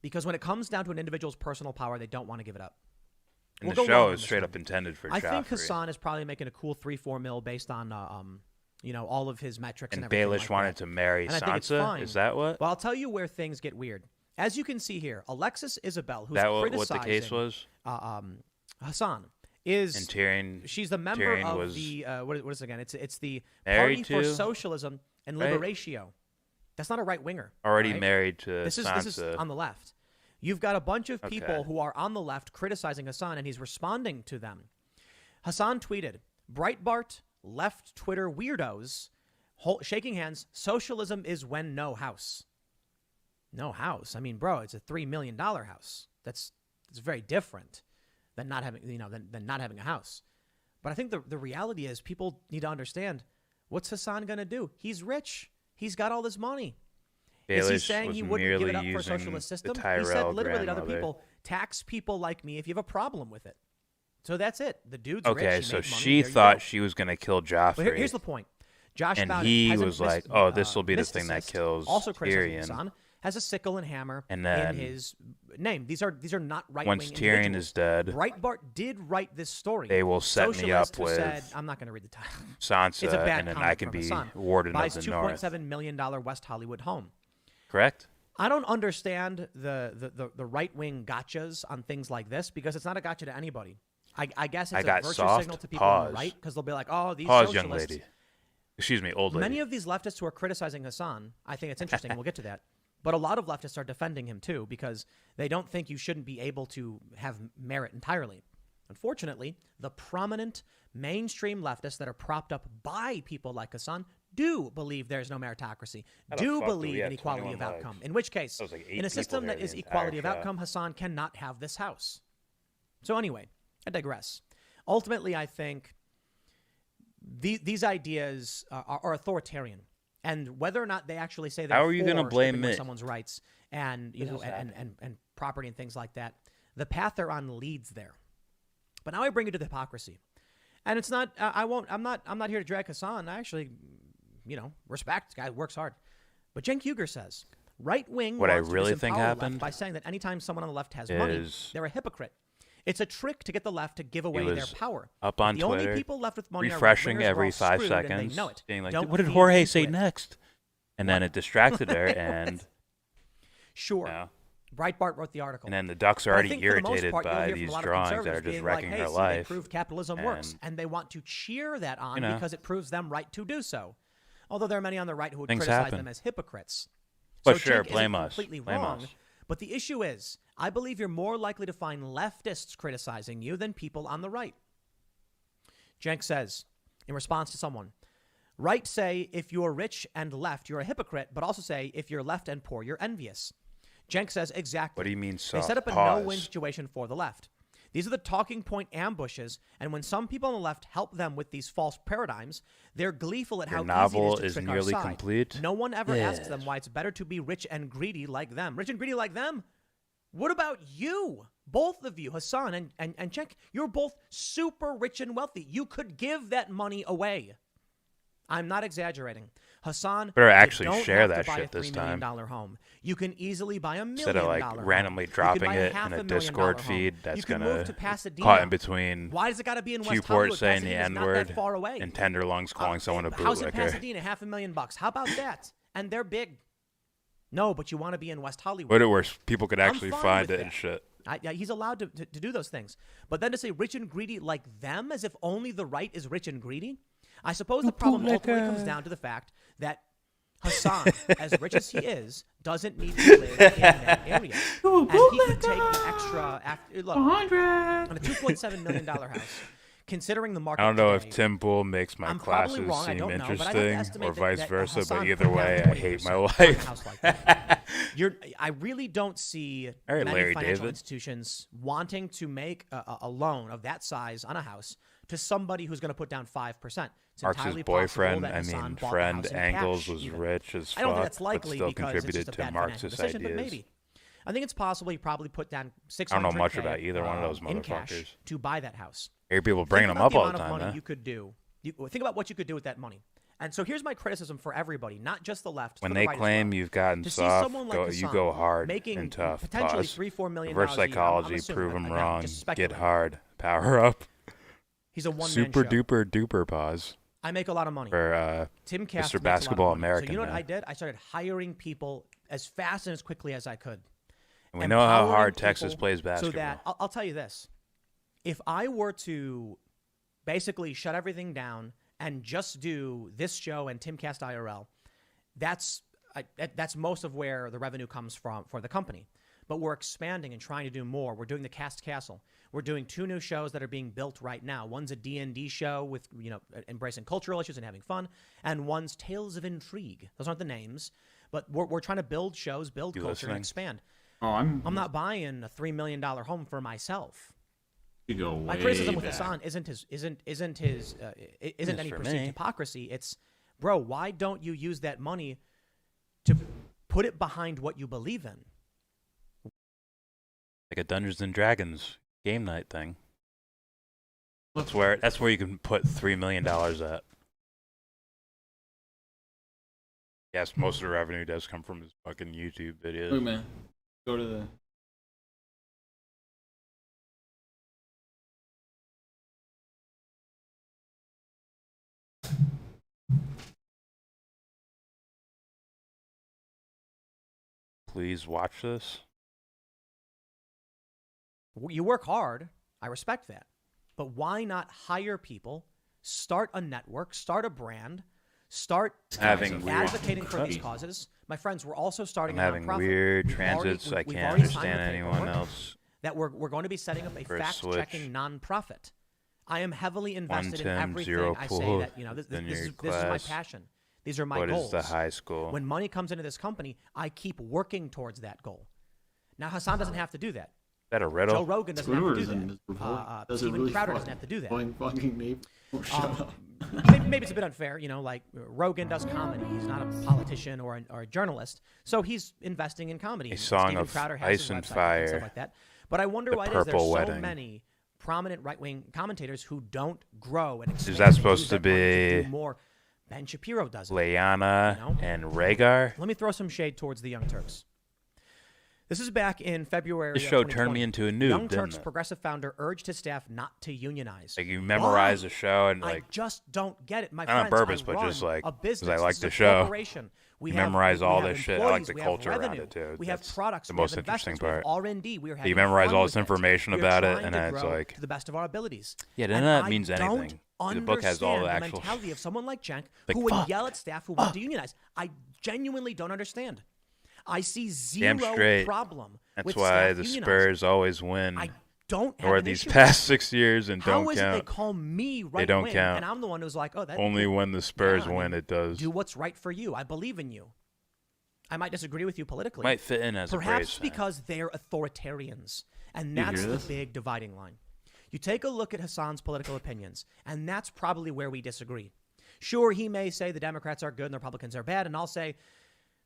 Because when it comes down to an individual's personal power, they don't want to give it up. And We'll the go show long on is this straight one. up intended for I think Joffrey. Hassan is probably making a cool 3-4 mil based on all of his metrics and And everything Baelish like wanted that. to marry And I think it's Sansa? fine. Is that what? Well, I'll tell you where things get weird. As you can see here, Alexis Isabel, who's That what criticizing the case was? Hassan, is And Tyrion. she's the member Tyrion of was the what is it again? It's the married Party for to? Socialism and Right? Liberatio. That's not a right winger. Already right? married to This is Sansa. on the left. You've got a bunch of people Okay. who are on the left criticizing Hassan, and he's responding to them. Hassan tweeted, Breitbart, left Twitter weirdos, shaking hands, socialism is when no house. No house? I mean, bro, it's a $3 million house. It's very different than not having, than not having a house. But I think the reality is people need to understand, what's Hassan going to do? He's rich. He's got all this money. Is he Baelish saying was he wouldn't give it up merely for a using socialist the system? He Tyrell said literally to other grandmother. people, tax people like me if you have a problem with it. So that's it. The dude's Okay, rich. He so made money. she There you thought go. she was going to kill Joffrey. Well, here's the point. Josh and Bowden, he peasant was like, myst- "Oh, this will be the thing that mysticist, kills also criticizing Tyrion." Hassan, has a sickle and hammer And then in his name. These are not right once wing Tyrion individuals. is dead, Breitbart did write this story. they will set me Socialist up who with said, I'm not going to read the title. Sansa, It's a bad and then comment I can from be Hassan. warden Buys of the North. $2.7 million West Hollywood home. Correct? I don't understand the right wing gotchas on things like this because it's not a gotcha to anybody. I guess it's I a got virtue soft. signal to people on the Pause. right because they'll be like, oh, these Pause, socialists. young lady. Excuse me, old lady. Many of these leftists who are criticizing Hassan, I think it's interesting. We'll get to that. But a lot of leftists are defending him too because they don't think you shouldn't be able to have merit entirely. Unfortunately, the prominent mainstream leftists that are propped up by people like Hassan do believe there's no meritocracy, How the do fuck do believe we in have equality 21 of likes? outcome, in which case, That was like 8 in a people system here that is the entire equality of shot. outcome, Hassan cannot have this house. So anyway, I digress. Ultimately, I think these ideas are authoritarian, and whether or not they actually say they're How are you gonna for blame stripping away me? someone's rights and This is and property and things like that, the path they're on leads there. But now I bring you to the hypocrisy, and it's not. I'm not here to drag Hassan. I actually, respect the guy who works hard. But Cenk Uygur says right wing. What I wants to really disempower think the left happened by saying that anytime someone on the left has money, is they're a hypocrite. It's a trick to get the left to give away their was power. up on the Twitter, only people left with money refreshing are right-wingers. We're every all 5 screwed, and seconds, they know it. being like, Don't "What did feed Jorge into say it. next?" And then it distracted her, and Sure. Breitbart wrote the article. And then the Ducks are But I already think for the most irritated part, you'll by hear from these a lot of drawings that are conservatives just being wrecking like, her hey, see, life. They prove capitalism works, and they want to cheer that on because it proves them right to do so. Although there are many on the right who would Things criticize happen. them as hypocrites. But So sure, Cenk blame isn't us. completely Blame wrong, us. but the issue is, I believe you're more likely to find leftists criticizing you than people on the right. Cenk says, in response to someone, right say if you're rich and left, you're a hypocrite, but also say if you're left and poor, you're envious. Cenk says exactly. What do you mean They soft set up a pause? no-win situation for the left. These are the talking point ambushes, and when some people on the left help them with these false paradigms, they're gleeful at Your how novel easy it is to is trick nearly our side. complete? No one ever asks Yes. them why it's better to be rich and greedy like them. Rich and greedy like them? What about you? Both of you, Hassan and Cenk, you're both super rich and wealthy. You could give that money away. I'm not exaggerating. Hassan, Better you actually don't share have to that buy shit a $3 this million time. home. You can easily buy $1 million Instead of like home. randomly You can dropping buy it in a $500,000 Discord home. feed that's You can gonna move to Pasadena. caught in between Why does it got to be in West Q-Port Hollywood? saying the Pasadena's not that N-word far away. and Tenderlungs calling someone a House in bootlicker. Pasadena, $500,000. How about that? And they're big. No, but you want to be in West Hollywood. But it worse, people could I'm actually fine find with it and that. shit. He's allowed to do those things. But then to say rich and greedy like them, as if only the right is rich and greedy, I suppose the problem ultimately comes down to the fact that Hassan, as rich as he is, doesn't need to live in that area. And he could take the extra, look, on a $2.7 million house, considering the market I don't know today, if Tim Pool makes my I'm probably classes wrong, I seem don't know, but I'd have to interesting estimate or vice versa, but Hassan either put way, down I hate my 20% on a life. house like that. I really don't see All right, many Larry financial David. institutions wanting to make a loan of that size on a house to somebody who's going to put down 5%. It's Marx's entirely boyfriend, possible that Hassan bought the friend house in Angles cash was even. rich as I don't think fuck, that's but likely still because it's contributed just a to bad financial Marxist decision, but ideas. maybe. I think it's possible he probably put down $600K I don't know much about either one of those in cash motherfuckers. to buy that house. I hear people bringing Think them about up the all the amount of time, money huh? you could do. Think about what you could do with that money. And so here's my criticism for everybody, not just the left. When for the they right as claim well. you've gotten To see soft, someone like you Hassan go hard making and tough. potentially Pause. $3-4 million Reverse a year. I'm psychology, assuming, prove them again, wrong. just Get speculating. hard. Power up. He's a one-man Super show. duper duper pause. I make a lot of money. For Tim Cast Mr. Basketball American. So you know what man. I did? I started hiring people as fast and as quickly as I could. And we know how Empowering hard Texas people plays basketball. So that I'll tell you this: if I were to basically shut everything down and just do this show and Timcast IRL, that's most of where the revenue comes from for the company. But we're expanding and trying to do more. We're doing the Cast Castle. We're doing 2 new shows that are being built right now. One's a D&D show with, embracing cultural issues and having fun, and one's Tales of Intrigue. Those aren't the names, but we're trying to build shows, build You culture, listening? and expand. Oh, I'm not buying a $3 million home for myself. You go My way criticism with back. Hassan isn't any for perceived me. hypocrisy. It's, bro, why don't you use that money to put it behind what you believe in? Like a Dungeons and Dragons game night thing. That's where you can put $3 million at. Yes, most of the revenue does come from his fucking YouTube videos. Look, man. Go to the. Please watch this. You work hard. I respect that. But why not hire people, start a network, start a brand, start Having weird advocating for these cookie. causes? My friends, we're also starting I'm having a nonprofit. weird We've already- transits. I we've can't already signed understand the anyone paperwork else. That we're going to be setting up a First fact-checking nonprofit. I am heavily invested in Tim, everything zero I say pool, that, this then is your this is my class. passion. These are my What goals. is the high school? When money comes into this company, I keep working towards that goal. Now, Hassan doesn't have to do that. Is that a riddle? Joe Rogan doesn't have to do that. Steven Crowder doesn't have to do that. Maybe it's a bit unfair, like Rogan does comedy. He's not a politician or a journalist, so he's investing in comedy. A Song Steven of Crowder has Ice his and website Fire. stuff like that. But I wonder The why it is there's Purple so Wedding. many prominent right-wing commentators who don't grow and expand. Is that supposed and to use that money be do more? Ben Shapiro does it. Leanna and Rhaegar? Let me throw some shade towards the Young Turks. This is back in February. This of show turned me 2020. into a noob, Young didn't Turks it? progressive founder urged his staff not to unionize. Like you memorize the show and I like just don't get it, my not on friends. purpose, I but run just like a because business. I like This the is a show. corporation. We You have- memorize we all have this shit. I like employees, the we have culture around revenue, it too. We have That's products. the we have most interesting investments, we have part. R&D. We are You having memorize fun all with this it. information We are about it, trying and to then it's grow like to the best of our abilities. yeah, none And of that I means don't anything. The book has all the understand actual mentality of someone like Cenk Like, who would fuck. yell at staff who want to unionize. I genuinely don't understand. I see damn zero straight. problem That's with why staff the unionizing. Spurs always win. I don't have or an these issue with past that. 6 years and How don't is it they count. call me right They don't wing, count. and I'm the one who's like, oh, that Only when the Spurs yeah, I win mean, it does. do what's right for you. I believe in you. I might disagree with you politically. Might fit in as a perhaps Braves fan. because they're authoritarians, and You that's hear the this? big dividing line. You take a look at Hassan's political opinions, and that's probably where we disagree. Sure, he may say the Democrats are good and the Republicans are bad, and I'll say,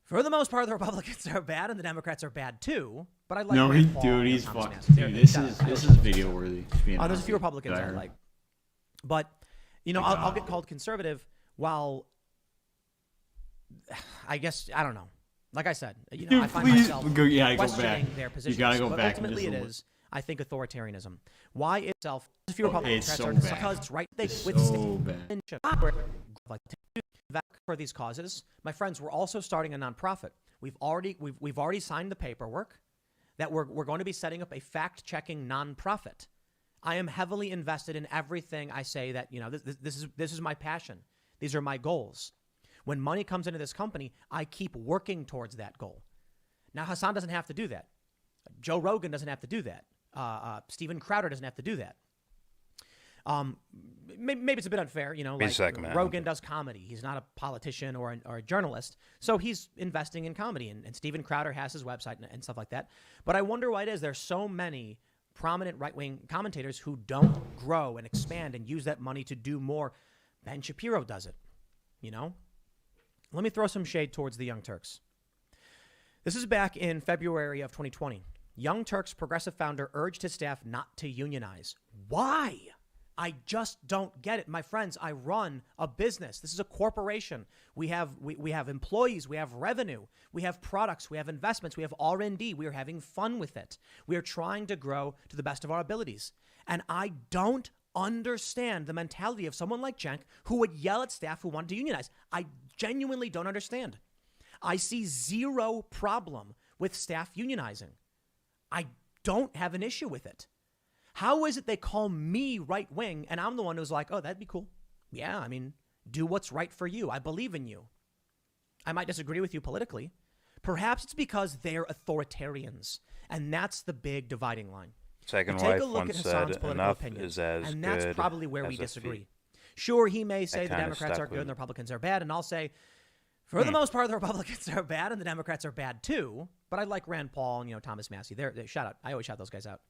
for the most part, the Republicans are bad and the Democrats are bad too. But I like No, Rand Paul, dude, he's Thomas fucking. Massie. Dude, They're- this is video worthy. There's a few Republicans I like, but I'll get called conservative. While I guess I don't know. Like I said, Dude, I find please myself go- yeah, go questioning back. their You positions. gotta go but back and ultimately, just it look. is, I think, authoritarianism. Why itself? A few It's Republicans so are bad. because it's right. They It's with so bad. like to do that for these causes. My friends, we're also starting a nonprofit. We've already signed the paperwork that we're going to be setting up a fact-checking nonprofit. I am heavily invested in everything I say. That this is my passion. These are my goals. When money comes into this company, I keep working towards that goal. Now, Hassan doesn't have to do that. Joe Rogan doesn't have to do that. Steven Crowder doesn't have to do that. Maybe it's a bit unfair, like second, man. Rogan does comedy. He's not a politician or a journalist, so he's investing in comedy. And Steven Crowder has his website and stuff like that. But I wonder why it is there's so many prominent right-wing commentators who don't grow and expand and use that money to do more. Ben Shapiro does it, Let me throw some shade towards the Young Turks. This is back in February of 2020. Young Turks progressive founder urged his staff not to unionize. Why? I just don't get it. My friends, I run a business. This is a corporation. We have employees. We have revenue. We have products. We have investments. We have R&D. We are having fun with it. We are trying to grow to the best of our abilities. And I don't understand the mentality of someone like Cenk who would yell at staff who wanted to unionize. I genuinely don't understand. I see zero problem with staff unionizing. I don't have an issue with it. How is it they call me right wing and I'm the one who's like, oh, that'd be cool. Yeah, I mean, do what's right for you. I believe in you. I might disagree with you politically. Perhaps it's because they're authoritarians, and that's the big dividing line. Second Take wife a look once at said, Hassan's political "Enough opinions, is as and that's good probably where we as a disagree. feat." Sure, he may say That the kinda Democrats stuck are good with and the me. Republicans are bad, and I'll say, for the most part, the Republicans are bad and the Democrats are bad too. But I like Rand Paul and Thomas Massie. They're shout out. I always shout those guys out.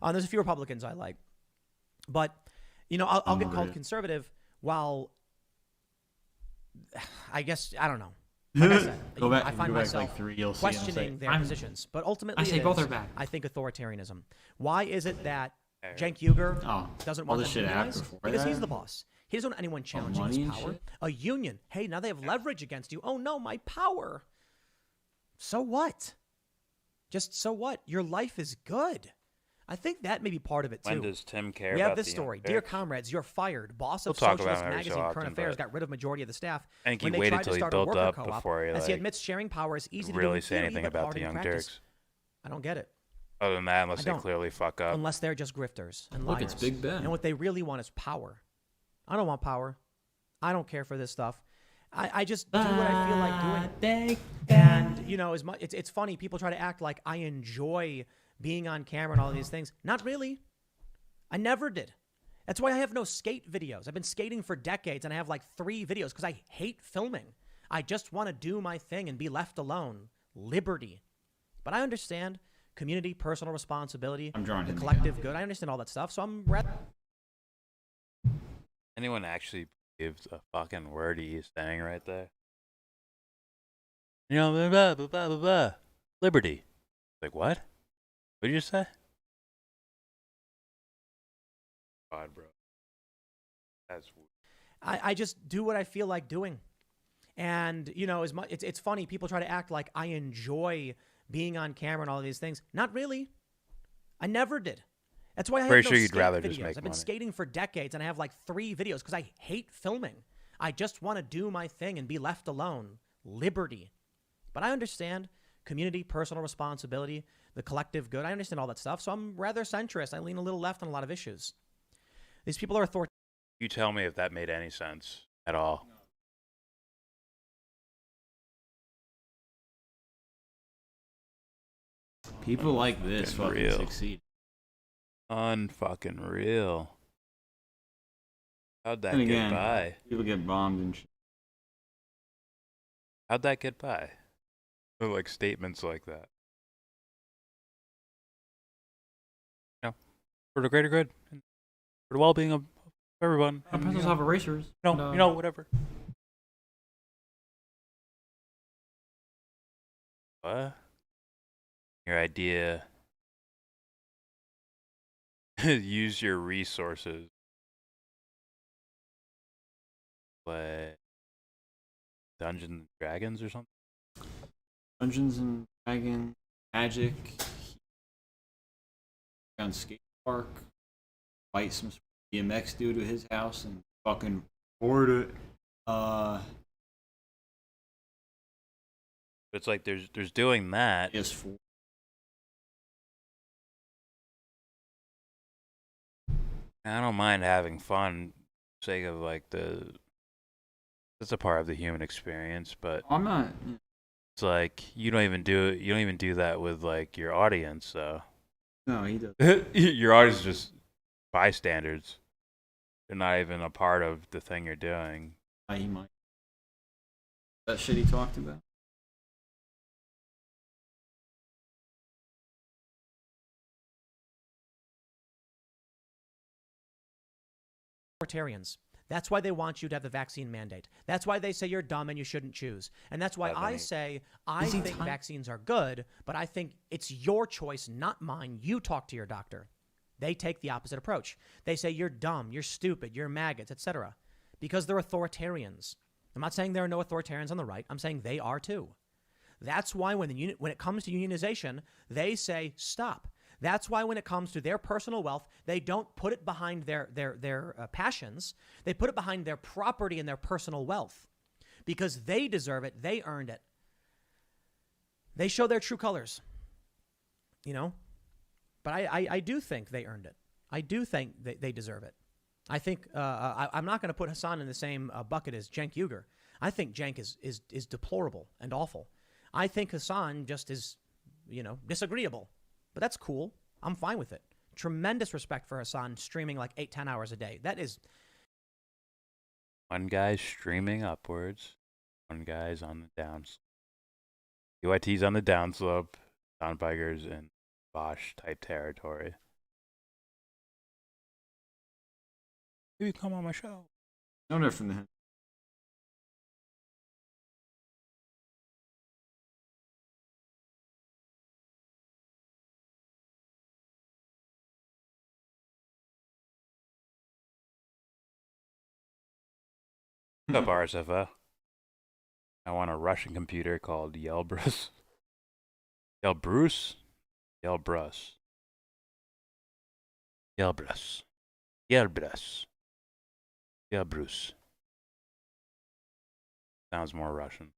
There's a few Republicans I like, but I'll get called conservative. While I guess I don't know. Like I said, Go back- I find go back myself like 3, you'll see, and questioning say, their I'm- positions, but ultimately, I say it both is, are bad. I think authoritarianism. Why is it that Cenk Uygur doesn't all want this them to shit unionize? happened before Because he's that? the boss. He doesn't want anyone challenging money his and power. shit? A union. Hey, now they have leverage against you. Oh no, my power. So what? Just so what? Your life is good. I think that may be part of it too. When does Tim care We have about this the story. young Dear Turks? comrades, you're fired. Boss We'll of talk about Socialist him every so Magazine Current often, Affairs but got rid of majority of the staff. I think when he they waited tried to till he start built a worker up co-op, before he, as he like, admits sharing power is easy to really do in say theory, anything but about hard the in Young practice. Turks. I don't get it. Other than that, unless I they don't. clearly fuck up. Unless they're just grifters and Look, liars. it's Big Ben. And what they really want is power. I don't want power. I don't care for this stuff. I just do what I feel like doing. And as much it's funny. People try to act like I enjoy being on camera and all of these things. Not really. I never did. That's why I have no skate videos. I've been skating for decades, and I have like 3 videos because I hate filming. I just want to do my thing and be left alone. Liberty. But I understand community, personal responsibility, the collective good. I understand all that stuff. So I'm rather. Anyone actually gives a fucking word he's saying right there? You know, blah, blah, blah, blah, blah, blah. Liberty. Like, what? What did you say? God, bro. That's weird. I just do what I feel like doing. And, you know, as much, it's funny. People try to act like I enjoy being on camera and all of these things. Not really. I never did. That's why I have Pretty no sure you'd skate rather videos. just make I've been money. skating for decades, and I have like 3 videos because I hate filming. I just want to do my thing and be left alone. Liberty. But I understand community, personal responsibility, the collective good. I understand all that stuff. So I'm rather centrist. I lean a little left on a lot of issues. These people are authoritarian. You tell me if that made any sense at all. People like this fucking real. succeed. Unfucking real. How'd that And get again, by? people get bombed and shit. How'd that get by? Like statements like that. You know, for the greater good, and for the well-being of everyone. Our and, pencils you know, have erasers. you know, whatever. What? Your idea. Use your resources. Play Dungeons and Dragons or something? Dungeons and Dragons, Magic, on skate park, fight some BMX dude to his house and fucking board it. It's like there's doing that. Yes, for I don't mind having fun, for the sake of like that's a part of the human experience, but I'm not. it's like you don't even do that with like your audience, so. No, he does. Your audience is just bystanders. They're not even a part of the thing you're doing. He might. That shit he talked about. Authoritarians. That's why they want you to have the vaccine mandate. That's why they say you're dumb and you shouldn't choose. And that's why I say I think vaccines are good, but I think it's your choice, not mine. You talk to your doctor. They take the opposite approach. They say you're dumb, you're stupid, you're maggots, etc. Because they're authoritarians. I'm not saying there are no authoritarians on the right. I'm saying they are too. That's why when it comes to unionization, they say stop. That's why when it comes to their personal wealth, they don't put it behind their passions. They put it behind their property and their personal wealth because they deserve it. They earned it. They show their true colors, you know, but I do think they earned it. I do think they deserve it. I think I'm not going to put Hassan in the same bucket as Cenk Uygur. I think Cenk is deplorable and awful. I think Hassan just is, you know, disagreeable. But that's cool. I'm fine with it. Tremendous respect for Hassan streaming like 8-10 hours a day. That is. One guy's streaming upwards. One guy's on the downslope. UIT's on the downslope. Soundbikers in Bosch type territory. You come on my show. No different from that. What's up, RSFO? I want a Russian computer called YellBRo. YellBRo? YellBRo. YellBRo. YellBRo. YellBRo. Sounds more Russian.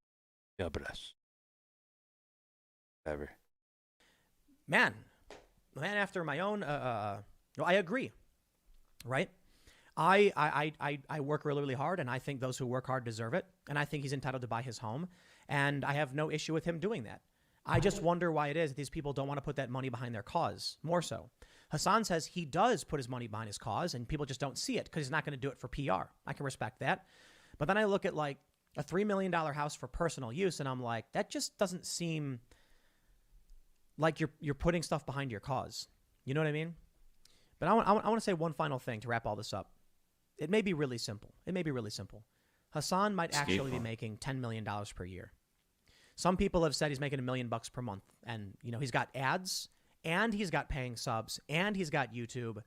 YellBRo. Whatever. Man after my own, no, I agree, right? I work really, really hard, and I think those who work hard deserve it, and I think he's entitled to buy his home, and I have no issue with him doing that. I just wonder why it is that these people don't want to put that money behind their cause, more so. Hassan says he does put his money behind his cause, and people just don't see it because he's not going to do it for PR. I can respect that. But then I look at, like, a $3 million house for personal use. And I'm like, that just doesn't seem like you're putting stuff behind your cause. You know what I mean? But I want to say one final thing to wrap all this up. It may be really simple. Hassan might actually be making $10 million per year. Some people have said he's making $1 million per month. And, you know, he's got ads and he's got paying subs and he's got YouTube.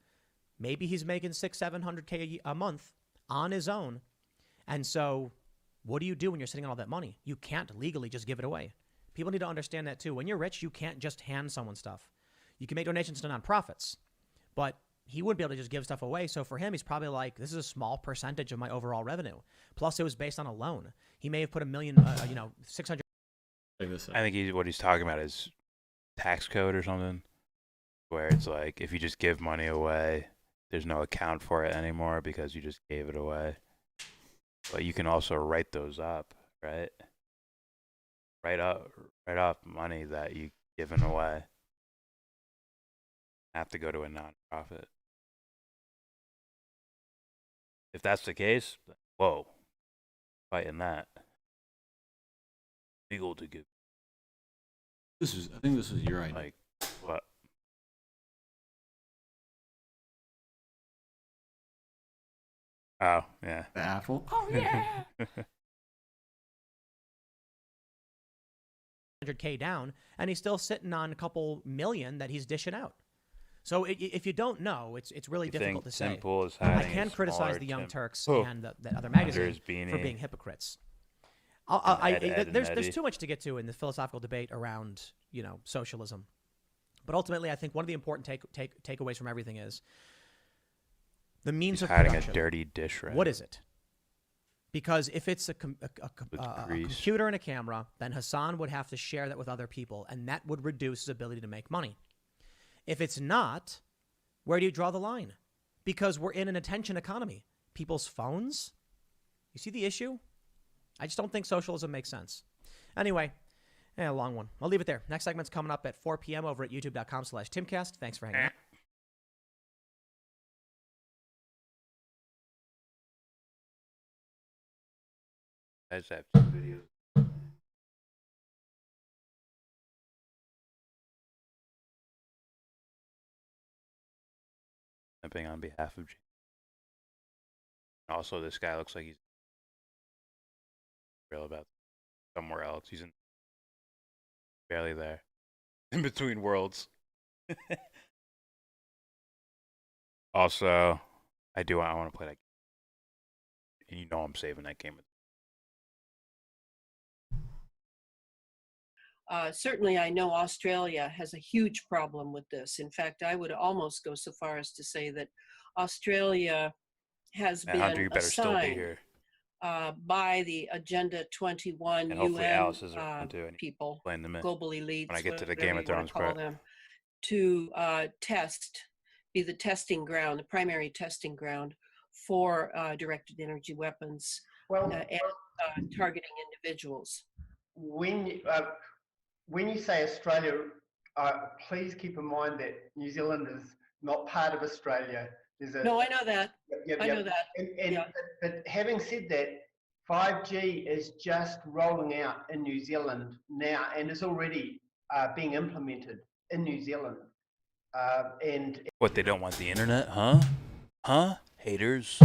Maybe he's making $600,000-700K a month on his own. And so what do you do when you're sitting on all that money? You can't legally just give it away. People need to understand that too. When you're rich, you can't just hand someone stuff. You can make donations to nonprofits, but he wouldn't be able to just give stuff away. So for him, he's probably like, this is a small percentage of my overall revenue. Plus it was based on a loan. He may have put $1 million, 600. I think what he's talking about is tax code or something, where it's like, if you just give money away, there's no account for it anymore because you just gave it away. But you can also write those up, right? Write off money that you've given away. Have to go to a nonprofit. If that's the case, whoa, fighting that. Legal to give. I think this was your idea. Like what? Oh yeah. The apple. Oh yeah. 100K down, and he's still sitting on a couple million that he's dishing out. So if you don't know, it's really difficult to say. Simple is I can criticize the Young Turks and the other magazines for being hypocrites. There's too much to get to in the philosophical debate around, you know, socialism. But ultimately, I think one of the important takeaways from everything is the means of production. Hiding a dirty dish rack. What is it? Because if it's a computer and a camera, then Hassan would have to share that with other people, and that would reduce his ability to make money. If it's not, where do you draw the line? Because we're in an attention economy. People's phones? You see the issue? I just don't think socialism makes sense. Anyway, a long one. I'll leave it there. Next segment's coming up at 4 p.m. over at youtube.com/Timcast. Thanks for hanging out. I just have 2 videos. Jumping on behalf of. Also, this guy looks like he's real about somewhere else. He's barely there, in between worlds. Also, I want to play that game. And you know I'm saving that game. Certainly, I know Australia has a huge problem with this. In fact, I would almost go so far as to say that Australia has been Hunter, you better still be here. By the Agenda 21 and hopefully UN Alice is into it. people, Blame them global elites, when I get to the whatever Game of you wanna Thrones call part. them, to be the testing ground, the primary testing ground for directed energy weapons and targeting individuals. When you say Australia, please keep in mind that New Zealand is not part of Australia. No, I know that. I know that. But having said that, 5G is just rolling out in New Zealand now and is already being implemented in New Zealand. What, they don't want the internet, huh? Huh? Haters?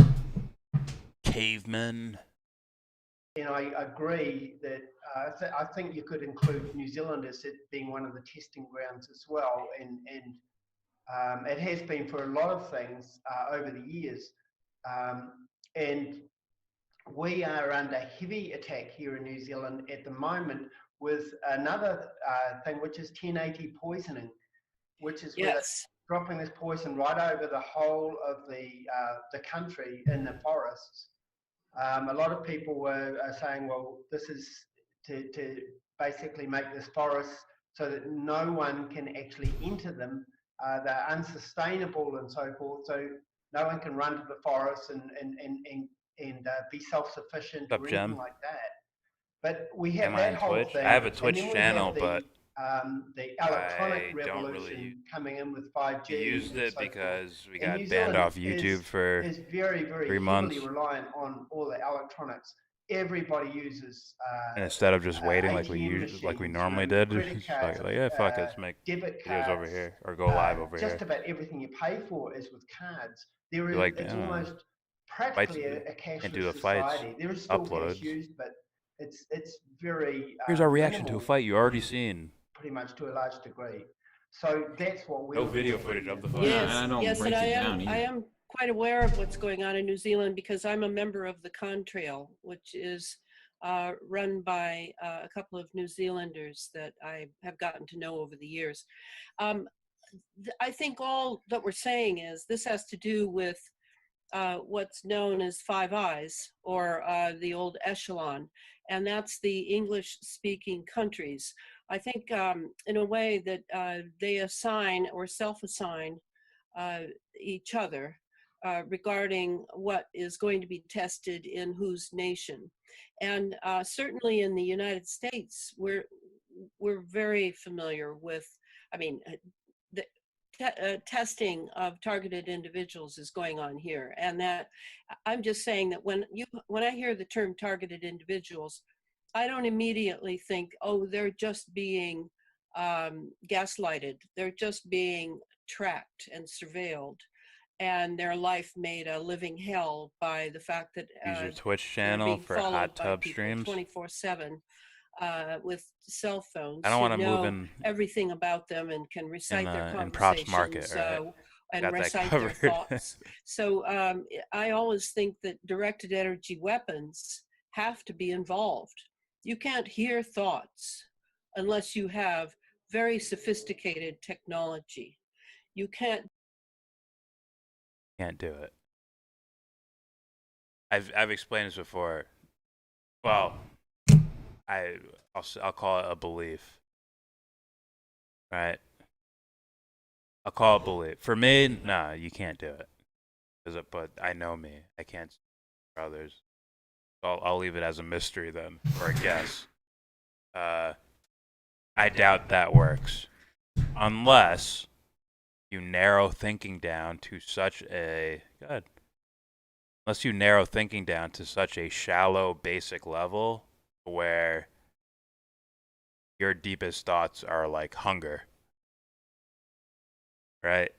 Cavemen? And I agree that I think you could include New Zealand as it being one of the testing grounds as well. And it has been for a lot of things over the years. And we are under heavy attack here in New Zealand at the moment with another thing, which is 1080 poisoning, which is dropping this poison right over the whole of the country in the forests. A lot of people were saying, well, this is to basically make this forest so that no one can actually enter them. They're unsustainable and so forth. So no one can run to the forest and be self-sufficient or anything like that. But we have that whole Twitch? thing. I have a Twitch channel, but the electronic I don't revolution really coming in with 5G. We used it so because forth. we And got New banned Zealand off YouTube for is very, very 3 months. heavily reliant on all the electronics. everybody uses. And instead of just waiting like we ATM usually, like we machines, normally you know, did, credit it's cards, like yeah, fuck it, let's make debit videos over cards. here or go live over Just here. about everything you pay for is with cards. There You're is, like, it's I don't know, almost fights, practically a can't do cashless the fights, society. There is still cash uploads. used, but it's very Here's our reaction to a minimal, fight you already seen. pretty much to a large degree. So that's what we're No looking video at footage here. of the fight. Yes, and I don't yes, break and it down I either. am quite aware of what's going on in New Zealand because I'm a member of the Contrail, which is run by a couple of New Zealanders that I have gotten to know over the years. I think all that we're saying is this has to do with what's known as Five Eyes, or the old echelon, and that's the English-speaking countries. I think in a way that they assign or self-assign each other regarding what is going to be tested in whose nation. And certainly in the United States, we're very familiar with, I mean, the testing of targeted individuals is going on here. And that I'm just saying that when I hear the term targeted individuals, I don't immediately think, oh, they're just being gaslighted. They're just being tracked and surveilled, and their life made a living hell by the fact that Use your Twitch they're channel being for followed hot by tub people streams. 24/7 with cell phones. I don't want who to move know in everything about them and can recite their in props market, conversations right? and Got that recite their covered. thoughts. So I always think that directed energy weapons have to be involved. You can't hear thoughts unless you have very sophisticated technology. You can't Can't do it. I've explained this before. Well, I'll call it a belief. Right? I'll call it belief. For me, nah, you can't do it. But I know me. I can't speak for others. So I'll leave it as a mystery then, or a guess. I doubt that works. Unless you narrow thinking down to such a unless you narrow thinking down to such a shallow basic level where your deepest thoughts are like hunger, right?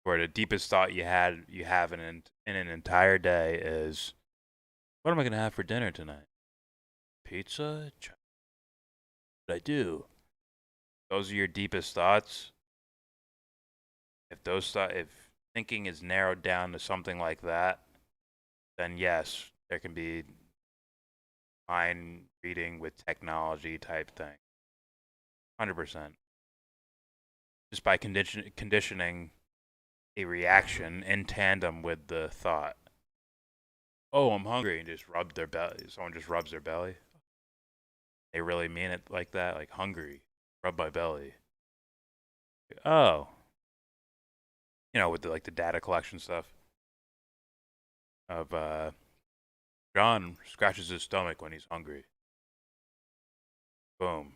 Where the deepest thought you have in an entire day is, what am I gonna have for dinner tonight? Pizza? What I do? Those are your deepest thoughts. If thinking is narrowed down to something like that, then yes, there can be mind reading with technology type thing. 100%. Just by conditioning a reaction in tandem with the thought. Oh, I'm hungry, and just rub their belly. Someone just rubs their belly. They really mean it like that, like hungry, rub my belly. Oh. You know, with the data collection stuff of John scratches his stomach when he's hungry. Boom.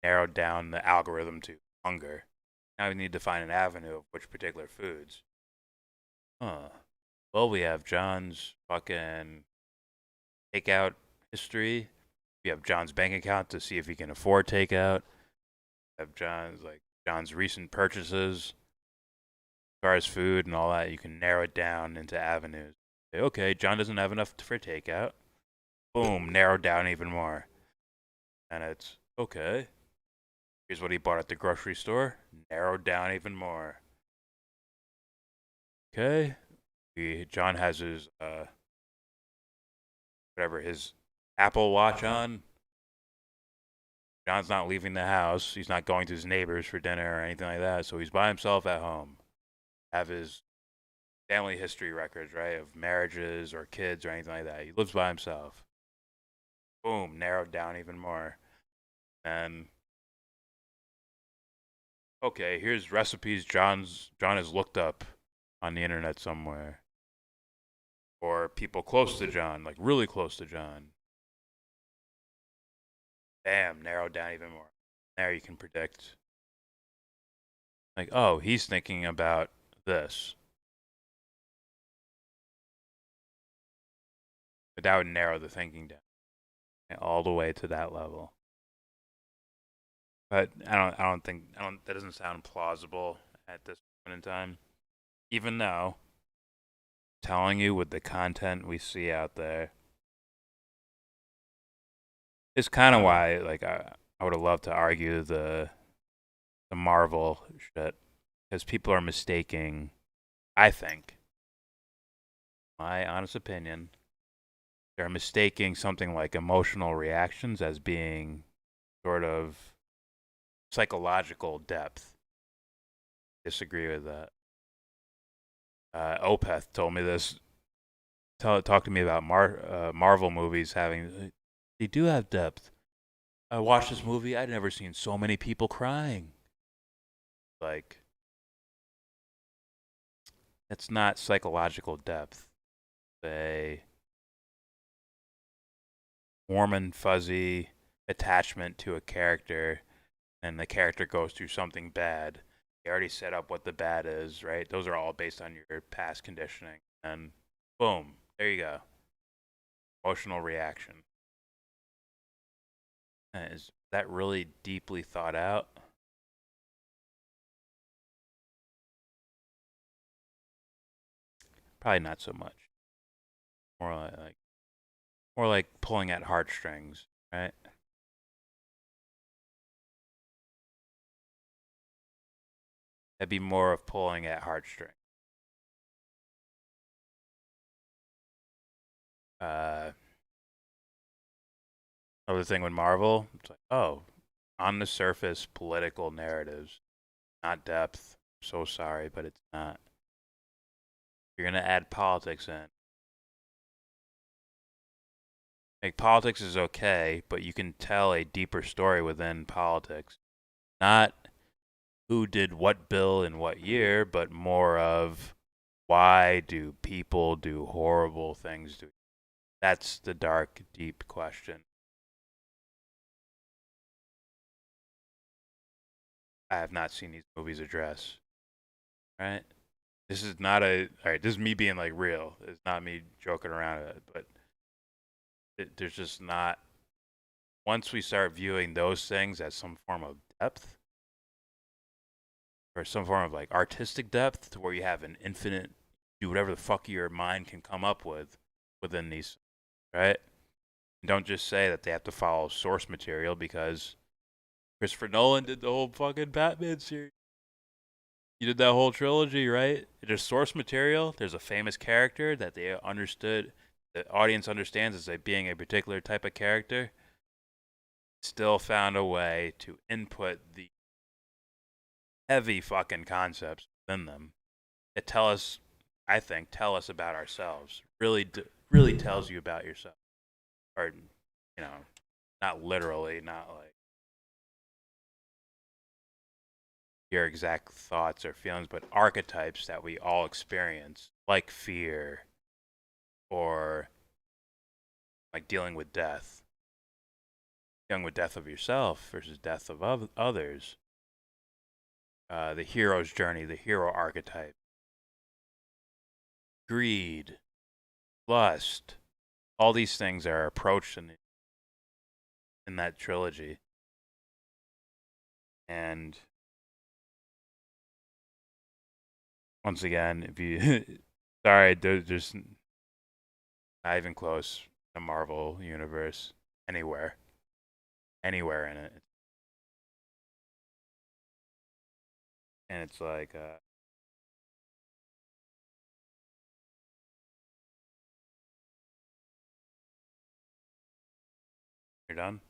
Narrowed down the algorithm to hunger. Now we need to find an avenue of which particular foods. Huh. Well, we have John's fucking takeout history. We have John's bank account to see if he can afford takeout. We have John's recent purchases. As far as food and all that, you can narrow it down into avenues. Say, okay, John doesn't have enough for takeout. Boom, narrowed down even more. And it's, okay, here's what he bought at the grocery store. Narrowed down even more. Okay, John has his, his Apple Watch on. John's not leaving the house. He's not going to his neighbors for dinner or anything like that. So he's by himself at home. Have his family history records, right, of marriages or kids or anything like that. He lives by himself. Boom, narrowed down even more. And okay, here's recipes John has looked up on the internet somewhere. Or people close to John, like really close to John. Bam, narrowed down even more. There you can predict. Like, oh, he's thinking about this. But that would narrow the thinking down all the way to that level. But I don't think that doesn't sound plausible at this point in time. Even though, telling you with the content we see out there, it's kind of why like I would have loved to argue the Marvel shit, because people are mistaking, I think, my honest opinion, they're mistaking something like emotional reactions as being sort of psychological depth. Disagree with that. Opeth told me this. Talk to me about Marvel movies having. They do have depth. I watched this movie. I'd never seen so many people crying. Like, it's not psychological depth. A warm and fuzzy attachment to a character, and the character goes through something bad. They already set up what the bad is, right? Those are all based on your past conditioning. And boom, there you go. Emotional reaction. Is that really deeply thought out? Probably not so much. More like pulling at heartstrings, right? That'd be more of pulling at heartstrings. Another thing with Marvel, it's like, oh, on the surface, political narratives, not depth. I'm so sorry, but it's not. You're gonna add politics in. Like, politics is okay, but you can tell a deeper story within politics. Not who did what bill in what year, but more of why do people do horrible things to. That's the dark, deep question. I have not seen these movies address. Right? This is not all right, this is me being like real. It's not me joking around with it, but there's just not, once we start viewing those things as some form of depth, or some form of like artistic depth, to where you have an infinite, do whatever the fuck your mind can come up with within these, right? And don't just say that they have to follow source material, because Christopher Nolan did the whole fucking Batman series. You did that whole trilogy, right? There's source material. There's a famous character that they understood, the audience understands as being a particular type of character. Still found a way to input the heavy fucking concepts within them that tell us, I think, tell us about ourselves. Really tells you about yourself. Or, you know, not literally, not like your exact thoughts or feelings, but archetypes that we all experience, like fear, or like dealing with death of yourself versus death of others. The hero's journey, the hero archetype, greed, lust, all these things are approached in that trilogy. And once again, if you sorry, there's not even close to Marvel universe anywhere in it. And it's like you're done.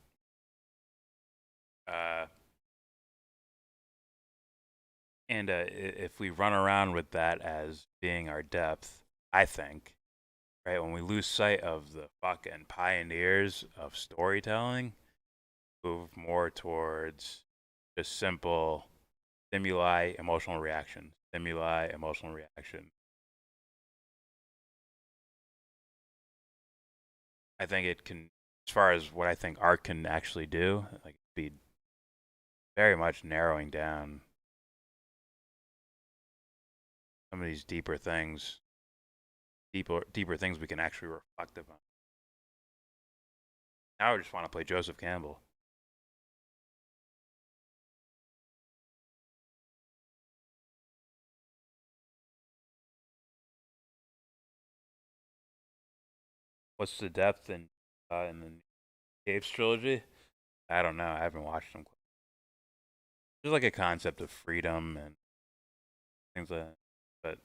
And if we run around with that as being our depth, I think, right, when we lose sight of the fucking pioneers of storytelling, move more towards just simple stimuli, emotional reaction, stimuli, emotional reaction. I think it can, as far as what I think art can actually do, like, be very much narrowing down some of these deeper things we can actually reflect upon. Now I just want to play Joseph Campbell. What's the depth in the Caves trilogy? I don't know. I haven't watched them. There's like a concept of freedom and things like that, but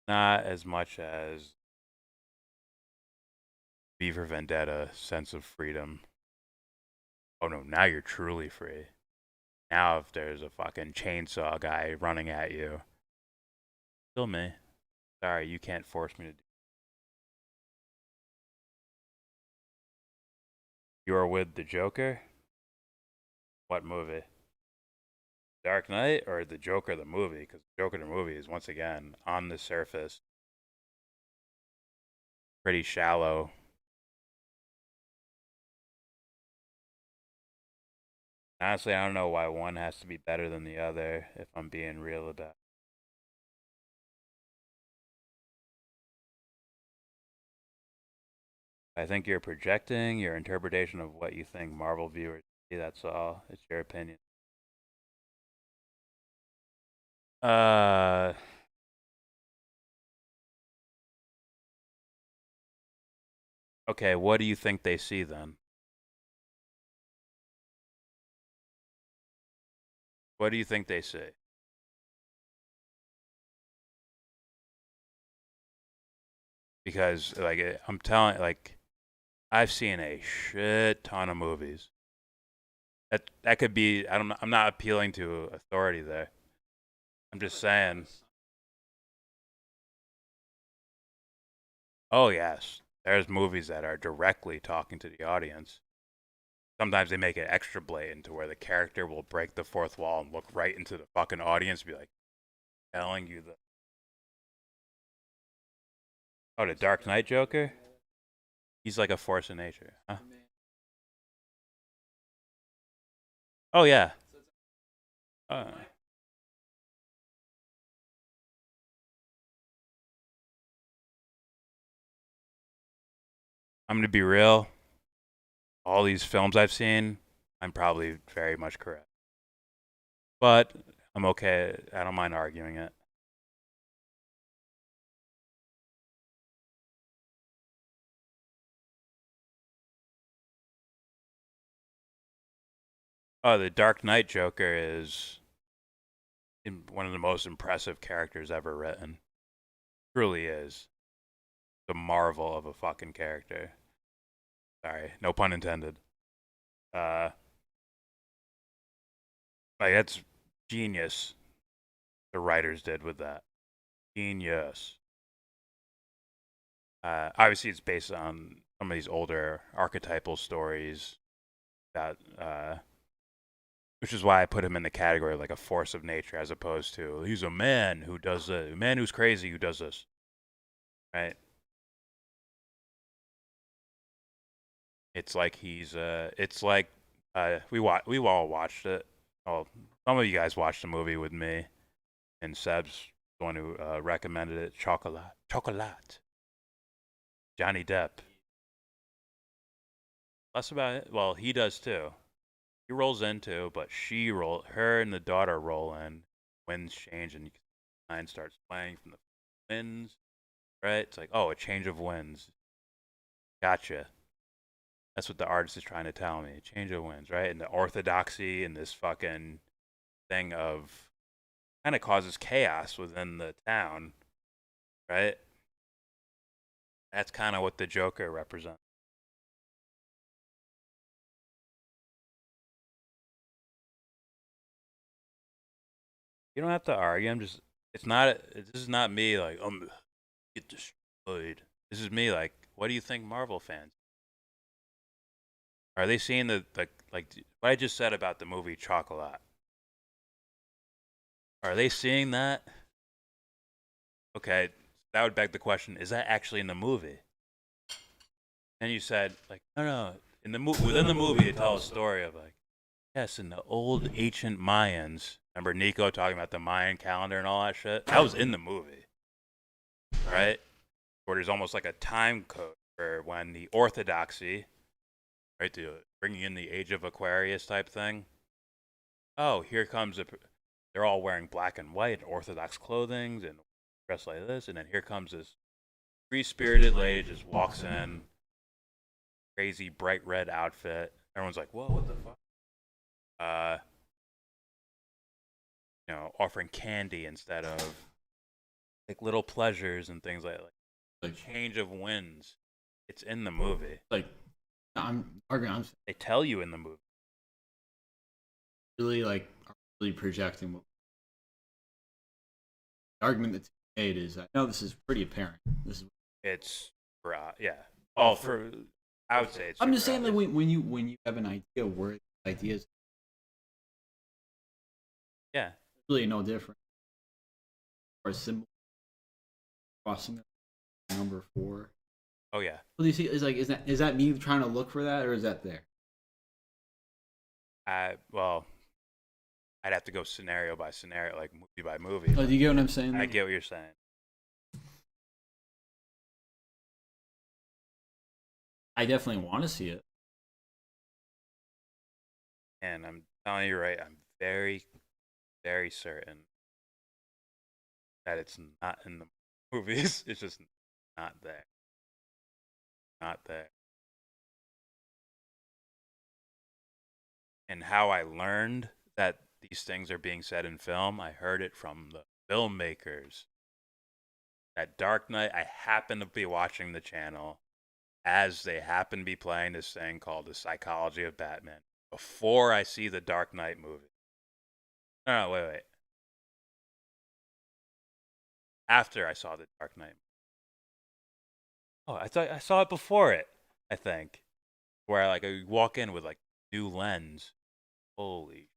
not as much as V for Vendetta sense of freedom. Oh no, now you're truly free. Now if there's a fucking chainsaw guy running at you, kill me. Sorry, you can't force me to do. You are with the Joker? What movie? Dark Knight or the Joker the movie? Because the Joker the movie is, once again, on the surface, pretty shallow. Honestly, I don't know why one has to be better than the other, if I'm being real about it. I think you're projecting your interpretation of what you think Marvel viewers see, that's all. It's your opinion. Okay, what do you think they see then? What do you think they see? Because, like, I'm telling, like, I've seen a shit ton of movies. That could be, I'm not appealing to authority there. I'm just saying. Oh yes, there's movies that are directly talking to the audience. Sometimes they make it extra blatant to where the character will break the fourth wall and look right into the fucking audience and be like, telling you the... Oh, the Dark Knight Joker? He's like a force of nature, huh? Oh yeah. I'm gonna be real. All these films I've seen, I'm probably very much correct. But I'm okay. I don't mind arguing it. Oh, the Dark Knight Joker is one of the most impressive characters ever written. Truly is. The marvel of a fucking character. Sorry, no pun intended. Like, that's genius. The writers did with that. Genius. Obviously, it's based on some of these older archetypal stories that, which is why I put him in the category of like a force of nature, as opposed to he's a man who does a man who's crazy who does this, right? It's like he's it's like we all watched it. Well, some of you guys watched the movie with me, and Seb's the one who recommended it. Chocolat. Johnny Depp. Less about it. Well, he does too. He rolls into, but her and the daughter roll in. Winds change, and the line starts playing from the winds. Right? It's like, oh, a change of winds. Gotcha. That's what the artist is trying to tell me. Change of winds, right? And the orthodoxy and this fucking thing of kind of causes chaos within the town, right? That's kind of what the Joker represents. You don't have to argue. It's not, this is not me like, get destroyed. This is me like, what do you think Marvel fans? Are they seeing like what I just said about the movie Chocolat? Are they seeing that? Okay, that would beg the question, is that actually in the movie? And you said, like, no, in the within the movie, they tell a story of like, yes, in the old ancient Mayans. Remember Nico talking about the Mayan calendar and all that shit? That was in the movie, right? Where there's almost like a time code for when the orthodoxy, right, bringing in the Age of Aquarius type thing. Oh, here comes they're all wearing black and white Orthodox clothing and dressed like this, and then here comes this free-spirited lady just walks in, crazy bright red outfit. Everyone's like, "Whoa, what the fuck?" Offering candy instead of like little pleasures and things like the change of winds. It's in the movie. Like, I'm arguing. They tell you in the movie. Really projecting what the argument that's made is. I know this is pretty apparent. It's yeah. I would say it's. I'm just saying that when you have an idea where the ideas. Yeah. Really no different. Or a symbol crossing number 4. Oh yeah. What do you see? Is that me trying to look for that, or is that there? Well, I'd have to go scenario by scenario, like movie by movie. Oh, do you get what I'm saying? I get what you're saying. I definitely want to see it. And I'm telling you right, I'm very, very certain that it's not in the movies. It's just not there. Not there. And how I learned that these things are being said in film, I heard it from the filmmakers. At Dark Knight, I happened to be watching the channel as they happen to be playing this thing called The Psychology of Batman before I see the Dark Knight movie. No, wait. After I saw the Dark Knight. Oh, I thought I saw it before it, I think. Where I walk in with new lens. Holy.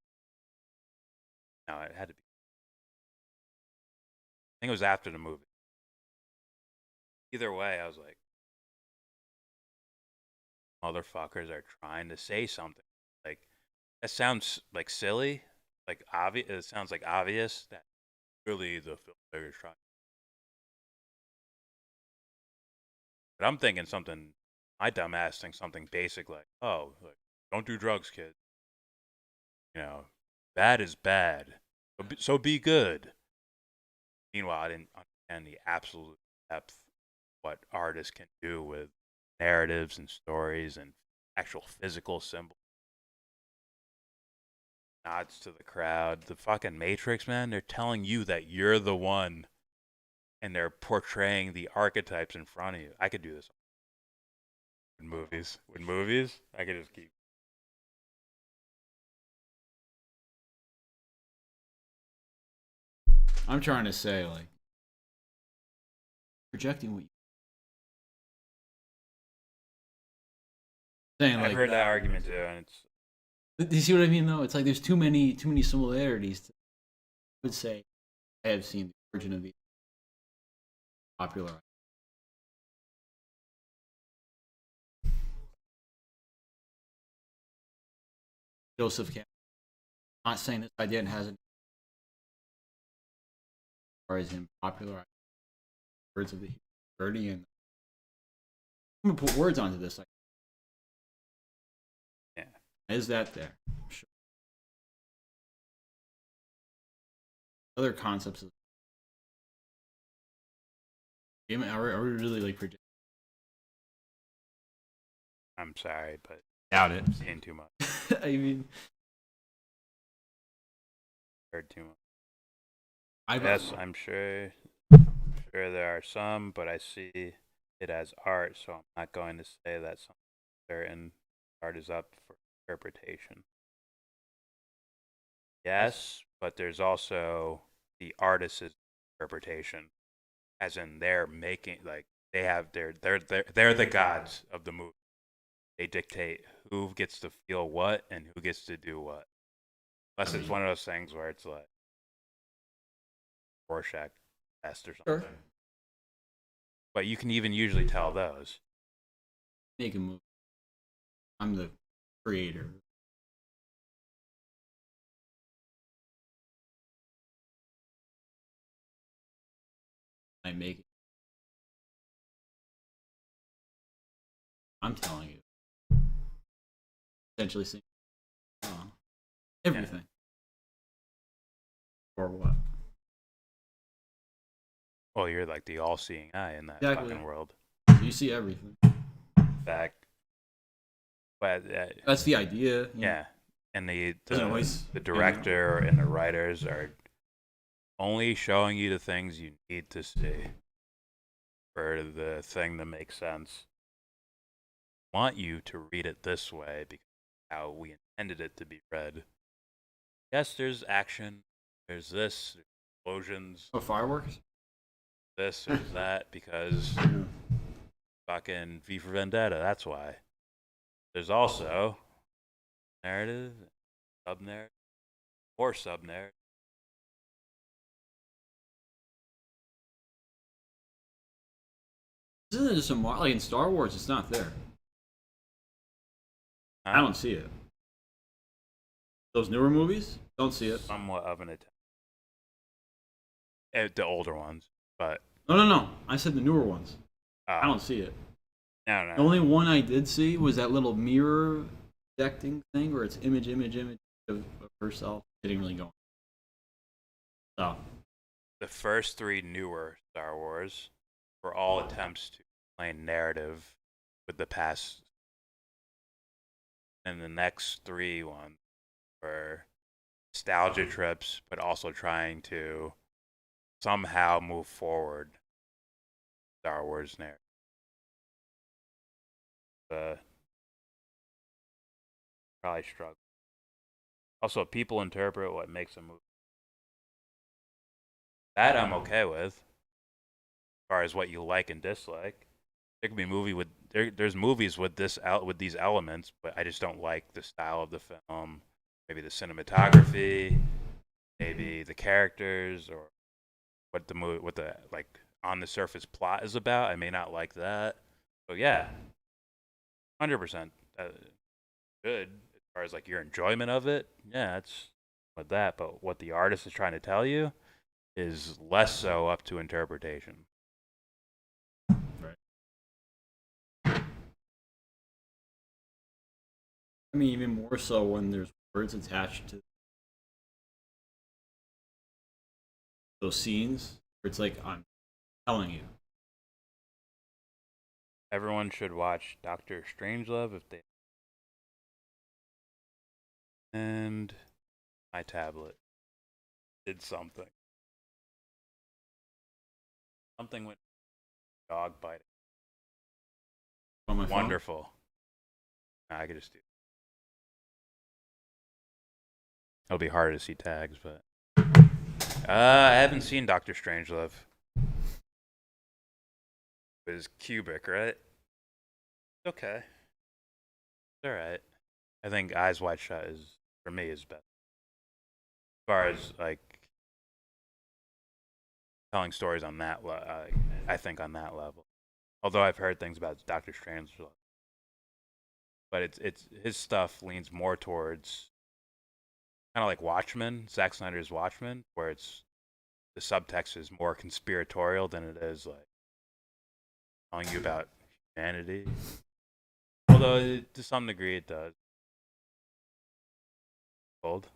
No, it had to be. I think it was after the movie. Either way, I was like, motherfuckers are trying to say something. Like, that sounds silly, obvious. It sounds obvious that really the filmmakers trying. But I'm thinking something. My dumb ass thinks something basic don't do drugs, kid. Bad is bad. So be good. Meanwhile, I didn't understand the absolute depth of what artists can do with narratives and stories and actual physical symbols. Nods to the crowd. The fucking Matrix, man, they're telling you that you're the one. And they're portraying the archetypes in front of you. I could do this with movies. With movies, I could just keep. I'm trying to say, projecting what you saying. I've heard that argument too, and it's. Do you see what I mean, though? It's there's too many similarities. I would say I have seen the origin of the popular. Joseph Campbell. Not saying this idea hasn't, or is him popular words of the Birdie, and I'm gonna put words onto this. Yeah, is that there? Sure. Other concepts. Are we really predicting? I'm sorry, but doubt it. I'm saying too much. I mean, heard too much. Yes, I'm sure there are some, but I see it as art, so I'm not going to say that some certain art is up for interpretation. Yes, but there's also the artist's interpretation, as in they're making they have they're the gods of the movie. They dictate who gets to feel what and who gets to do what. Unless it's one of those things where it's like Rorschach test or something. Sure. But you can even usually tell those. Make a movie. I'm the creator. I make it. I'm telling you. Essentially seeing everything. Or what? Well, you're like the all-seeing eye in that Exactly. fucking world. You see everything. Fact. But that's the idea. Yeah. And the always, director and the writers are only showing you the things you need to see for the thing to make sense. Want you to read it this way because how we intended it to be read. Yes, there's action. There's this, there's explosions. Oh, fireworks? This, there's that, because fucking V for Vendetta, that's why. There's also narrative, sub-narrative, or sub-narrative. Isn't it just a like in Star Wars? It's not there. I don't see it. Those newer movies, don't see it. Somewhat of an attempt. The older ones, but No. I said the newer ones. I don't see it. No. The only one I did see was that little mirror projecting thing where it's image of herself. It didn't really go. So the first three newer Star Wars were all attempts to explain narrative with the past, and the next three ones were nostalgia trips, but also trying to somehow move forward Star Wars narrative. Probably struggle. Also, people interpret what makes a movie. That I'm okay with. As far as what you like and dislike, there could be a movie with there's movies with these elements, but I just don't like the style of the film. Maybe the cinematography, maybe the characters, or what the like on the surface plot is about. I may not like that. So yeah, 100% good as far as like your enjoyment of it. Yeah, it's with that. But what the artist is trying to tell you is less so up to interpretation. I mean, even more so when there's words attached to those scenes, where it's like, I'm telling you. Everyone should watch Dr. Strangelove if they. And my tablet did something. Something with dog biting. On my phone? Wonderful. I could just do. It'll be harder to see tags, but I haven't seen Dr. Strangelove. It was Kubrick, right? Okay. It's alright. I think Eyes Wide Shut is, for me, is best. As far as, like, telling stories on that I think on that level. Although I've heard things about Dr. Strangelove. But it's his stuff leans more towards kind of like Watchmen, Zack Snyder's Watchmen, where it's the subtext is more conspiratorial than it is like telling you about humanity. Although to some degree it does. Old.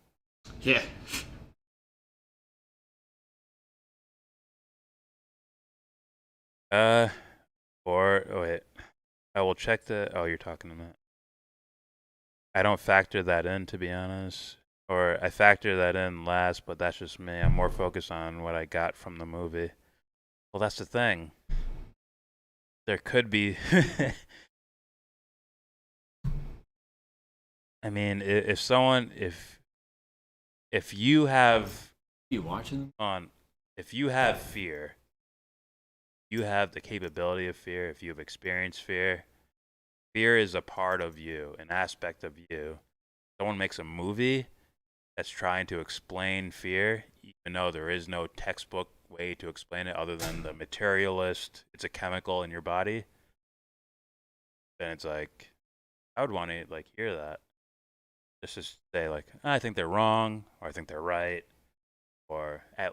Yeah. Wait. I will check the. Oh, you're talking to that. I don't factor that in, to be honest. Or I factor that in last, but that's just me. I'm more focused on what I got from the movie. Well, that's the thing. There could be. I mean, if you have. You watching them? If you have fear, you have the capability of fear. If you have experienced fear, fear is a part of you, an aspect of you. Someone makes a movie that's trying to explain fear, even though there is no textbook way to explain it other than the materialist, it's a chemical in your body, then it's like, I would want to like hear that. Just to say like, I think they're wrong, or I think they're right, or at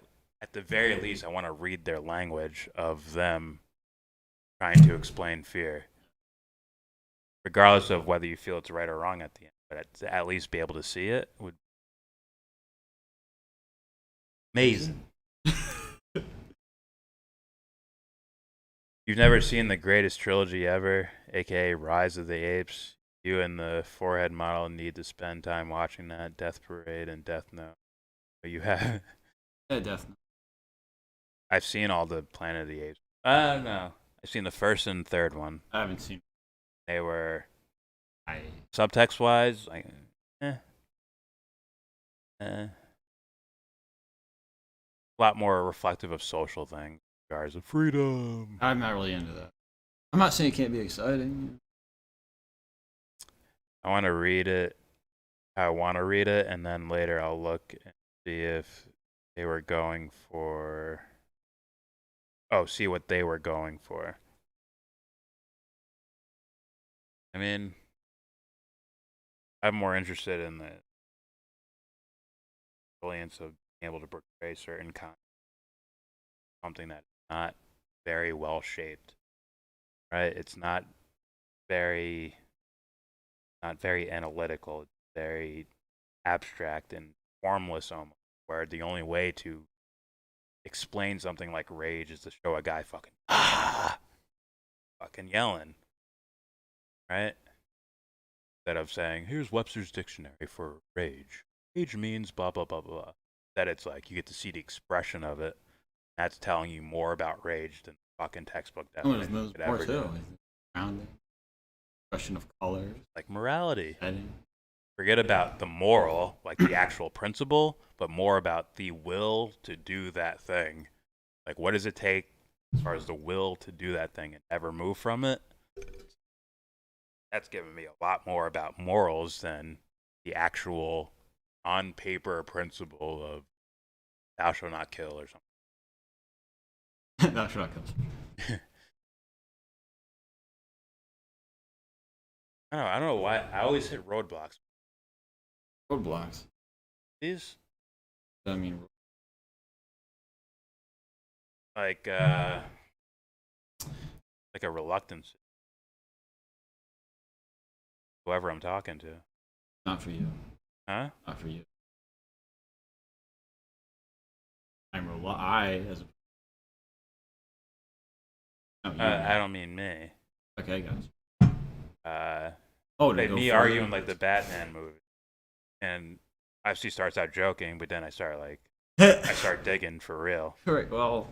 the very least, I want to read their language of them trying to explain fear. regardless of whether you feel it's right or wrong at the end, but at least be able to see it would amazing. You've never seen the greatest trilogy ever, aka Rise of the Apes. You and the forehead model need to spend time watching that. Death Parade and Death Note. You have. Yeah, Death Note. I've seen all the Planet of the Apes. No. I've seen the first and third one. I haven't seen. They were subtext wise, like a lot more reflective of social things, regards of freedom. I'm not really into that. I'm not saying it can't be exciting. I want to read it. I want to read it, and then later I'll look and see if they were going for. Oh, see what they were going for. I mean, I'm more interested in the brilliance of being able to portray certain content, something that's not very well shaped, right? It's not very analytical. It's very abstract and formless almost, where the only way to explain something like rage is to show a guy fucking yelling, right? Instead of saying, here's Webster's dictionary for rage. Rage means blah, blah, blah, blah. That it's like, you get to see the expression of it. That's telling you more about rage than the fucking textbook definition could ever do. Grounding. Question of color. Like morality. Forget about the moral, like the actual principle, but more about the will to do that thing. Like, what does it take as far as the will to do that thing and ever move from it? That's giving me a lot more about morals than the actual on paper principle of thou shalt not kill or something. Thou shalt not kill. I don't know why I always hit roadblocks. Roadblocks. These? I mean, like a reluctance. Whoever I'm talking to. Not for you. Huh? Not for you. I as a. I don't mean me. Okay, I got you. Like me arguing like the Batman movie, and obviously starts out joking, but then I start digging for real. Right. Well,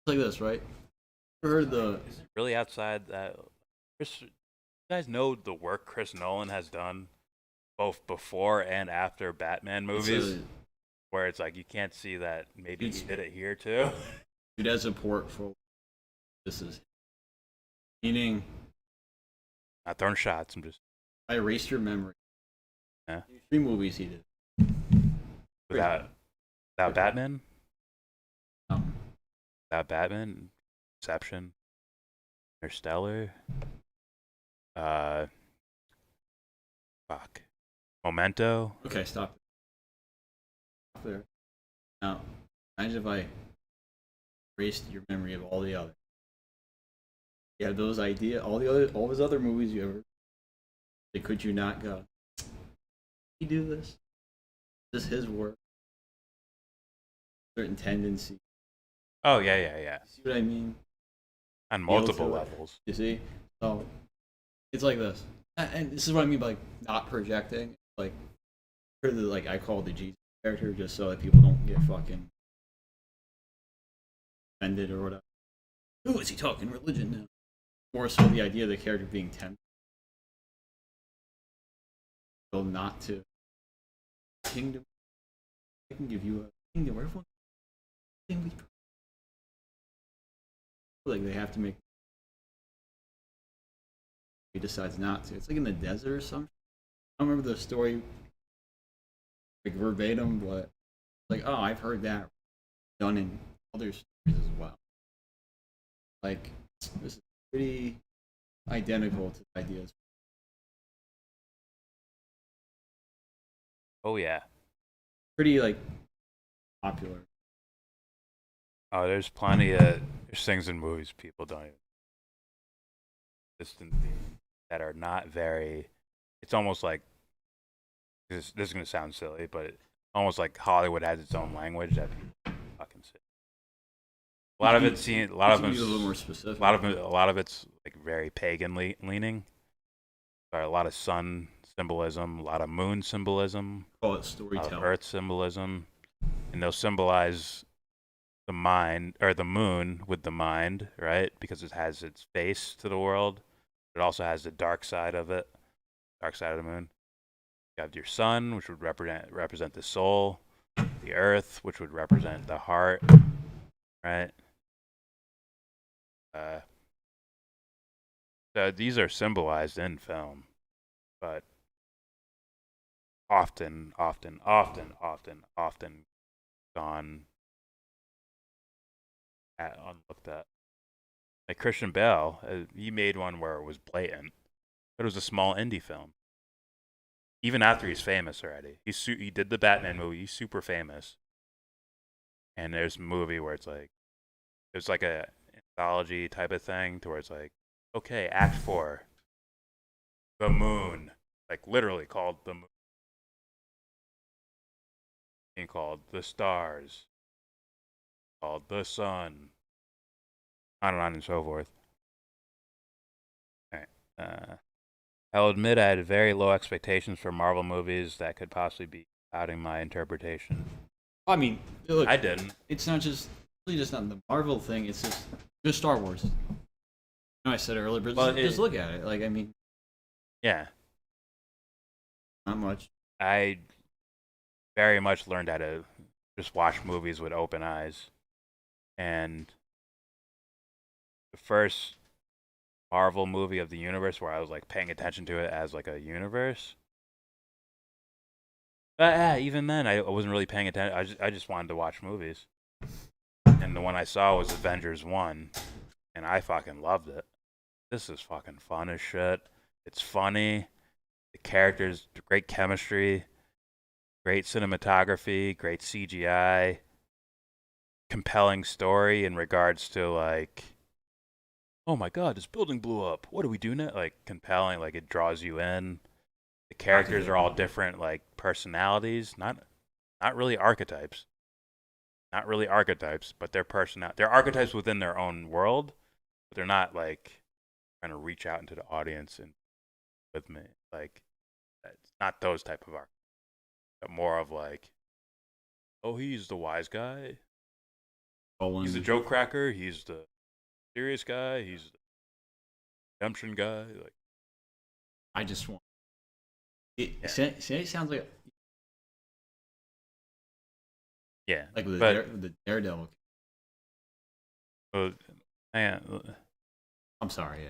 it's like this, right? Heard the really outside that. You guys know the work Chris Nolan has done, both before and after Batman movies, where it's like you can't see that maybe he did it here too. It has support for this is meaning. Not throwing shots. I'm just. I erased your memory. Yeah. 3 movies he did. Without Batman. Without Batman, Inception, Interstellar. Memento. Okay, stop there. Now, imagine if I erased your memory of all the other. You have those all those other movies you ever. Could you not go? He do this? Is this his work? Certain tendency. Oh yeah. See what I mean? On multiple levels. You see? So it's like this, and this is what I mean by not projecting. Like, I call the Jesus character just so that people don't get fucking offended or whatever. Who is he talking religion now? More so the idea of the character being tempted. So not to kingdom. I can give you a kingdom where everyone like they have to make. He decides not to. It's like in the desert or something. I don't remember the story like verbatim, but like, oh, I've heard that done in other stories as well. Like, this is pretty identical to the ideas. Oh yeah. Pretty like popular. Oh, there's things in movies people don't even. Distant theme. that are not very. It's almost like this is gonna sound silly, but it's almost like Hollywood has its own language that people fucking say. A lot of it's a little more specific. A lot of it's like very pagan leaning. A lot of sun symbolism, a lot of moon symbolism, call it storytelling, a lot of earth symbolism, and they'll symbolize the mind or the moon with the mind, right? Because it has its face to the world. It also has the dark side of it, dark side of the moon. You have your sun, which would represent the soul, the earth, which would represent the heart, right? So these are symbolized in film, but often gone unlooked at. Like Christian Bale, he made one where it was blatant, but it was a small indie film. Even after he's famous already, he did the Batman movie. He's super famous, and there's a movie where it's like a anthology type of thing, to where it's like, okay, Act 4, the moon, like literally called the moon, being called the stars, called the sun, on and so forth. All right. I'll admit I had very low expectations for Marvel movies that could possibly be clouding my interpretation. I mean, look, I didn't. It's not really just not the Marvel thing. It's just Star Wars. I know I said it earlier, but just look at it. Like, I mean, yeah, not much. I very much learned how to just watch movies with open eyes, and the first Marvel movie of the universe where I was like paying attention to it as like a universe. But yeah, even then I wasn't really paying attention. I just wanted to watch movies. And the one I saw was Avengers 1, and I fucking loved it. This is fucking fun as shit. It's funny. The characters, great chemistry, great cinematography, great CGI, compelling story in regards to like, oh my god, this building blew up. What do we do now? Like, compelling, like it draws you in. The characters are all different, like personalities, not really archetypes. Not really archetypes, but they're archetypes within their own world, but they're not like trying to reach out into the audience and with me. Like, it's not those type of archetypes, but more of like, oh, he's the wise guy. He's the joke cracker. He's the serious guy. He's the redemption guy. Like, I just want it. Yeah. It sounds like. Yeah, like with the Daredevil. Man, I'm sorry.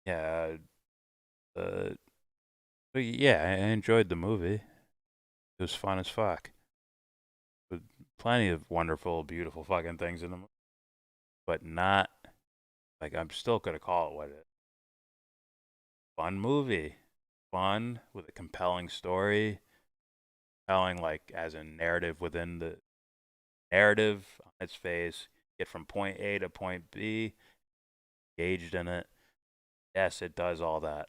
Yeah. But yeah, I enjoyed the movie. It was fun as fuck. With plenty of wonderful, beautiful fucking things in the movie, but not like I'm still gonna call it what it is. Fun movie. Fun with a compelling story, compelling like as a narrative within the narrative on its face, get from point A to point B, engaged in it. Yes, it does all that,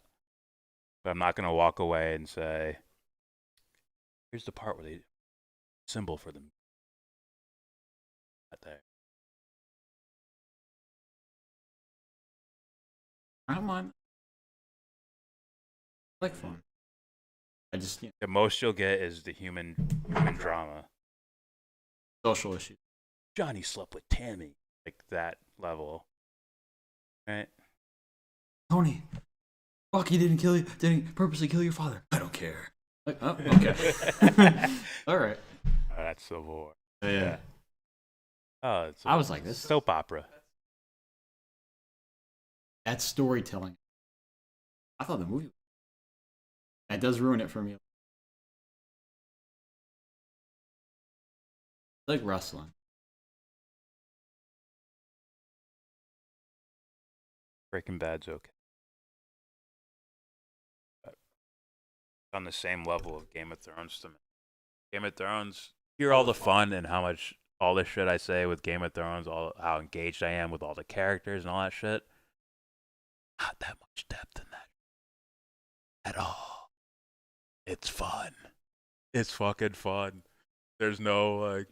but I'm not gonna walk away and say, here's the part where they symbol for them. Not there. I don't mind. Like fun. I just The most you'll get is the human drama. Social issue. Johnny slept with Tammy. Like that level. Right? Tony, Rocky didn't purposely kill your father. I don't care. Like, oh, okay. All right. Oh, that's Civil War. Yeah. Oh, I was like, this soap opera. That's storytelling. I thought the movie. That does ruin it for me. I like wrestling. Breaking Bad's okay. But on the same level of Game of Thrones to me. Game of Thrones, hear all the fun and how much all this shit I say with Game of Thrones, all how engaged I am with all the characters and all that shit. Not that much depth in that at all. It's fun. It's fucking fun. There's no like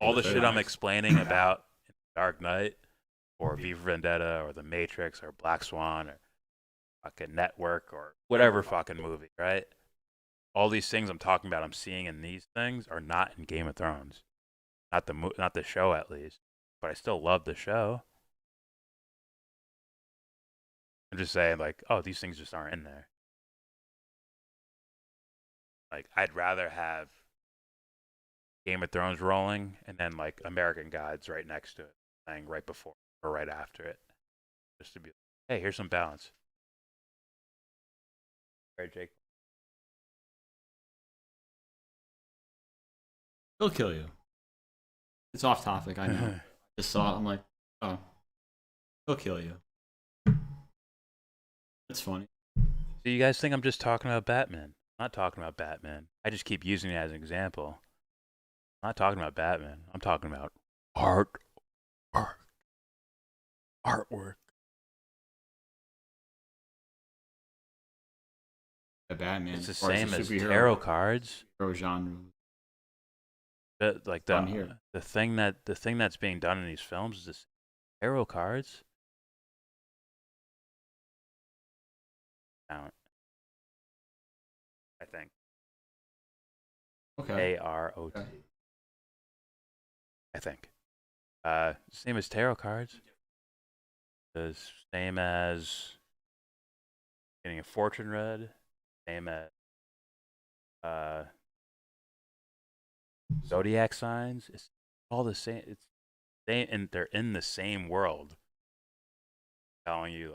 all the shit I'm explaining about Dark Knight or V for Vendetta or The Matrix or Black Swan or fucking Network or whatever fucking movie, right? All these things I'm talking about, I'm seeing in these things are not in Game of Thrones. Not the show at least, but I still love the show. I'm just saying, like, oh, these things just aren't in there. Like, I'd rather have Game of Thrones rolling and then like American Gods right next to it, playing right before or right after it, just to be, hey, here's some balance. Right, Jake. He'll kill you. It's off topic, I know. Just saw it, I'm like, oh. He'll kill you. It's funny. So you guys think I'm just talking about Batman? I'm not talking about Batman. I just keep using it as an example. I'm not talking about Batman. I'm talking about artwork. The Batman. It's the same as tarot cards. Genre. Like the thing that's being done in these films is this tarot cards. I think. Okay. AROT. Okay. I think. Same as tarot cards. The same as getting a fortune read. Same as zodiac signs. It's all the same. It's same, and they're in the same world. Telling you,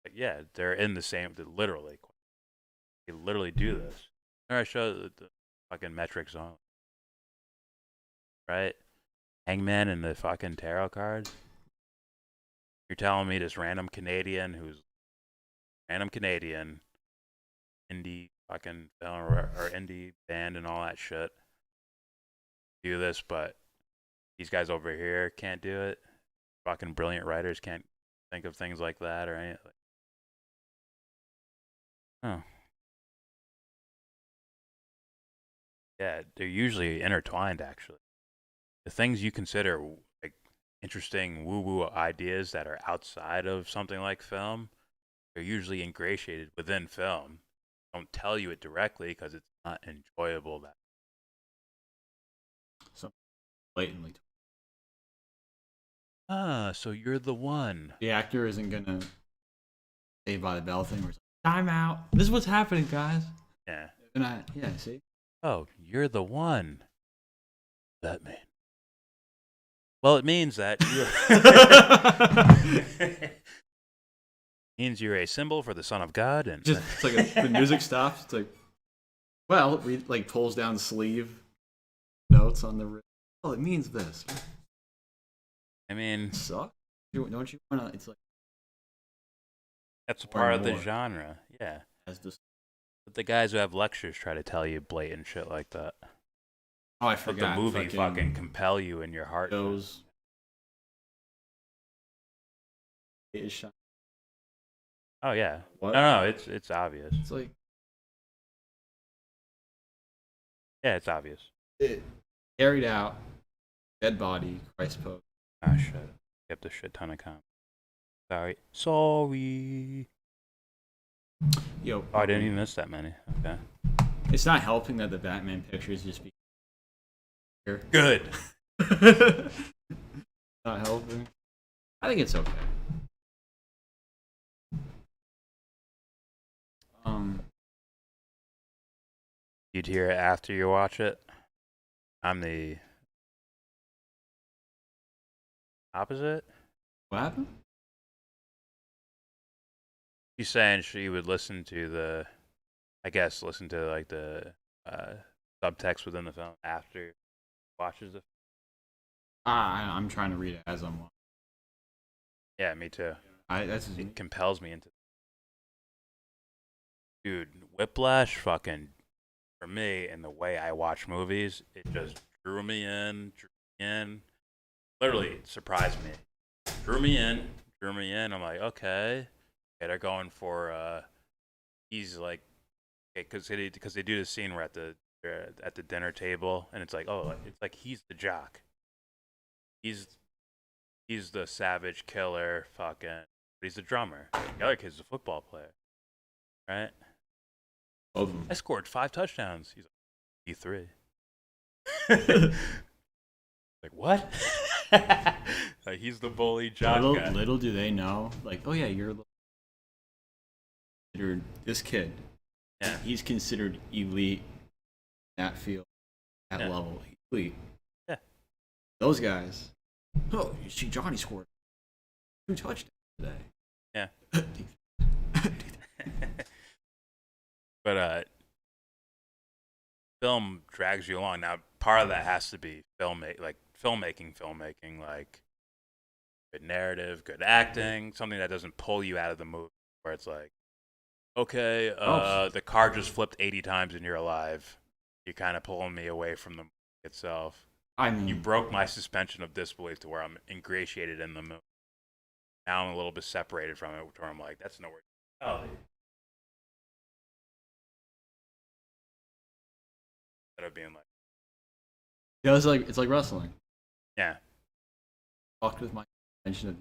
like yeah, they're in the same. Literally, they literally do this. There, I show the fucking metrics on. Right, Hangman and the fucking tarot cards. You're telling me this random Canadian indie fucking film or indie band and all that shit do this, but these guys over here can't do it. Fucking brilliant writers can't think of things like that or anything. Oh. Yeah, they're usually intertwined actually. The things you consider like interesting woo-woo ideas that are outside of something like film, they're usually ingratiated within film. Don't tell you it directly because it's not enjoyable. That so blatantly. So you're the one. The actor isn't gonna Saved by the Bell thing where it's like, time out. This is what's happening, guys. Yeah. Yeah, see? Oh, you're the one. That mean? Well, it means that means you're a symbol for the Son of God, and just it's like the music stops. It's like, well, we like pulls down sleeve notes on the wrist. Oh, it means this. I mean, suck. Don't you want to? It's like that's a part of the genre, yeah. But the guys who have lectures try to tell you blatant shit like that. Oh, I forgot. Let the movie fucking compel you in your heart. Those. Oh yeah. What? No, it's obvious. It's like. Yeah, it's obvious. It carried out. Dead body. Christ pose. Ah shit. Kept a shit ton of comments. Sorry. Yo. Oh, I didn't even miss that many. Okay. It's not helping that the Batman pictures just be here. Good. Not helping. I think it's okay. You'd hear it after you watch it. I'm the opposite. What happened? She's saying she would listen to like the subtext within the film after she watches it. I'm trying to read it as I'm watching. Yeah, me too. It compels me into. Dude, Whiplash fucking, for me, and the way I watch movies, it just drew me in, literally surprised me. Drew me in. I'm like, okay, they're going for he's like, okay, because they do the scene where they're at the dinner table, and it's like, oh, it's like he's the jock. He's the savage killer, fucking. But he's the drummer. The other kid's a football player, right? I scored 5 touchdowns. He's like, E3. Like what? Like he's the bully jock guy. Little do they know, like, oh yeah, you're considered this kid. Yeah, he's considered elite. That field, that level, elite. Yeah, those guys. Oh, you see, Johnny scored 2 touchdowns today. Yeah. But film drags you along. Now, part of that has to be filmmaking, like good narrative, good acting, something that doesn't pull you out of the movie, where it's like, okay, the car just flipped 80 times and you're alive. You're kind of pulling me away from the movie itself. I mean, you broke my suspension of disbelief to where I'm ingratiated in the movie. Now I'm a little bit separated from it, where I'm like, that's nowhere. Oh. Instead of being like, yeah, it's like wrestling. Yeah. Fucked with my suspension of.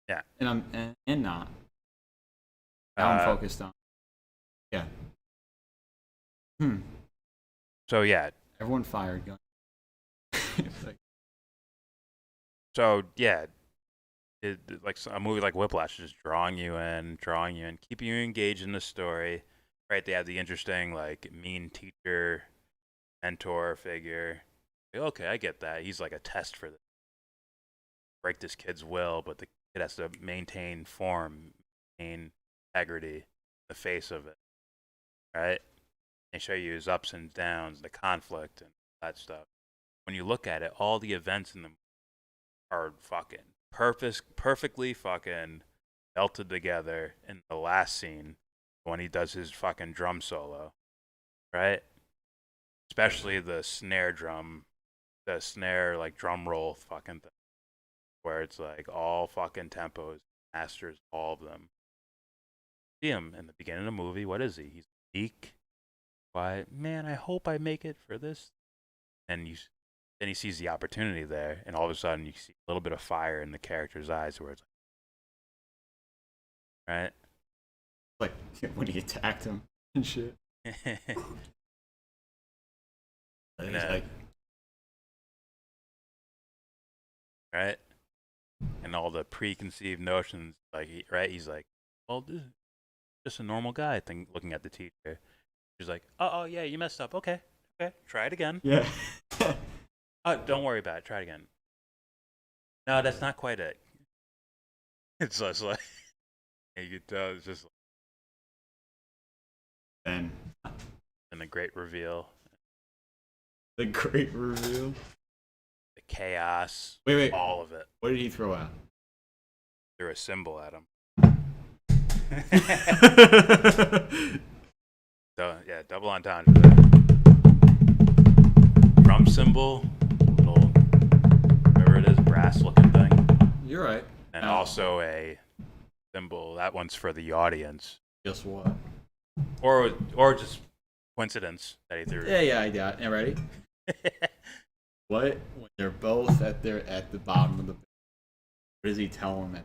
Yeah. And I'm and not. Now I'm focused on. Yeah. So yeah. Everyone fired. So yeah, like a movie like Whiplash is just drawing you in, keeping you engaged in the story. Right? They have the interesting like mean teacher, mentor figure. Like, okay, I get that. He's like a test for this. Break this kid's will, but the kid has to maintain form, maintain integrity in the face of it. Right? They show you his ups and downs, the conflict, and that stuff. When you look at it, all the events in the movie are fucking perfectly fucking melted together in the last scene when he does his fucking drum solo, right? Especially the snare like drum roll fucking thing, where it's like all fucking tempos, masters all of them. See him in the beginning of the movie. What is he? He's meek, quiet. Man, I hope I make it for this. And then he sees the opportunity there, and all of a sudden you see a little bit of fire in the character's eyes, where it's like, right? Like when he attacked him and shit. And he's like, right? And all the preconceived notions, like he's like, well, this is just a normal guy thing. Looking at the teacher, he's like, oh yeah, you messed up. Okay, try it again. Yeah. Oh, don't worry about it. Try it again. No, that's not quite it. It's just like, you can tell it's just like, and the great reveal. The great reveal. The chaos. Wait. All of it. What did he throw out? Threw a symbol at him. So, yeah, double entendre. Drum cymbal, little, whatever it is, brass looking thing. You're right. And also a symbol. That one's for the audience. Guess what? Or just coincidence that he threw. Yeah, I got it. Yeah, ready? What? When they're both at the bottom of the. What does he tell them?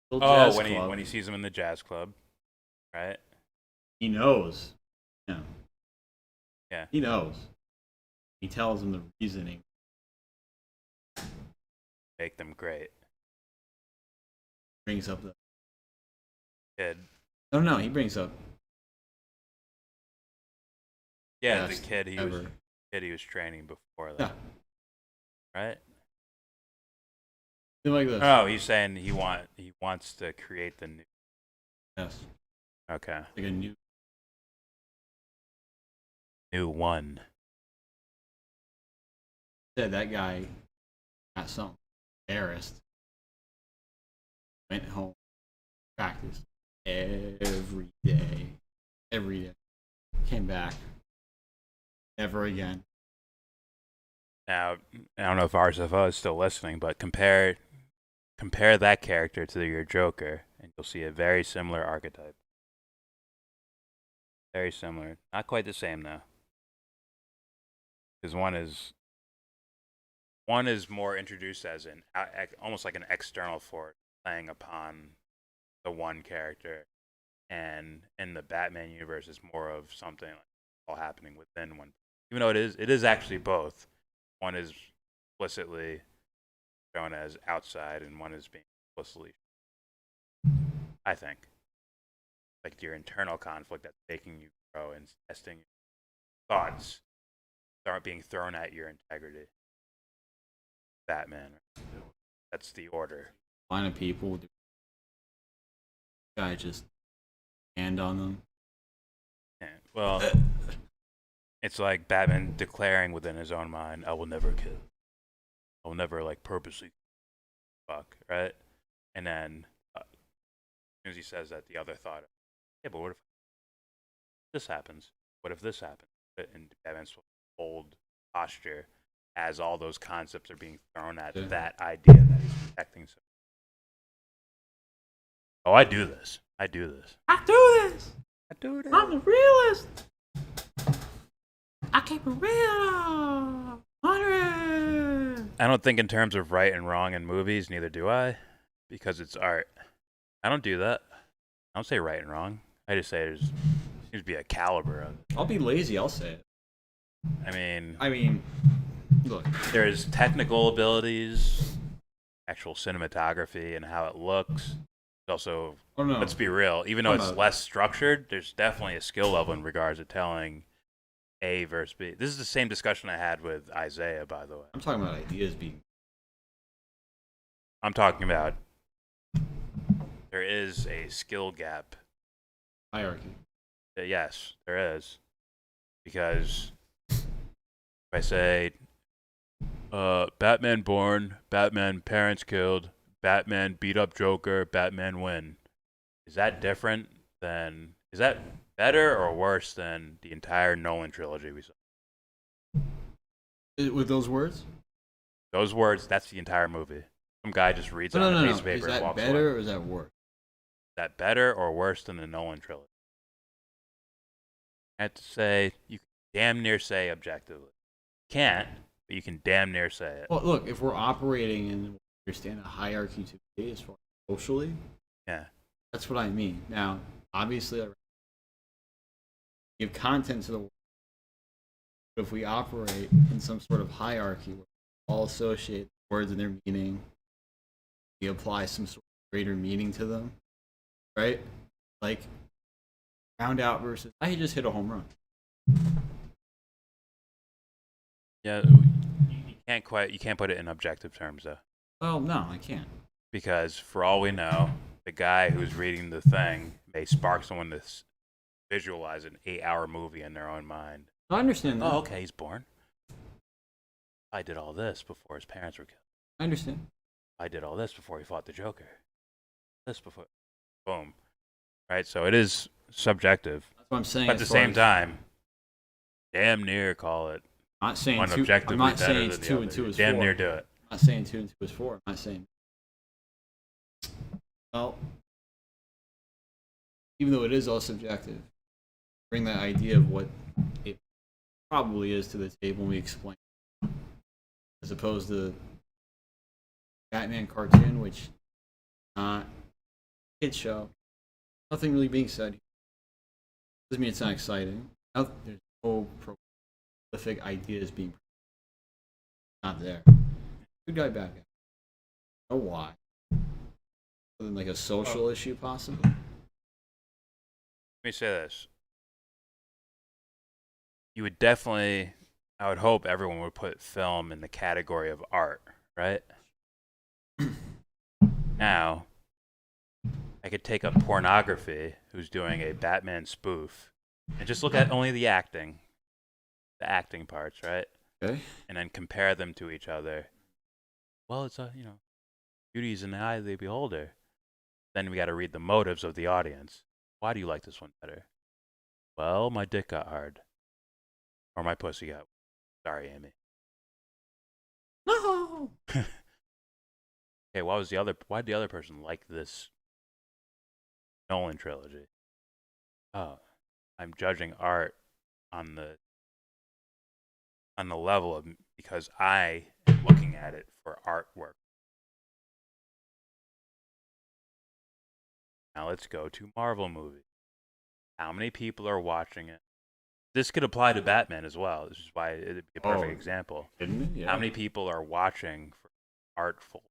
When he sees him in the jazz club, right? He knows. Yeah. Yeah. He knows. He tells him the reasoning. Make them great. Brings up the kid. No, he brings up. Yeah, the kid he was training before that. Yeah. Right? Like this. Oh, he's saying he wants to create the new. Yes. Okay. Like a new one. Said that guy got something embarrassed. Went home, practiced every day. every day. Came back. Never again. Now, I don't know if RSFO is still listening, but compare that character to your Joker, and you'll see a very similar archetype. Very similar. Not quite the same, though. Because one is more introduced as an almost like an external force playing upon the one character, and in the Batman universe is more of something like all happening within one. Even though it is actually both. One is explicitly shown as outside, and one is being explicitly, I think, like your internal conflict that's making you grow and testing your thoughts aren't being thrown at your integrity. Batman. That's the order. Line of people. Guy just hand on them. Yeah, well, it's like Batman declaring within his own mind, "I will never kill. I will never like purposely fuck." Right, and then as soon as he says that, the other thought, "Yeah, but what if this happens? What if this happens?" And Batman's supposed to hold posture as all those concepts are being thrown at that idea that he's protecting. So, oh, I do this. I do this. I do this. I do this. I'm a realist. I keep it real. 100. I don't think in terms of right and wrong in movies, neither do I, because it's art. I don't do that. I don't say right and wrong. I just say there's seems to be a caliber of it. I'll be lazy, I'll say it. I mean, look. There's technical abilities, actual cinematography, and how it looks. Also, let's be real, even though it's less structured, there's definitely a skill level in regards to telling A versus B. This is the same discussion I had with Isaiah, by the way. I'm talking about ideas being. I'm talking about there is a skill gap. Hierarchy. Yes, there is. Because if I say, Batman born, Batman parents killed, Batman beat up Joker, Batman win. Is that different than... Is that better or worse than the entire Nolan trilogy we saw? With those words? Those words, that's the entire movie. Some guy just reads it on a piece of paper and walks away. Is that better or is that worse? Is that better or worse than the Nolan trilogy? I have to say, you can damn near say objectively. Can't, but you can damn near say it. Well, look, if we're operating in understand a hierarchy to be as far as socially, yeah, that's what I mean. Now, obviously, I give content to the world. But if we operate in some sort of hierarchy where we all associate words and their meaning, we apply some sort of greater meaning to them, right? Like, round out versus I just hit a home run. Yeah, you can't put it in objective terms though. Well, no, I can't. Because for all we know, the guy who's reading the thing may spark someone to visualize an 8-hour movie in their own mind. I understand that. Oh, okay, he's born. I did all this before his parents were killed. I understand. I did all this before he fought the Joker. This before, boom, right? So it is subjective. That's what I'm saying. But at the same time, damn near call it. I'm not saying one two, objectively I'm not better saying than the 2 other. and 2 is 4. Damn near do it. I'm not saying 2 and 2 is 4. I'm not saying. Well, even though it is all subjective, bring that idea of what it probably is to the table and we explain, as opposed to Batman cartoon, which is not kid show. Nothing really being said. Doesn't mean it's not exciting. There's no prolific ideas being not there. Good guy, bad guy. I don't know why. Other than like a social issue, possibly. Let me say this. You would definitely, I would hope everyone would put film in the category of art, right? Now, I could take up pornography, who's doing a Batman spoof, and just look at only the acting parts, right? Okay. And then compare them to each other. Well, it's beauty's in the eye of the beholder. Then we got to read the motives of the audience. Why do you like this one better? Well, my dick got hard. Or my pussy got. Sorry, Amy. No. Okay, why'd the other person like this Nolan trilogy? Oh, I'm judging art on the level of because I am looking at it for artwork. Now let's go to Marvel movies. How many people are watching it? This could apply to Batman as well. This is why it'd be a perfect example. Yeah. How many people are watching for artful,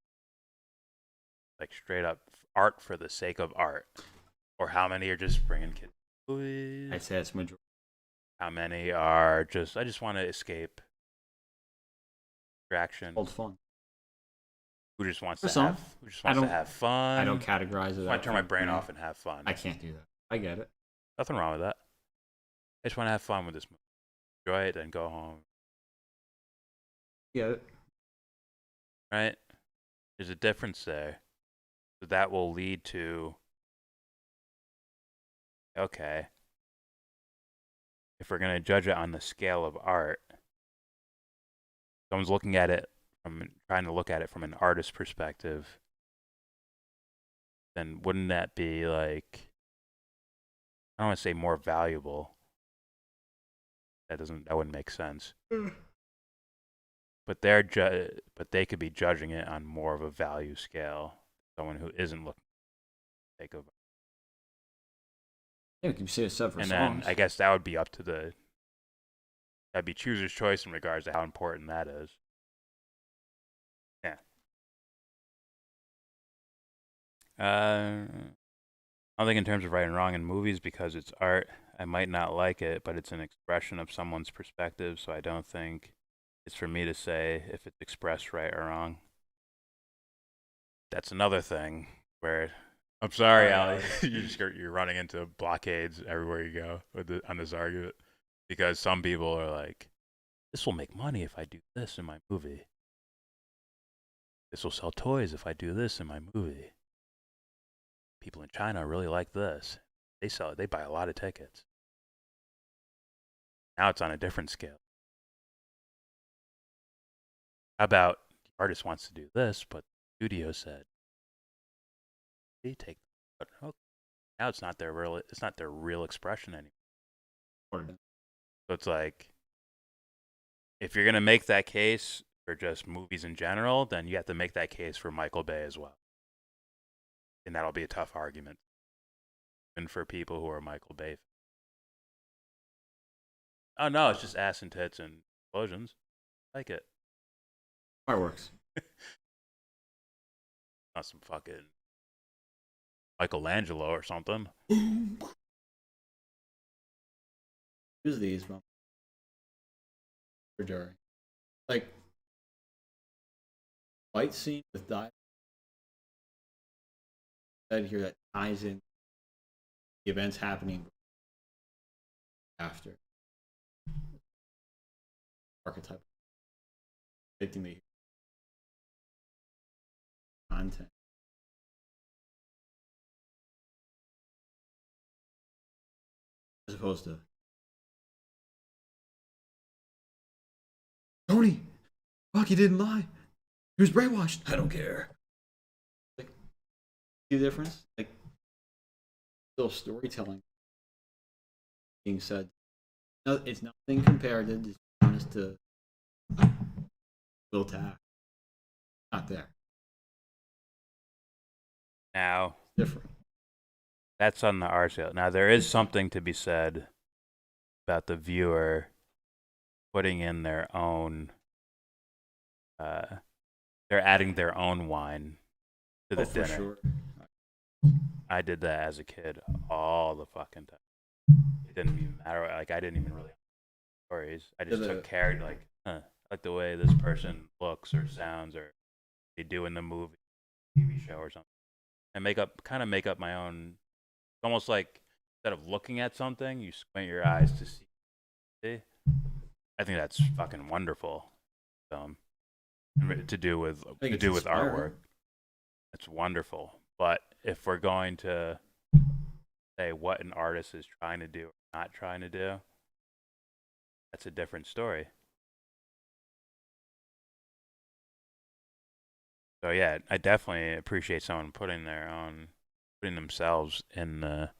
like straight up art for the sake of art, or how many are just bringing kids movies? I'd say it's majority. How many are just I just want to escape distraction? Old fun. Who just wants For to some. have? Who just wants to have fun? I don't categorize it. I turn my brain off and have fun. I can't do that. I get it. Nothing wrong with that. I just want to have fun with this movie. Enjoy it and go home. Get it. Right? There's a difference there. So that will lead to, okay, if we're going to judge it on the scale of art, someone's looking at it trying to look at it from an artist's perspective, then wouldn't that be like, I don't want to say more valuable. That wouldn't make sense. But they could be judging it on more of a value scale. Someone who isn't looking to take over. Yeah, we can say a set for and songs. then I guess that would be up to that'd be chooser's choice in regards to how important that is. Yeah. I don't think in terms of right and wrong in movies because it's art. I might not like it, but it's an expression of someone's perspective, so I don't think it's for me to say if it's expressed right or wrong. That's another thing where I'm sorry, Ali, you're running into blockades everywhere you go on this argument because some people are like, "This will make money if I do this in my movie. This will sell toys if I do this in my movie. People in China really like this. They buy a lot of tickets." Now it's on a different scale. How about the artist wants to do this, but the studio said, "They take." But okay, now it's not their real expression anymore. So it's like, if you're gonna make that case for just movies in general, then you have to make that case for Michael Bay as well, and that'll be a tough argument, even for people who are Michael Bay fans. Oh no, it's just ass and tits and explosions. I like it. Fireworks. Not some fucking Michelangelo or something. Use these, bro. For Jerry. Like, fight scene with dive. Said here that ties in the events happening after. Archetype. Fitting the content. As opposed to Tony, fuck, he didn't lie. He was brainwashed. I don't care. Like, see the difference? Like, still storytelling being said. No, it's nothing compared to just honest to Will Taft. Not there. Now, different. That's on the art scale. Now, there is something to be said about the viewer putting in their own, they're adding their own wine to the dinner. For sure. I did that as a kid all the fucking time. It didn't even matter. Like, I didn't even really stories. I just took care, like, I like the way this person looks or sounds or they do in the movie, TV show or something. And make up my own. It's almost like instead of looking at something, you squint your eyes to see. I think that's fucking wonderful. To do with artwork. That's wonderful. But if we're going to say what an artist is trying to do or not trying to do, that's a different story. So yeah, I definitely appreciate someone putting themselves in the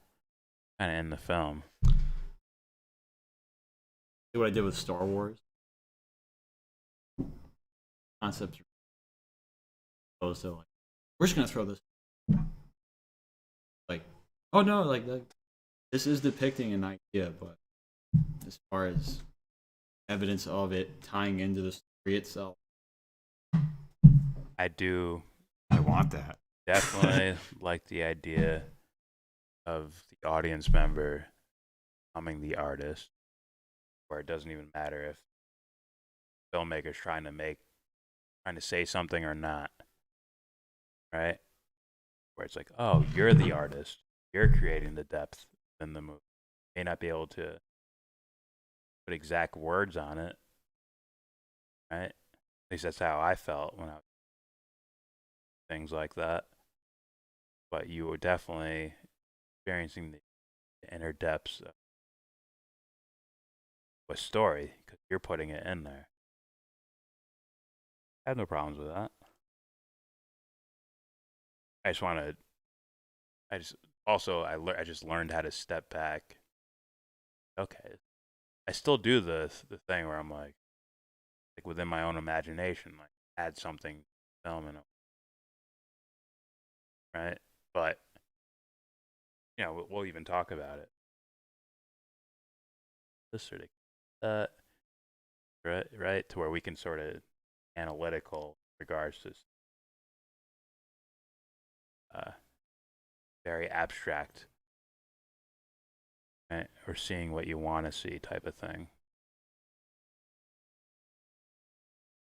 kind of in the film. See what I did with Star Wars? Concepts opposed to like, we're just gonna throw this. Like, oh no, like this is depicting an idea, but as far as evidence of it tying into the story itself, I want that. Definitely like the idea of the audience member becoming the artist, where it doesn't even matter if the filmmaker's trying to say something or not, right? Where it's like, oh, you're the artist, you're creating the depth in the movie. You may not be able to put exact words on it, right? At least that's how I felt when I was things like that. But you were definitely experiencing the inner depths of a story because you're putting it in there. I have no problems with that. I just learned how to step back. Okay, I still do the thing where I'm like within my own imagination, like add something to the film and right, but we'll even talk about it. This sort of right to where we can sort of analytical regards to very abstract, right? Or seeing what you want to see type of thing.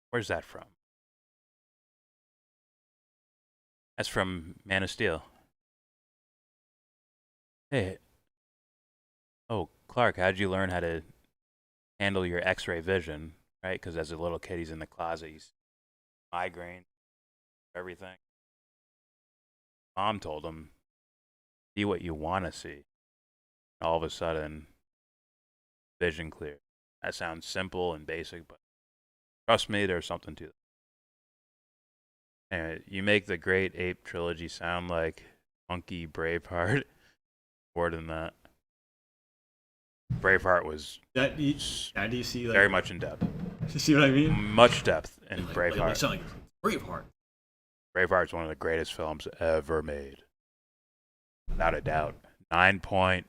Where's that from? That's from Man of Steel. Hey. Oh, Clark, how'd you learn how to handle your X-ray vision, right? Because as a little kid, he's in the closet. He's migraine, everything. Mom told him, see what you want to see. All of a sudden, vision clear. That sounds simple and basic, but trust me, there's something to it. Anyway, you make the Great Ape Trilogy sound like Monkey Braveheart. More than that. Braveheart was do you see very much in depth. You see what I mean? Much depth in Braveheart. Sound like Braveheart. Braveheart's one of the greatest films ever made. Without a doubt. 9.1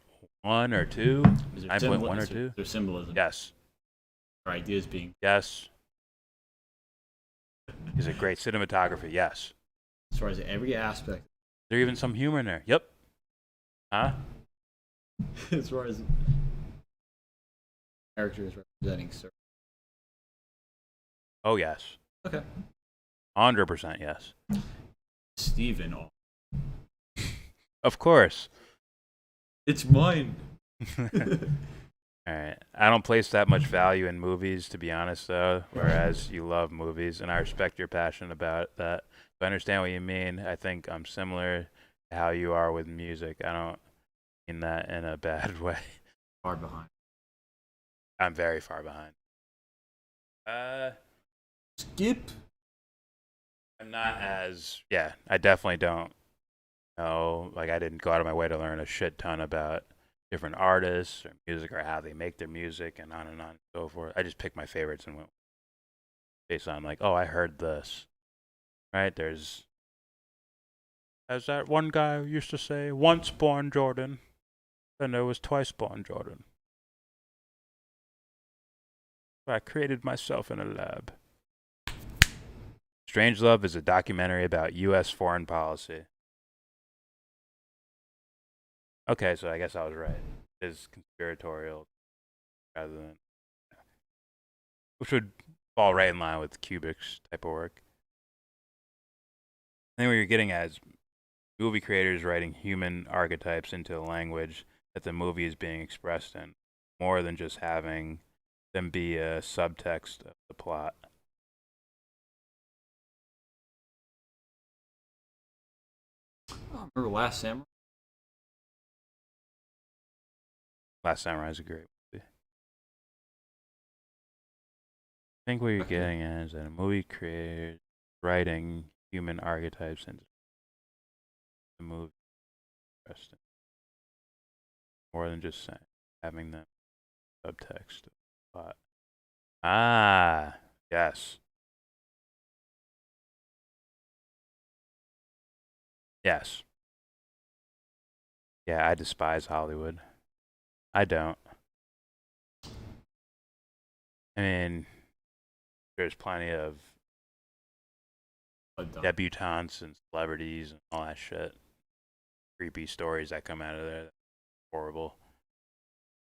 or 2? 9.1 or 2? There's symbolism. Yes. Our ideas being. Yes. Is it great cinematography? Yes. As far as every aspect. There's even some humor in there. Yep. Huh? As far as characters representing certain. Oh, yes. Okay. 100% yes. Steven. Of course. It's mine. All right. I don't place that much value in movies, to be honest, though, whereas you love movies, and I respect your passion about that. So I understand what you mean. I think I'm similar to how you are with music. I don't mean that in a bad way. Far behind. I'm very far behind. Skip. I'm not as, I definitely don't know. Like, I didn't go out of my way to learn a shit ton about different artists or music or how they make their music and on and so forth. I just picked my favorites and went based on like, oh, I heard this. Right? There's, as that one guy used to say, once born Jordan, then there was twice born Jordan. I created myself in a lab. Strangelove is a documentary about U.S. foreign policy. Okay, so I guess I was right. It is conspiratorial rather than... Which would fall right in line with Kubrick's type of work. I think what you're getting at is movie creators writing human archetypes into a language that the movie is being expressed in, more than just having them be a subtext of the plot. Oh, remember Last Samurai? Last Samurai is a great movie. I think what you're getting at is that a movie creator writing human archetypes into the movie. Interesting. More than just saying, having them subtext. But yes. Yes. Yeah, I despise Hollywood. I don't. I mean, there's plenty of debutantes and celebrities and all that shit. Creepy stories that come out of there. Horrible.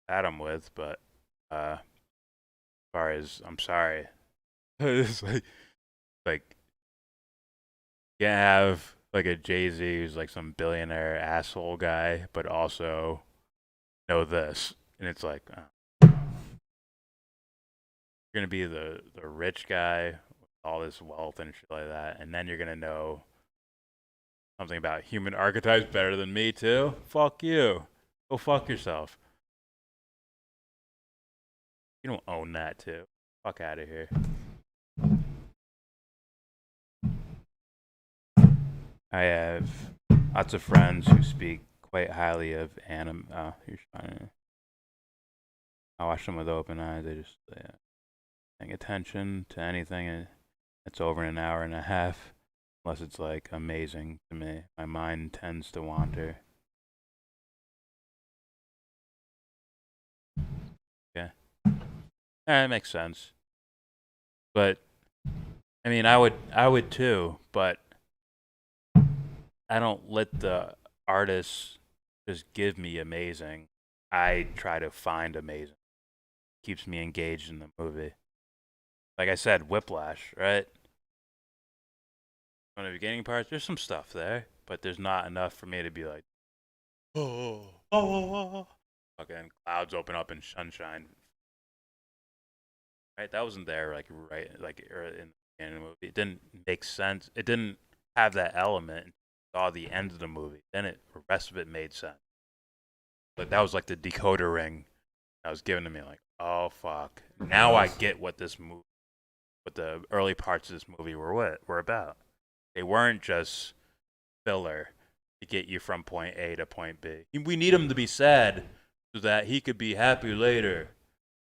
That I'm with, but as far as I'm sorry. It's like you can't have like a Jay-Z who's like some billionaire asshole guy, but also know this. And it's like you're gonna be the rich guy with all this wealth and shit like that, and then you're gonna know something about human archetypes better than me too? Fuck you. Go fuck yourself. You don't own that too. Fuck out of here. I have lots of friends who speak quite highly of anime. Oh, you're trying. I watch them with open eyes. They just paying attention to anything that's over an hour and a half, unless it's like amazing to me. My mind tends to wander. Okay, that makes sense. But I mean, I would too, but I don't let the artists just give me amazing. I try to find amazing. Keeps me engaged in the movie. Like I said, Whiplash, right? From the beginning parts, there's some stuff there, but there's not enough for me to be like, fucking clouds open up in sunshine. Right? That wasn't there, like right, like in the movie. It didn't make sense. It didn't have that element. Saw the end of the movie, then the rest of it made sense. But that was like the decoder ring that was given to me. Like, oh fuck, now I get what this movie, what the early parts of this movie were about. They weren't just filler to get you from point A to point B. We need him to be sad so that he could be happy later,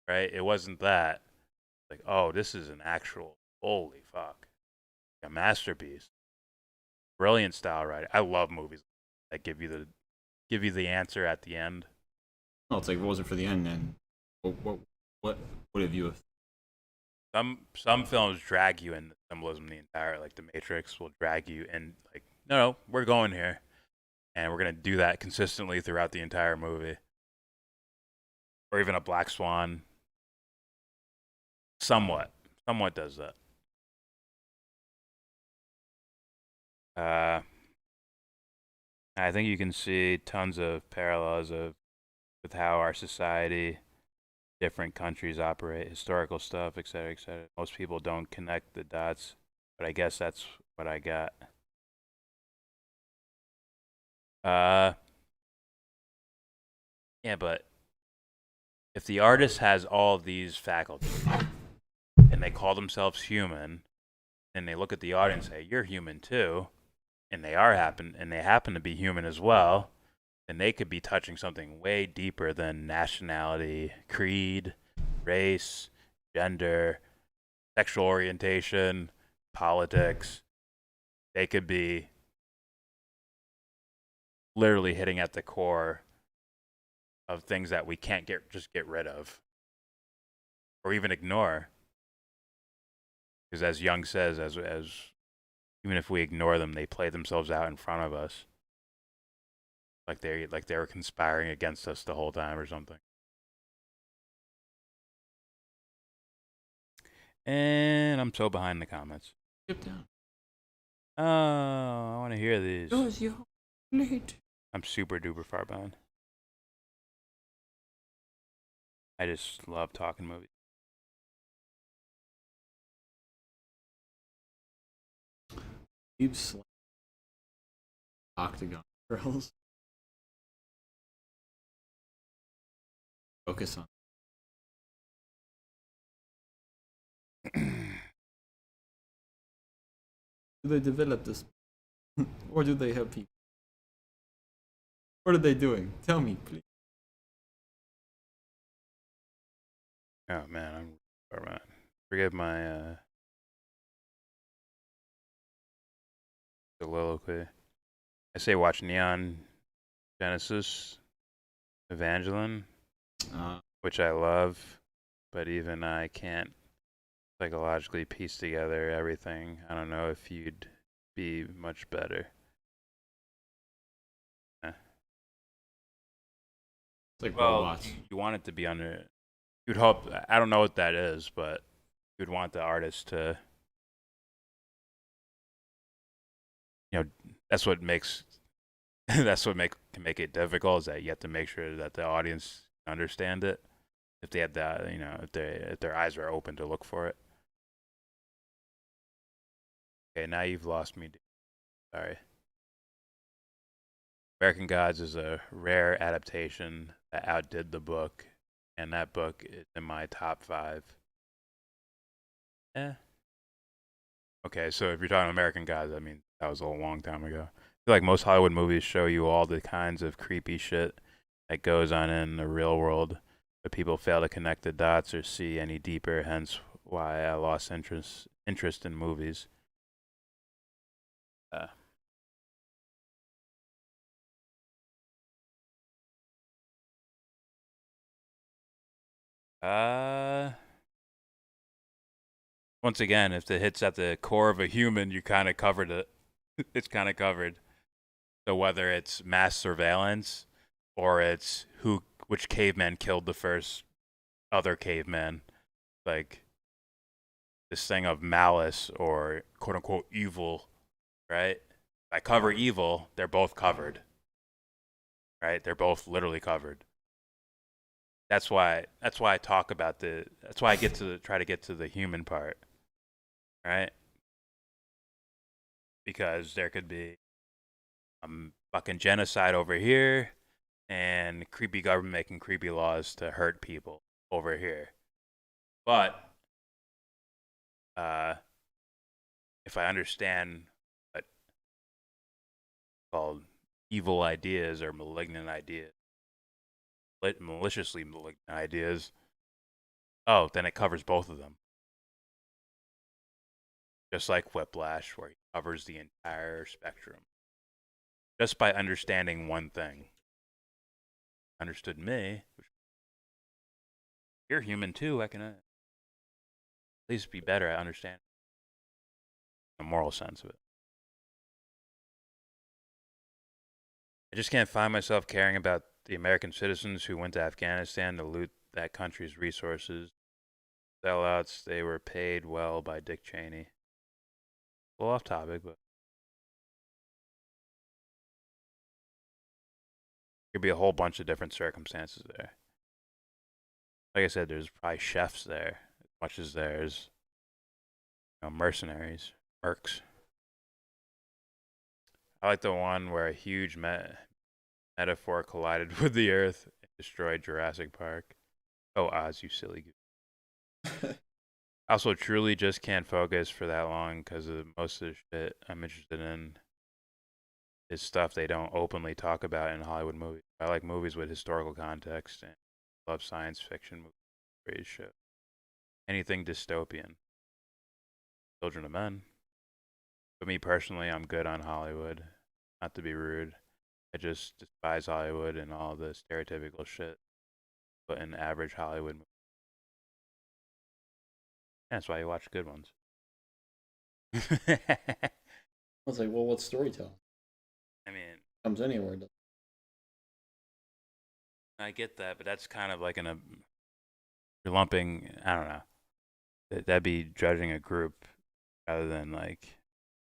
right? It wasn't that. Like, oh, this is an actual holy fuck, a masterpiece. Brilliant style writing. I love movies that give you the answer at the end. Well, it's like, what was it for the end then? What have you? Some films drag you in the symbolism the entire, like The Matrix will drag you in. Like, no, we're going here, and we're gonna do that consistently throughout the entire movie. Or even a Black Swan. Somewhat does that. I think you can see tons of parallels with how our society, different countries operate, historical stuff, etc., etc. Most people don't connect the dots, but I guess that's what I got. Yeah, but if the artist has all of these faculties and they call themselves human, and they look at the audience and say, "You're human too," and they happen to be human as well, then they could be touching something way deeper than nationality, creed, race, gender, sexual orientation, politics. They could be literally hitting at the core of things that we can't just get rid of or even ignore. Because as Jung says, as even if we ignore them, they play themselves out in front of us, like they were conspiring against us the whole time or something. And I'm so behind the comments. Skip down. Oh, I want to hear these. Because you're late. I'm super duper far behind. I just love talking movies. Keeps Octagon Girls. Focus on. Do they develop this, or do they have people? What are they doing? Tell me, please. Oh man, forgive my soliloquy. I say watch Neon Genesis Evangelion, which I love, but even I can't psychologically piece together everything. I don't know if you'd be much better. It's like well, robots. you want it to be under. You'd hope. I don't know what that is, but you'd want the artist to. That's what makes. That's what can make it difficult, is that you have to make sure that the audience understand it. If they have that, if their eyes are open to look for it. Okay, now you've lost me. Sorry. American Gods is a rare adaptation that outdid the book, and that book is in my top 5. Yeah. Okay, so if you're talking American Gods, I mean, that was a long time ago. I feel like most Hollywood movies show you all the kinds of creepy shit that goes on in the real world, but people fail to connect the dots or see any deeper, hence why I lost interest in movies. Once again, if it hits at the core of a human, you kind of covered it. It's kind of covered. So whether it's mass surveillance or it's which caveman killed the first other caveman, like this thing of malice or quote unquote evil, right? If I cover evil, they're both covered, right? They're both literally covered. That's why I talk about that's why I try to get to the human part, right? Because there could be fucking genocide over here and creepy government making creepy laws to hurt people over here. But if I understand what called evil ideas or malignant ideas, maliciously malignant ideas, then it covers both of them. Just like Whiplash, where he covers the entire spectrum. Just by understanding one thing. Understood me. You're human too. I can at least be better at understanding the moral sense of it. I just can't find myself caring about the American citizens who went to Afghanistan to loot that country's resources. Sellouts, they were paid well by Dick Cheney. A little off topic, but could be a whole bunch of different circumstances there. Like I said, there's probably chefs there as much as there's mercenaries, mercs. I like the one where a huge metaphor collided with the earth and destroyed Jurassic Park. Oh, Oz, you silly goose. I also truly just can't focus for that long because of most of the shit I'm interested in is stuff they don't openly talk about in Hollywood movies. I like movies with historical context and love science fiction movies. Show. Anything dystopian. Children of Men. But me personally, I'm good on Hollywood. Not to be rude. I just despise Hollywood and all the stereotypical shit but in average Hollywood movies. That's why you watch good ones. I was like, well, what's storytelling? I mean, comes anywhere. I get that, but that's kind of like you're lumping. I don't know. That'd be judging a group rather than like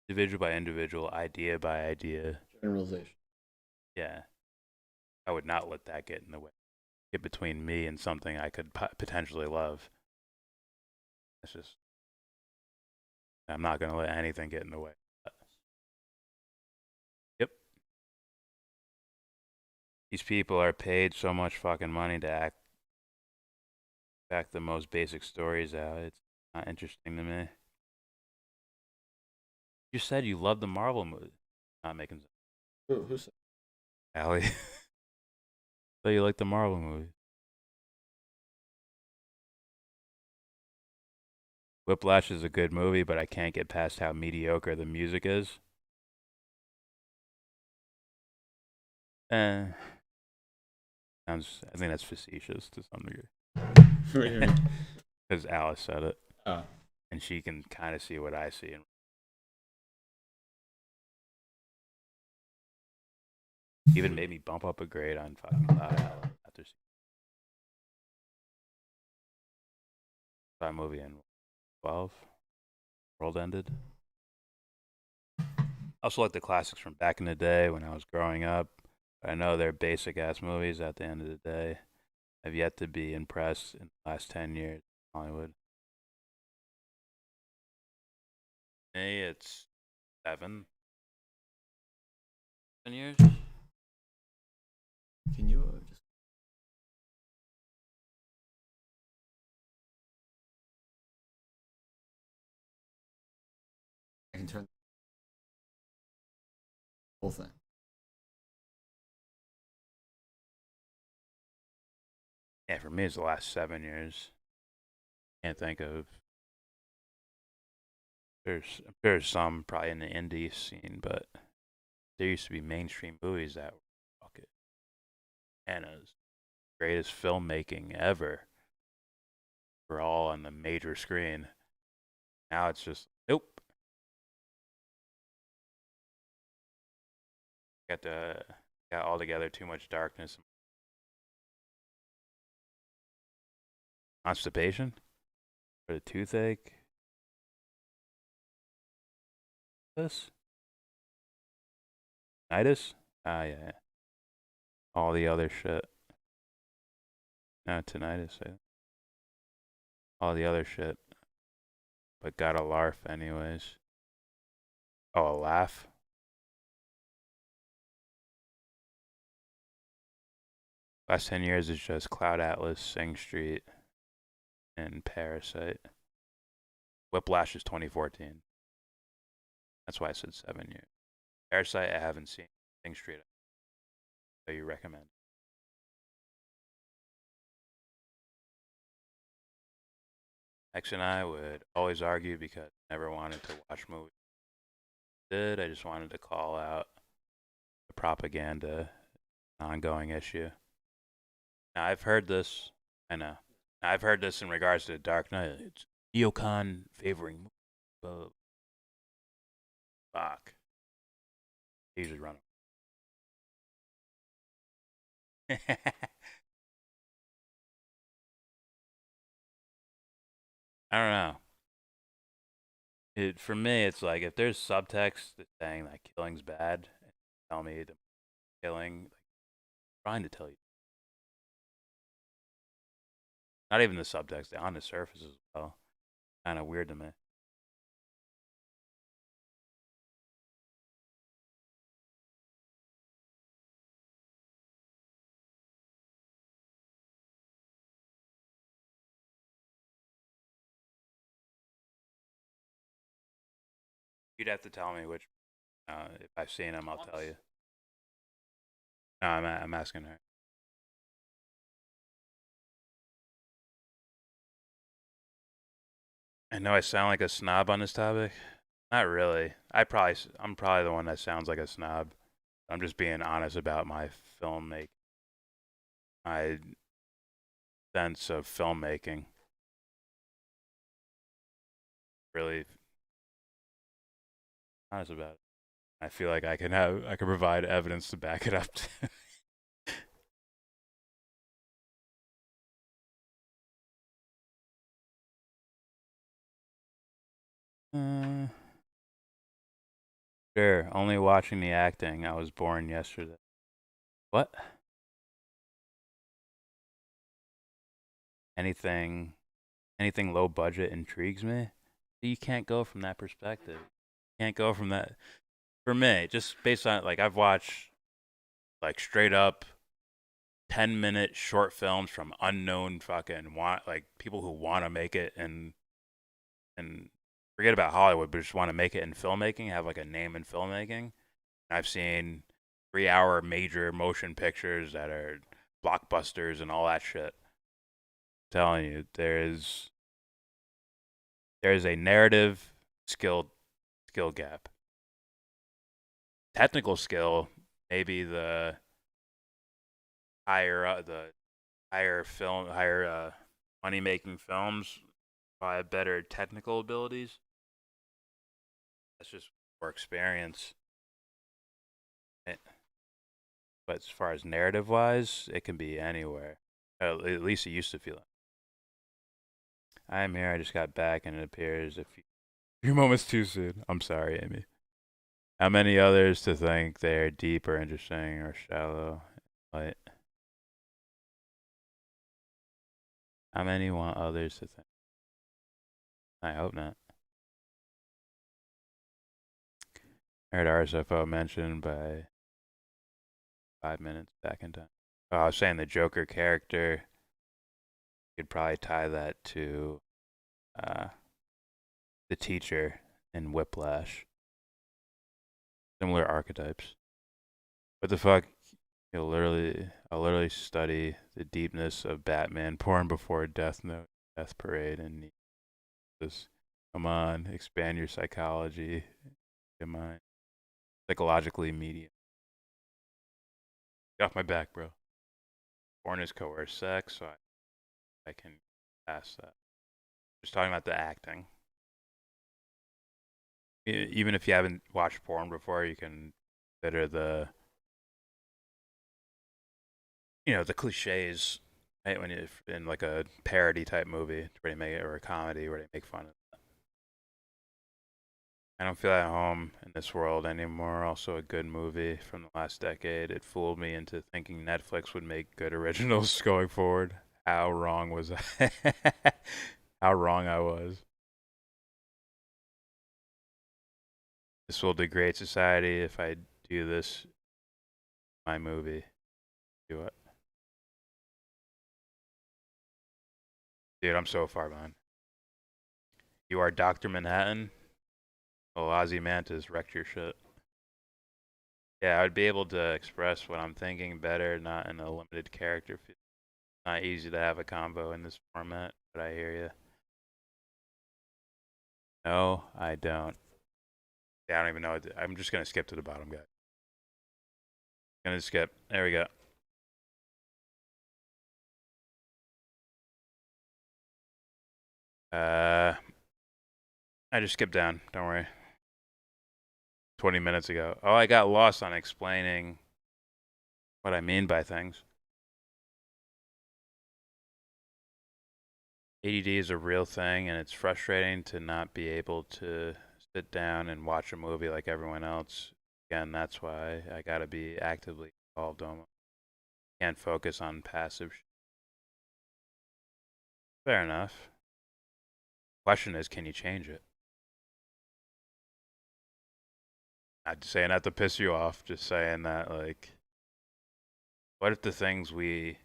individual by individual, idea by idea. Generalization. Yeah, I would not let that get in the way. Get between me and something I could potentially love. It's just, I'm not gonna let anything get in the way. Yep. These people are paid so much fucking money to act back the most basic stories out. It's not interesting to me. You said you love the Marvel movie. Not making sense. Who said? Allie. So you like the Marvel movie? Whiplash is a good movie, but I can't get past how mediocre the music is. Sounds. I think that's facetious to some degree. Because Alice said it. Oh. And she can kind of see what I see. Even made me bump up a grade on fucking Cloud Atlas after seeing that movie in 12. World ended. I also like the classics from back in the day when I was growing up. But I know they're basic ass movies at the end of the day. I've yet to be impressed in the last 10 years in Hollywood. Me, it's 7 years. Can you just? I can turn the whole thing. Yeah, for me, it's the last 7 years. Can't think of. There's some probably in the indie scene, but there used to be mainstream movies that were fucking Anna's greatest filmmaking ever. We're all on the major screen. Now it's just nope. Got altogether too much darkness. Constipation? Or the toothache? This? Tinnitus? Ah, yeah. All the other shit. No, tinnitus. All the other shit. But got a larf anyways. Oh, a laugh? Last 10 years is just Cloud Atlas, Sing Street, and Parasite. Whiplash is 2014. That's why I said 7 years. Parasite I haven't seen. Sing Street. So you recommend? X and I would always argue because I never wanted to watch movies. I just wanted to call out the propaganda, ongoing issue. Now I've heard this. I know. Now, I've heard this in regards to Dark Knight. It's neocon favoring. Fuck. He usually run. I don't know. For me, it's like if there's subtext that's saying that killing's bad, and tell me the killing, like, trying to tell you. Not even the subtext, on the surface as well. Kind of weird to me. You'd have to tell me which. If I've seen them, I'll tell you. No, I'm asking her. I know I sound like a snob on this topic. Not really. I'm probably the one that sounds like a snob. I'm just being honest about my filmmaking. My sense of filmmaking. Really honest about it. I feel like I can provide evidence to back it up. Sure, only watching the acting. I was born yesterday. What? Anything low budget intrigues me. You can't go from that perspective. You can't go from that. For me, just based on like I've watched like straight up 10-minute short films from unknown fucking people who want to make it and forget about Hollywood, but just want to make it in filmmaking, have like a name in filmmaking. I've seen 3-hour major motion pictures that are blockbusters and all that shit. I'm telling you, there's a narrative skill gap. Technical skill, maybe the higher money making films probably have better technical abilities. That's just more experience. But as far as narrative wise, it can be anywhere. At least it used to feel like. I am here, I just got back, and it appears a few moments too soon. I'm sorry, Amy. How many others to think they're deep or interesting or shallow? Light? How many want others to think? I hope not. I heard RSFO mentioned by 5 minutes back in time. Oh, I was saying the Joker character. You could probably tie that to the teacher in Whiplash. Similar archetypes. What the fuck? I'll literally study the deepness of Batman porn before Death Note, Death Parade, and just come on, expand your psychology, your mind, psychologically medium. Get off my back, bro. Porn is coerced sex, so I can pass that. Just talking about the acting. Even if you haven't watched porn before, you can consider the cliches, right? When you're in like a parody type movie, where they make it, or a comedy where they make fun of it. I don't feel at home in this world anymore. Also a good movie from the last decade. It fooled me into thinking Netflix would make good originals going forward. How wrong was I? How wrong I was. This will degrade society if I do this. My movie. Do it. Dude, I'm so far behind. You are Dr. Manhattan? Well, Ozymandias wrecked your shit. Yeah, I would be able to express what I'm thinking better, not in a limited character. It's not easy to have a combo in this format, but I hear you. No, I don't. Yeah, I don't even know. I'm just going to skip to the bottom, guys. Gonna skip. There we go. I just skipped down. Don't worry. 20 minutes ago. Oh, I got lost on explaining what I mean by things. ADD is a real thing, and it's frustrating to not be able to sit down and watch a movie like everyone else. Again, that's why I gotta be actively involved. Can't focus on passive. Fair enough. Question is, can you change it? Not saying that to piss you off, just saying that, like, what if the things I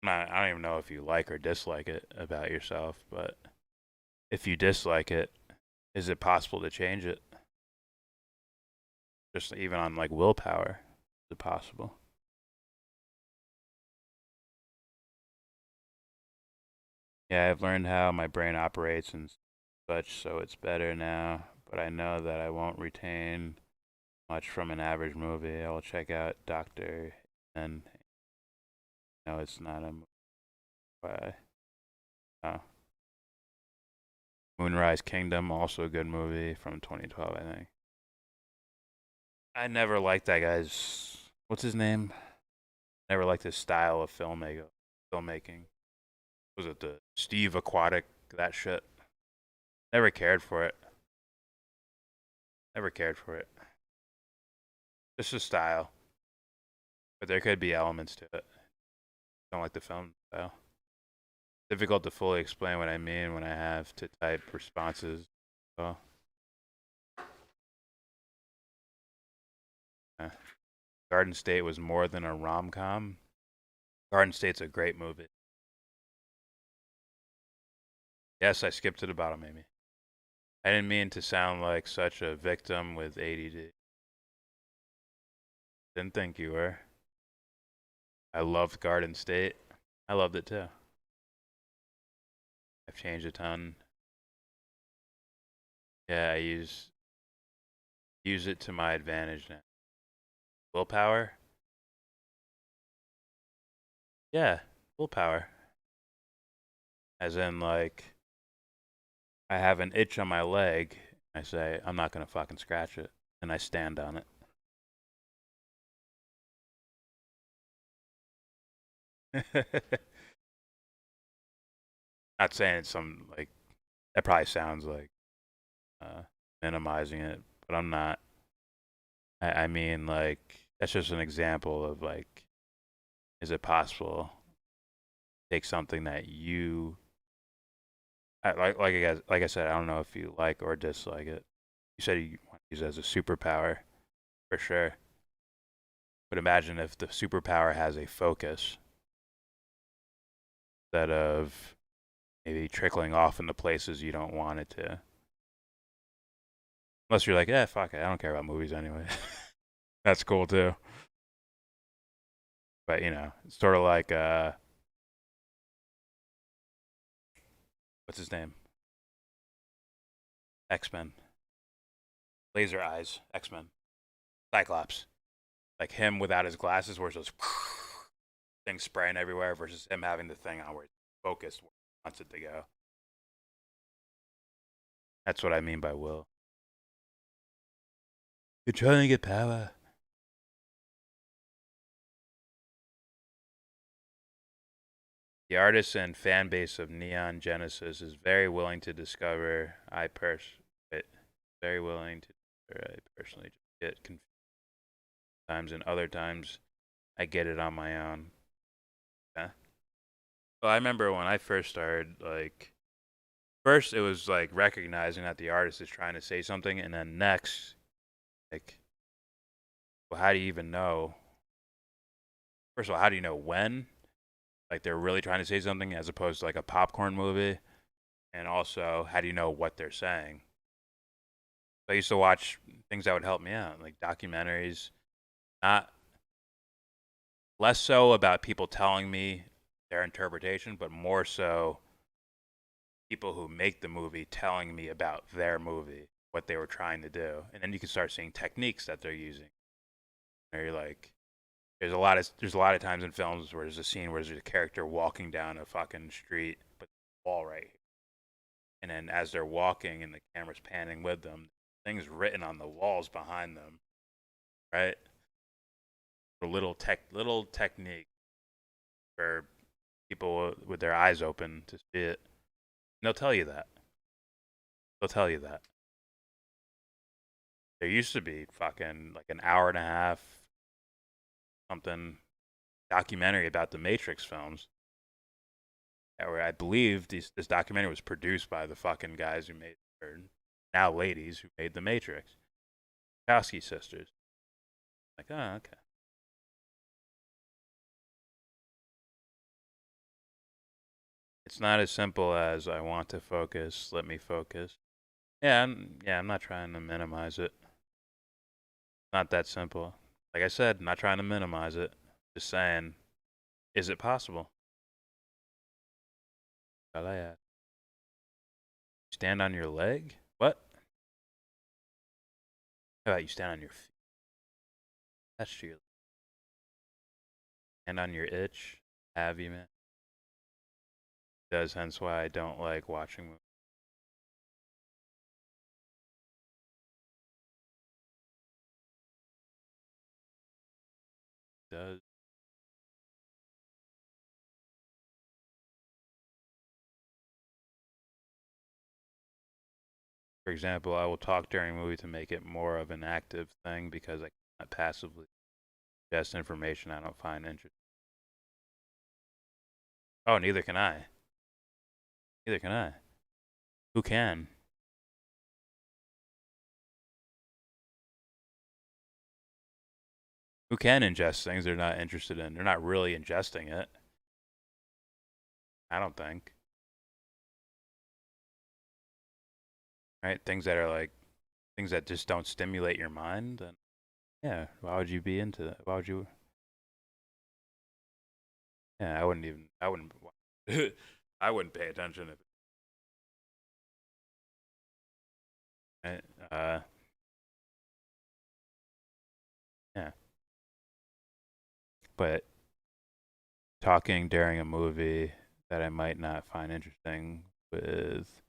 don't even know if you like or dislike it about yourself, but if you dislike it, is it possible to change it? Just even on like willpower, is it possible? Yeah, I've learned how my brain operates and such, so it's better now, but I know that I won't retain much from an average movie. I will check out Doctor, and no, it's not a movie. Why? Oh. Moonrise Kingdom, also a good movie from 2012, I think. I never liked that guy's, what's his name? Never liked his style of filmmaking. Was it the Steve Aquatic, that shit? Never cared for it. Never cared for it. Just a style. But there could be elements to it. Don't like the film style. Difficult to fully explain what I mean when I have to type responses. So. Garden State was more than a rom-com. Garden State's a great movie. Yes, I skipped to the bottom, maybe. I didn't mean to sound like such a victim with ADD. Didn't think you were. I loved Garden State. I loved it too. I've changed a ton. Yeah, I use it to my advantage now. Willpower? Yeah, willpower. As in, like, I have an itch on my leg. I say, I'm not going to fucking scratch it. And I stand on it. Not saying it's some, like, that probably sounds like minimizing it, but I'm not. I mean, like, that's just an example of, like, is it possible to take something that you, like I said, I don't know if you like or dislike it. You said you want to use it as a superpower, for sure. But imagine if the superpower has a focus instead of maybe trickling off into places you don't want it to. Unless you're like, yeah, fuck it, I don't care about movies anyway. That's cool too. But, you know, it's sort of like, what's his name? X-Men. Laser eyes, X-Men. Cyclops. Like him without his glasses where it's just things spraying everywhere versus him having the thing on where it's focused where he wants it to go. That's what I mean by will. You're trying to get power. The artist and fan base of Neon Genesis is very willing to discover. Very willing to. I personally just get confused times, and other times I get it on my own. Yeah. Well, I remember when I first started, like, first it was like recognizing that the artist is trying to say something, and then next, like, well, how do you even know? First of all, how do you know when? Like, they're really trying to say something as opposed to like a popcorn movie? And also, how do you know what they're saying? So I used to watch things that would help me out, like documentaries, not less so about people telling me their interpretation, but more so people who make the movie telling me about their movie, what they were trying to do. And then you can start seeing techniques that they're using. Where you're like, there's a lot of times in films where there's a scene where there's a character walking down a fucking street, but the wall right here. And then as they're walking and the camera's panning with them, things written on the walls behind them, right? A little technique for people with their eyes open to see it. And they'll tell you that. There used to be fucking like an hour and a half something documentary about the Matrix films. Where I believe this documentary was produced by the fucking guys who made, or now ladies who made the Matrix. Wachowski sisters. Like, oh, okay. It's not as simple as I want to focus, let me focus. Yeah, I'm not trying to minimize it. Not that simple. Like I said, not trying to minimize it. Just saying, is it possible? All I ask. Stand on your leg? What? How about you stand on your feet? That's true. Stand on your itch? Have you, man? Does, hence why I don't like watching movies. Does. For example, I will talk during a movie to make it more of an active thing because I cannot passively ingest information I don't find interesting. Oh, neither can I. Neither can I. Who can? who can ingest things they're not interested in. They're not really ingesting it. I don't think. Right? Things that are like things that just don't stimulate your mind, then yeah, why would you be into that? Why would you? Yeah, I wouldn't I wouldn't pay attention if right? Yeah. But talking during a movie that I might not find interesting with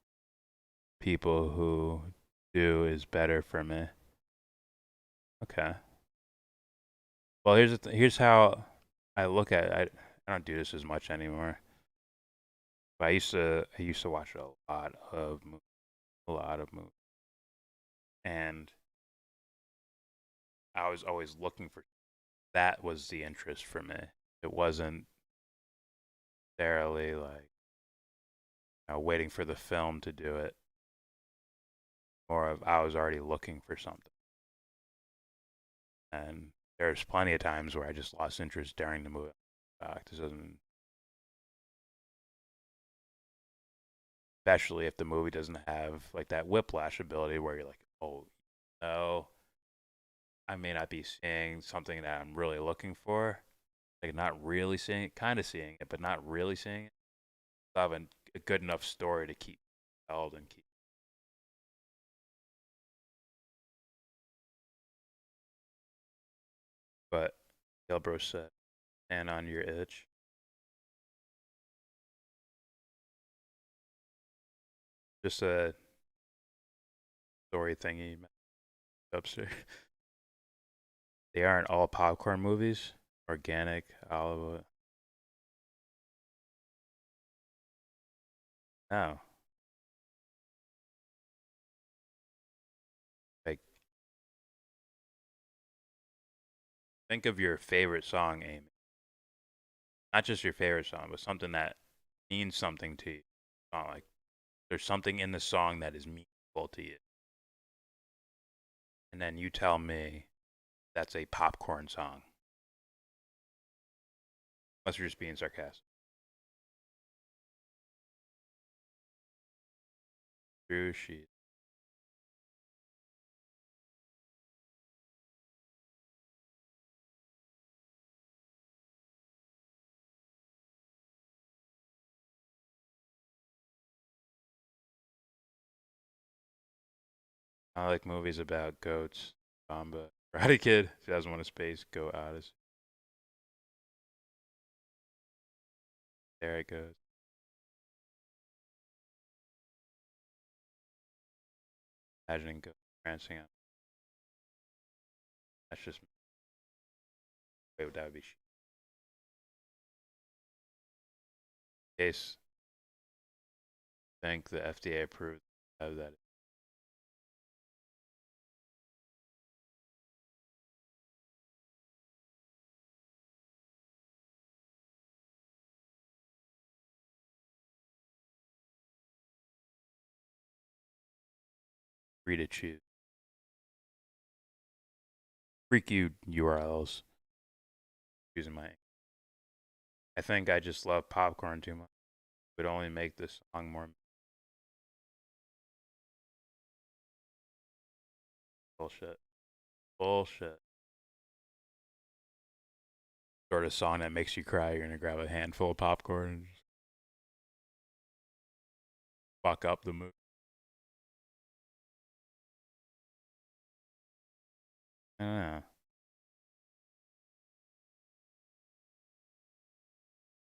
people who do is better for me. Okay. Well, here's how I look at it. I don't do this as much anymore. But I used to watch a lot of movies, and I was always looking for. That was the interest for me. It wasn't necessarily like waiting for the film to do it, or of I was already looking for something. And there's plenty of times where I just lost interest during the movie. This doesn't, especially if the movie doesn't have like that whiplash ability where you're like, oh no, I may not be seeing something that I'm really looking for. Like not really seeing it, kind of seeing it, but not really seeing it. So I have a good enough story to keep held and keep. But YellBRo said, "And on your itch." Just a story thingy upstairs. They aren't all popcorn movies. Organic olive oil. No. Like, think of your favorite song, Amy. Not just your favorite song, but something that means something to you. Not like there's something in the song that is meaningful to you. And then you tell me that's a popcorn song. Unless you're just being sarcastic. True sheet. I like movies about goats. Bamba. Karate Kid. 2001: A Space. Go Odyssey. There it goes. Imagining goats prancing on. That's just. Wait, that would be. In case. I think the FDA approved of that. Free to choose. Freak you URLs. Using my. I think I just love popcorn too much. It would only make this song more. Bullshit. Bullshit. Sort of song that makes you cry. You're gonna grab a handful of popcorn and just fuck up the mood. I don't know.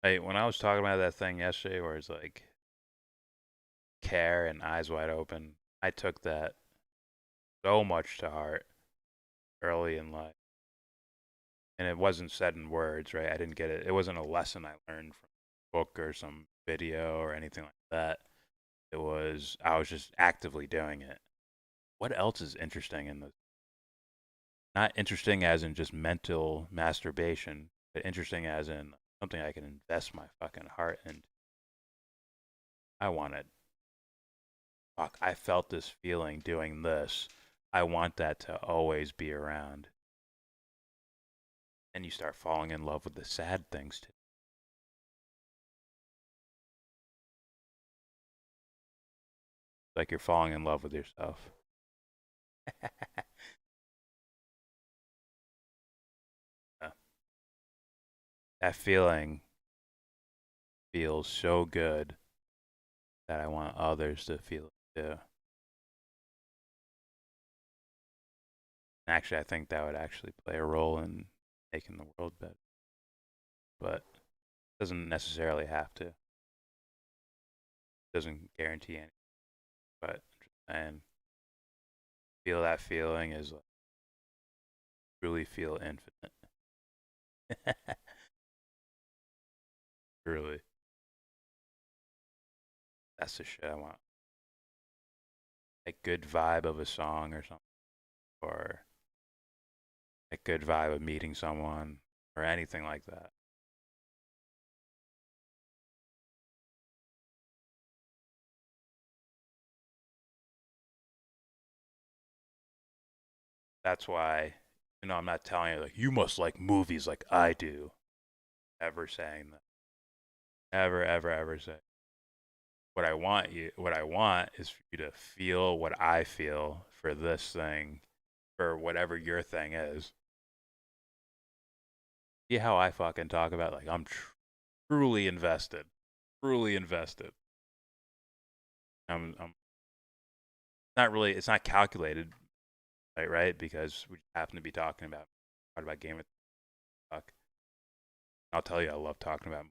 Hey, when I was talking about that thing yesterday where it's like care and eyes wide open, I took that so much to heart early in life. And it wasn't said in words, right? I didn't get it. It wasn't a lesson I learned from a book or some video or anything like that. I was just actively doing it. What else is interesting in this? Not interesting as in just mental masturbation, but interesting as in something I can invest my fucking heart in. I wanted. Fuck, I felt this feeling doing this. I want that to always be around. and you start falling in love with the sad things too. Like you're falling in love with yourself. That feeling feels so good that I want others to feel it too. Actually, I think that would actually play a role in making the world better. But it doesn't necessarily have to. It doesn't guarantee anything. But and feel that feeling is like truly feel infinite. Really. That's the shit I want. A good vibe of a song or something. Or a good vibe of meeting someone. Or anything like that. That's why, I'm not telling you, like, you must like movies like I do. Ever saying that. Ever, ever, ever say. What I want is for you to feel what I feel for this thing, for whatever your thing is. See how I fucking talk about, like, I'm truly invested. Truly invested. I'm not really, it's not calculated, right? Because we happen to be talking about Game of Fuck. I'll tell you, I love talking about.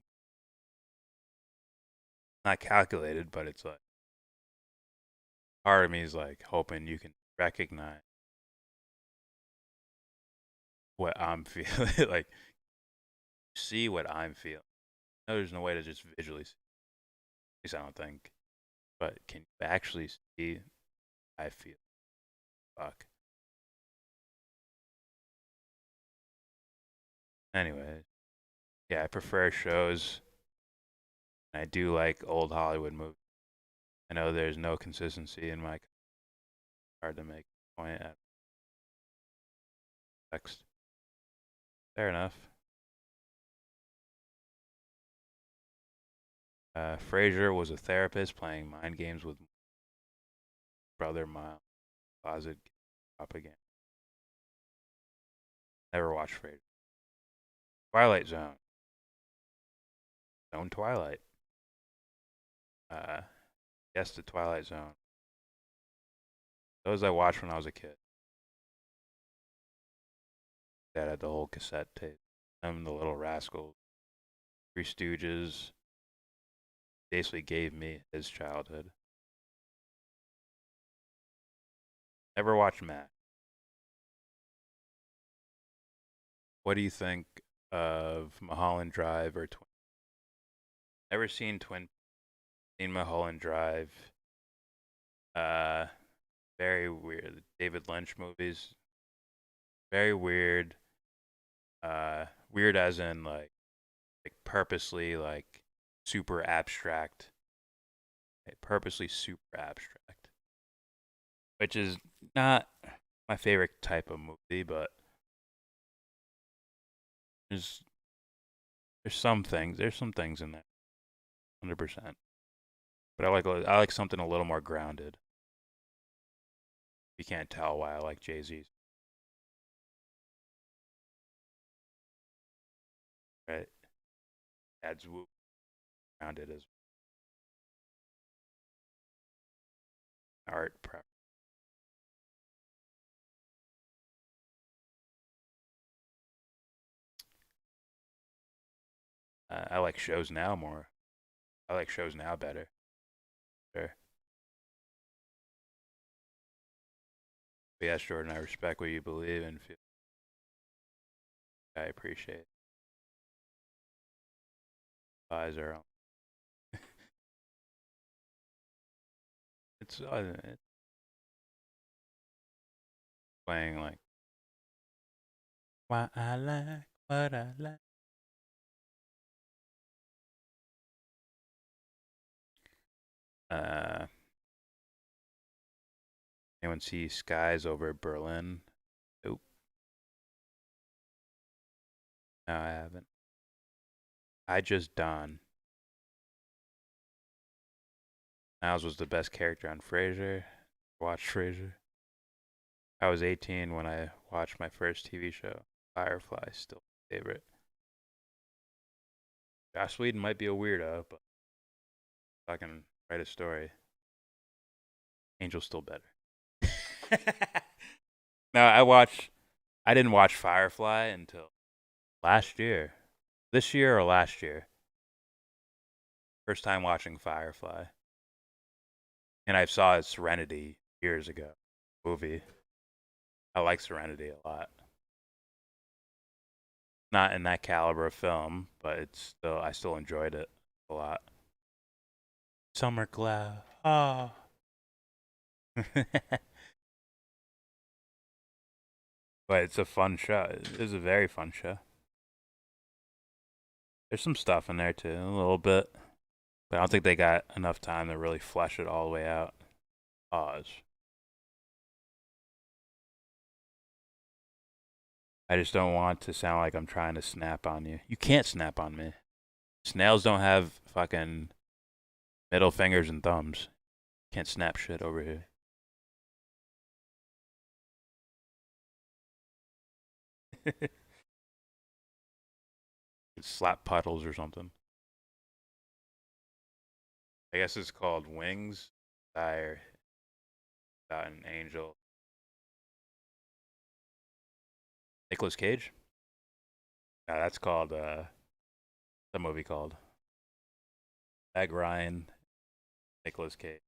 Not calculated, but it's like part of me is like hoping you can recognize what I'm feeling, like see what I'm feeling. No, there's no way to just visually see. At least I don't think. But can you actually see how I feel? Fuck. Anyway, yeah, I prefer shows. I do like old Hollywood movies. I know there's no consistency in my. Hard to make a point at. Text. Fair enough. Fraser was a therapist playing mind games with brother Miles. Closet propaganda. Never watched Fraser. Twilight Zone. Zone Twilight. Yes, the Twilight Zone. Those I watched when I was a kid. Dad had the whole cassette tape. The Little Rascals. Three Stooges. Basically gave me his childhood. Never watched Matt. What do you think of Mulholland Drive or Twin? Never seen Twin. Seen Mulholland Drive. Very weird. David Lynch movies. Very weird. Weird as in like purposely like super abstract. Purposely super abstract. Which is not my favorite type of movie, but there's some things in there. 100%. But I like something a little more grounded. You can't tell why I like Jay-Z's. Right? Adds whoop. Grounded as art prep. I like shows now more. I like shows now better. Sure. But yes, Jordan, I respect what you believe and feel. I appreciate it. Eyes are on. It's playing like why I like what I like. Anyone see skies over Berlin? Nope. No, I haven't. I Just Dawn. Niles was the best character on Frasier. Watched Frasier. I was 18 when I watched my first TV show. Firefly, still my favorite. Joss Whedon might be a weirdo, but if I can write a story, Angel's still better. No, I didn't watch Firefly until last year. This year or last year. First time watching Firefly. And I saw Serenity years ago. Movie. I like Serenity a lot. Not in that caliber of film, but I still enjoyed it a lot. Summer Glau. Oh. But it's a fun show. It is a very fun show. There's some stuff in there too, a little bit. But I don't think they got enough time to really flesh it all the way out. Pause. I just don't want to sound like I'm trying to snap on you. You can't snap on me. Snails don't have fucking middle fingers and thumbs. Can't snap shit over here. Slap puddles or something. I guess it's called Wings. Dire. About an angel. Nicolas Cage? No, that's called, the movie called Meg Ryan, Nicolas Cage,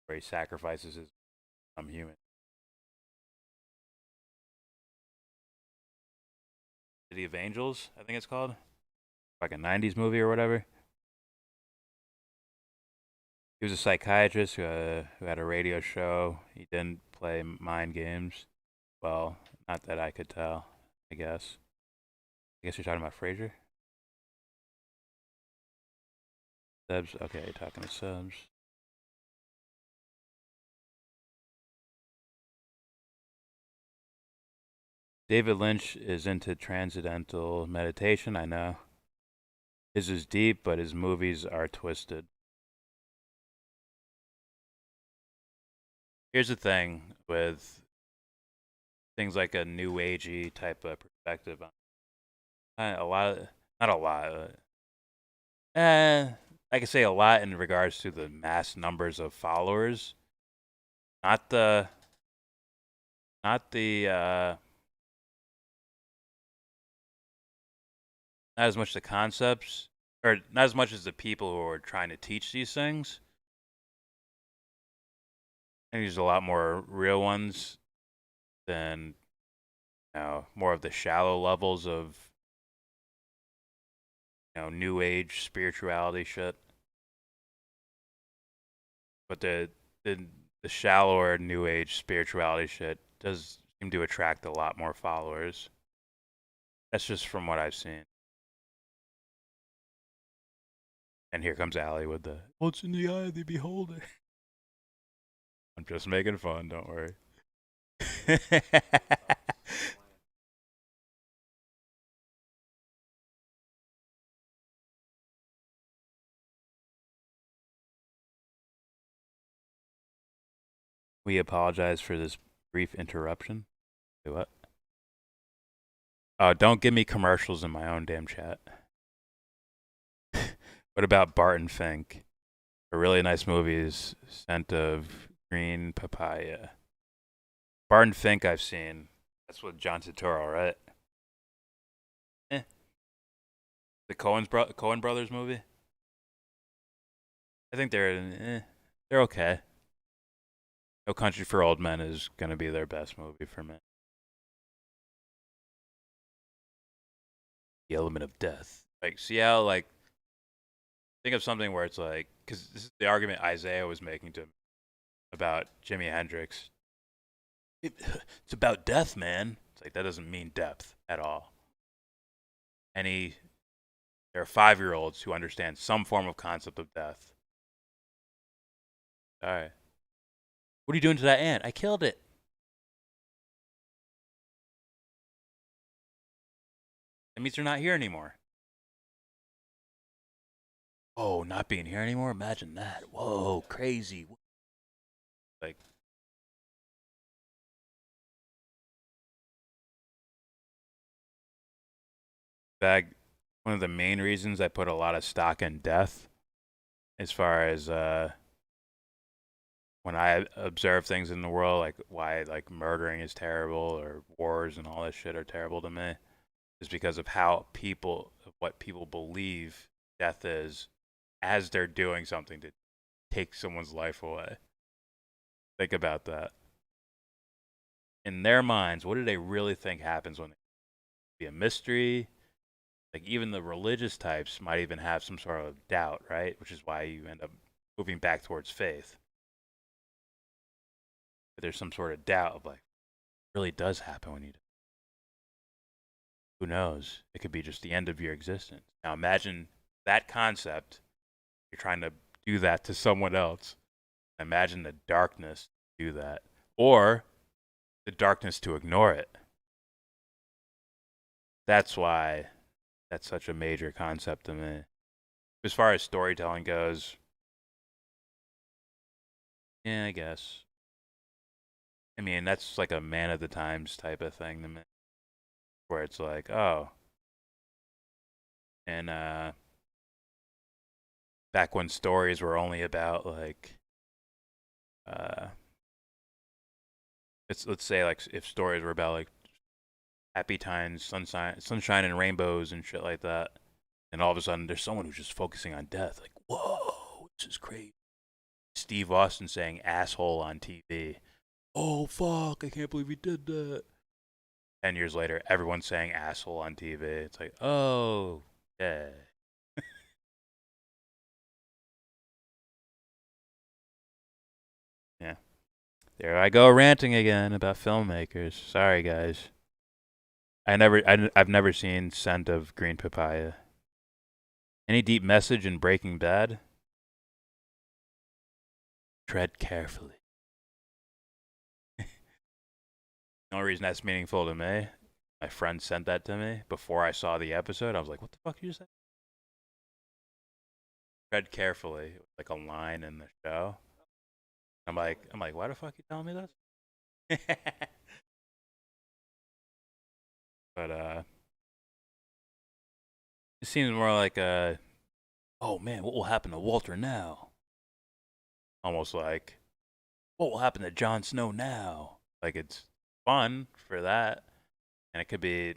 where he sacrifices his human. City of Angels, I think it's called. Like a 90s movie or whatever. He was a psychiatrist who had a radio show. He didn't play mind games. Well, not that I could tell, I guess. I guess you're talking about Frasier? Subs? Okay, you're talking to subs. David Lynch is into transcendental meditation, I know. His is deep, but his movies are twisted. Here's the thing with things like a new agey type of perspective on not a lot. I could say a lot in regards to the mass numbers of followers. Not as much the concepts, or not as much as the people who are trying to teach these things. I think there's a lot more real ones than, more of the shallow levels of, new age spirituality shit. But the shallower new age spirituality shit does seem to attract a lot more followers. That's just from what I've seen. And here comes Allie with the "What's in the eye of the beholder?" I'm just making fun, don't worry. We apologize for this brief interruption. Do what? Oh, don't give me commercials in my own damn chat. What about Barton Fink? A really nice movie is Scent of Green Papaya. Barton Fink I've seen. That's with John Turturro, right? The Cohen brothers movie? I think they're okay. No Country for Old Men is going to be their best movie for me. The element of death. Like, see how, think of something where it's like, because this is the argument Isaiah was making to him about Jimi Hendrix. It's about death, man. It's like, that doesn't mean depth at all. There are 5-year-olds who understand some form of concept of death. All right. What are you doing to that ant? I killed it. That means they're not here anymore. Oh, not being here anymore? Imagine that. Whoa, crazy. Like, one of the main reasons I put a lot of stock in death, as far as when I observe things in the world, like why like murdering is terrible or wars and all this shit are terrible to me, is because of what people believe death is as they're doing something to take someone's life away. Think about that. In their minds, what do they really think happens when they be a mystery? Like even the religious types might even have some sort of doubt, right? Which is why you end up moving back towards faith. But there's some sort of doubt of like, it really does happen when you die. Who knows? It could be just the end of your existence. Now imagine that concept. You're trying to do that to someone else. Imagine the darkness to do that. Or the darkness to ignore it. That's why that's such a major concept to me. As far as storytelling goes, yeah, I guess. I mean, that's like a man of the times type of thing to me. Where it's like, oh. And back when stories were only about like let's say like if stories were about like happy times, sunshine and rainbows and shit like that, and all of a sudden there's someone who's just focusing on death. Like, whoa, this is crazy. Steve Austin saying asshole on TV. Oh fuck, I can't believe he did that. 10 years later, everyone's saying asshole on TV. It's like, oh, yeah. Yeah. There I go ranting again about filmmakers. Sorry, guys. I've never seen Scent of Green Papaya. Any deep message in Breaking Bad? Tread carefully. The only reason that's meaningful to me, my friend sent that to me before I saw the episode. I was like, what the fuck did you say? Tread carefully, like a line in the show. I'm like, why the fuck you telling me this? But it seems more like oh man, what will happen to Walter now? Almost like, what will happen to Jon Snow now? Like it's fun for that, and it could be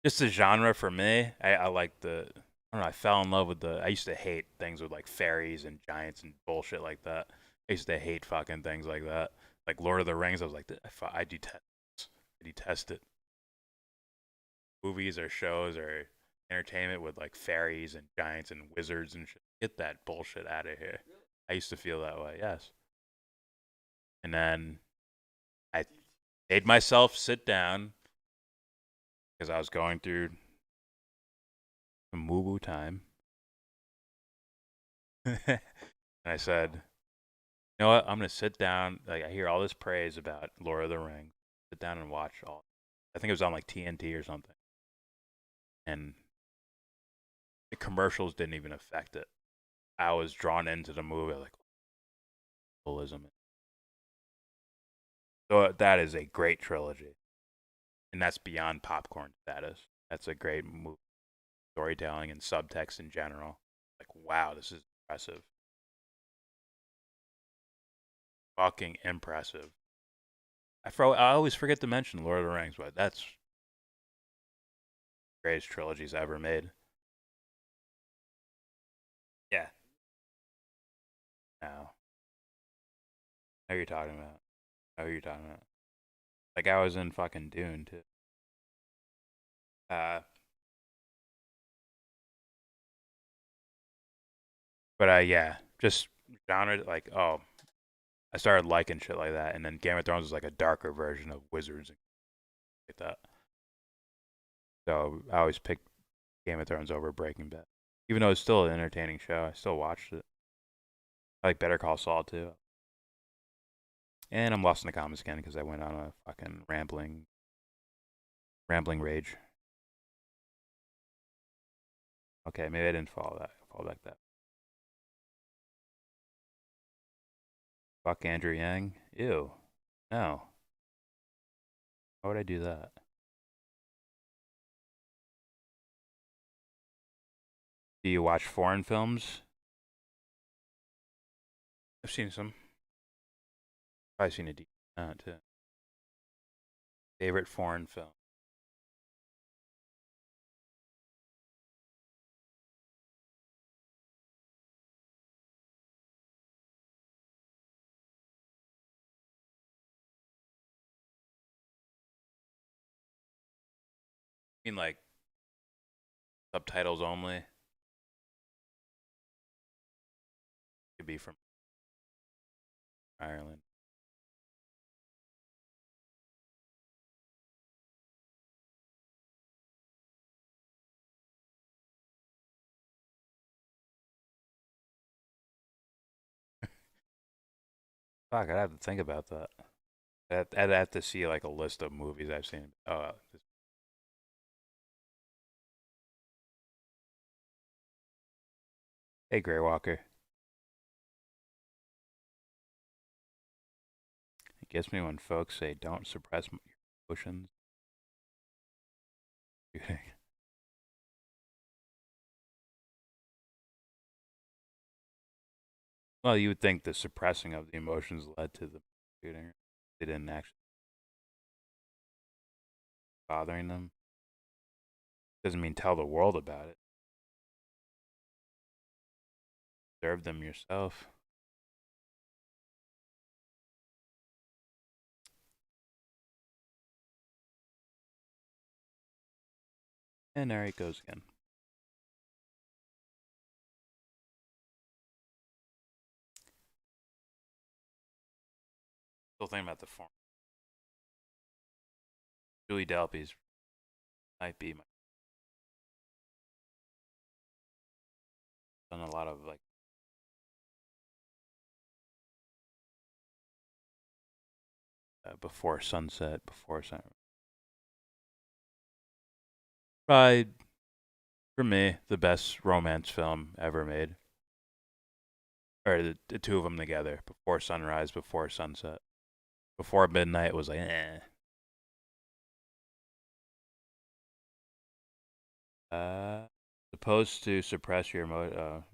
just the genre for me. I like the. I don't know. I fell in love with the. I used to hate things with like fairies and giants and bullshit like that. I used to hate fucking things like that. Like Lord of the Rings, I was like, I detest it. Movies or shows or entertainment with like fairies and giants and wizards and shit. Get that bullshit out of here. I used to feel that way, yes. And then I made myself sit down because I was going through some woo-woo time. And I said, you know what? I'm going to sit down. Like I hear all this praise about Lord of the Rings. Sit down and watch all. I think it was on like TNT or something. And the commercials didn't even affect it. I was drawn into the movie like symbolism. So that is a great trilogy. And that's beyond popcorn status. That's a great movie. Storytelling and subtext in general. Like, wow, this is impressive. Fucking impressive. I always forget to mention Lord of the Rings, but that's the greatest trilogies ever made. Yeah. No. I know who you're talking about. I know who you're talking about. Like I was in fucking Dune too. But yeah, just genre like I started liking shit like that, and then Game of Thrones was like a darker version of Wizards and like that. So I always picked Game of Thrones over Breaking Bad, even though it's still an entertaining show. I still watched it. I like Better Call Saul too. And I'm lost in the comments again because I went on a fucking rambling rage. Okay, maybe I didn't follow back that. Fuck Andrew Yang? Ew. No. Why would I do that? Do you watch foreign films? I've seen some. Probably seen a decent amount too. Favorite foreign film? I mean, like subtitles only. Could be from Ireland. Fuck, I'd have to think about that. I'd have to see like a list of movies I've seen. Oh, hey, Grey Walker. It gets me when folks say, "Don't suppress your emotions." Well, you would think the suppressing of the emotions led to the shooting. They didn't actually bothering them. Doesn't mean tell the world about it. Observe them yourself. And there it goes again. Still thinking about the form. Julie Delpy's might be my. Done a lot of like. Before sunset, before sunrise. Probably, for me, the best romance film ever made. Or the two of them together. Before sunrise, before sunset. Before midnight was like, eh. Supposed to suppress your emotions.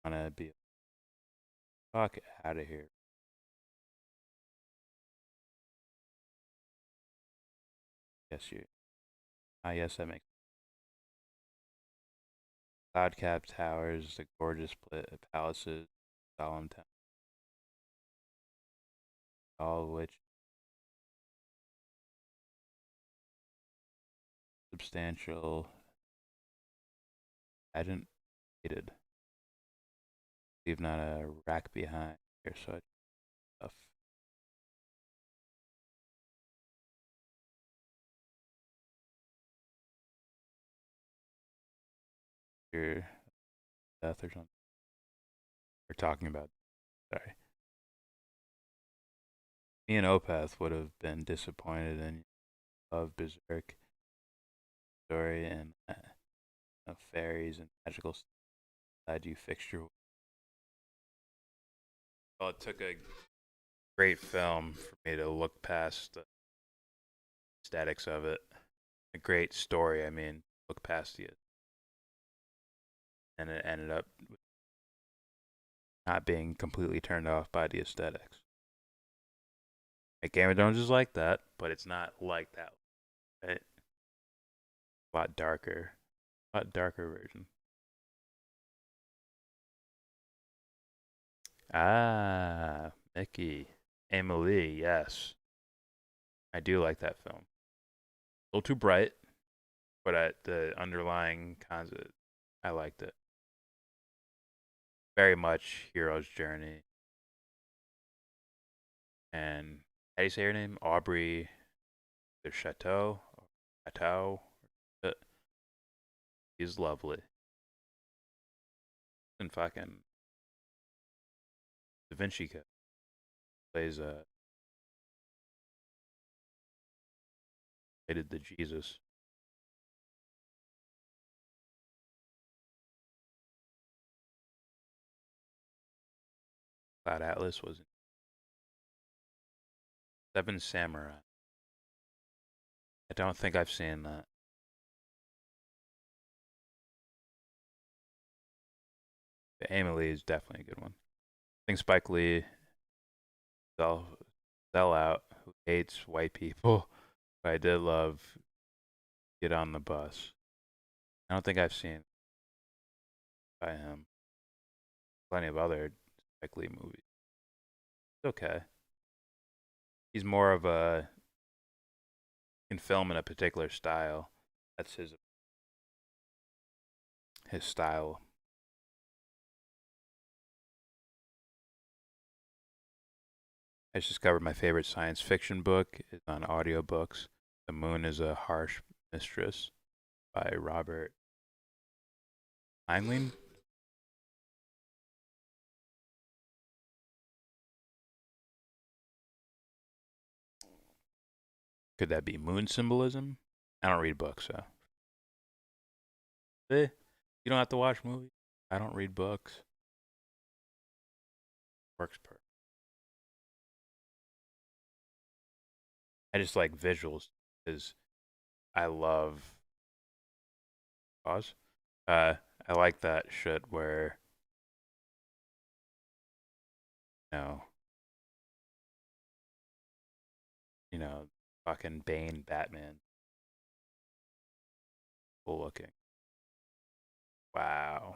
Wanna be fuck out of here. Yes, you. Yes, that makes. Cloud capped towers, the gorgeous palaces, solemn town, all of which substantial. I didn't hated. Leave not a rack behind here, such stuff. Your death or something. We're talking about. Sorry. Me and Opeth would have been disappointed in of Berserk story and fairies and magical stuff. Glad you fixed your. Well, it took a great film for me to look past the aesthetics of it. A great story, I mean, look past it. And it ended up not being completely turned off by the aesthetics. Like Game of Thrones is like that, but it's not like that. Right? A lot darker version. Ah, Mickey. Emily, yes. I do like that film. A little too bright, but the underlying concept, I liked it. Very much hero's journey. And how do you say her name? Aubrey the Chateau. She's lovely. And fucking Da Vinci Code plays rated the Jesus. Cloud Atlas was Seven Samurai. I don't think I've seen that. But Emily is definitely a good one. I think Spike Lee, sell out, who hates white people. But I did love Get on the Bus. I don't think I've seen by him. Plenty of other Spike Lee movies. It's okay. He's more of a can film in a particular style. That's his style. I just discovered my favorite science fiction book is on audiobooks. The Moon is a Harsh Mistress by Robert Heinlein. Could that be moon symbolism? I don't read books, so. You don't have to watch movies. I don't read books. Works perfect. I just like visuals because I love. Pause. I like that shit where. Fucking Bane Batman. Cool looking. Wow.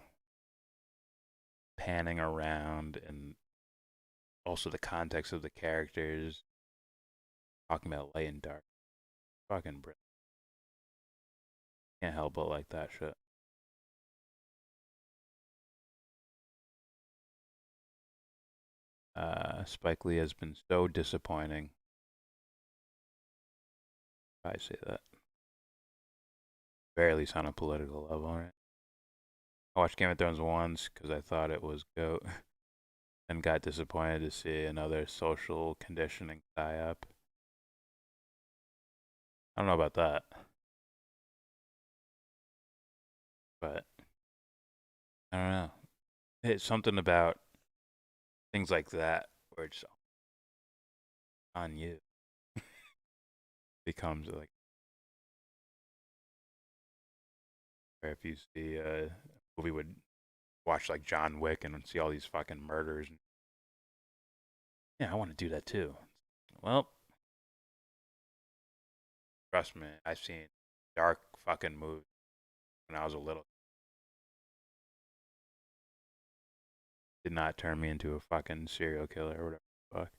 Panning around and also the context of the characters. Talking about light and dark. Fucking brilliant. Can't help but like that shit. Spike Lee has been so disappointing. I say that. Barely on a political level, right? I watched Game of Thrones once because I thought it was GOAT and got disappointed to see another social conditioning tie-up. I don't know about that. But I don't know. It's something about things like that where it's on you. Becomes like where if you see a movie would watch like John Wick and see all these fucking murders and yeah, I want to do that too. Well, trust me, I've seen dark fucking movies when I was a little. Did not turn me into a fucking serial killer or whatever the fuck.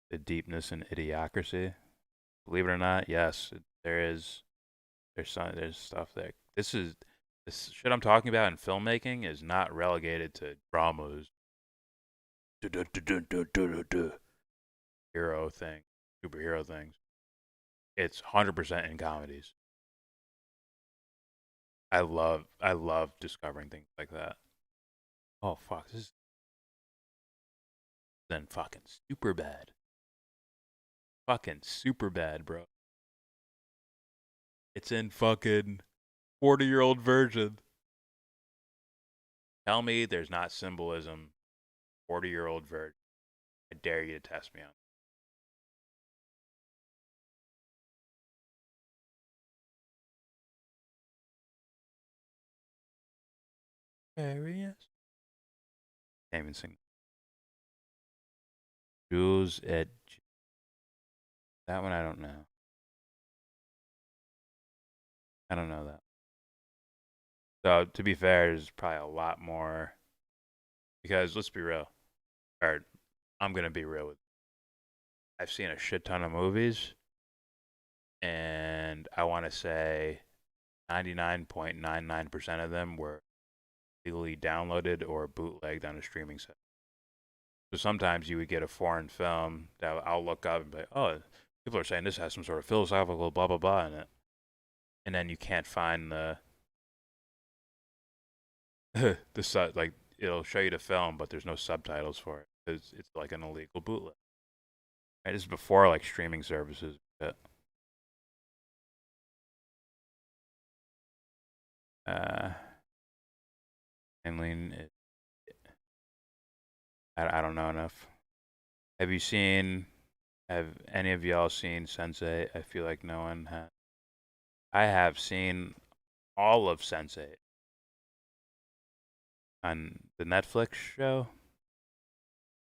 The deepness and idiocracy. Believe it or not, yes, there's stuff there. This shit I'm talking about in filmmaking is not relegated to dramas. Hero thing, superhero things. It's 100% in comedies. I love discovering things like that. Oh fuck, this is then fucking super bad. Fucking super bad, bro. It's in fucking 40-year-old version. Tell me there's not symbolism. 40-year-old version. I dare you to test me on. Areas. Can't even sing. Jules at that one I don't know. I don't know that. So to be fair, there's probably a lot more because let's be real. Or I'm gonna be real with you. I've seen a shit ton of movies and I wanna say 99.99% of them were legally downloaded or bootlegged on a streaming site. So sometimes you would get a foreign film that I'll look up and be like, oh, people are saying this has some sort of philosophical blah blah blah in it. And then you can't find the like it'll show you the film, but there's no subtitles for it because it's like an illegal bootleg. Right? This is before like streaming services. Heinlein is I don't know enough. Have any of y'all seen Sense8? I feel like no one has. I have seen all of Sense8 on the Netflix show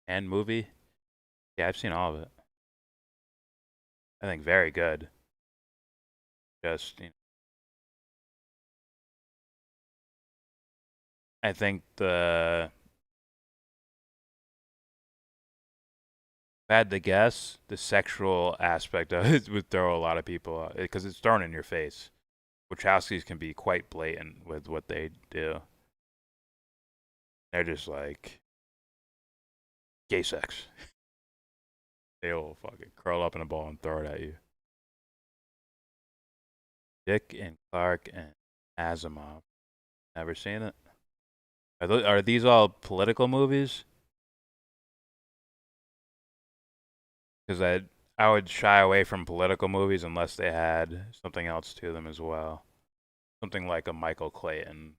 and movie. Yeah, I've seen all of it. I think very good. Just, I think if I had to guess, the sexual aspect of it would throw a lot of people out because it's thrown in your face. Wachowskis can be quite blatant with what they do. They're just like gay sex. They'll fucking curl up in a ball and throw it at you. Dick and Clark and Asimov. Never seen it. Are these all political movies? Because I would shy away from political movies unless they had something else to them as well. Something like a Michael Clayton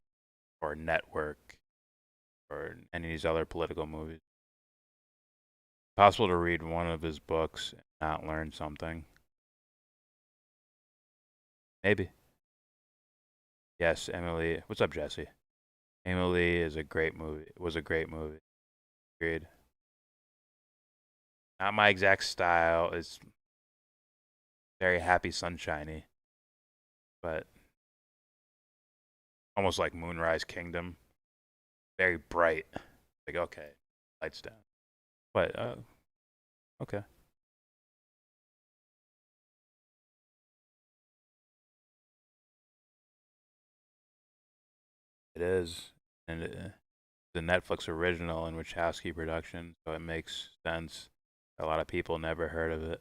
or Network or any of these other political movies. Possible to read one of his books and not learn something. Maybe. Yes, Emily. What's up, Jesse? Emily is a great movie. It was a great movie. Agreed. Not my exact style. It's very happy, sunshiny, but almost like Moonrise Kingdom. Very bright. Like, okay, lights down. But okay. It is, and the Netflix original and Wachowski production, so it makes sense. A lot of people never heard of it.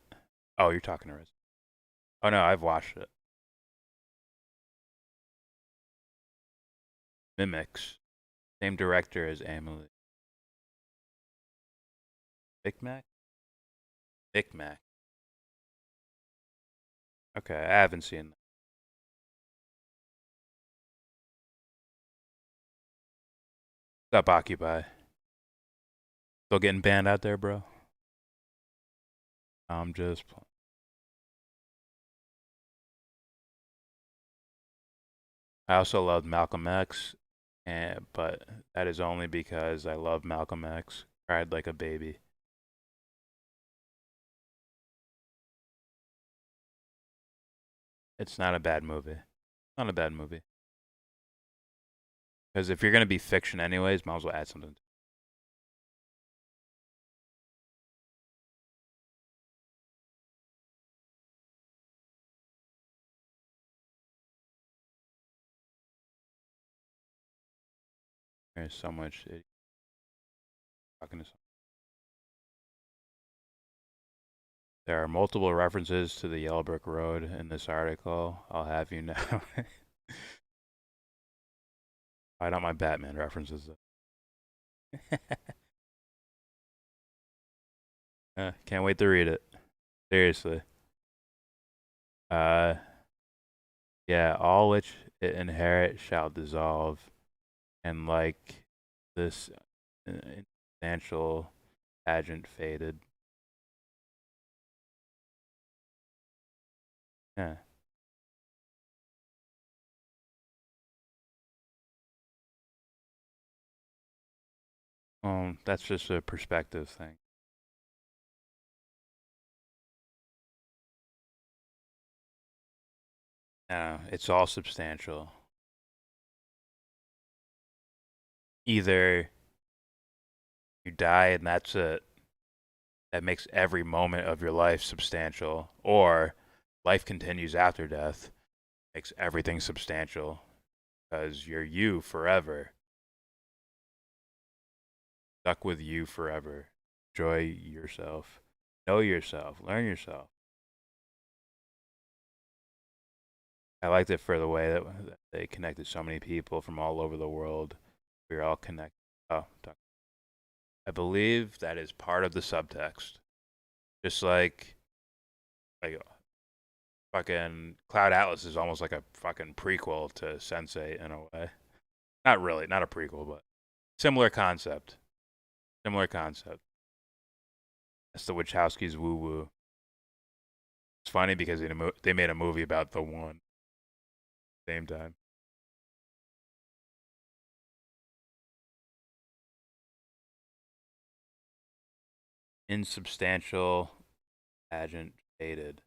Oh, you're talking to us. Oh no, I've watched it. Mimics. Same director as Emily. Micmac? Micmac. Okay, I haven't seen that. Stop Occupy. Still getting banned out there, bro? I'm just playing. I also love Malcolm X, but that is only because I love Malcolm X. Cried like a baby. It's not a bad movie. Not a bad movie. Because if you're going to be fiction anyways, might as well add something. There's so much. Talking to someone. There are multiple references to the Yellow Brick Road in this article. I'll have you know. I don't my Batman references. Can't wait to read it. Seriously. Yeah, all which it inherit shall dissolve, and like this insubstantial pageant faded. Yeah. That's just a perspective thing. No, it's all substantial. Either you die and that's it. That makes every moment of your life substantial, or life continues after death, makes everything substantial, because you're you forever. Stuck with you forever. Enjoy yourself. Know yourself. Learn yourself. I liked it for the way that they connected so many people from all over the world. We were all connected. Oh, I believe that is part of the subtext. Just like fucking Cloud Atlas is almost like a fucking prequel to Sense8 in a way. Not really, not a prequel, but similar concept. Similar concept. That's the Wachowskis' Woo Woo. It's funny because they made a movie about the one. Same time. Insubstantial, pageant, faded.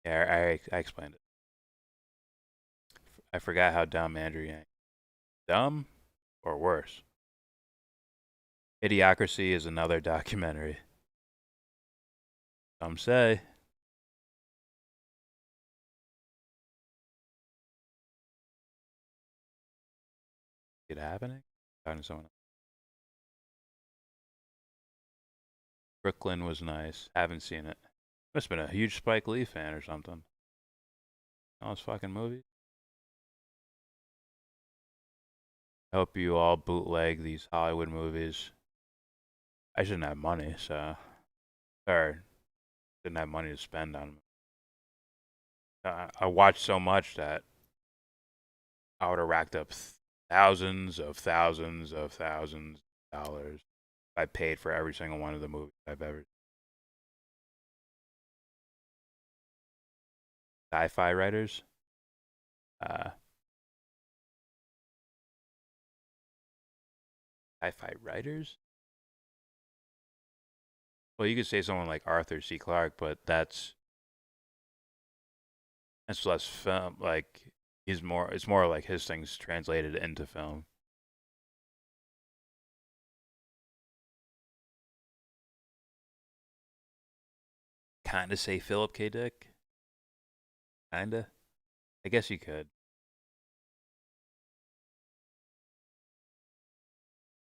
Yeah, I explained it. I forgot how dumb Andrew Yang. Dumb or worse? Idiocracy is another documentary. Some say. It happening? Talking to someone else. Brooklyn was nice. Haven't seen it. Must have been a huge Spike Lee fan or something. All his fucking movies. I hope you all bootleg these Hollywood movies. I shouldn't have money, so. Or didn't have money to spend on them. I watched so much that I would have racked up thousands of dollars. I paid for every single one of the movies I've ever. Sci-fi writers. Sci-fi writers. Well, you could say someone like Arthur C. Clarke, but that's less film. Like it's more like his things translated into film. Kinda say Philip K. Dick. Kinda. I guess you could.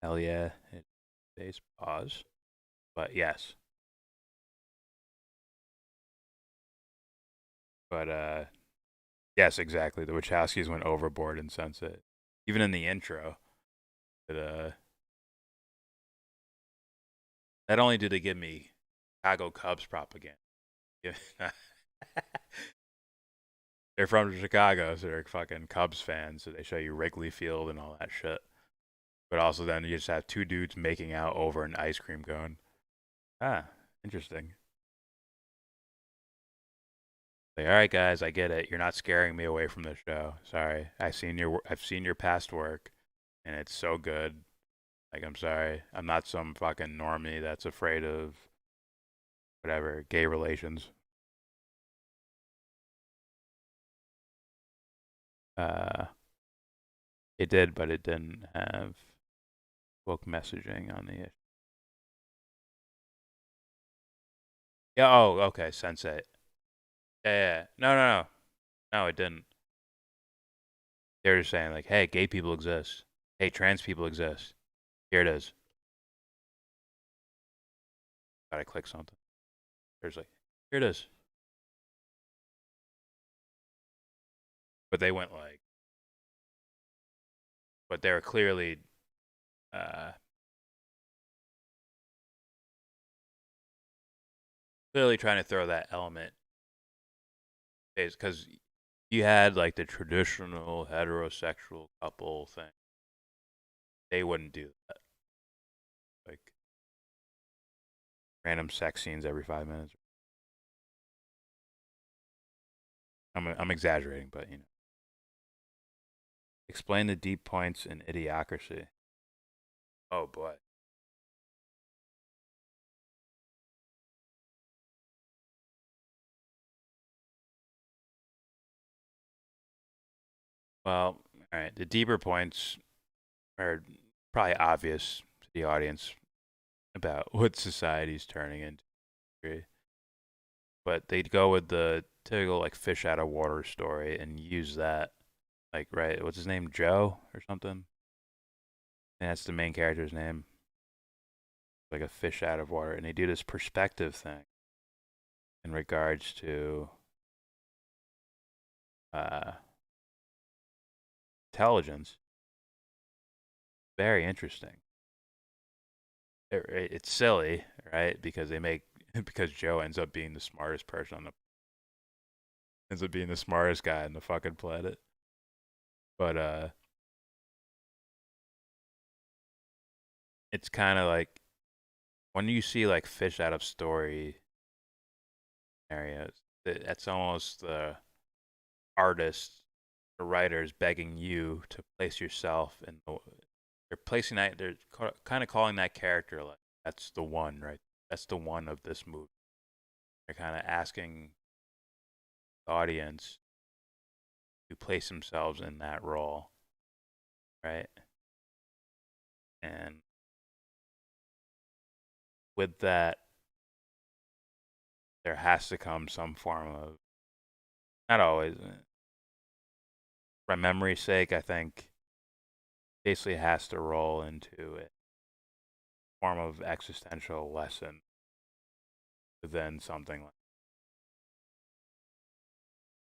Hell yeah. Space pause. But yes. But yes, exactly. The Wachowskis went overboard in Sense8. Even in the intro. But not only did they give me Chicago Cubs propaganda. They're from Chicago, so they're fucking Cubs fans, so they show you Wrigley Field and all that shit. But also then you just have two dudes making out over an ice cream cone. Ah, interesting. Like, all right, guys, I get it. You're not scaring me away from the show. Sorry, I've seen your past work, and it's so good. Like, I'm sorry, I'm not some fucking normie that's afraid of whatever gay relations. It did, but it didn't have woke messaging on the issue. Yeah. Oh, okay. Sense8. Yeah. No, it didn't. They were just saying like, hey, gay people exist. Hey, trans people exist. Here it is. Gotta click something. There's like, here it is. But they went like, but they were clearly, clearly trying to throw that element. Because you had like the traditional heterosexual couple thing. They wouldn't do that. Like random sex scenes every 5 minutes. I'm exaggerating, but you know. Explain the deep points in Idiocracy. Oh boy. Well, all right. The deeper points are probably obvious to the audience about what society's turning into. But they'd go with the typical like fish out of water story and use that. Like, right, what's his name? Joe or something? And that's the main character's name. Like a fish out of water. And they do this perspective thing in regards to intelligence. Very interesting. It's silly, right? Because because Joe ends up being the smartest person ends up being the smartest guy on the fucking planet. But it's kind of like when you see like fish out of story areas, that's almost the artists, the writers begging you to place yourself in the. They're placing that. They're kind of calling that character like that's the one, right? That's the one of this movie. They're kind of asking the audience to place themselves in that role, right? And with that, there has to come some form of, not always, for memory's sake, I think basically has to roll into a form of existential lesson within something like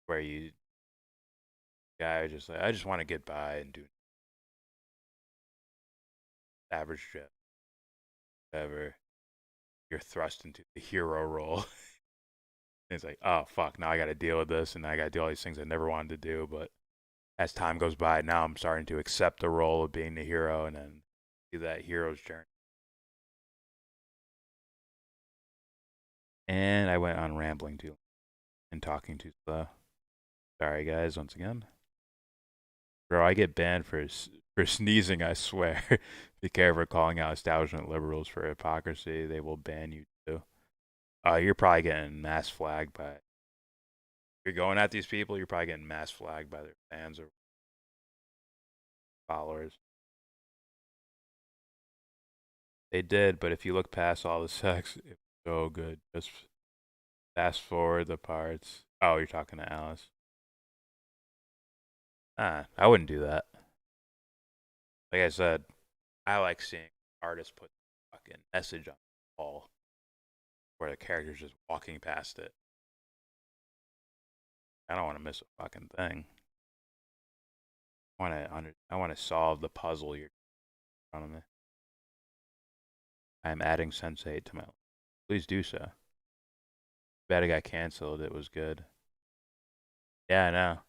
where you guy just like, I just want to get by and do average shit, whatever. You're thrust into the hero role. And it's like, oh fuck, now I got to deal with this, and I got to do all these things I never wanted to do. But as time goes by, now I'm starting to accept the role of being the hero, and then see that hero's journey. And I went on rambling too and talking too slow. Sorry guys, once again. Bro, I get banned for sneezing, I swear. Be careful calling out establishment liberals for hypocrisy. They will ban you too. You're probably getting mass flagged by. If you're going at these people, you're probably getting mass flagged by their fans or followers. They did, but if you look past all the sex, it's so good. Just fast forward the parts. Oh, you're talking to Alice. I wouldn't do that. Like I said, I like seeing artists put a fucking message on the wall where the character's just walking past it. I don't want to miss a fucking thing. I want to solve the puzzle you're in front of me. I'm adding Sense8 to my list. Please do so. Bet it got canceled. It was good. Yeah, I know.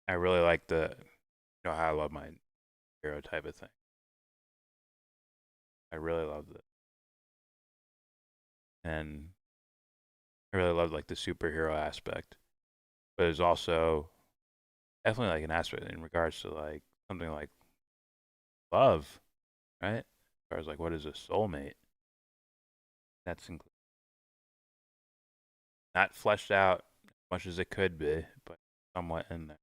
I really like the, you know how I love my hero type of thing. I really loved it. And I really loved like the superhero aspect. But there's also definitely like an aspect in regards to like something like love, right? As far as like what is a soulmate? That's included. Not fleshed out as much as it could be, but somewhat in there.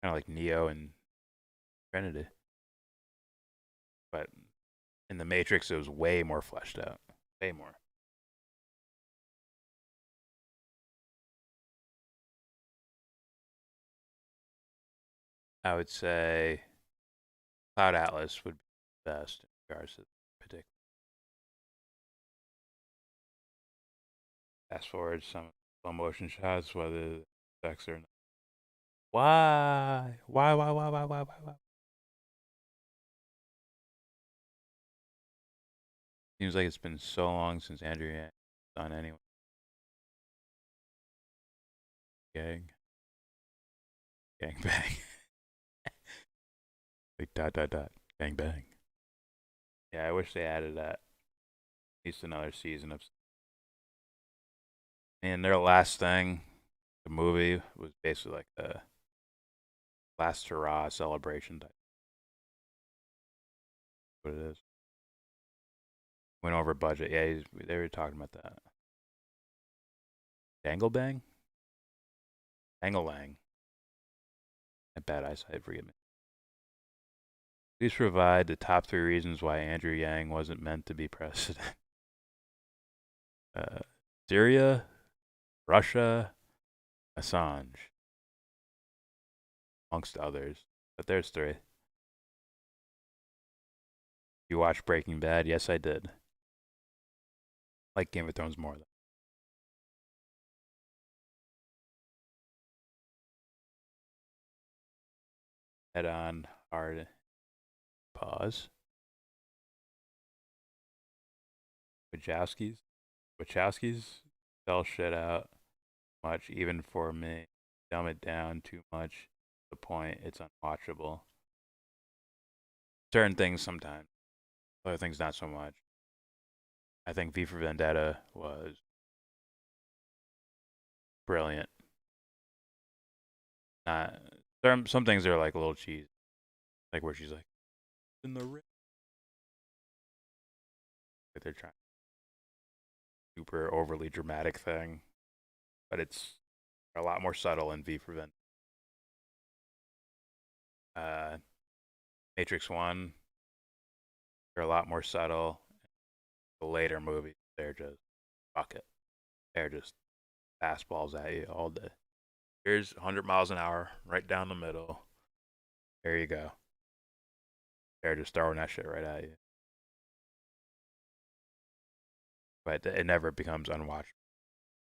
Kind of like Neo and Trinity. But in the Matrix, it was way more fleshed out. Way more. I would say Cloud Atlas would be the best in regards to particular. Fast forward some slow motion shots, whether sex or not. Why? Why? Seems like it's been so long since Andrew Yang done anyway. Gang bang. Like ... Bang bang. Yeah, I wish they added that. At least another season of. And their last thing, the movie, was basically like a last hurrah celebration type. What it is. Went over budget. Yeah, they were talking about that. Dangle bang? Dangle-lang. I bad eyesight, forgive me. Please provide the top 3 reasons why Andrew Yang wasn't meant to be president. Syria, Russia, Assange, amongst others. But there's 3. You watched Breaking Bad? Yes, I did. Like Game of Thrones more, though. Head on, hard. Pause. Wachowskis sell shit out much, even for me. Dumb it down too much. To the point, it's unwatchable. certain things sometimes. Other things not so much. I think V for Vendetta was brilliant. Some things are like a little cheesy, like where she's like in the ring. Like they're trying super overly dramatic thing, but it's a lot more subtle in V for Vendetta. Matrix 1, they're a lot more subtle. The later movies, they're just fuck it. They're just fastballs at you all day. Here's 100 miles an hour right down the middle. There you go. They're just throwing that shit right at you. But it never becomes unwatchable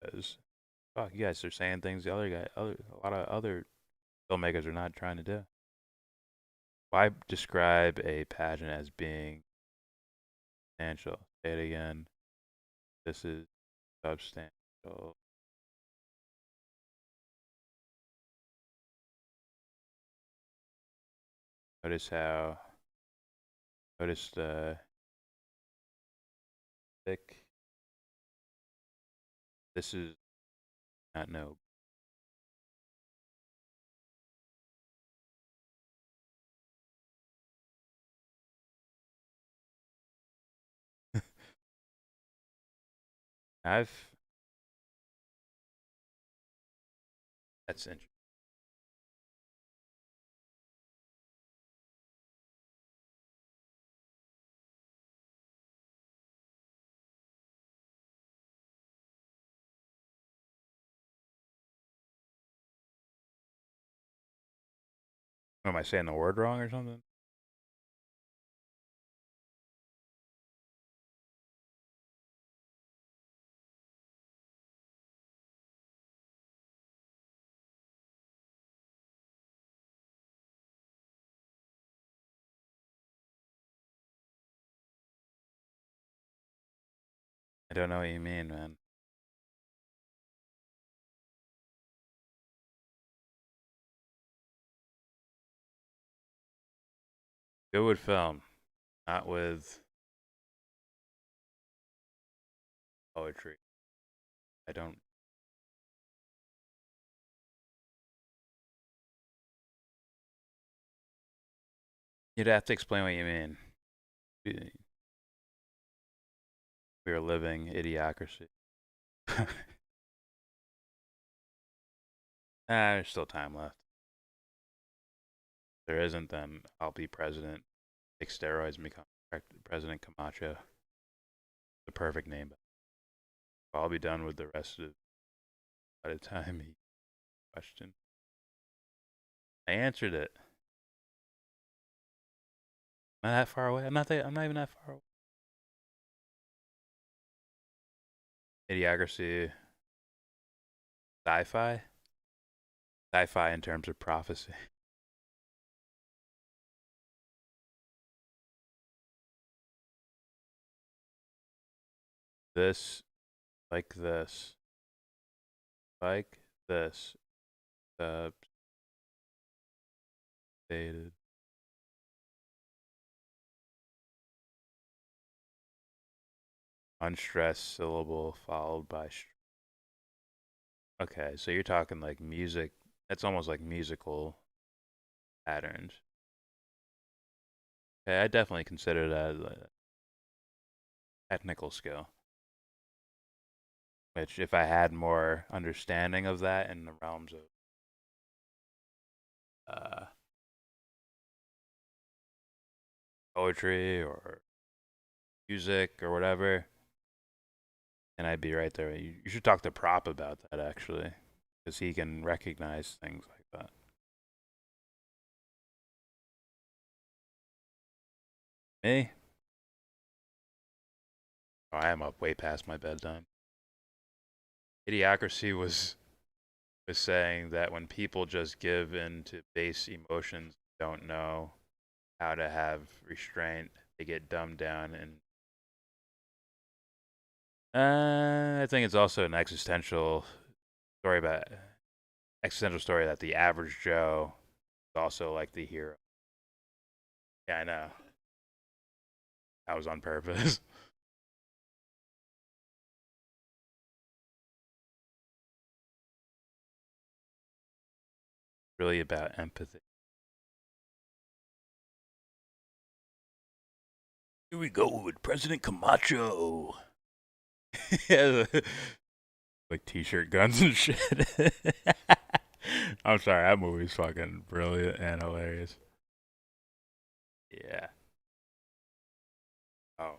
because fuck, you guys are saying things a lot of other filmmakers are not trying to do. Why describe a pageant as being substantial? Say it again. This is substantial. Notice the thick. This is not no. That's interesting. Am I saying the word wrong or something? I don't know what you mean, man. Good with film, not with poetry. I don't. You'd have to explain what you mean. We are living idiocracy. There's still time left. If there isn't, then I'll be president. Take steroids and become President Camacho. The perfect name. I'll be done with the rest of by the time he questioned. I answered it. Am I that far away? I'm not even that far away. Idiocracy. Sci-fi? Sci-fi in terms of prophecy. This, like this, like this, stated. Unstressed syllable followed by. Okay, so you're talking like music. That's almost like musical patterns. Okay, I definitely consider that a technical skill. Which, if I had more understanding of that in the realms of poetry or music or whatever, and I'd be right there. You should talk to Prop about that, actually, because he can recognize things like that. Me? Oh, I am up way past my bedtime. Idiocracy was saying that when people just give in to base emotions, don't know how to have restraint, they get dumbed down. And I think it's also an existential story that the average Joe is also like the hero. Yeah, I know. That was on purpose. Really about empathy. Here we go with President Camacho. Yeah, like t-shirt guns and shit. I'm sorry, that movie's fucking brilliant and hilarious. Yeah. Oh.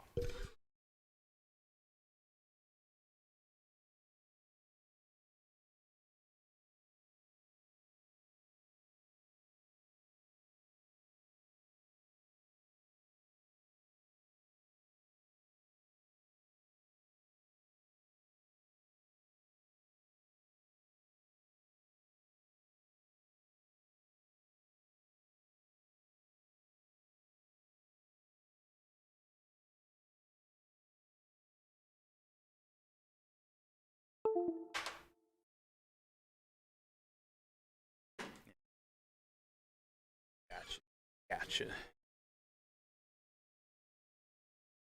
Gotcha.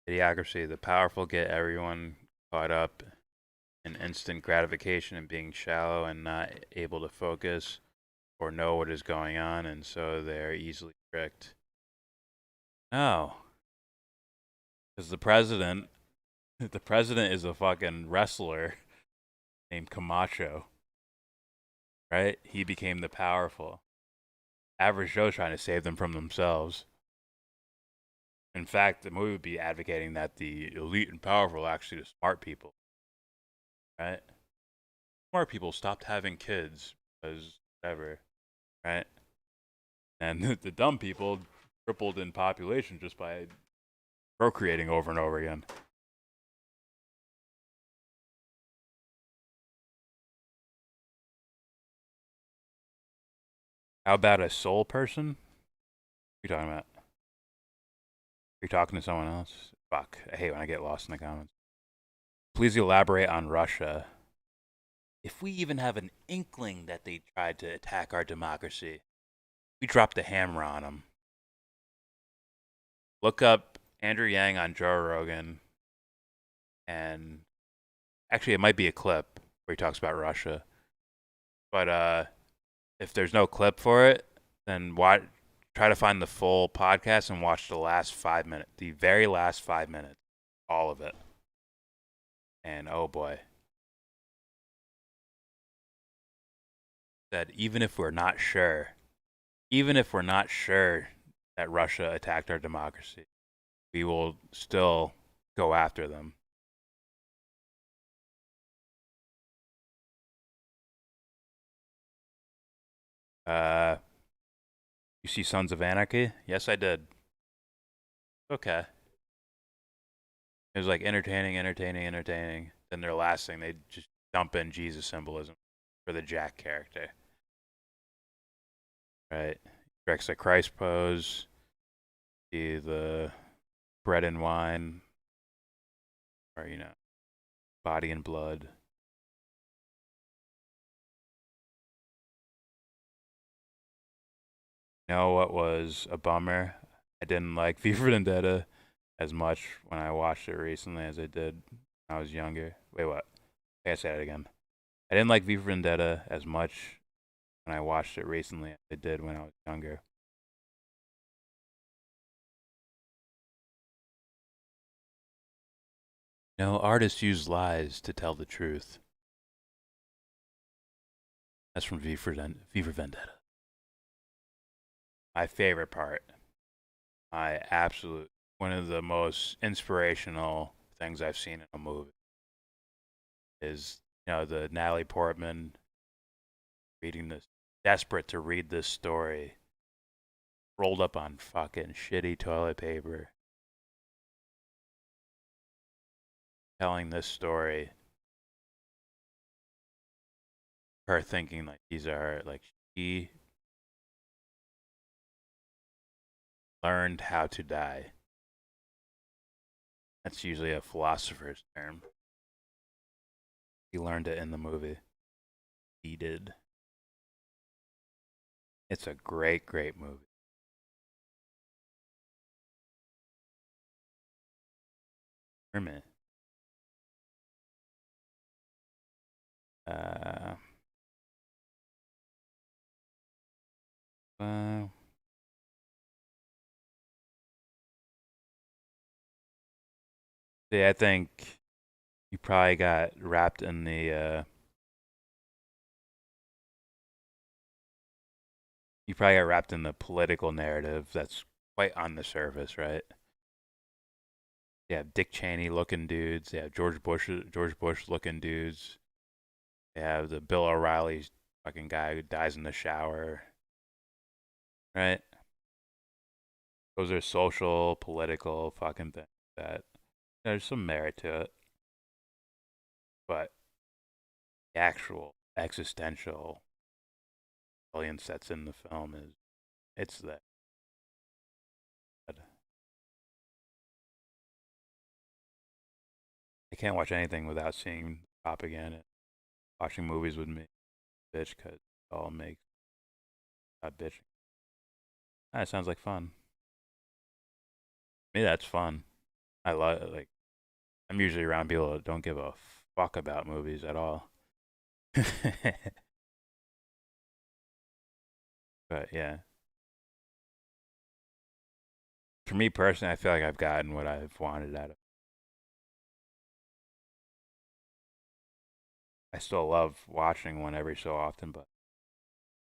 Idiocracy. The powerful get everyone caught up in instant gratification and being shallow and not able to focus or know what is going on, and so they're easily tricked. No. Because the president is a fucking wrestler named Camacho. Right? He became the powerful. Average Joe's trying to save them from themselves. In fact, the movie would be advocating that the elite and powerful are actually the smart people. Right? Smart people stopped having kids because whatever. Right? And the dumb people tripled in population just by procreating over and over again. How about a soul person? What are you talking about? Are you talking to someone else? Fuck. I hate when I get lost in the comments. Please elaborate on Russia. If we even have an inkling that they tried to attack our democracy, we dropped the hammer on them. Look up Andrew Yang on Joe Rogan, and actually it might be a clip where he talks about Russia. But if there's no clip for it, then try to find the full podcast and watch the last 5 minutes, the very last 5 minutes, all of it. And oh boy. That even if we're not sure that Russia attacked our democracy, we will still go after them. You see Sons of Anarchy? Yes, I did. Okay. It was like entertaining. Then their last thing, they just dump in Jesus symbolism for the Jack character. Right. Directs a Christ pose. See the bread and wine. Or, body and blood. You know what was a bummer? I didn't like V for Vendetta as much when I watched it recently as I did when I was younger. Wait, what? I gotta say that again. I didn't like V for Vendetta as much when I watched it recently as I did when I was younger. No, artists use lies to tell the truth. That's from V for Vendetta. My favorite part. One of the most inspirational things I've seen in a movie is, the Natalie Portman desperate to read this story, rolled up on fucking shitty toilet paper, telling this story, her thinking like these are like she learned how to die. That's usually a philosopher's term. He learned it in the movie. He did. It's a great, great movie. Wait a minute. Yeah, I think you probably got wrapped in the political narrative that's quite on the surface, right? Yeah, Dick Cheney looking dudes. Yeah, George Bush looking dudes. They have the Bill O'Reilly fucking guy who dies in the shower, right? Those are social, political fucking things that there's some merit to it, but the actual existential brilliance that's in the film it's that. I can't watch anything without seeing propaganda. Watching movies with me, bitch, because it all makes that bitch. That sounds like fun. Me, that's fun. I love it. Like, I'm usually around people that don't give a fuck about movies at all. But yeah. For me personally, I feel like I've gotten what I've wanted out of it. I still love watching one every so often, but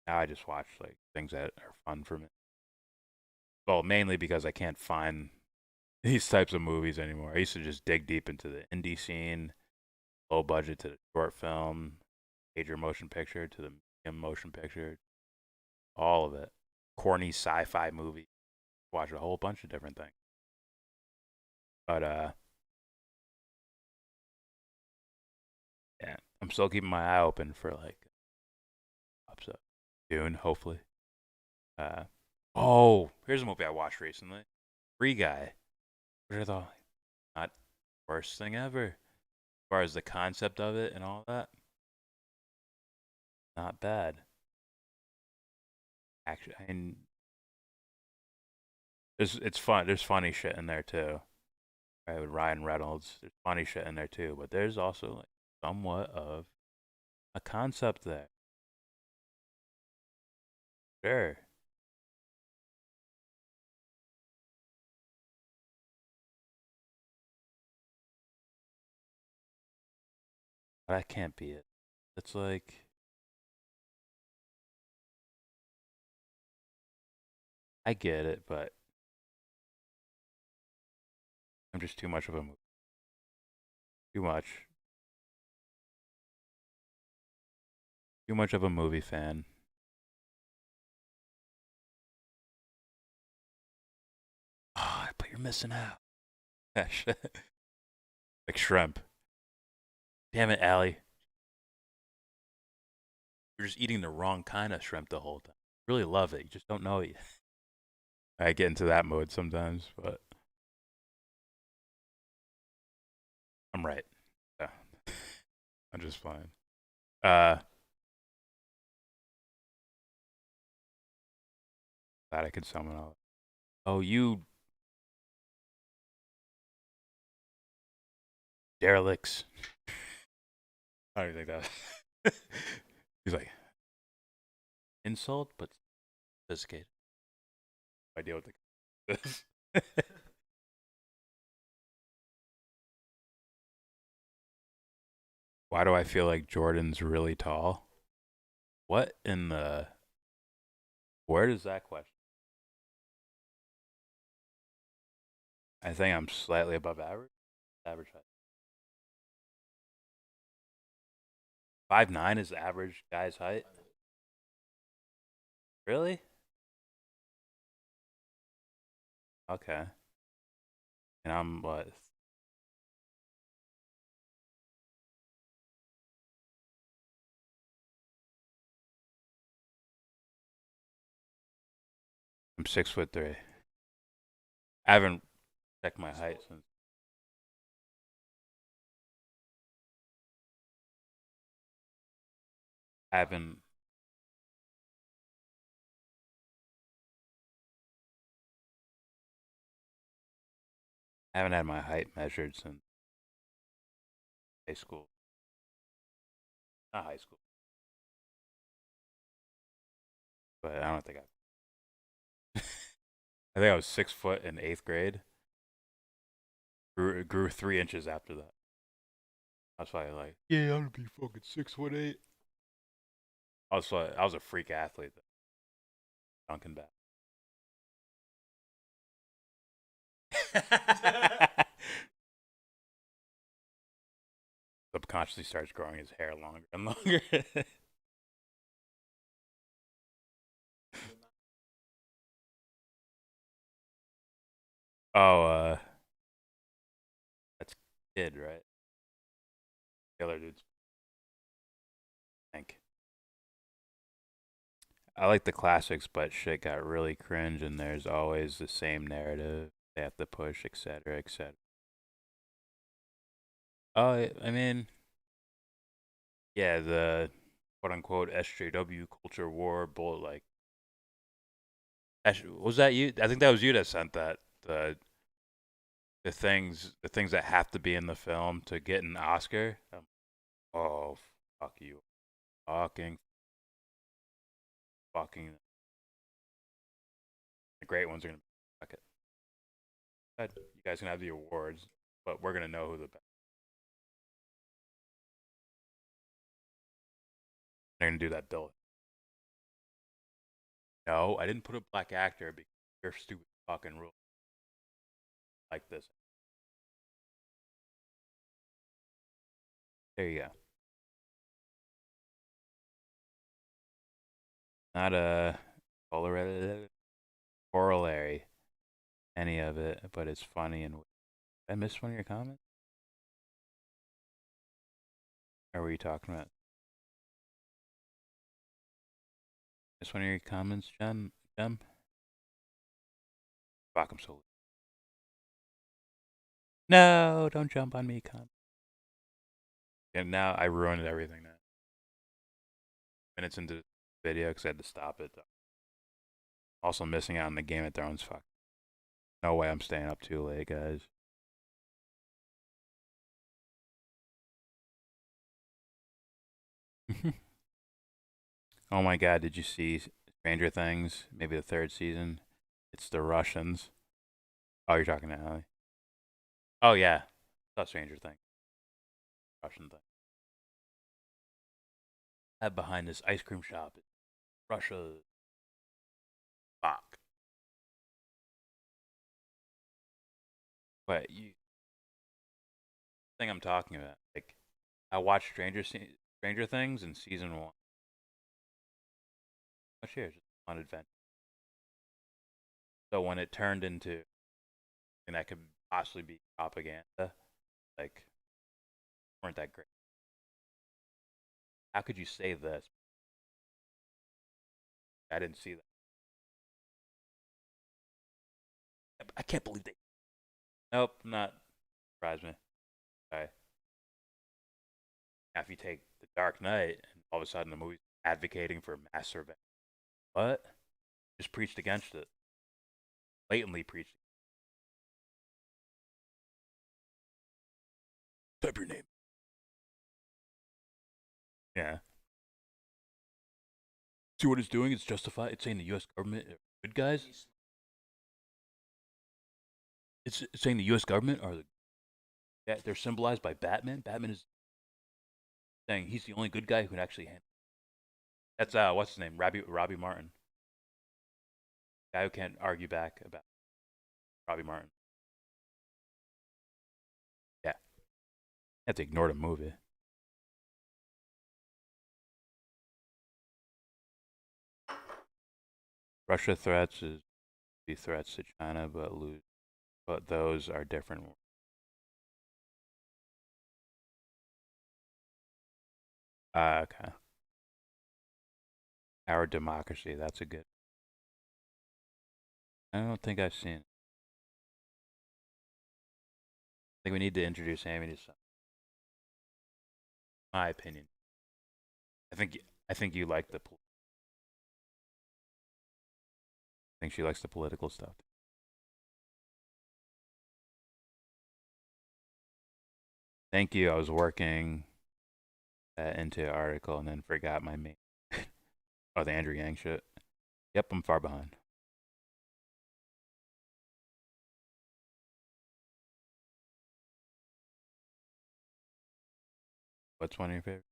now I just watch like things that are fun for me. Well, mainly because I can't find these types of movies anymore. I used to just dig deep into the indie scene, low budget to the short film, major motion picture to the medium motion picture, all of it. Corny sci-fi movie. Watch a whole bunch of different things. But yeah, I'm still keeping my eye open for like pops up. Dune, hopefully. Oh, here's a movie I watched recently. Free Guy. Which I thought not worst thing ever. As far as the concept of it and all that. Not bad. Actually, and it's fun. There's funny shit in there too. Right, with Ryan Reynolds. There's funny shit in there too, but there's also like somewhat of a concept there. Sure. But that can't be it. It's like I get it, but I'm just too much of a movie. Too much. Too much of a movie fan. Oh, but you're missing out. Like shrimp. Damn it, Allie. You're just eating the wrong kind of shrimp the whole time. Really love it. You just don't know it yet. I get into that mode sometimes, but I'm right. Yeah. I'm just fine. Glad I could summon all. Oh, you derelicts. I don't think that. He's like insult, but sophisticated. Idea what the. Why do I feel like Jordan's really tall? What in the? Where does that question? I think I'm slightly above average. Average height. 5'9" is the average guy's height. Really? Okay. And I'm what? I'm 6'3". I haven't checked my height since. I haven't. I haven't had my height measured since high school. Not high school. But I don't think I think I was 6 foot in 8th grade. Grew 3 inches after that. That's why yeah, I'm gonna be fucking 6'8". I was a freak athlete though. Dunking back. Subconsciously starts growing his hair longer and longer. Oh, that's Kid, right? The other dude's. I think. I like the classics, but shit got really cringe, and there's always the same narrative they have to push, etc., etc. Oh, I mean, yeah, the quote-unquote SJW culture war bullet, like, was that you? I think that was you that sent that. The things that have to be in the film to get an Oscar. Oh, fuck you. Fucking. The great ones are going to fuck it. You guys can have the awards, but we're going to know who the best. They're going to do that bill. No, I didn't put a black actor because you're stupid fucking rule. Like this. There you go. Not a corollary, any of it, but it's funny. And I missed one of your comments? Or were you talking about? Missed one of your comments, Jem? Fuck, I'm so. No, don't jump on me, cunt. And now I ruined everything now. Minutes into the video because I had to stop it. Also missing out on the Game of Thrones. Fuck. No way I'm staying up too late, guys. Oh my god, did you see Stranger Things? Maybe the 3rd season? It's the Russians. Oh, you're talking to Allie. Oh yeah. That's Stranger Things. Russian thing. That behind this ice cream shop. Russia. Fuck. But you thing I'm talking about. Like, I watched Stranger Things in season 1. Oh, sure, just on adventure. So when it turned into, and that could possibly be propaganda, like, weren't that great. How could you say this? I didn't see that. I can't believe they. Nope, not surprised me. Okay. Now, if you take The Dark Knight, and all of a sudden the movie's advocating for mass surveillance, what? Just preached against it. Blatantly preached. Type your name. Yeah. See what it's doing? It's justified. It's saying the U.S. government are good guys. It's saying the U.S. government are they're symbolized by Batman. Batman is saying he's the only good guy who can actually handle. That's what's his name? Robbie Martin. Guy who can't argue back about Robbie Martin. Yeah. You have to ignore the movie. Russia threats is be threats to China, but those are different. Okay. Our democracy. That's a good. I don't think I've seen it. I think we need to introduce Amy to something. My opinion. I think you like the. I think she likes the political stuff. Thank you. I was working into an article and then forgot my main. Oh, the Andrew Yang shit. Yep, I'm far behind. What's one of your favorites?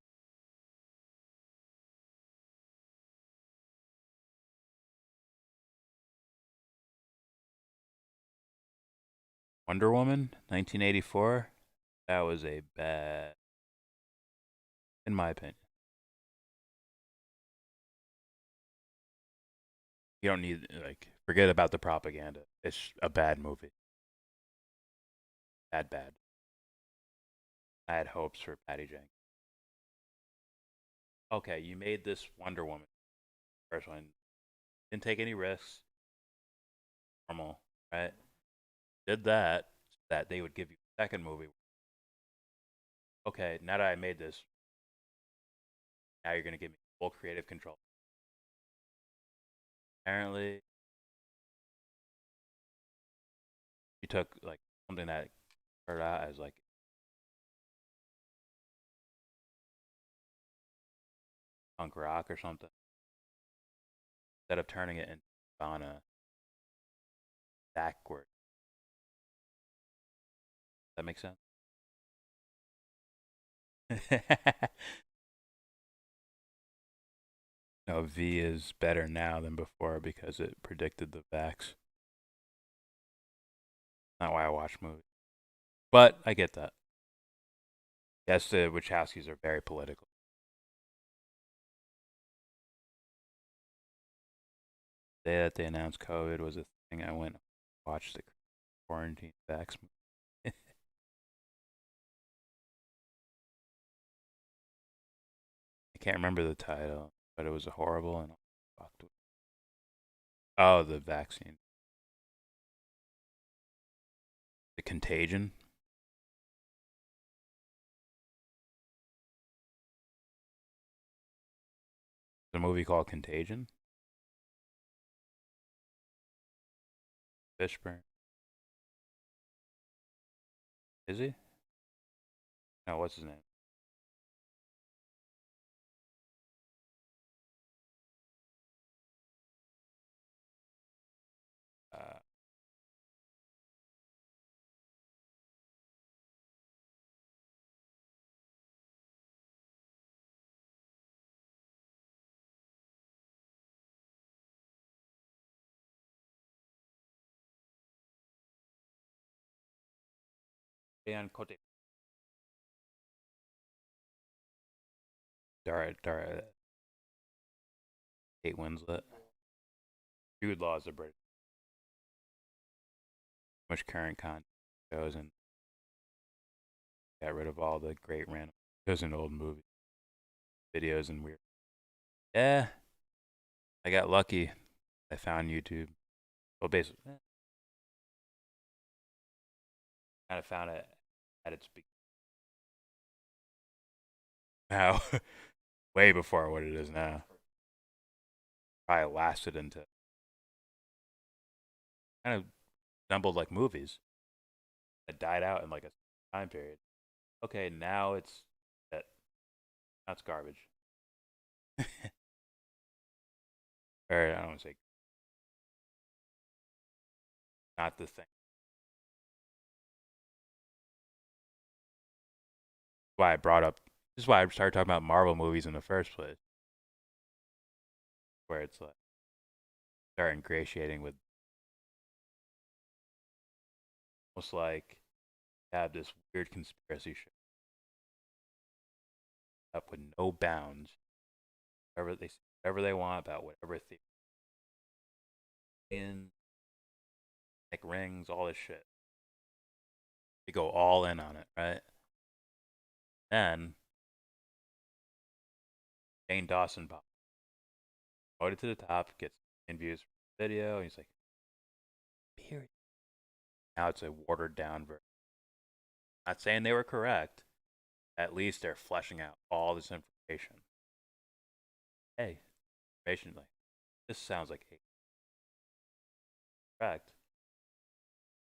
Wonder Woman, 1984. That was a bad, in my opinion. You don't need, like, forget about the propaganda. It's a bad movie. Bad. I had hopes for Patty Jenkins. Okay, you made this Wonder Woman. First one. Didn't take any risks. Normal, right? Did that they would give you a second movie. Okay, now that I made this, now you're gonna give me full creative control. Apparently, you took like something that started out as like punk rock or something, instead of turning it into Nirvana backward. That makes sense. No, V is better now than before because it predicted the vax. Not why I watch movies. But I get that. Yes, the Wachowskis are very political. The day that they announced COVID was a thing, I went and watched the quarantine vax movie. I can't remember the title, but it was horrible and I fucked with it. Oh, the vaccine. The Contagion. The movie called Contagion. Fishburne. Is he? No, what's his name? Dan Cote. Dara. Kate Winslet. Jude Law is a British. Much current content shows and got rid of all the great random shows and old movies, videos, and weird. Yeah, I got lucky. I found YouTube. Well, basically, kind of found it at its beginning. Now, way before what it is now. Probably lasted into kind of resembled like movies that died out in like a time period. Okay, now it's that. Now it's garbage. Or I don't want to say not the thing. Why I brought up. This is why I started talking about Marvel movies in the first place, where it's like start ingratiating with almost like have this weird conspiracy show up with no bounds, whatever they want about whatever theory, in like rings, all this shit. They go all in on it, right? Then Dane Dawson pops, promoted to the top, gets views for the video, and he's like, period. Now it's a watered down version. Not saying they were correct. At least they're fleshing out all this information. Hey, information like this sounds like hate. Correct.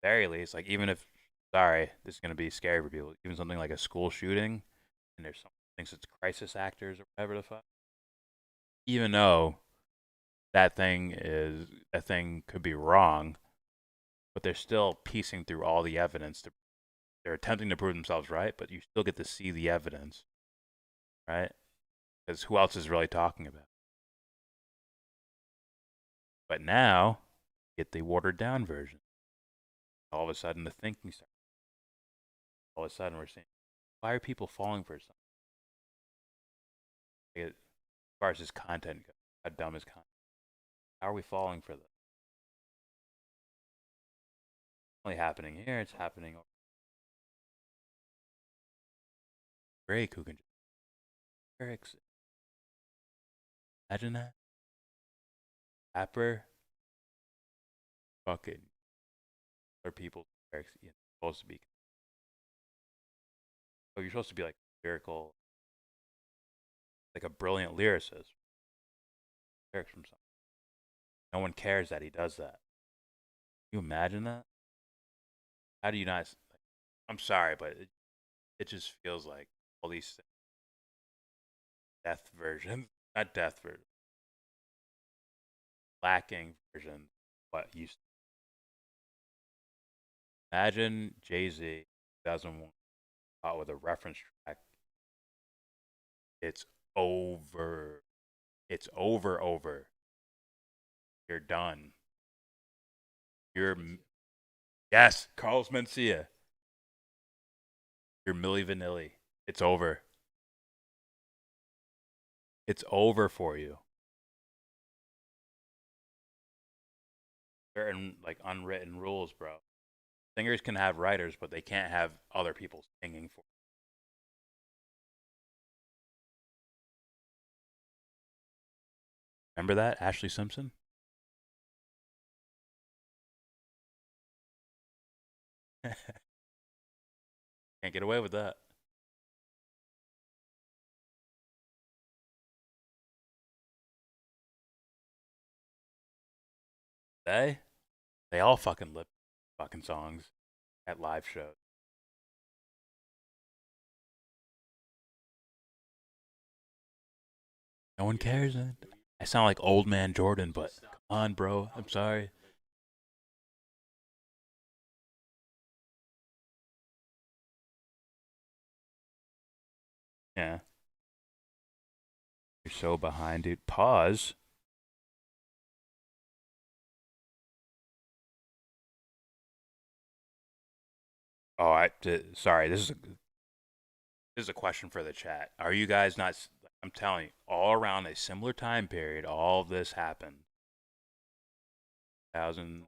Very least, like even if sorry, this is going to be scary for people. Even something like a school shooting, and there's some thinks it's crisis actors or whatever the fuck. Even though that thing could be wrong, but they're still piecing through all the evidence. They're attempting to prove themselves right, but you still get to see the evidence, right? Because who else is really talking about it? But now, get the watered down version. All of a sudden, the thinking starts. All of a sudden, we're saying, why are people falling for something? As far as his content goes, how dumb is content? How are we falling for this? It's only happening here, it's happening over Drake, who can just lyrics. Imagine that. Rapper, fucking, other people's lyrics. You're supposed to be. Oh, you're supposed to be like lyrical, like a brilliant lyricist. Lyrics from something. No one cares that he does that. Can you imagine that? How do you not? Like, I'm sorry, but it just feels like all these death versions, not death versions, lacking versions. What used to. Imagine Jay-Z 2001 out with a reference track. It's over. It's over. You're done. Yes, Carlos Mencia. You're Milli Vanilli. It's over. It's over for you. Certain like unwritten rules, bro. Singers can have writers, but they can't have other people singing for them. Remember that, Ashley Simpson? Can't get away with that. They all fucking lip fucking songs at live shows. No one cares. Man. I sound like old man Jordan, but come on, bro. I'm sorry. Yeah. You're so behind, dude. Pause. Oh, sorry. This is a question for the chat. Are you guys not? I'm telling you, all around a similar time period, all of this happened. 2000.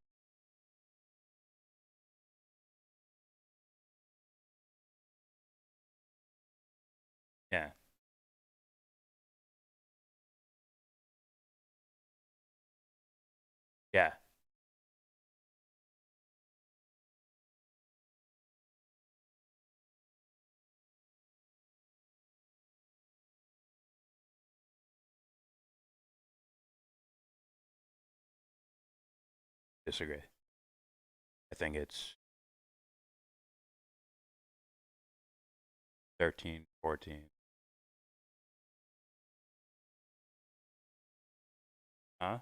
Yeah. Yeah. Disagree. I think it's 13, 14. Huh?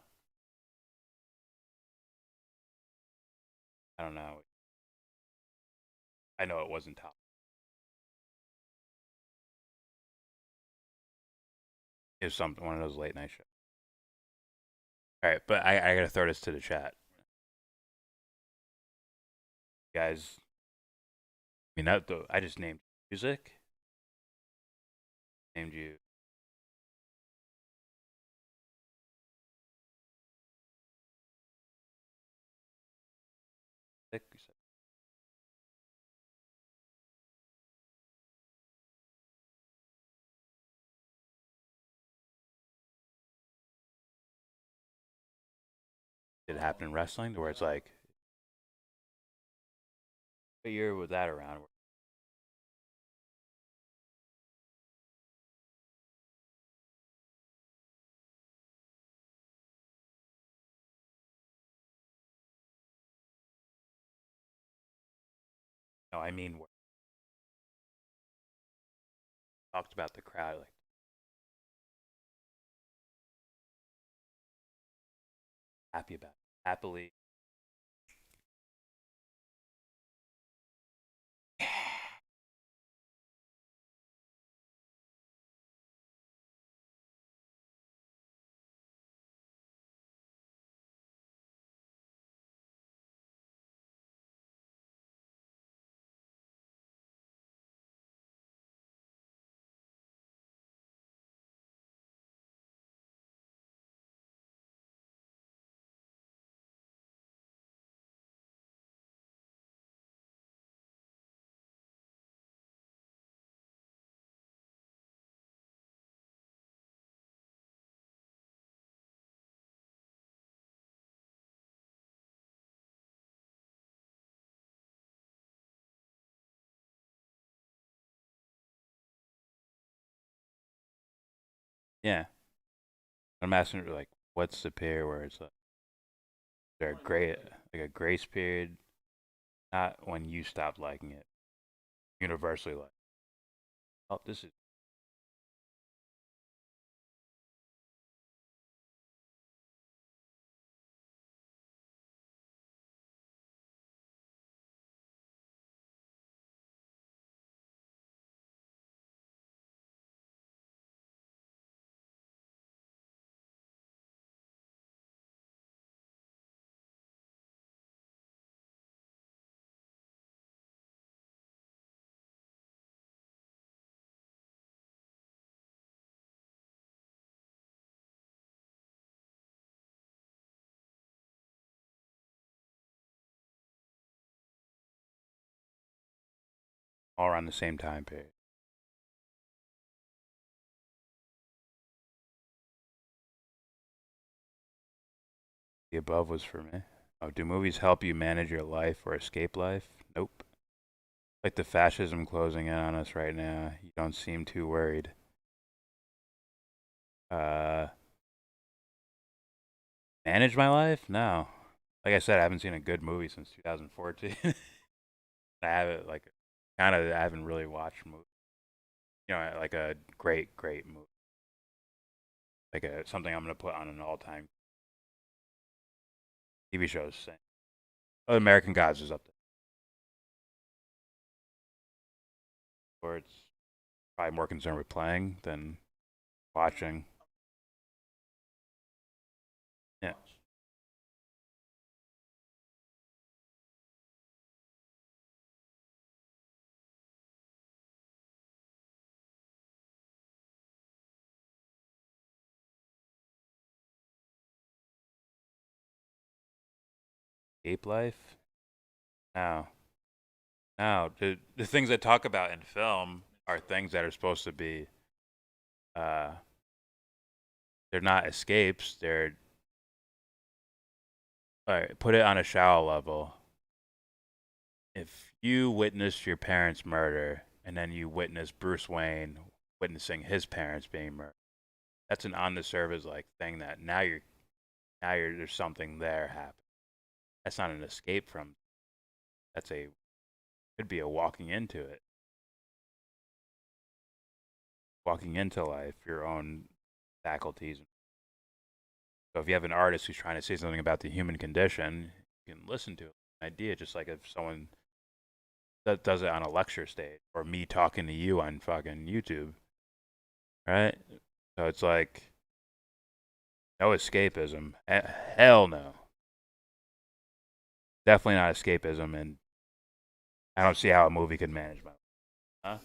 I don't know. I know it wasn't top. It was one of those late night shows. All right, but I gotta throw this to the chat. Guys, I mean, I just named music. Named you. Did it happen in wrestling to where it's like, what year was that around? No, I mean, talked about the crowd, like happy about it. Happily. Yeah. I'm asking like, what's the period where it's like, is there a grace period? Not when you stop liking it. Universally like, oh, this is all around the same time period. The above was for me. Oh, do movies help you manage your life or escape life? Nope. Like the fascism closing in on us right now, you don't seem too worried. Manage my life? No. Like I said, I haven't seen a good movie since 2014. I haven't I haven't really watched movies. You know, like a great movie. Like something I'm gonna put on an all-time TV shows. Same. Oh, American Gods is up there. Or it's probably more concerned with playing than watching. Yeah. Escape life? No. No. The things I talk about in film are things that are supposed to be they're not escapes, they're all right, put it on a shallow level. If you witnessed your parents' murder and then you witness Bruce Wayne witnessing his parents being murdered, that's an on the surface like thing that now you're there's something there happening. That's not an escape from. That's could be a walking into it. Walking into life, your own faculties. So if you have an artist who's trying to say something about the human condition, you can listen to an idea, just like if someone that does it on a lecture stage or me talking to you on fucking YouTube, right? So it's like no escapism. Hell no. Definitely not escapism, and I don't see how a movie could manage my life. Huh?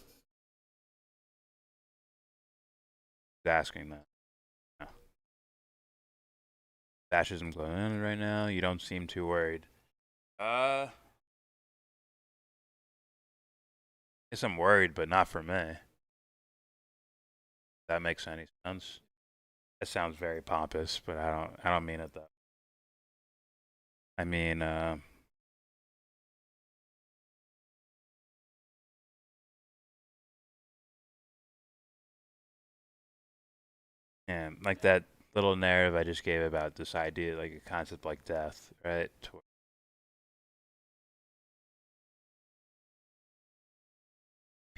Who's asking that? No. Fascism's going on right now. You don't seem too worried. I guess I'm worried, but not for me. If that makes any sense. That sounds very pompous, but I don't mean it though. I mean, yeah, like that little narrative I just gave about this idea, like a concept like death, right?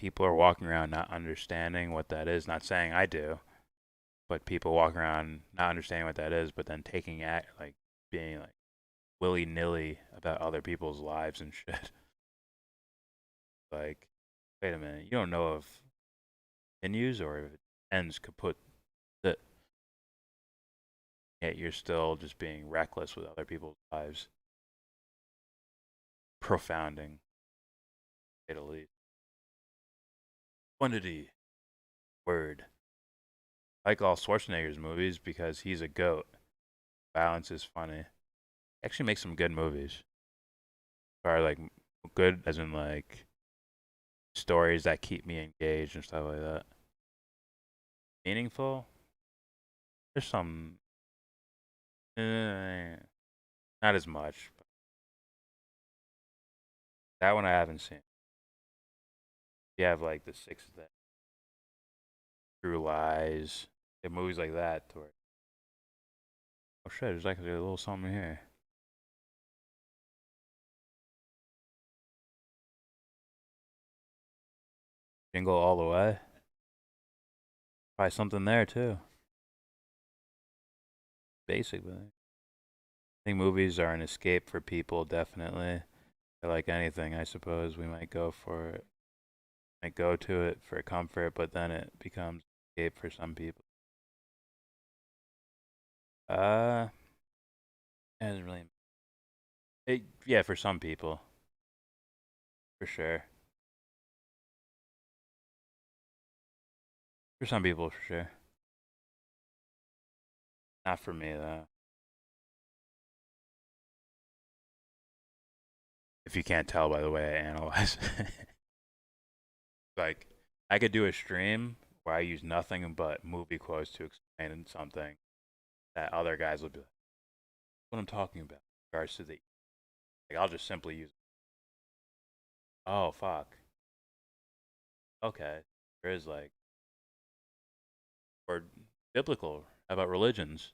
people are walking around not understanding what that is. Not saying I do, but people walking around not understanding what that is, but then taking act, like being like willy-nilly about other people's lives and shit. Like, wait a minute, you don't know if it continues or if it ends kaput. That yet you're still just being reckless with other people's lives. Profounding, to say the least. Quantity. Word. I like all Schwarzenegger's movies because he's a goat. Violence is funny. He actually makes some good movies. Or like good as in like stories that keep me engaged and stuff like that. Meaningful? There's some not as much. But that one I haven't seen. You have like The Sixth Day, True Lies, and movies like that. Oh shit, there's actually a little something here. Jingle All the Way. Probably something there too. Basic, but I think movies are an escape for people, definitely. Like anything, I suppose we might go for it. Might go to it for comfort, but then it becomes escape for some people. It doesn't really. Yeah, for some people, for sure. For some people, for sure. Not for me though. If you can't tell by the way I analyze it. Like, I could do a stream where I use nothing but movie quotes to explain something that other guys will be like, what I'm talking about in regards to the, like, I'll just simply use, oh, fuck. Okay. There is like, or biblical, how about religions?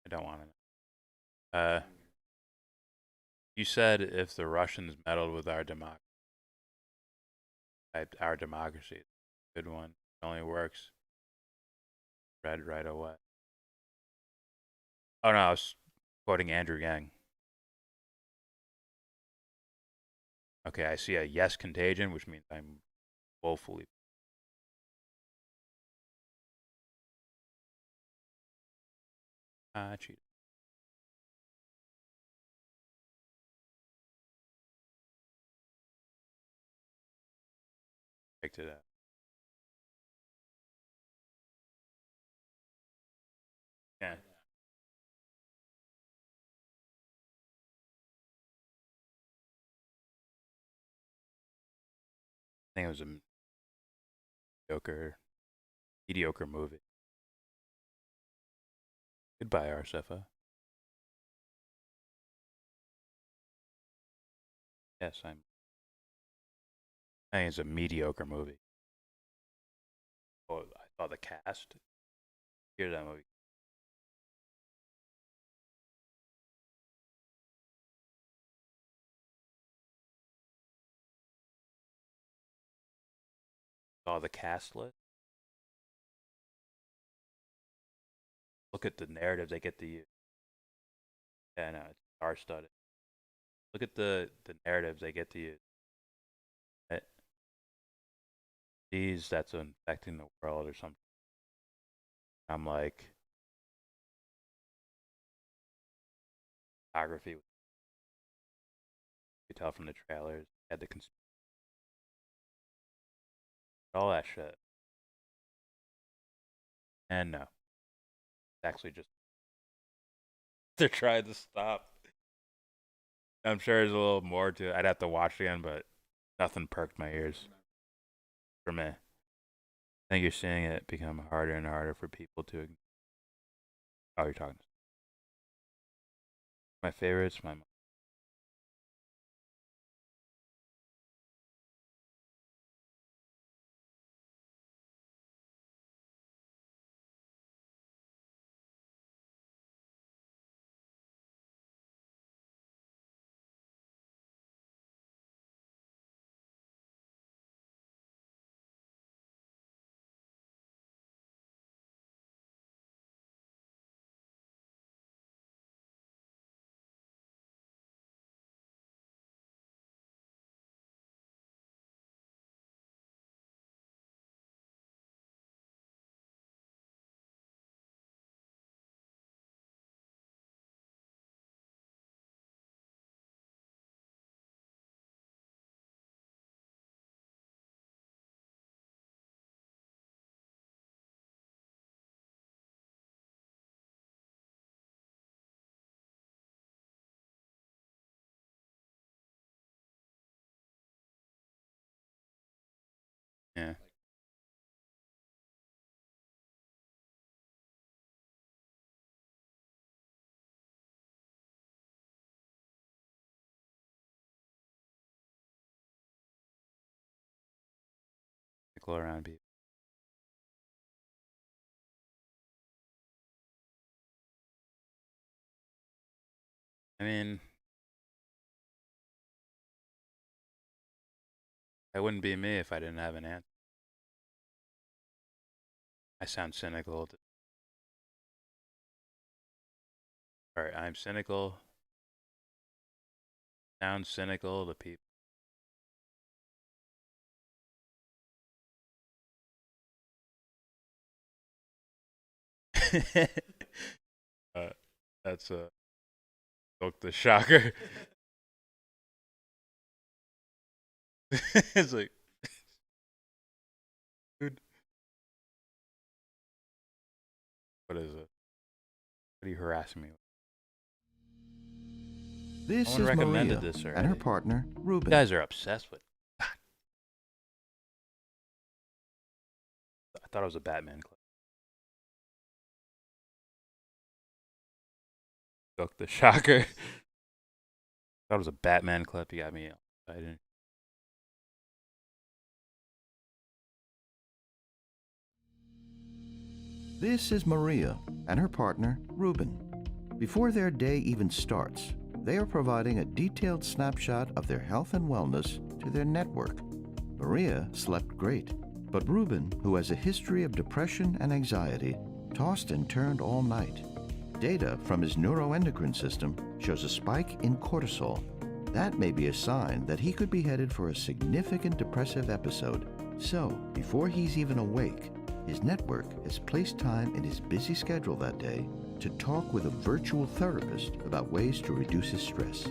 I don't want to. You said if the Russians meddled with our democracy, good one, it only works. Read right away. Oh no, I was quoting Andrew Yang. Okay, I see a yes contagion, which means I'm woefully. Cheated. Picked it up. Yeah. I think it was a mediocre movie. Goodbye, Arsefa. Yes, I think it's a mediocre movie. Oh, I saw the cast. Here's that movie. Saw the cast list. Look at the narrative they get to use. Yeah, no, it's star-studded. Look at the narratives they get to use. These that's infecting the world or something. I'm like, photography. You could tell from the trailers. Had the all that shit. And no, it's actually just they're trying to stop. I'm sure there's a little more to it. I'd have to watch again, but nothing perked my ears for me. I think you're seeing it become harder and harder for people to. Oh, you're talking. My favorites, my yeah. Go around people. I mean, that wouldn't be me if I didn't have an answer. I sound cynical. Alright, I'm cynical. Sound cynical to people. That's a the shocker. It's like, dude, what is it? What are you harassing me with? This Someone is recommended Maria this and already. her partner, Ruben. You guys are obsessed with. God. I thought it was a Batman clip. The shocker. Thought it was a Batman clip. You got me excited. This is Maria and her partner, Ruben. Before their day even starts, they are providing a detailed snapshot of their health and wellness to their network. Maria slept great, but Ruben, who has a history of depression and anxiety, tossed and turned all night. Data from his neuroendocrine system shows a spike in cortisol. That may be a sign that he could be headed for a significant depressive episode. So, before he's even awake, his network has placed time in his busy schedule that day to talk with a virtual therapist about ways to reduce his stress.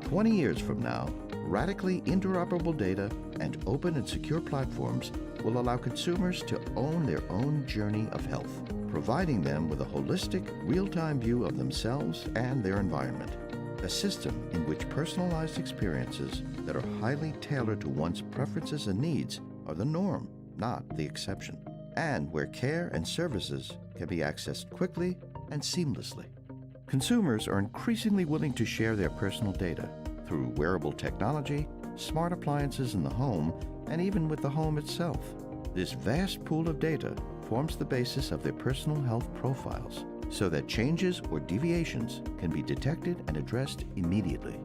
20 years from now, radically interoperable data and open and secure platforms will allow consumers to own their own journey of health, providing them with a holistic, real-time view of themselves and their environment. A system in which personalized experiences that are highly tailored to one's preferences and needs are the norm, not the exception, and where care and services can be accessed quickly and seamlessly. Consumers are increasingly willing to share their personal data through wearable technology, smart appliances in the home, and even with the home itself. This vast pool of data forms the basis of their personal health profiles, so that changes or deviations can be detected and addressed immediately.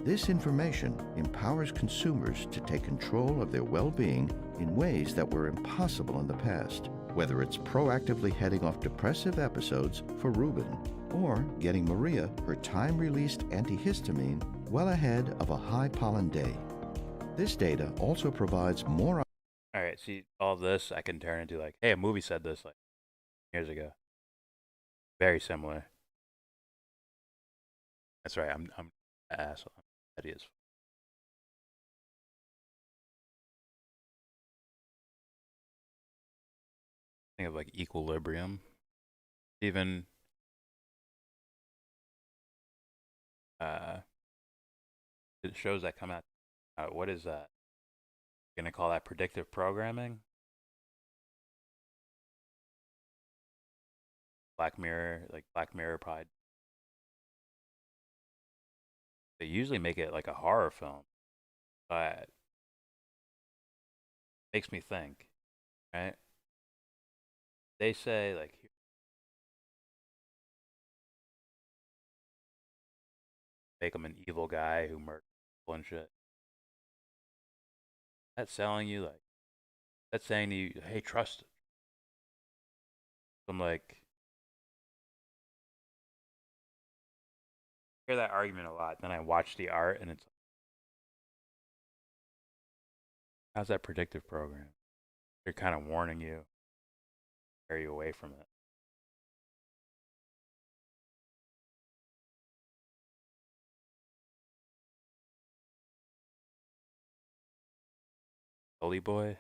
This information empowers consumers to take control of their well-being in ways that were impossible in the past, whether it's proactively heading off depressive episodes for Ruben, or getting Maria her time-released antihistamine well ahead of a high-pollen day. This data also provides more... Alright, see, all this I can turn into like, hey, a movie said this like years ago. Very similar. That's right, I'm an asshole. That is. Think of like Equilibrium. Even it shows that come out. What is that? Gonna call that predictive programming? Black Mirror, like Black Mirror probably They usually make it like a horror film, but makes me think, right? They say like make him an evil guy who murders people and shit. That's selling you like that's saying to you, hey, trust it. I'm like, I hear that argument a lot. Then I watch the art and it's how's that predictive program? They're kind of warning you, carry you away from it. Bully boy.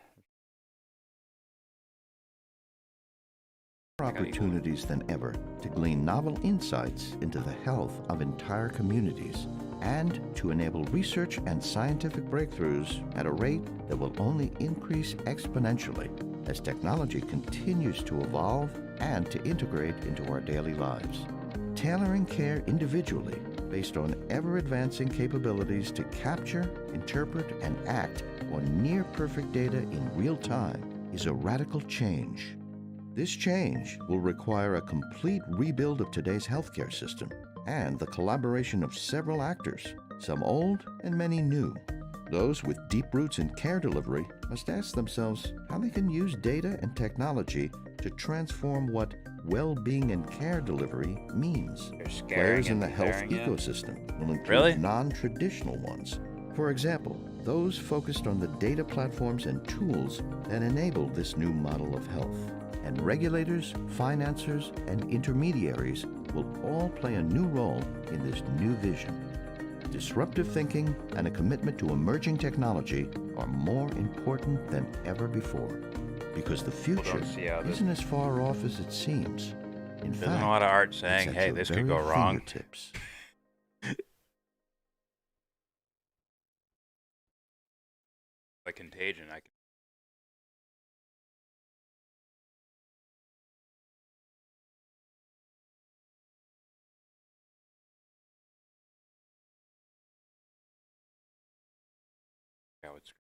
Opportunities than ever to glean novel insights into the health of entire communities and to enable research and scientific breakthroughs at a rate that will only increase exponentially as technology continues to evolve and to integrate into our daily lives. Tailoring care individually based on ever-advancing capabilities to capture, interpret, and act on near-perfect data in real time is a radical change. This change will require a complete rebuild of today's healthcare system and the collaboration of several actors, some old and many new. Those with deep roots in care delivery must ask themselves how they can use data and technology to transform what well-being and care delivery means. Players in the health ecosystem will include non-traditional ones. For example, those focused on the data platforms and tools that enable this new model of health. And regulators, financiers, and intermediaries will all play a new role in this new vision. Disruptive thinking and a commitment to emerging technology are more important than ever before, because the future isn't as far off as it seems. In There's fact, a lot of art it's saying, at hey, your this could very go wrong. fingertips. Like Contagion, I can. Yeah, it's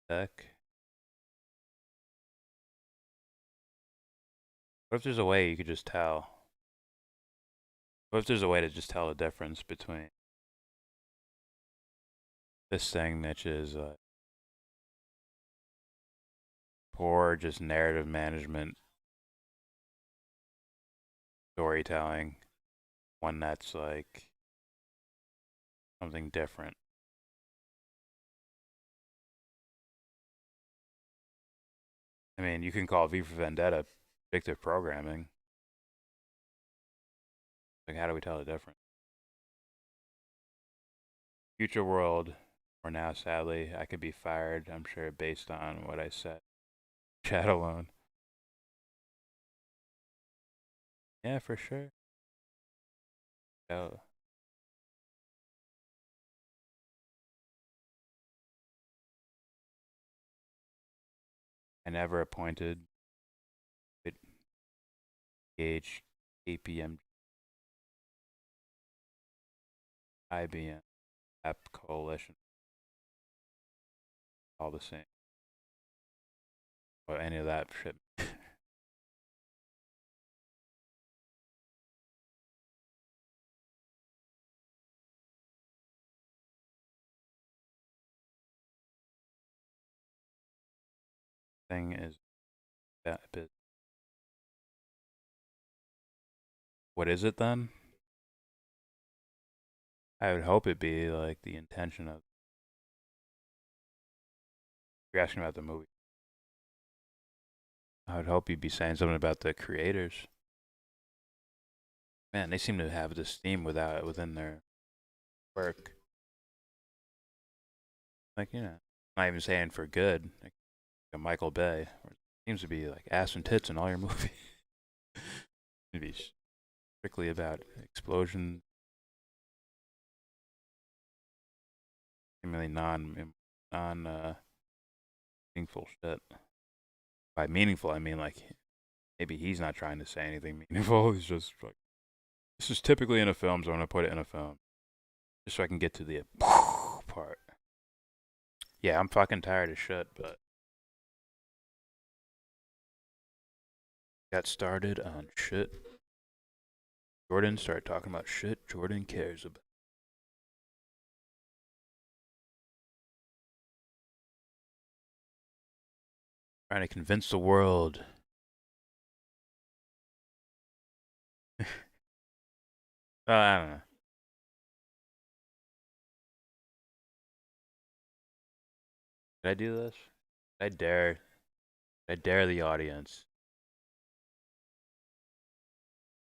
Heck. What if there's a way you could just tell? What if there's a way to just tell the difference between this thing, which is poor, just narrative management, storytelling, one that's like something different? I mean, you can call V for Vendetta predictive programming. Like, how do we tell the difference? Future world, or now, sadly, I could be fired, I'm sure, based on what I said. Chat alone. Yeah, for sure. Oh. I never appointed H, APM, IBM, App Coalition. All the same. Or any of that shit. Thing is that bit. What is it then? I would hope it be like the intention of You're asking about the movie. I would hope you'd be saying something about the creators. Man, they seem to have this theme within their work. Like, you know, not even saying for good. Like Michael Bay, where it seems to be like ass and tits in all your movies. It'd be strictly about explosion. Really meaningful shit. By meaningful, I mean like maybe he's not trying to say anything meaningful. He's just like, this is typically in a film, so I'm gonna put it in a film, just so I can get to the part. Yeah, I'm fucking tired of shit, but got started on shit. Jordan started talking about shit Jordan cares about. Trying to convince the world. I don't know. Did I do this? Did I dare the audience?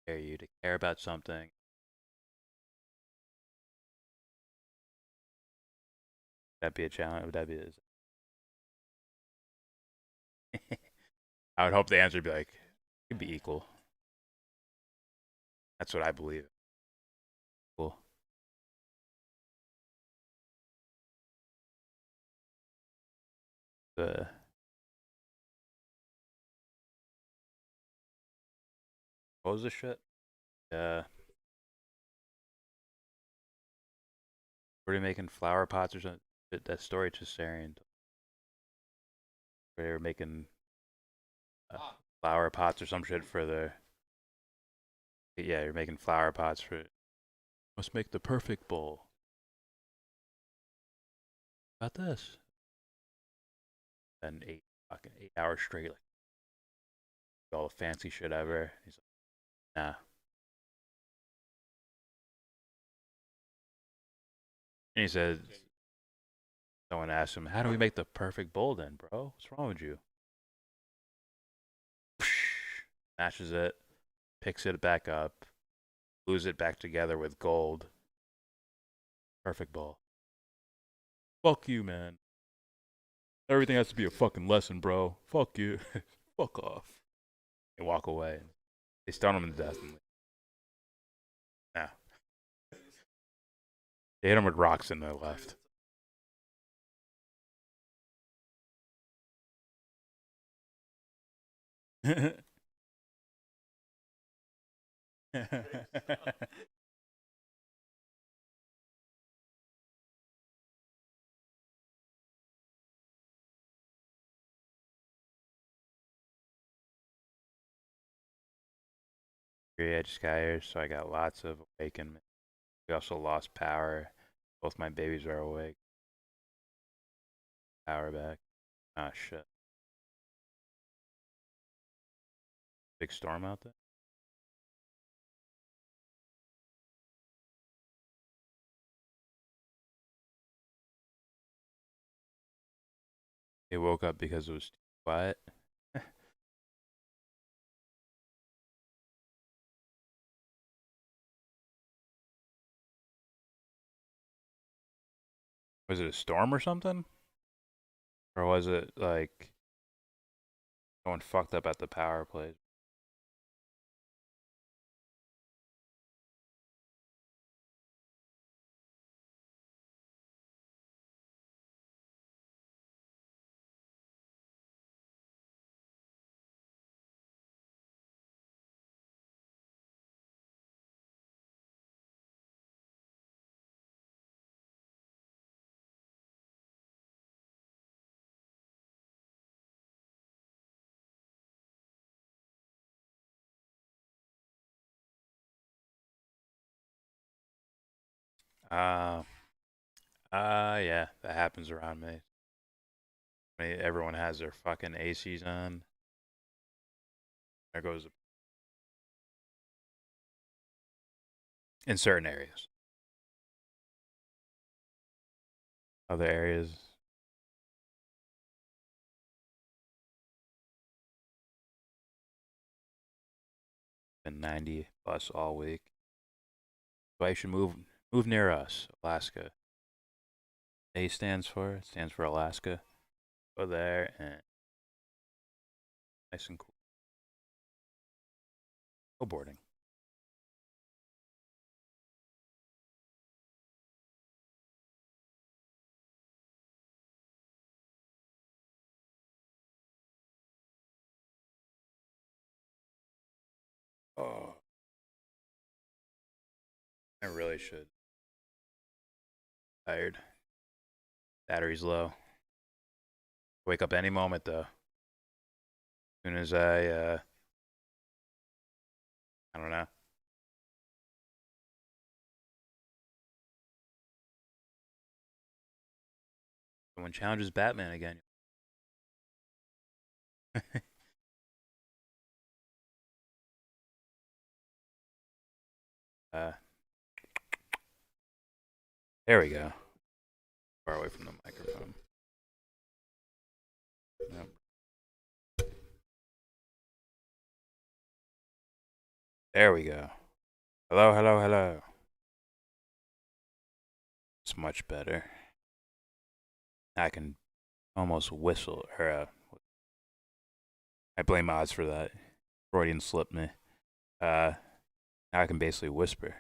Dare you to care about something? Would that be a challenge? Would that be I would hope the answer would be like, it could be equal. That's what I believe. Cool. What was this shit? Were they making flower pots or something? That story to Sarian. They were making flower pots or some shit for the. Yeah, you're making flower pots for. Must make the perfect bowl. About this. Then 8 hours straight, like all the fancy shit ever. He's like, nah. And he said, someone asked him, how do we make the perfect bowl then, bro? What's wrong with you? Smashes it, picks it back up, glues it back together with gold. Perfect bowl. Fuck you, man. Everything has to be a fucking lesson, bro. Fuck you. Fuck off. They walk away. They stone him to death. Nah. They hit him with rocks and they left. I just got here, so I got lots of awakenment. We also lost power. Both my babies are awake. Power back. Ah, shit. Big storm out there? They woke up because it was too quiet. Was it a storm or something? Or was it like someone fucked up at the power place? Yeah, that happens around me. I mean, everyone has their fucking ACs on. There goes in certain areas. Other areas, Been 90 plus all week. So I should move near us, Alaska. A stands for Alaska. Go there and nice and cool. Snowboarding. Oh, I really should. Tired. Battery's low. Wake up any moment though. As soon as I don't know. Someone challenges Batman again. There we go. Far away from the microphone. Yep. There we go. Hello, hello, hello. It's much better. I can almost whistle, or I blame Oz for that. Freudian slipped me. Now I can basically whisper.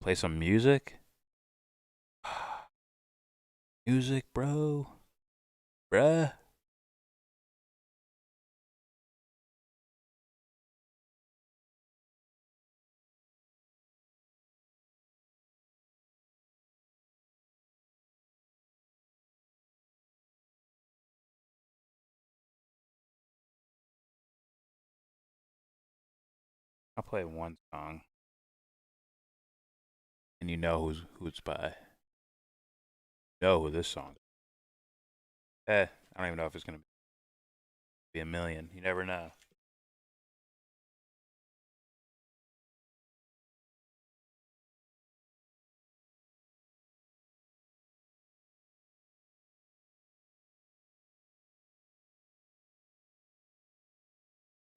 Play some music. Music, bro. Bruh. I'll play one song. And you know who it's by. You know who this song is. I don't even know if it's gonna be a million. You never know.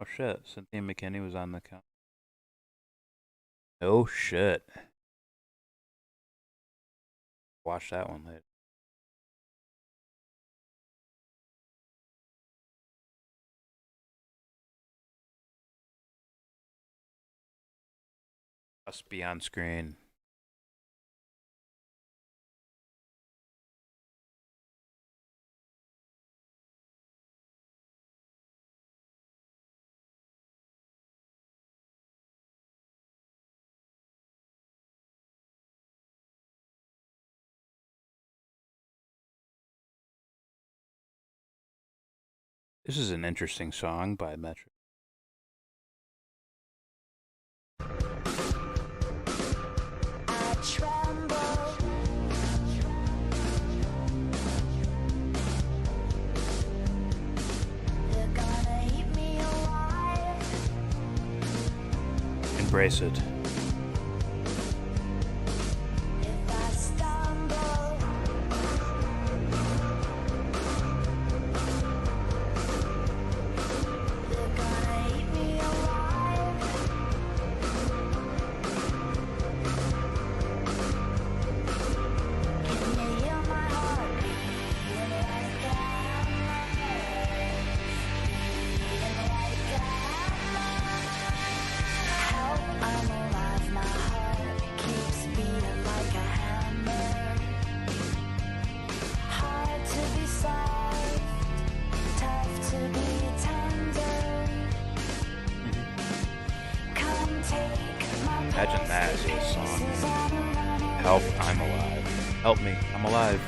Oh shit, Cynthia McKinney was on the count. Oh shit. Watch that one later. Must be on screen. This is an interesting song by Metro. Embrace it. Imagine that as a song. Help, I'm alive. Help me, I'm alive.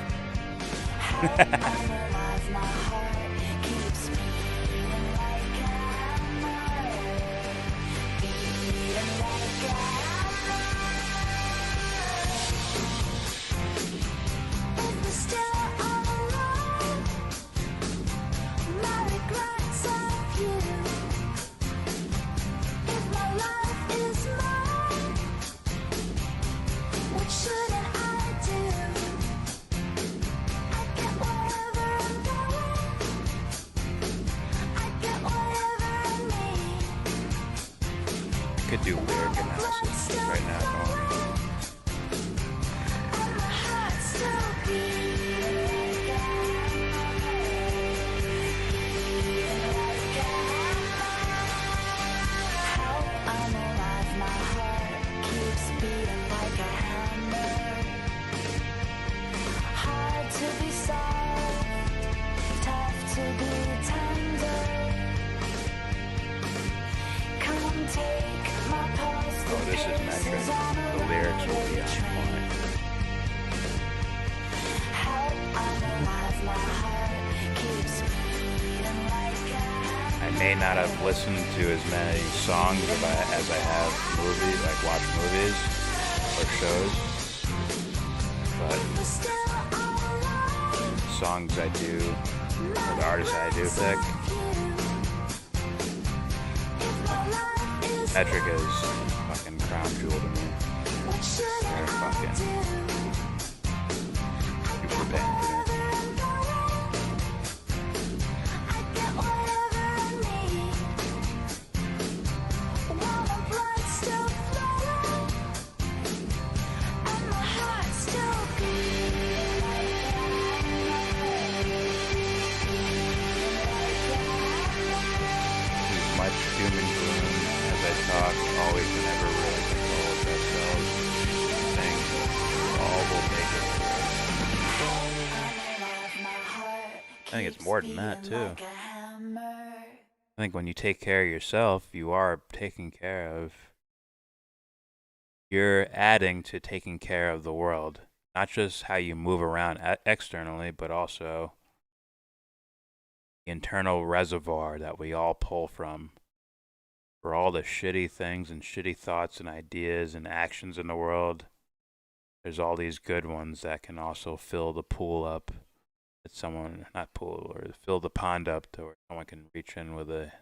could do lyric analysis right now if I want to. Oh, this is metric. The lyrics will be on point. I may not have listened to as many songs as I have movies, like watch movies or shows, but songs I do, or the artists I do pick, metric is fucking crown jewel to me. They're fucking super band to me. Doom and gloom as I talk, always and never really control of ourselves. Things all will make it through. I think it's more than that too. I think when you take care of yourself, you are taking care of. You're adding to taking care of the world, not just how you move around externally, but also the internal reservoir that we all pull from. For all the shitty things and shitty thoughts and ideas and actions in the world, there's all these good ones that can also fill the pool up. That someone, not pool, or fill the pond up to where someone can reach in with a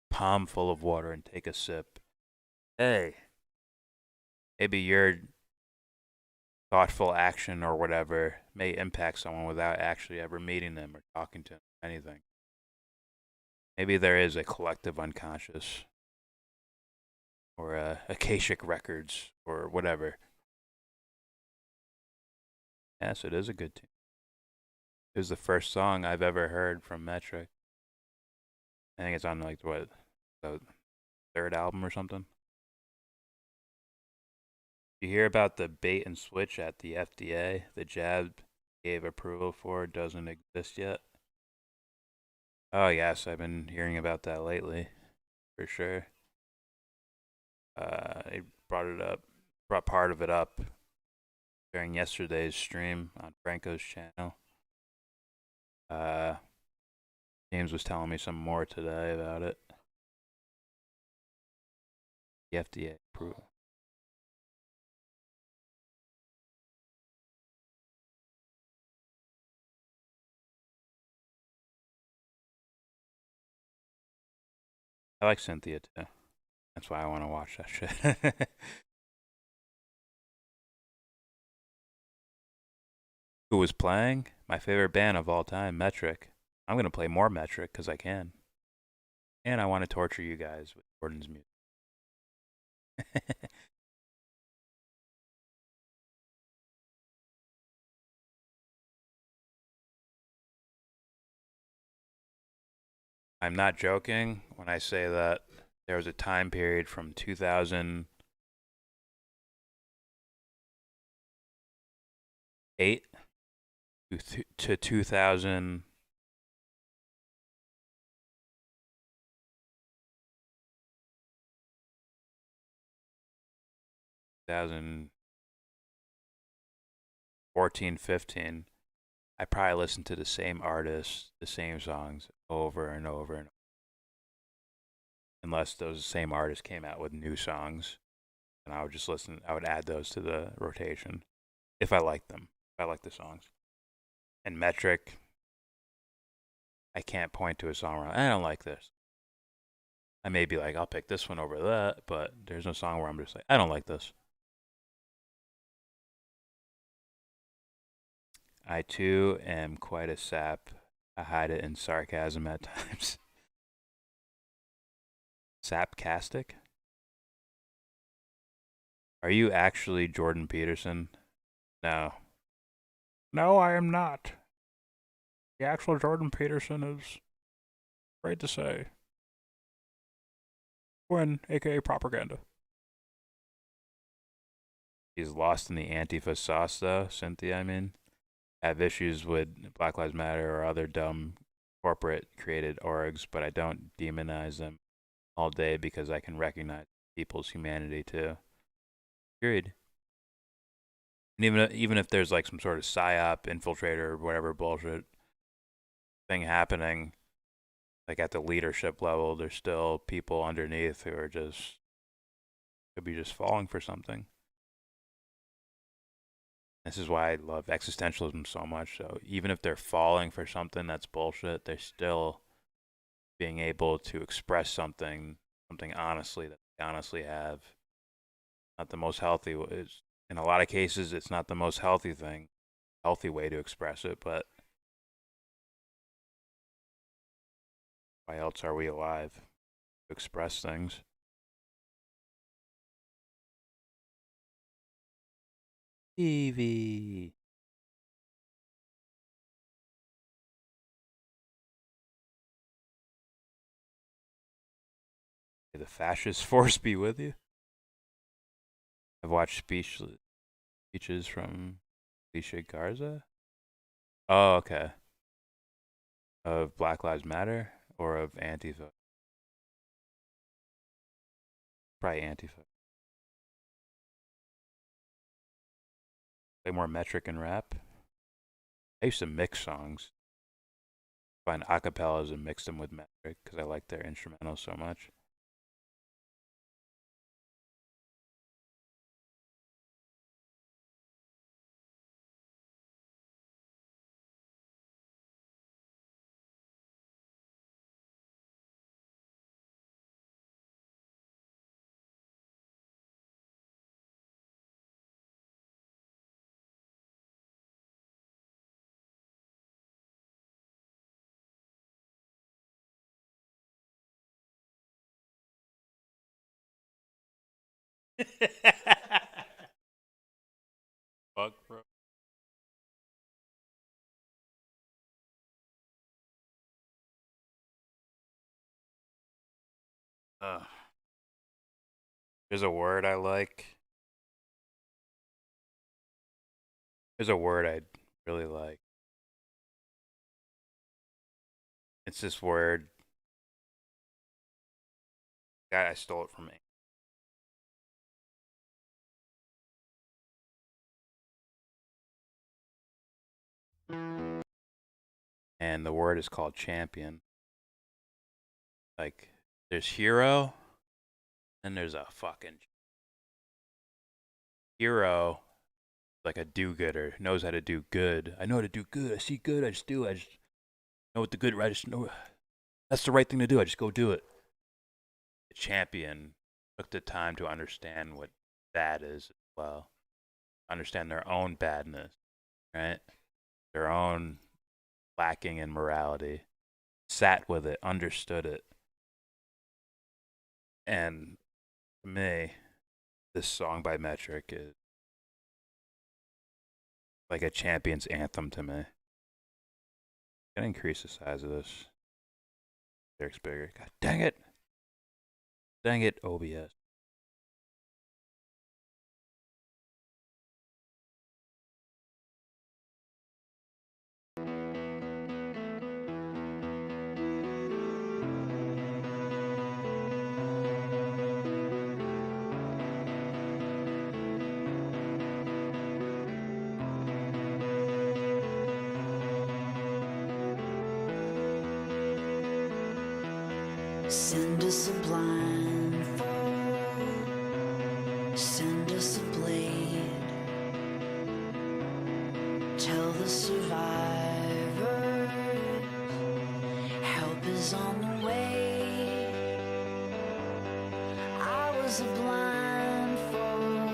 palm full of water and take a sip. Hey, maybe your thoughtful action or whatever may impact someone without actually ever meeting them or talking to them or anything. Maybe there is a collective unconscious. Or Akashic Records, or whatever. Yes, it is a good tune. It was the first song I've ever heard from Metric. I think it's on like what, the third album or something. You hear about the bait and switch at the FDA? The jab gave approval for doesn't exist yet. Oh yes, I've been hearing about that lately, for sure. They brought part of it up during yesterday's stream on Franco's channel. James was telling me some more today about it. The FDA approval. I like Cynthia too. That's why I want to watch that shit. Who was playing? My favorite band of all time, Metric. I'm going to play more Metric because I can. And I want to torture you guys with Gordon's music. I'm not joking when I say that there was a time period from 2008 to 2000. 2014, 15, I probably listened to the same artists, the same songs over and over and over. Unless those same artists came out with new songs, and I would just listen, I would add those to the rotation if I liked them, if I liked the songs. And Metric, I can't point to a song where I don't like this. I may be like, I'll pick this one over that, but there's no song where I'm just like, I don't like this. I too am quite a sap. I hide it in sarcasm at times. Sapcastic? Are you actually Jordan Peterson? No. No, I am not. The actual Jordan Peterson is afraid to say. Cohen, aka propaganda. He's lost in the Antifa sauce, though, Cynthia, I mean. I have issues with Black Lives Matter or other dumb corporate-created orgs, but I don't demonize them all day because I can recognize people's humanity, too. Agreed. And even if there's like some sort of psyop, infiltrator, or whatever bullshit thing happening, like at the leadership level, there's still people underneath who are just could be just falling for something. This is why I love existentialism so much. So even if they're falling for something that's bullshit, they're still being able to express something honestly that they honestly have. Not the most healthy. In a lot of cases, it's not the most healthy way to express it, but why else are we alive? To express things. TV. May the fascist force be with you. I've watched speeches from Alicia Garza. Oh, okay. Of Black Lives Matter or of Antifa? Probably Antifa. Play more metric and rap. I used to mix songs. Find acapellas and mix them with metric because I like their instrumentals so much. Fuck, bro. There's a word I like. There's a word I really like. It's this word. I stole it from me. And the word is called champion. Like, there's hero, and there's a fucking hero, like a do-gooder, knows how to do good. I know how to do good. I see good. I just do. I just know what the good. I just know that's the right thing to do. I just go do it. The champion took the time to understand what bad is as well. Understand their own badness, right? Their own lacking in morality. Sat with it, understood it. And to me, this song by Metric is like a champion's anthem to me. Gotta increase the size of this. Lyrics bigger. God dang it. Dang it, OBS. Send us a blindfold, send us a blade. Tell the survivors help is on the way. I was a blindfold,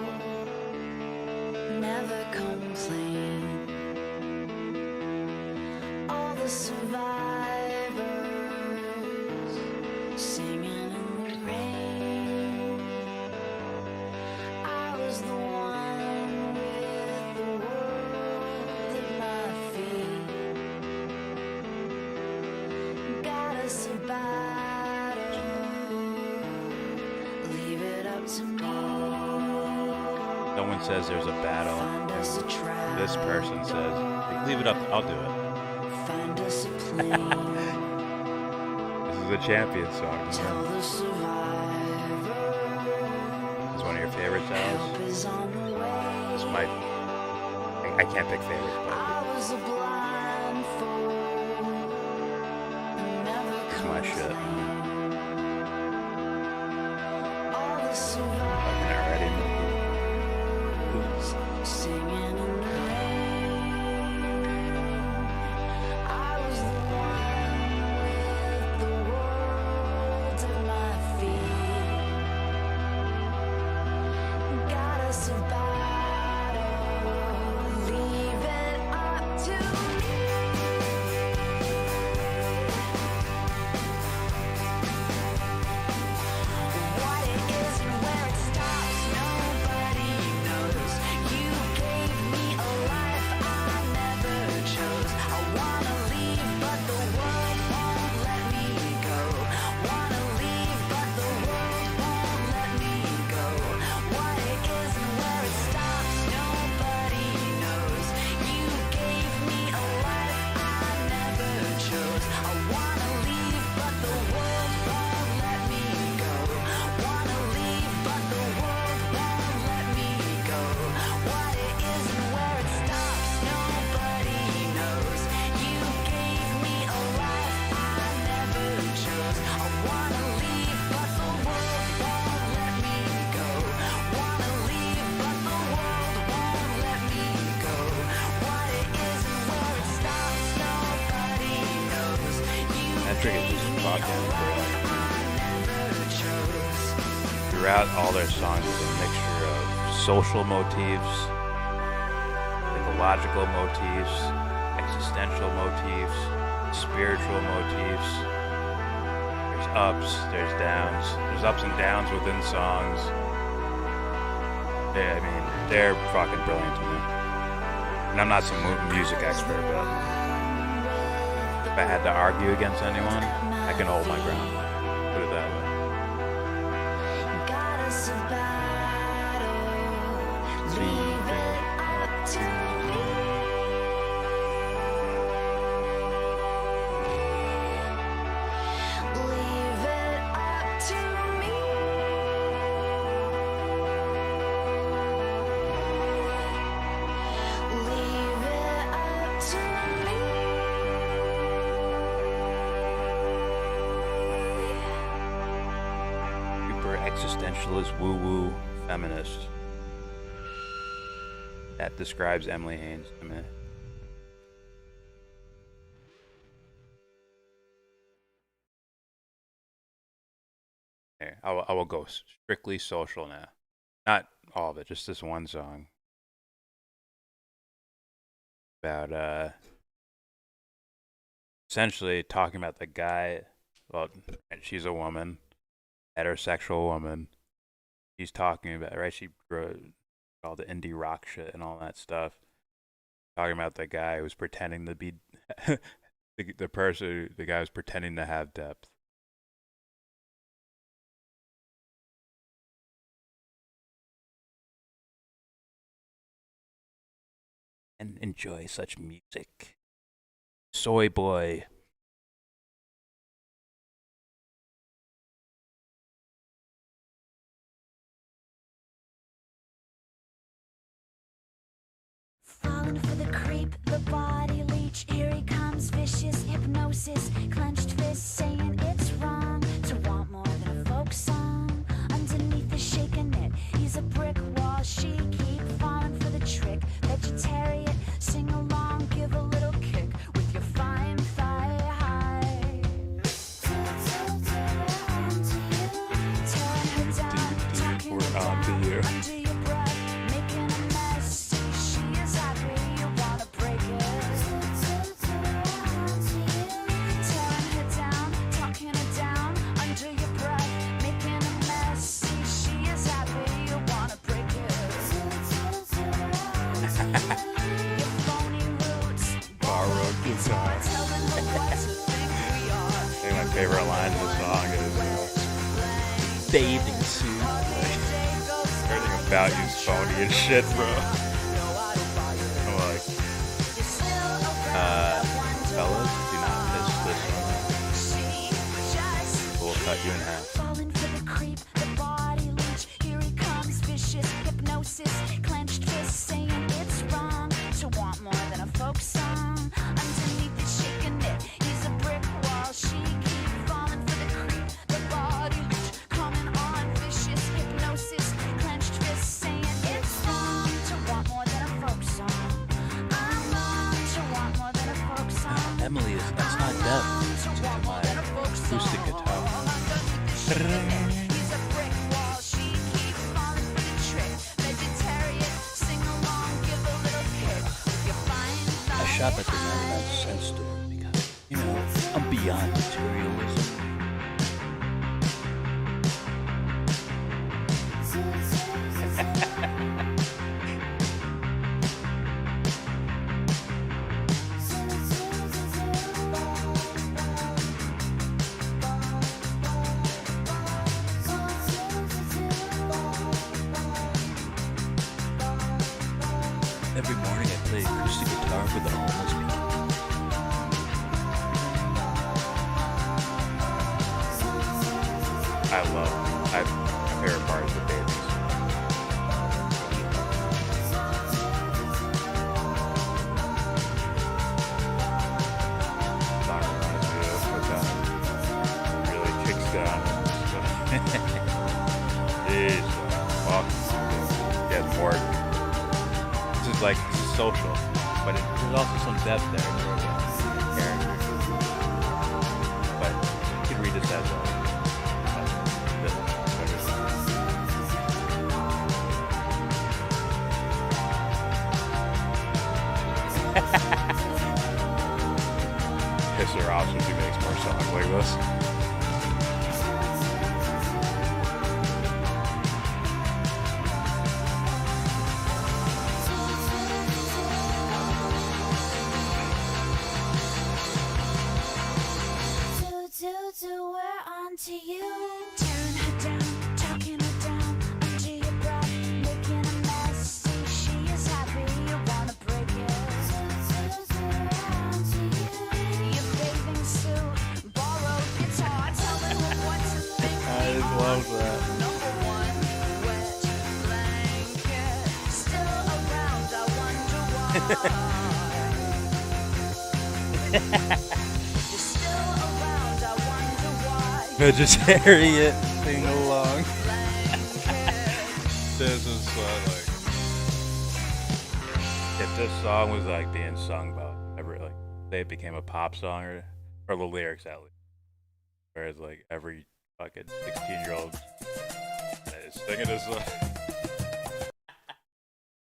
never complain. All the survivors singing in the rain. I Someone says there's a battle. This person says, like, leave it up. I'll do it. This is a champion song. It's one of your favorites, Alice? This might. I can't pick favorites, but it's my shit. Fucking already. Singing in the rain. I was the one with the world at my feet. Got us a battle, leave it up to me. What it is and where it stops, nobody knows. You gave me a life I never chose. I wanna leave, but the world won't let me go. Wanna leave, but the world won't let me go. What it is and where it stops, nobody knows. You gave me a life I never chose. I wanna leave, but the world won't let me go. Wanna leave, but the world won't let me go. What it is and where it stops, nobody knows. You gave me a life I never chose. I wanna leave, but the world won't let me go. Wanna leave, but the world won't let me go. What it is and where it stops, nobody knows. You That trick is just bog down for like. never chose. Throughout all their songs is a mixture of social motifs, ecological motifs, existential motifs, spiritual motifs. There's ups, there's downs. There's ups and downs within songs. Yeah, I mean, they're fucking brilliant to me. And I'm not some music expert, but if I had to argue against anyone, I can hold my ground. Put it that way. Got us a battle, leave it up to me. Leave it up to me. Leave it up to me. Super existentialist, woo-woo feminist. That describes Emily Haynes to me. Here, I will go strictly social now. Not all of it, just this one song. About, essentially talking about the guy, well, and she's a woman, heterosexual woman. She's talking about, right, she wrote all the indie rock shit and all that stuff. Talking about the guy who's pretending to be, the guy who's pretending to have depth. And enjoy such music. Soy boy. Falling for the creep, the body leech. Here he comes, vicious hypnosis. Clenched fists saying it's wrong to want more than a folk song. Underneath the shaking it, he's a brick wall. She keep falling for the trick. Vegetarian, sing along, give a little kick with your fine thigh high. Tearing her down, talking her down under your breath, making a mess. See, she is ugly, you wanna break it. Tearing her down, talking her down under your breath, making a mess. See, she is happy, you wanna break it. Your phony roots, Borrowed guitar. telling her what to think we are. I think my favorite line in the song is bathing suit. value's phony and shit, bro. I'm like, fellas, do not miss this one. We'll cut you in half. Falling for the creep, the body leech. Here he comes, vicious hypnosis, clenched fist saying it's wrong to want more than a folk song. Underneath it, shaking it, he's a brick wall. She keep falling for the creep, the body leech, coming on, vicious hypnosis, clenched fist saying it's wrong to want more than a folk song. I'm wrong to want more than a folk song. Emily that's not Dev. It's my acoustic guitar. He's a brick wall, she keep falling for the trick. Vegetarian, sing along, give a little kick. If you find I shop at the 99-cent store because, you know, I'm beyond materialism. Every morning I play acoustic guitar for the homeless people. My favorite part is the babies. Song reminds me of what really kicks down. Jeez, yeah, more. This is social, but there's also some depth there. Character. But you can read this as a piss her off when she makes more songs like this. We're on to you. Tearing her down, talking her down under your breath, making a mess. See, she is happy, you wanna break it. Around to you. Your bathing suit, borrowed guitar, telling her what to think. I just love that. Number one, wet blanket, still around. I wonder why. Vegetarian, sing along. This is so like, if this song was like being sung about ever, like say it became a pop song or the lyrics at least, whereas like every fucking 16-year-old is singing this song,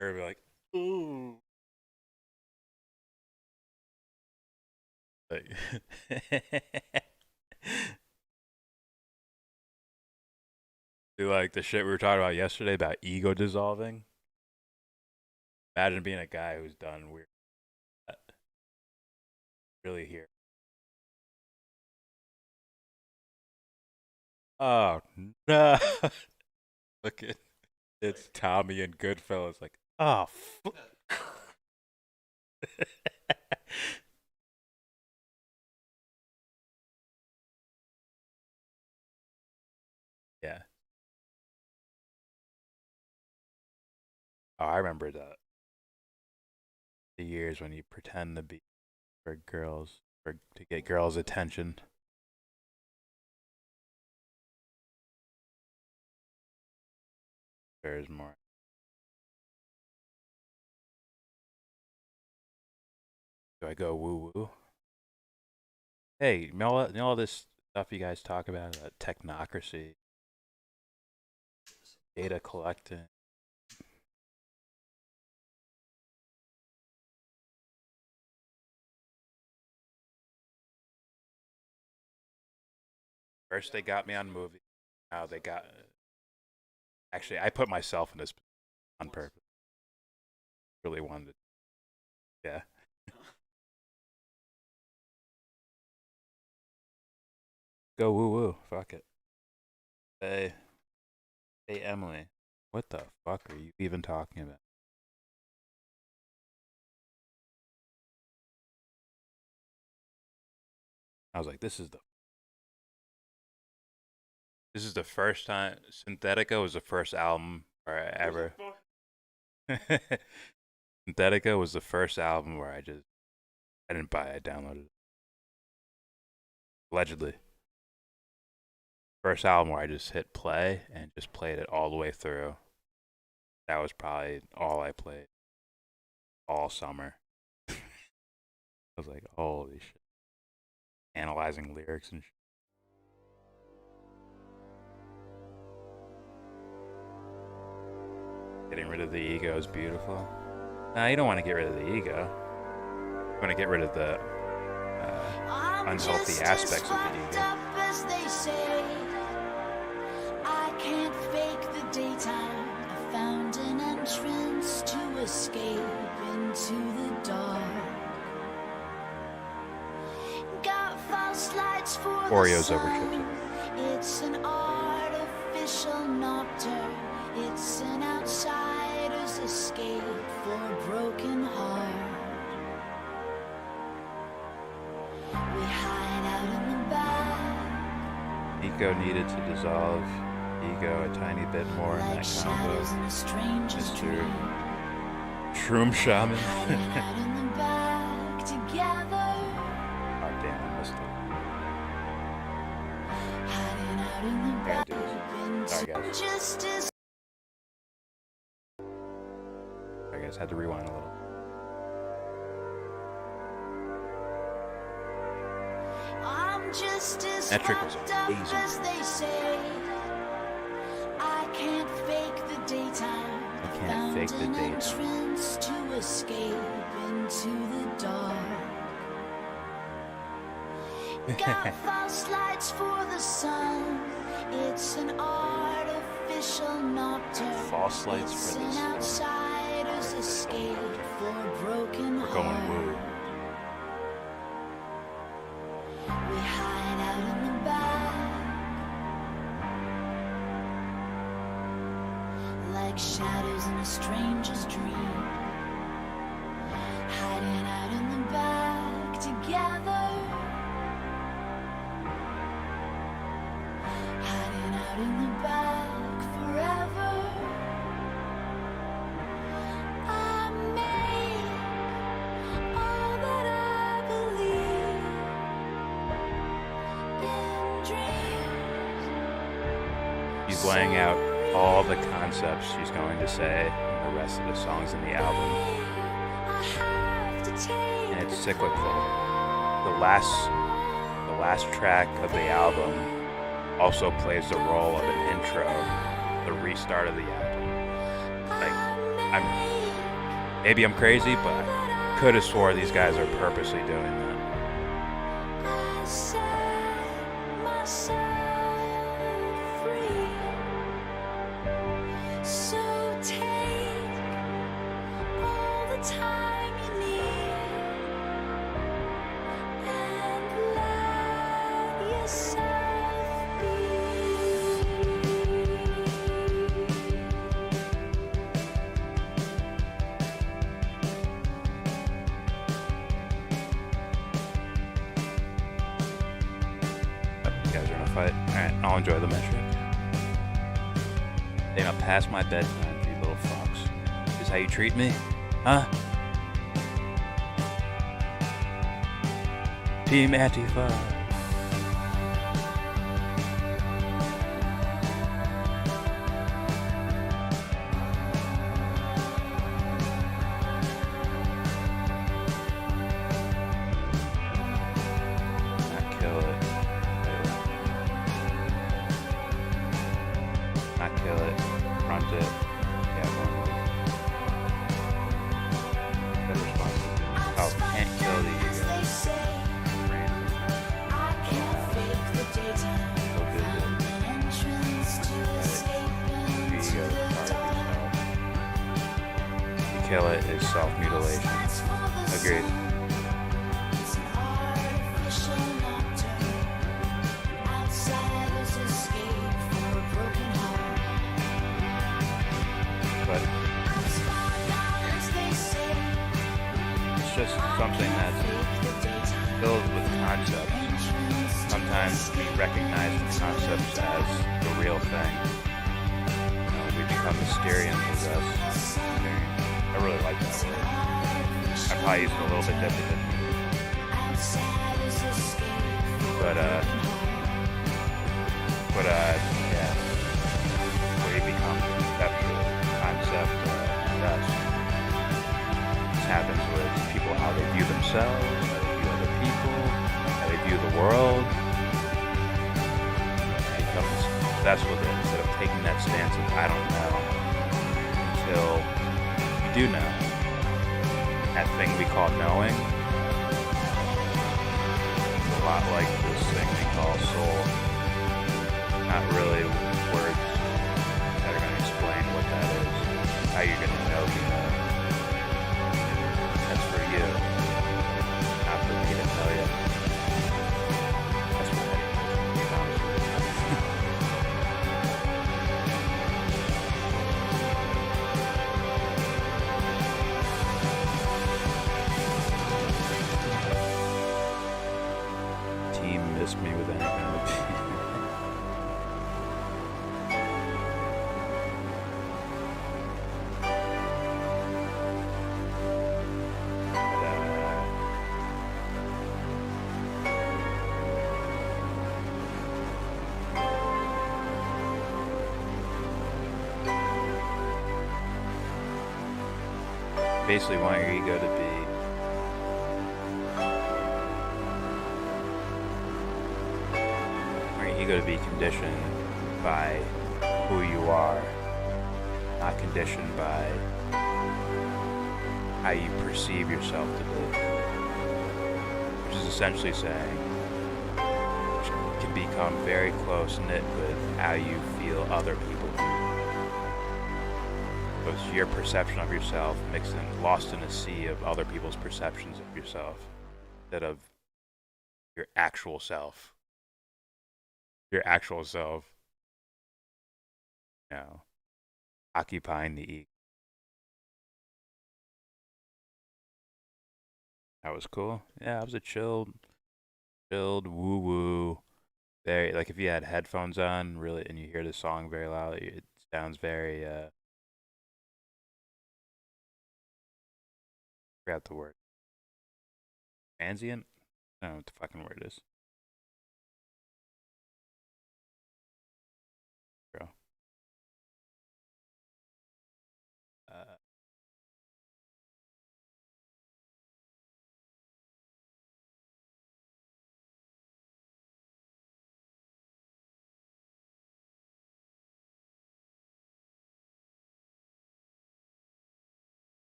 or be like, ooh, like. Do like the shit we were talking about yesterday about ego dissolving. Imagine being a guy who's done weird. Really here. Oh no! Look at it's Tommy and Goodfellas. Like, oh. Yeah. Oh, I remember the years when you pretend to be for girls, or to get girls' attention. There's more. Do I go woo woo? Hey, you know all this stuff you guys talk about technocracy, data collecting. First they got me on movie. Now they got. Actually, I put myself in this on purpose. Really wanted to. Yeah. Go woo woo. Fuck it. Hey Emily. What the fuck are you even talking about? I was like, this is the first time Synthetica was the first album where I ever Synthetica was the first album where I didn't buy it, I downloaded it. Allegedly. First album where I just hit play and just played it all the way through. That was probably all I played all summer. I was like, holy shit. Analyzing lyrics and shit. Getting rid of the ego is beautiful. Nah, you don't want to get rid of the ego. You want to get rid of the unhealthy aspects of the ego. As they say, I can't fake the daytime. I found an entrance to escape into the dark. Got false lights for Oreos the over sun. chips. It's an artificial nocturne. It's an outsider's escape for a broken heart. We hide out in the back. Ego needed to dissolve ego a tiny bit more in Like that shadows in combo. a stranger's Mr. dream. Shroom Shaman. Hiding out in the back together. Oh damn, I missed it. Hiding out in the I back. gotta do this. Sorry guys. Just as Sorry guys, had to rewind a little. I'm just as Metric was fucked up amazing. as they say. I can't fake the daytime. I can't Found fake the an daytime. entrance to escape into the dark. Got false lights for the sun. It's an artificial nocturne. False lights It's for the an sun. outsider's escape for a broken We're going heart. woo. We hide out in the back. Like shadows in a stranger's dream. Hiding out in the back together. Hiding out in the back forever. I made all that I believe in dreams. He's laying out all the concepts she's going to say in the rest of the songs in the album. And it's cyclical. The last track of the album also plays the role of an intro, the restart of the album. Like, maybe I'm crazy, but I could have swore these guys are purposely doing that. I set myself free. So take all the time you need and let yourself be. You guys are in a fight? Alright, I'll enjoy the metric. They not past my bedtime, you little fox. Is how you treat me? Huh? Team Antifa. Not kill it. Not kill it. Front it. Yeah, one. Good response. Oh, can't kill the ego. Kill it is self-mutilation. Agreed. but it's just something that's filled with concepts. Sometimes we recognize the concepts as the real thing. We become Mysterian possessed. I really like that word. I probably use it a little bit different. But yeah. We become conceptual concept possessed. This happens with people, how they view themselves, how they view other people, how they view the world. Becomes obsessed with it instead of taking that stance of I don't know until you do know. That thing we call knowing is a lot like this thing we call soul. Not really words that are going to explain what that is. How you're going to know you know. That's for you. Not for me to tell you. That's for me. Team missed me with any kind of basically want your ego to be conditioned by who you are, not conditioned by how you perceive yourself to be, which is essentially saying you can become very close-knit with how you feel other people do. So it's your perception of yourself mixed in, lost in a sea of other people's perceptions of yourself instead of your actual self. Your actual self, you know, occupying the ego. That was cool. Yeah, it was a chilled woo-woo. Very, like if you had headphones on, really, and you hear the song very loudly, it sounds very, forgot the word. Transient? I don't know what the fucking word is. Bro.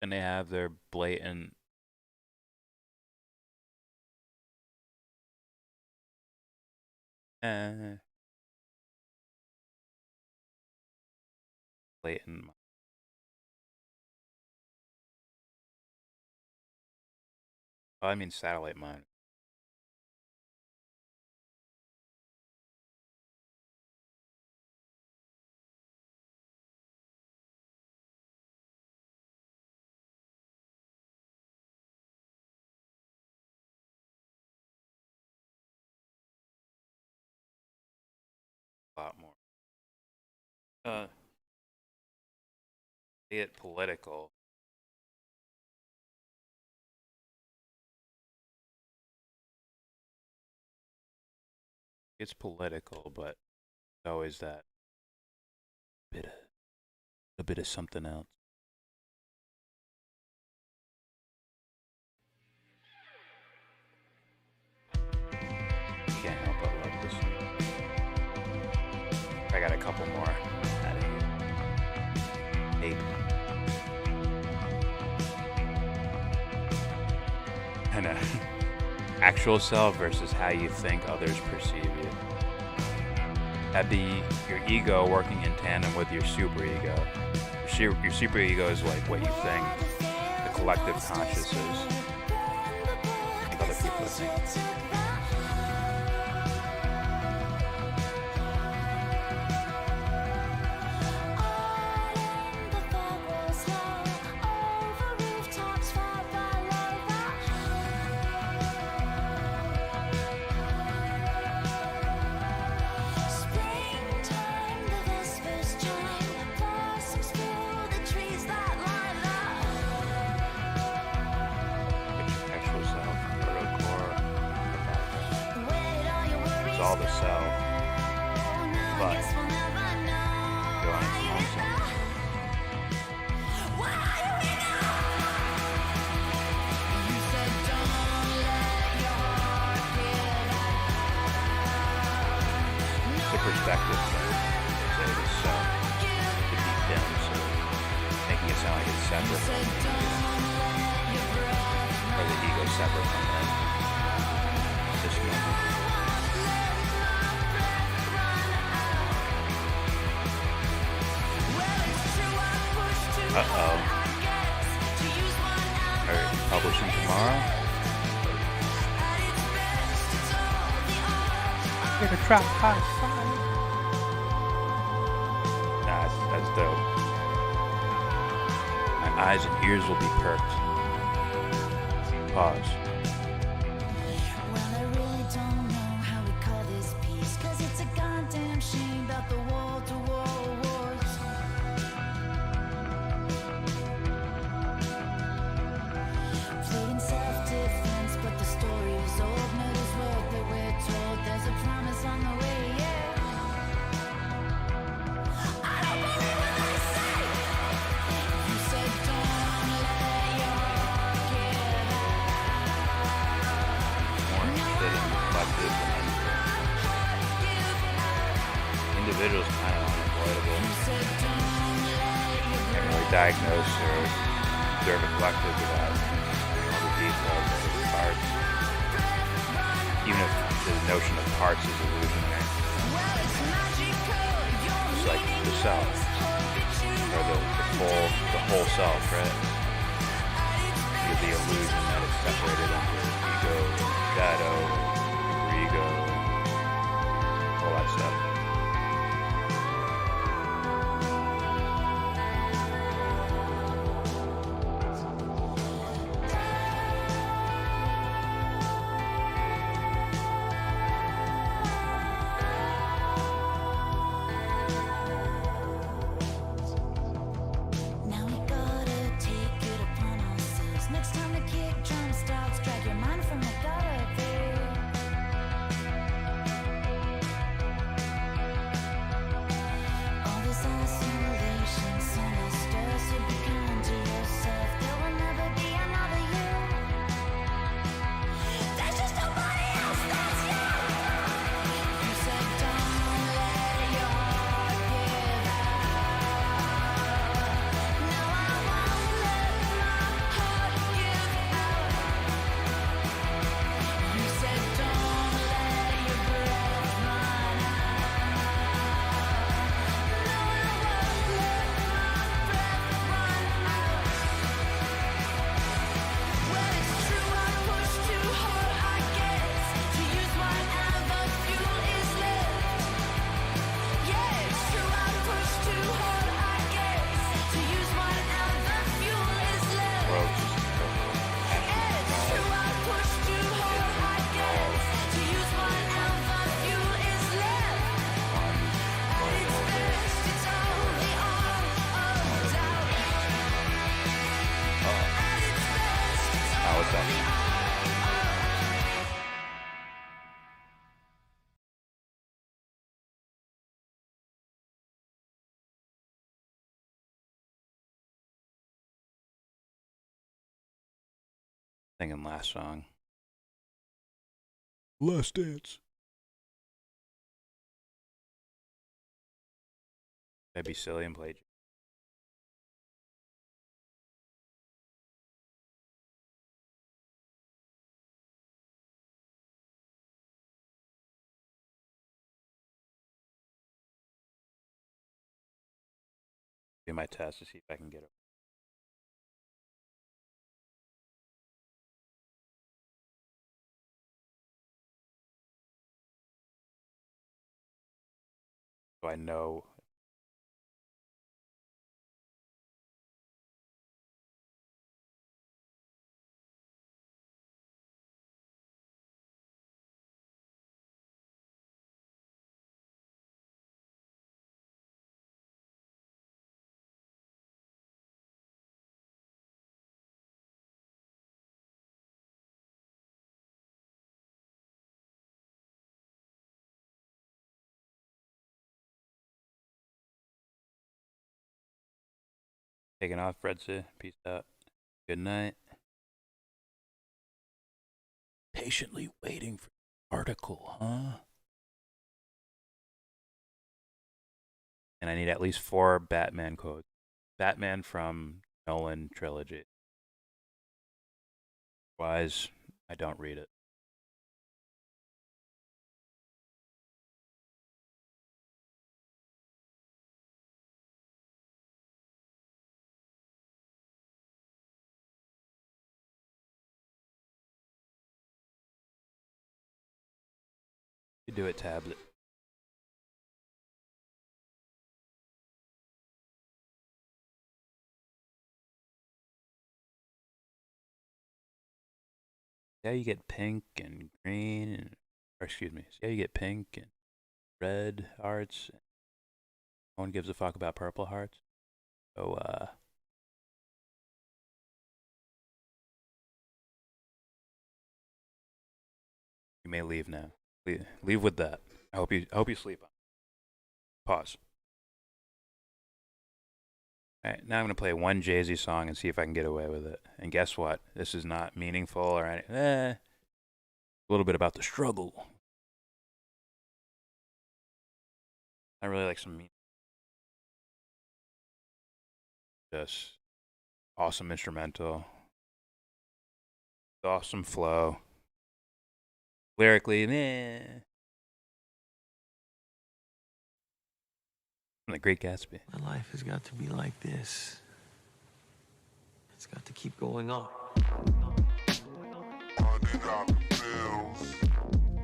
And they have their blatant blatant. Oh, I mean satellite mine. A lot more. Be it political. It's political, but it's always that a bit of something else. Can't help but love this one. I got a couple more. Eight. And actual self versus how you think others perceive you. That'd be your ego working in tandem with your superego. Your superego is like what you think the collective conscious is. Other people think. sell to sell, but go on its own side. The perspective thing, say it is so, to keep down, so making it sound like it's separate from the ego, or the ego separate from this moment. Uh-oh. Are you publishing tomorrow? Gonna try high five. Nah, that's dope. My eyes and ears will be perked. Pause. Well, I really don't know how we call this peace, 'cause it's a goddamn shame about the wall-to-wall wars. Playing self-defense, but the story is old. Murder's work that we're told. There's a promise on the way, yeah. I don't believe what I say. You said don't let your heart give More interested in reflective and individuals kind of unavoidable. Can't really diagnose or observe a collective without all the details of the parts. Even if the notion of parts is illusionary. It's like the self, or the whole self, right? With the illusion that it's separated into ego, shadow, ego, all that stuff. Now we gotta take it upon ourselves. Next time the kick drum starts, drag your mind from the gutter, babe. All this isolation, sinister, so be kind to yourself. There will never be another you. There's just nobody else, that's you. You said don't let your heart give out. Now I won't let my heart give out. You said don't let your breath run out. No, I won't let my breath run out. Well, it's true, I push too hard, I guess, to use whatever fuel is left. Yeah, it's true, I push too hard, I guess, to use whatever fuel is left. Yeah, it's true, I push too hard, I guess, to use whatever fuel is left. At its best, it's all the art of doubt. At its best, it's How all is that? the art of doubt. Thinking last song. Last Dance. I'd be silly and play. Do my test to see if I can get it. So I know Taking off, Fredzy. Peace out. Good night. Patiently waiting for the article, huh? And I need at least 4 Batman quotes. Batman from Nolan trilogy. Otherwise, I don't read it. You do it, tablet. Yeah, you get pink and green, and, or excuse me. Yeah, you get pink and red hearts. No one gives a fuck about purple hearts. So, you may leave now. Leave with that. I hope you sleep on. Pause. Alright, now I'm gonna play one Jay-Z song and see if I can get away with it. And guess what? This is not meaningful or anything. A little bit about the struggle. I really like some just awesome instrumental. Awesome flow. Lyrically, meh. The Great Gatsby. My life has got to be like this. It's got to keep going on.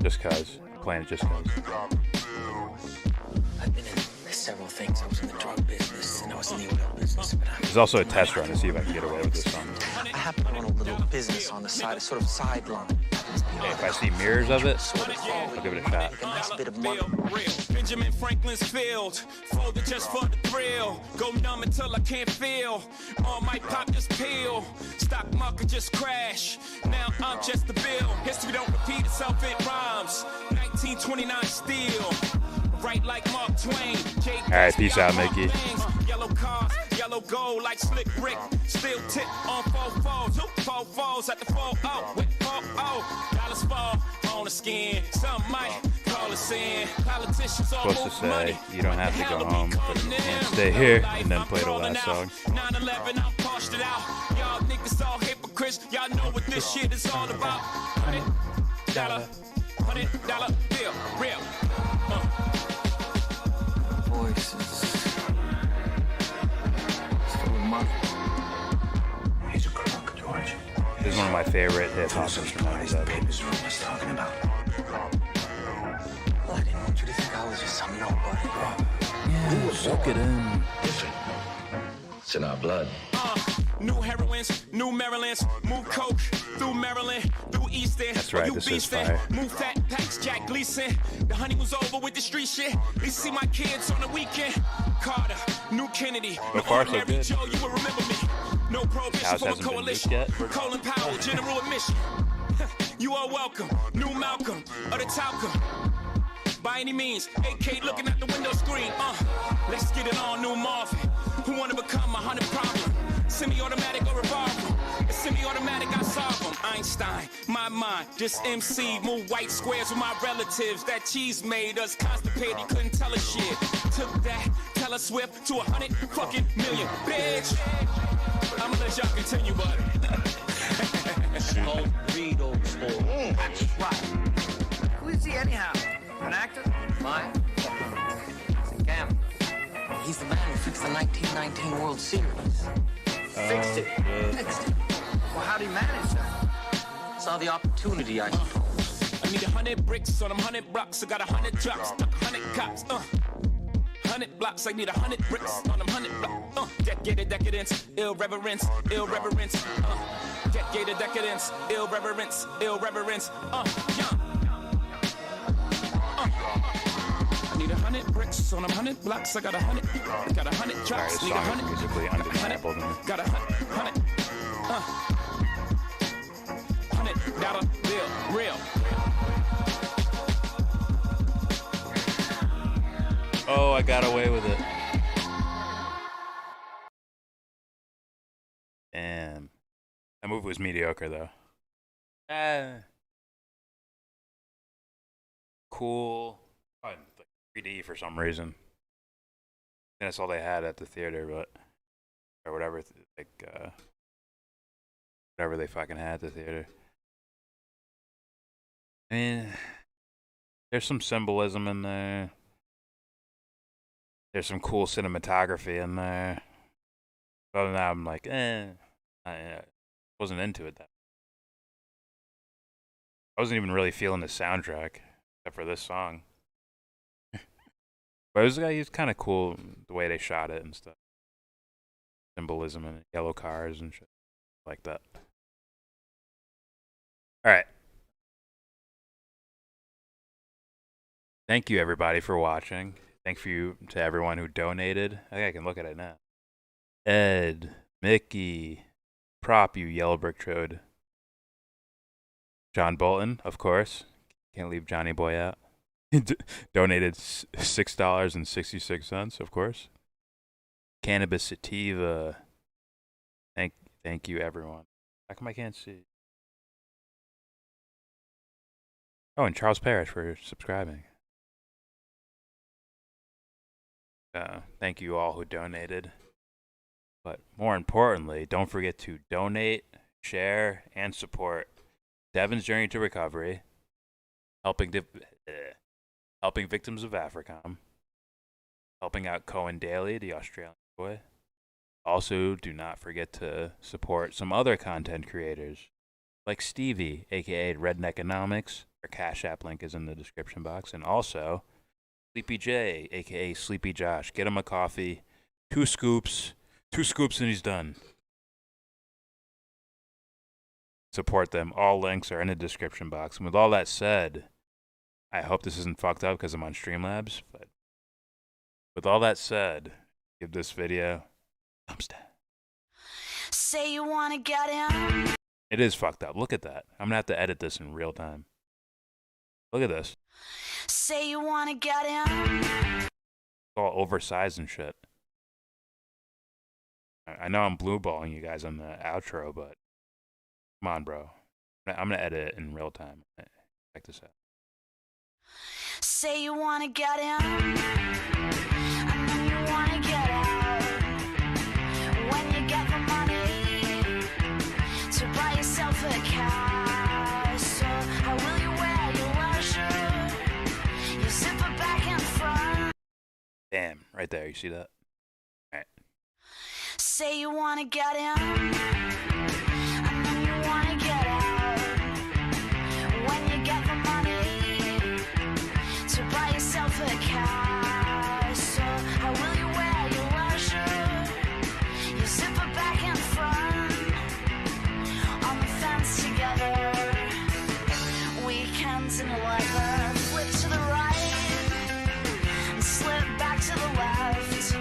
Just cause. Playing it just cause. I've been in several things. I was in the drug business and I was in the oil business. But There's also a test run to see if I can get away with this song. I happen to run a little business on the side, a sort of sideline. Hey, if I see mirrors of it, I'll give it a shot. A nice bit of money. Benjamin Franklin's field, folded just for the thrill. Go numb until I can't feel. All my pop this pill. Stock market just crash. Now I'm just the bill. History don't repeat itself, it rhymes. 1929 steel. Right like Mark Twain. Alright, peace out, Mickey. Yellow cars, yellow gold like slick Rick. Still tip on 4 fours at the 4-0. With 4-0. Dollars fall on the skin. Some might call us in. Politicians all Supposed to say, you don't have to go home, but you can't stay here, and then play the last song. 9/11, I'm parched it out. Y'all niggas all hypocrites. Y'all know what this shit is all about. $100 bill, real. Voices. Still with money. He's a crook, George. This is one of my favorite hip-hop instrumentals ever. Well, I didn't want you to think I was just some nobody, bro. Yeah, soak it in. It's in our blood. New heroines, new Marylands, move coke through Maryland, through Easton. That's right, this is fire. Move fat packs, Jack Gleason. The honey was over with the street shit. At least see my kids on the weekend. Carter, New Kennedy. So far, so good. Joe, you will remember me. No prohibition from a coalition. Colin Powell, general admission. You are welcome. New Malcolm, or the Talcum. By any means, AK looking at the window screen. Let's get it on, new Marvin. Who wanna become 100 problem? Semi-automatic or revolver? A semi-automatic, I solve them. Einstein, my mind, just MC. Move white squares with my relatives. That cheese made us constipated, couldn't tell us shit. Took that, Taylor Swift to 100 fucking million. Bitch! I'ma let y'all continue, but Don't read old school. That's right. Who is he anyhow? An actor? Mine? He's a gambler. He's the man who fixed the 1919 World Series. Fixed it. Fixed it. Well, how'd he manage that? Saw the opportunity, I suppose. I need 100 bricks on them 100 blocks. I got 100 drops, stuck 100 cops. 100 blocks, I need 100 bricks on them 100 blocks. Decade of decadence, irreverence, irreverence. Decade of decadence, irreverence, irreverence. Yeah. I need 100 bricks on them 100 blocks. I got 100 drops. Sorry, this song is musically undeniable to me. Got 100. $100 bill, real. Oh, I got away with it. movie was mediocre though. Cool. Like 3D for some reason. That's all they had at the theater, but or whatever, whatever they fucking had at the theater. I mean, there's some symbolism in there. There's some cool cinematography in there. Other than that, I'm like, I wasn't into it. I wasn't even really feeling the soundtrack, except for this song. But he was kind of cool the way they shot it and stuff. Symbolism and yellow cars and shit like that. All right. Thank you everybody for watching. Thank you to everyone who donated. I think I can look at it now. Ed, Mickey, Prop, you yellow brick trode. John Bolton, of course. Can't leave Johnny Boy out. Donated $6.66, of course. Cannabis Sativa. Thank you, everyone. How come I can't see? Oh, and Charles Parrish for subscribing. Thank you all who donated. But more importantly, don't forget to donate, share, and support Devon's Journey to Recovery, helping victims of Africom, helping out Cohen Daly, the Australian boy. Also, do not forget to support some other content creators, like Stevie, aka Redneckonomics. Our Cash App link is in the description box. And also, Sleepy J, aka Sleepy Josh. Get him a coffee, 2 scoops and he's done. Support them. All links are in the description box. And with all that said, I hope this isn't fucked up because I'm on Streamlabs, but with all that said, give this video a thumbs down. Say you wanna get in. It is fucked up. Look at that. I'm gonna have to edit this in real time. Look at this. Say you wanna get in. It's all oversized and shit. I know I'm blueballing you guys on the outro, but come on, bro. I'm gonna edit it in real time. Check this out. Say you wanna get in. I know you wanna get out. When you get the money to buy yourself a car, so how will you wear your leisure? You zipper back and front. Damn, right there. You see that? All right. Say you wanna get in. I know you wanna get out. When you get the money to buy yourself a car, so how will you wear your leisure? You zipper back and front on the fence together. Weekends in leather, flip to the right and slip back to the left.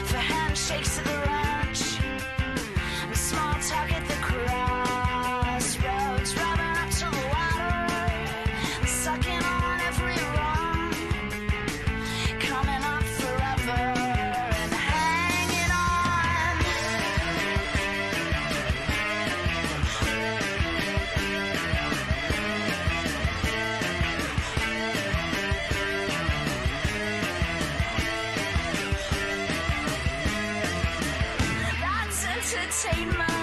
For handshakes to the ranch and small talk at the crossroads, driving up to the ladder, sucking on every rung, coming up forever and hanging on. That's entertainment.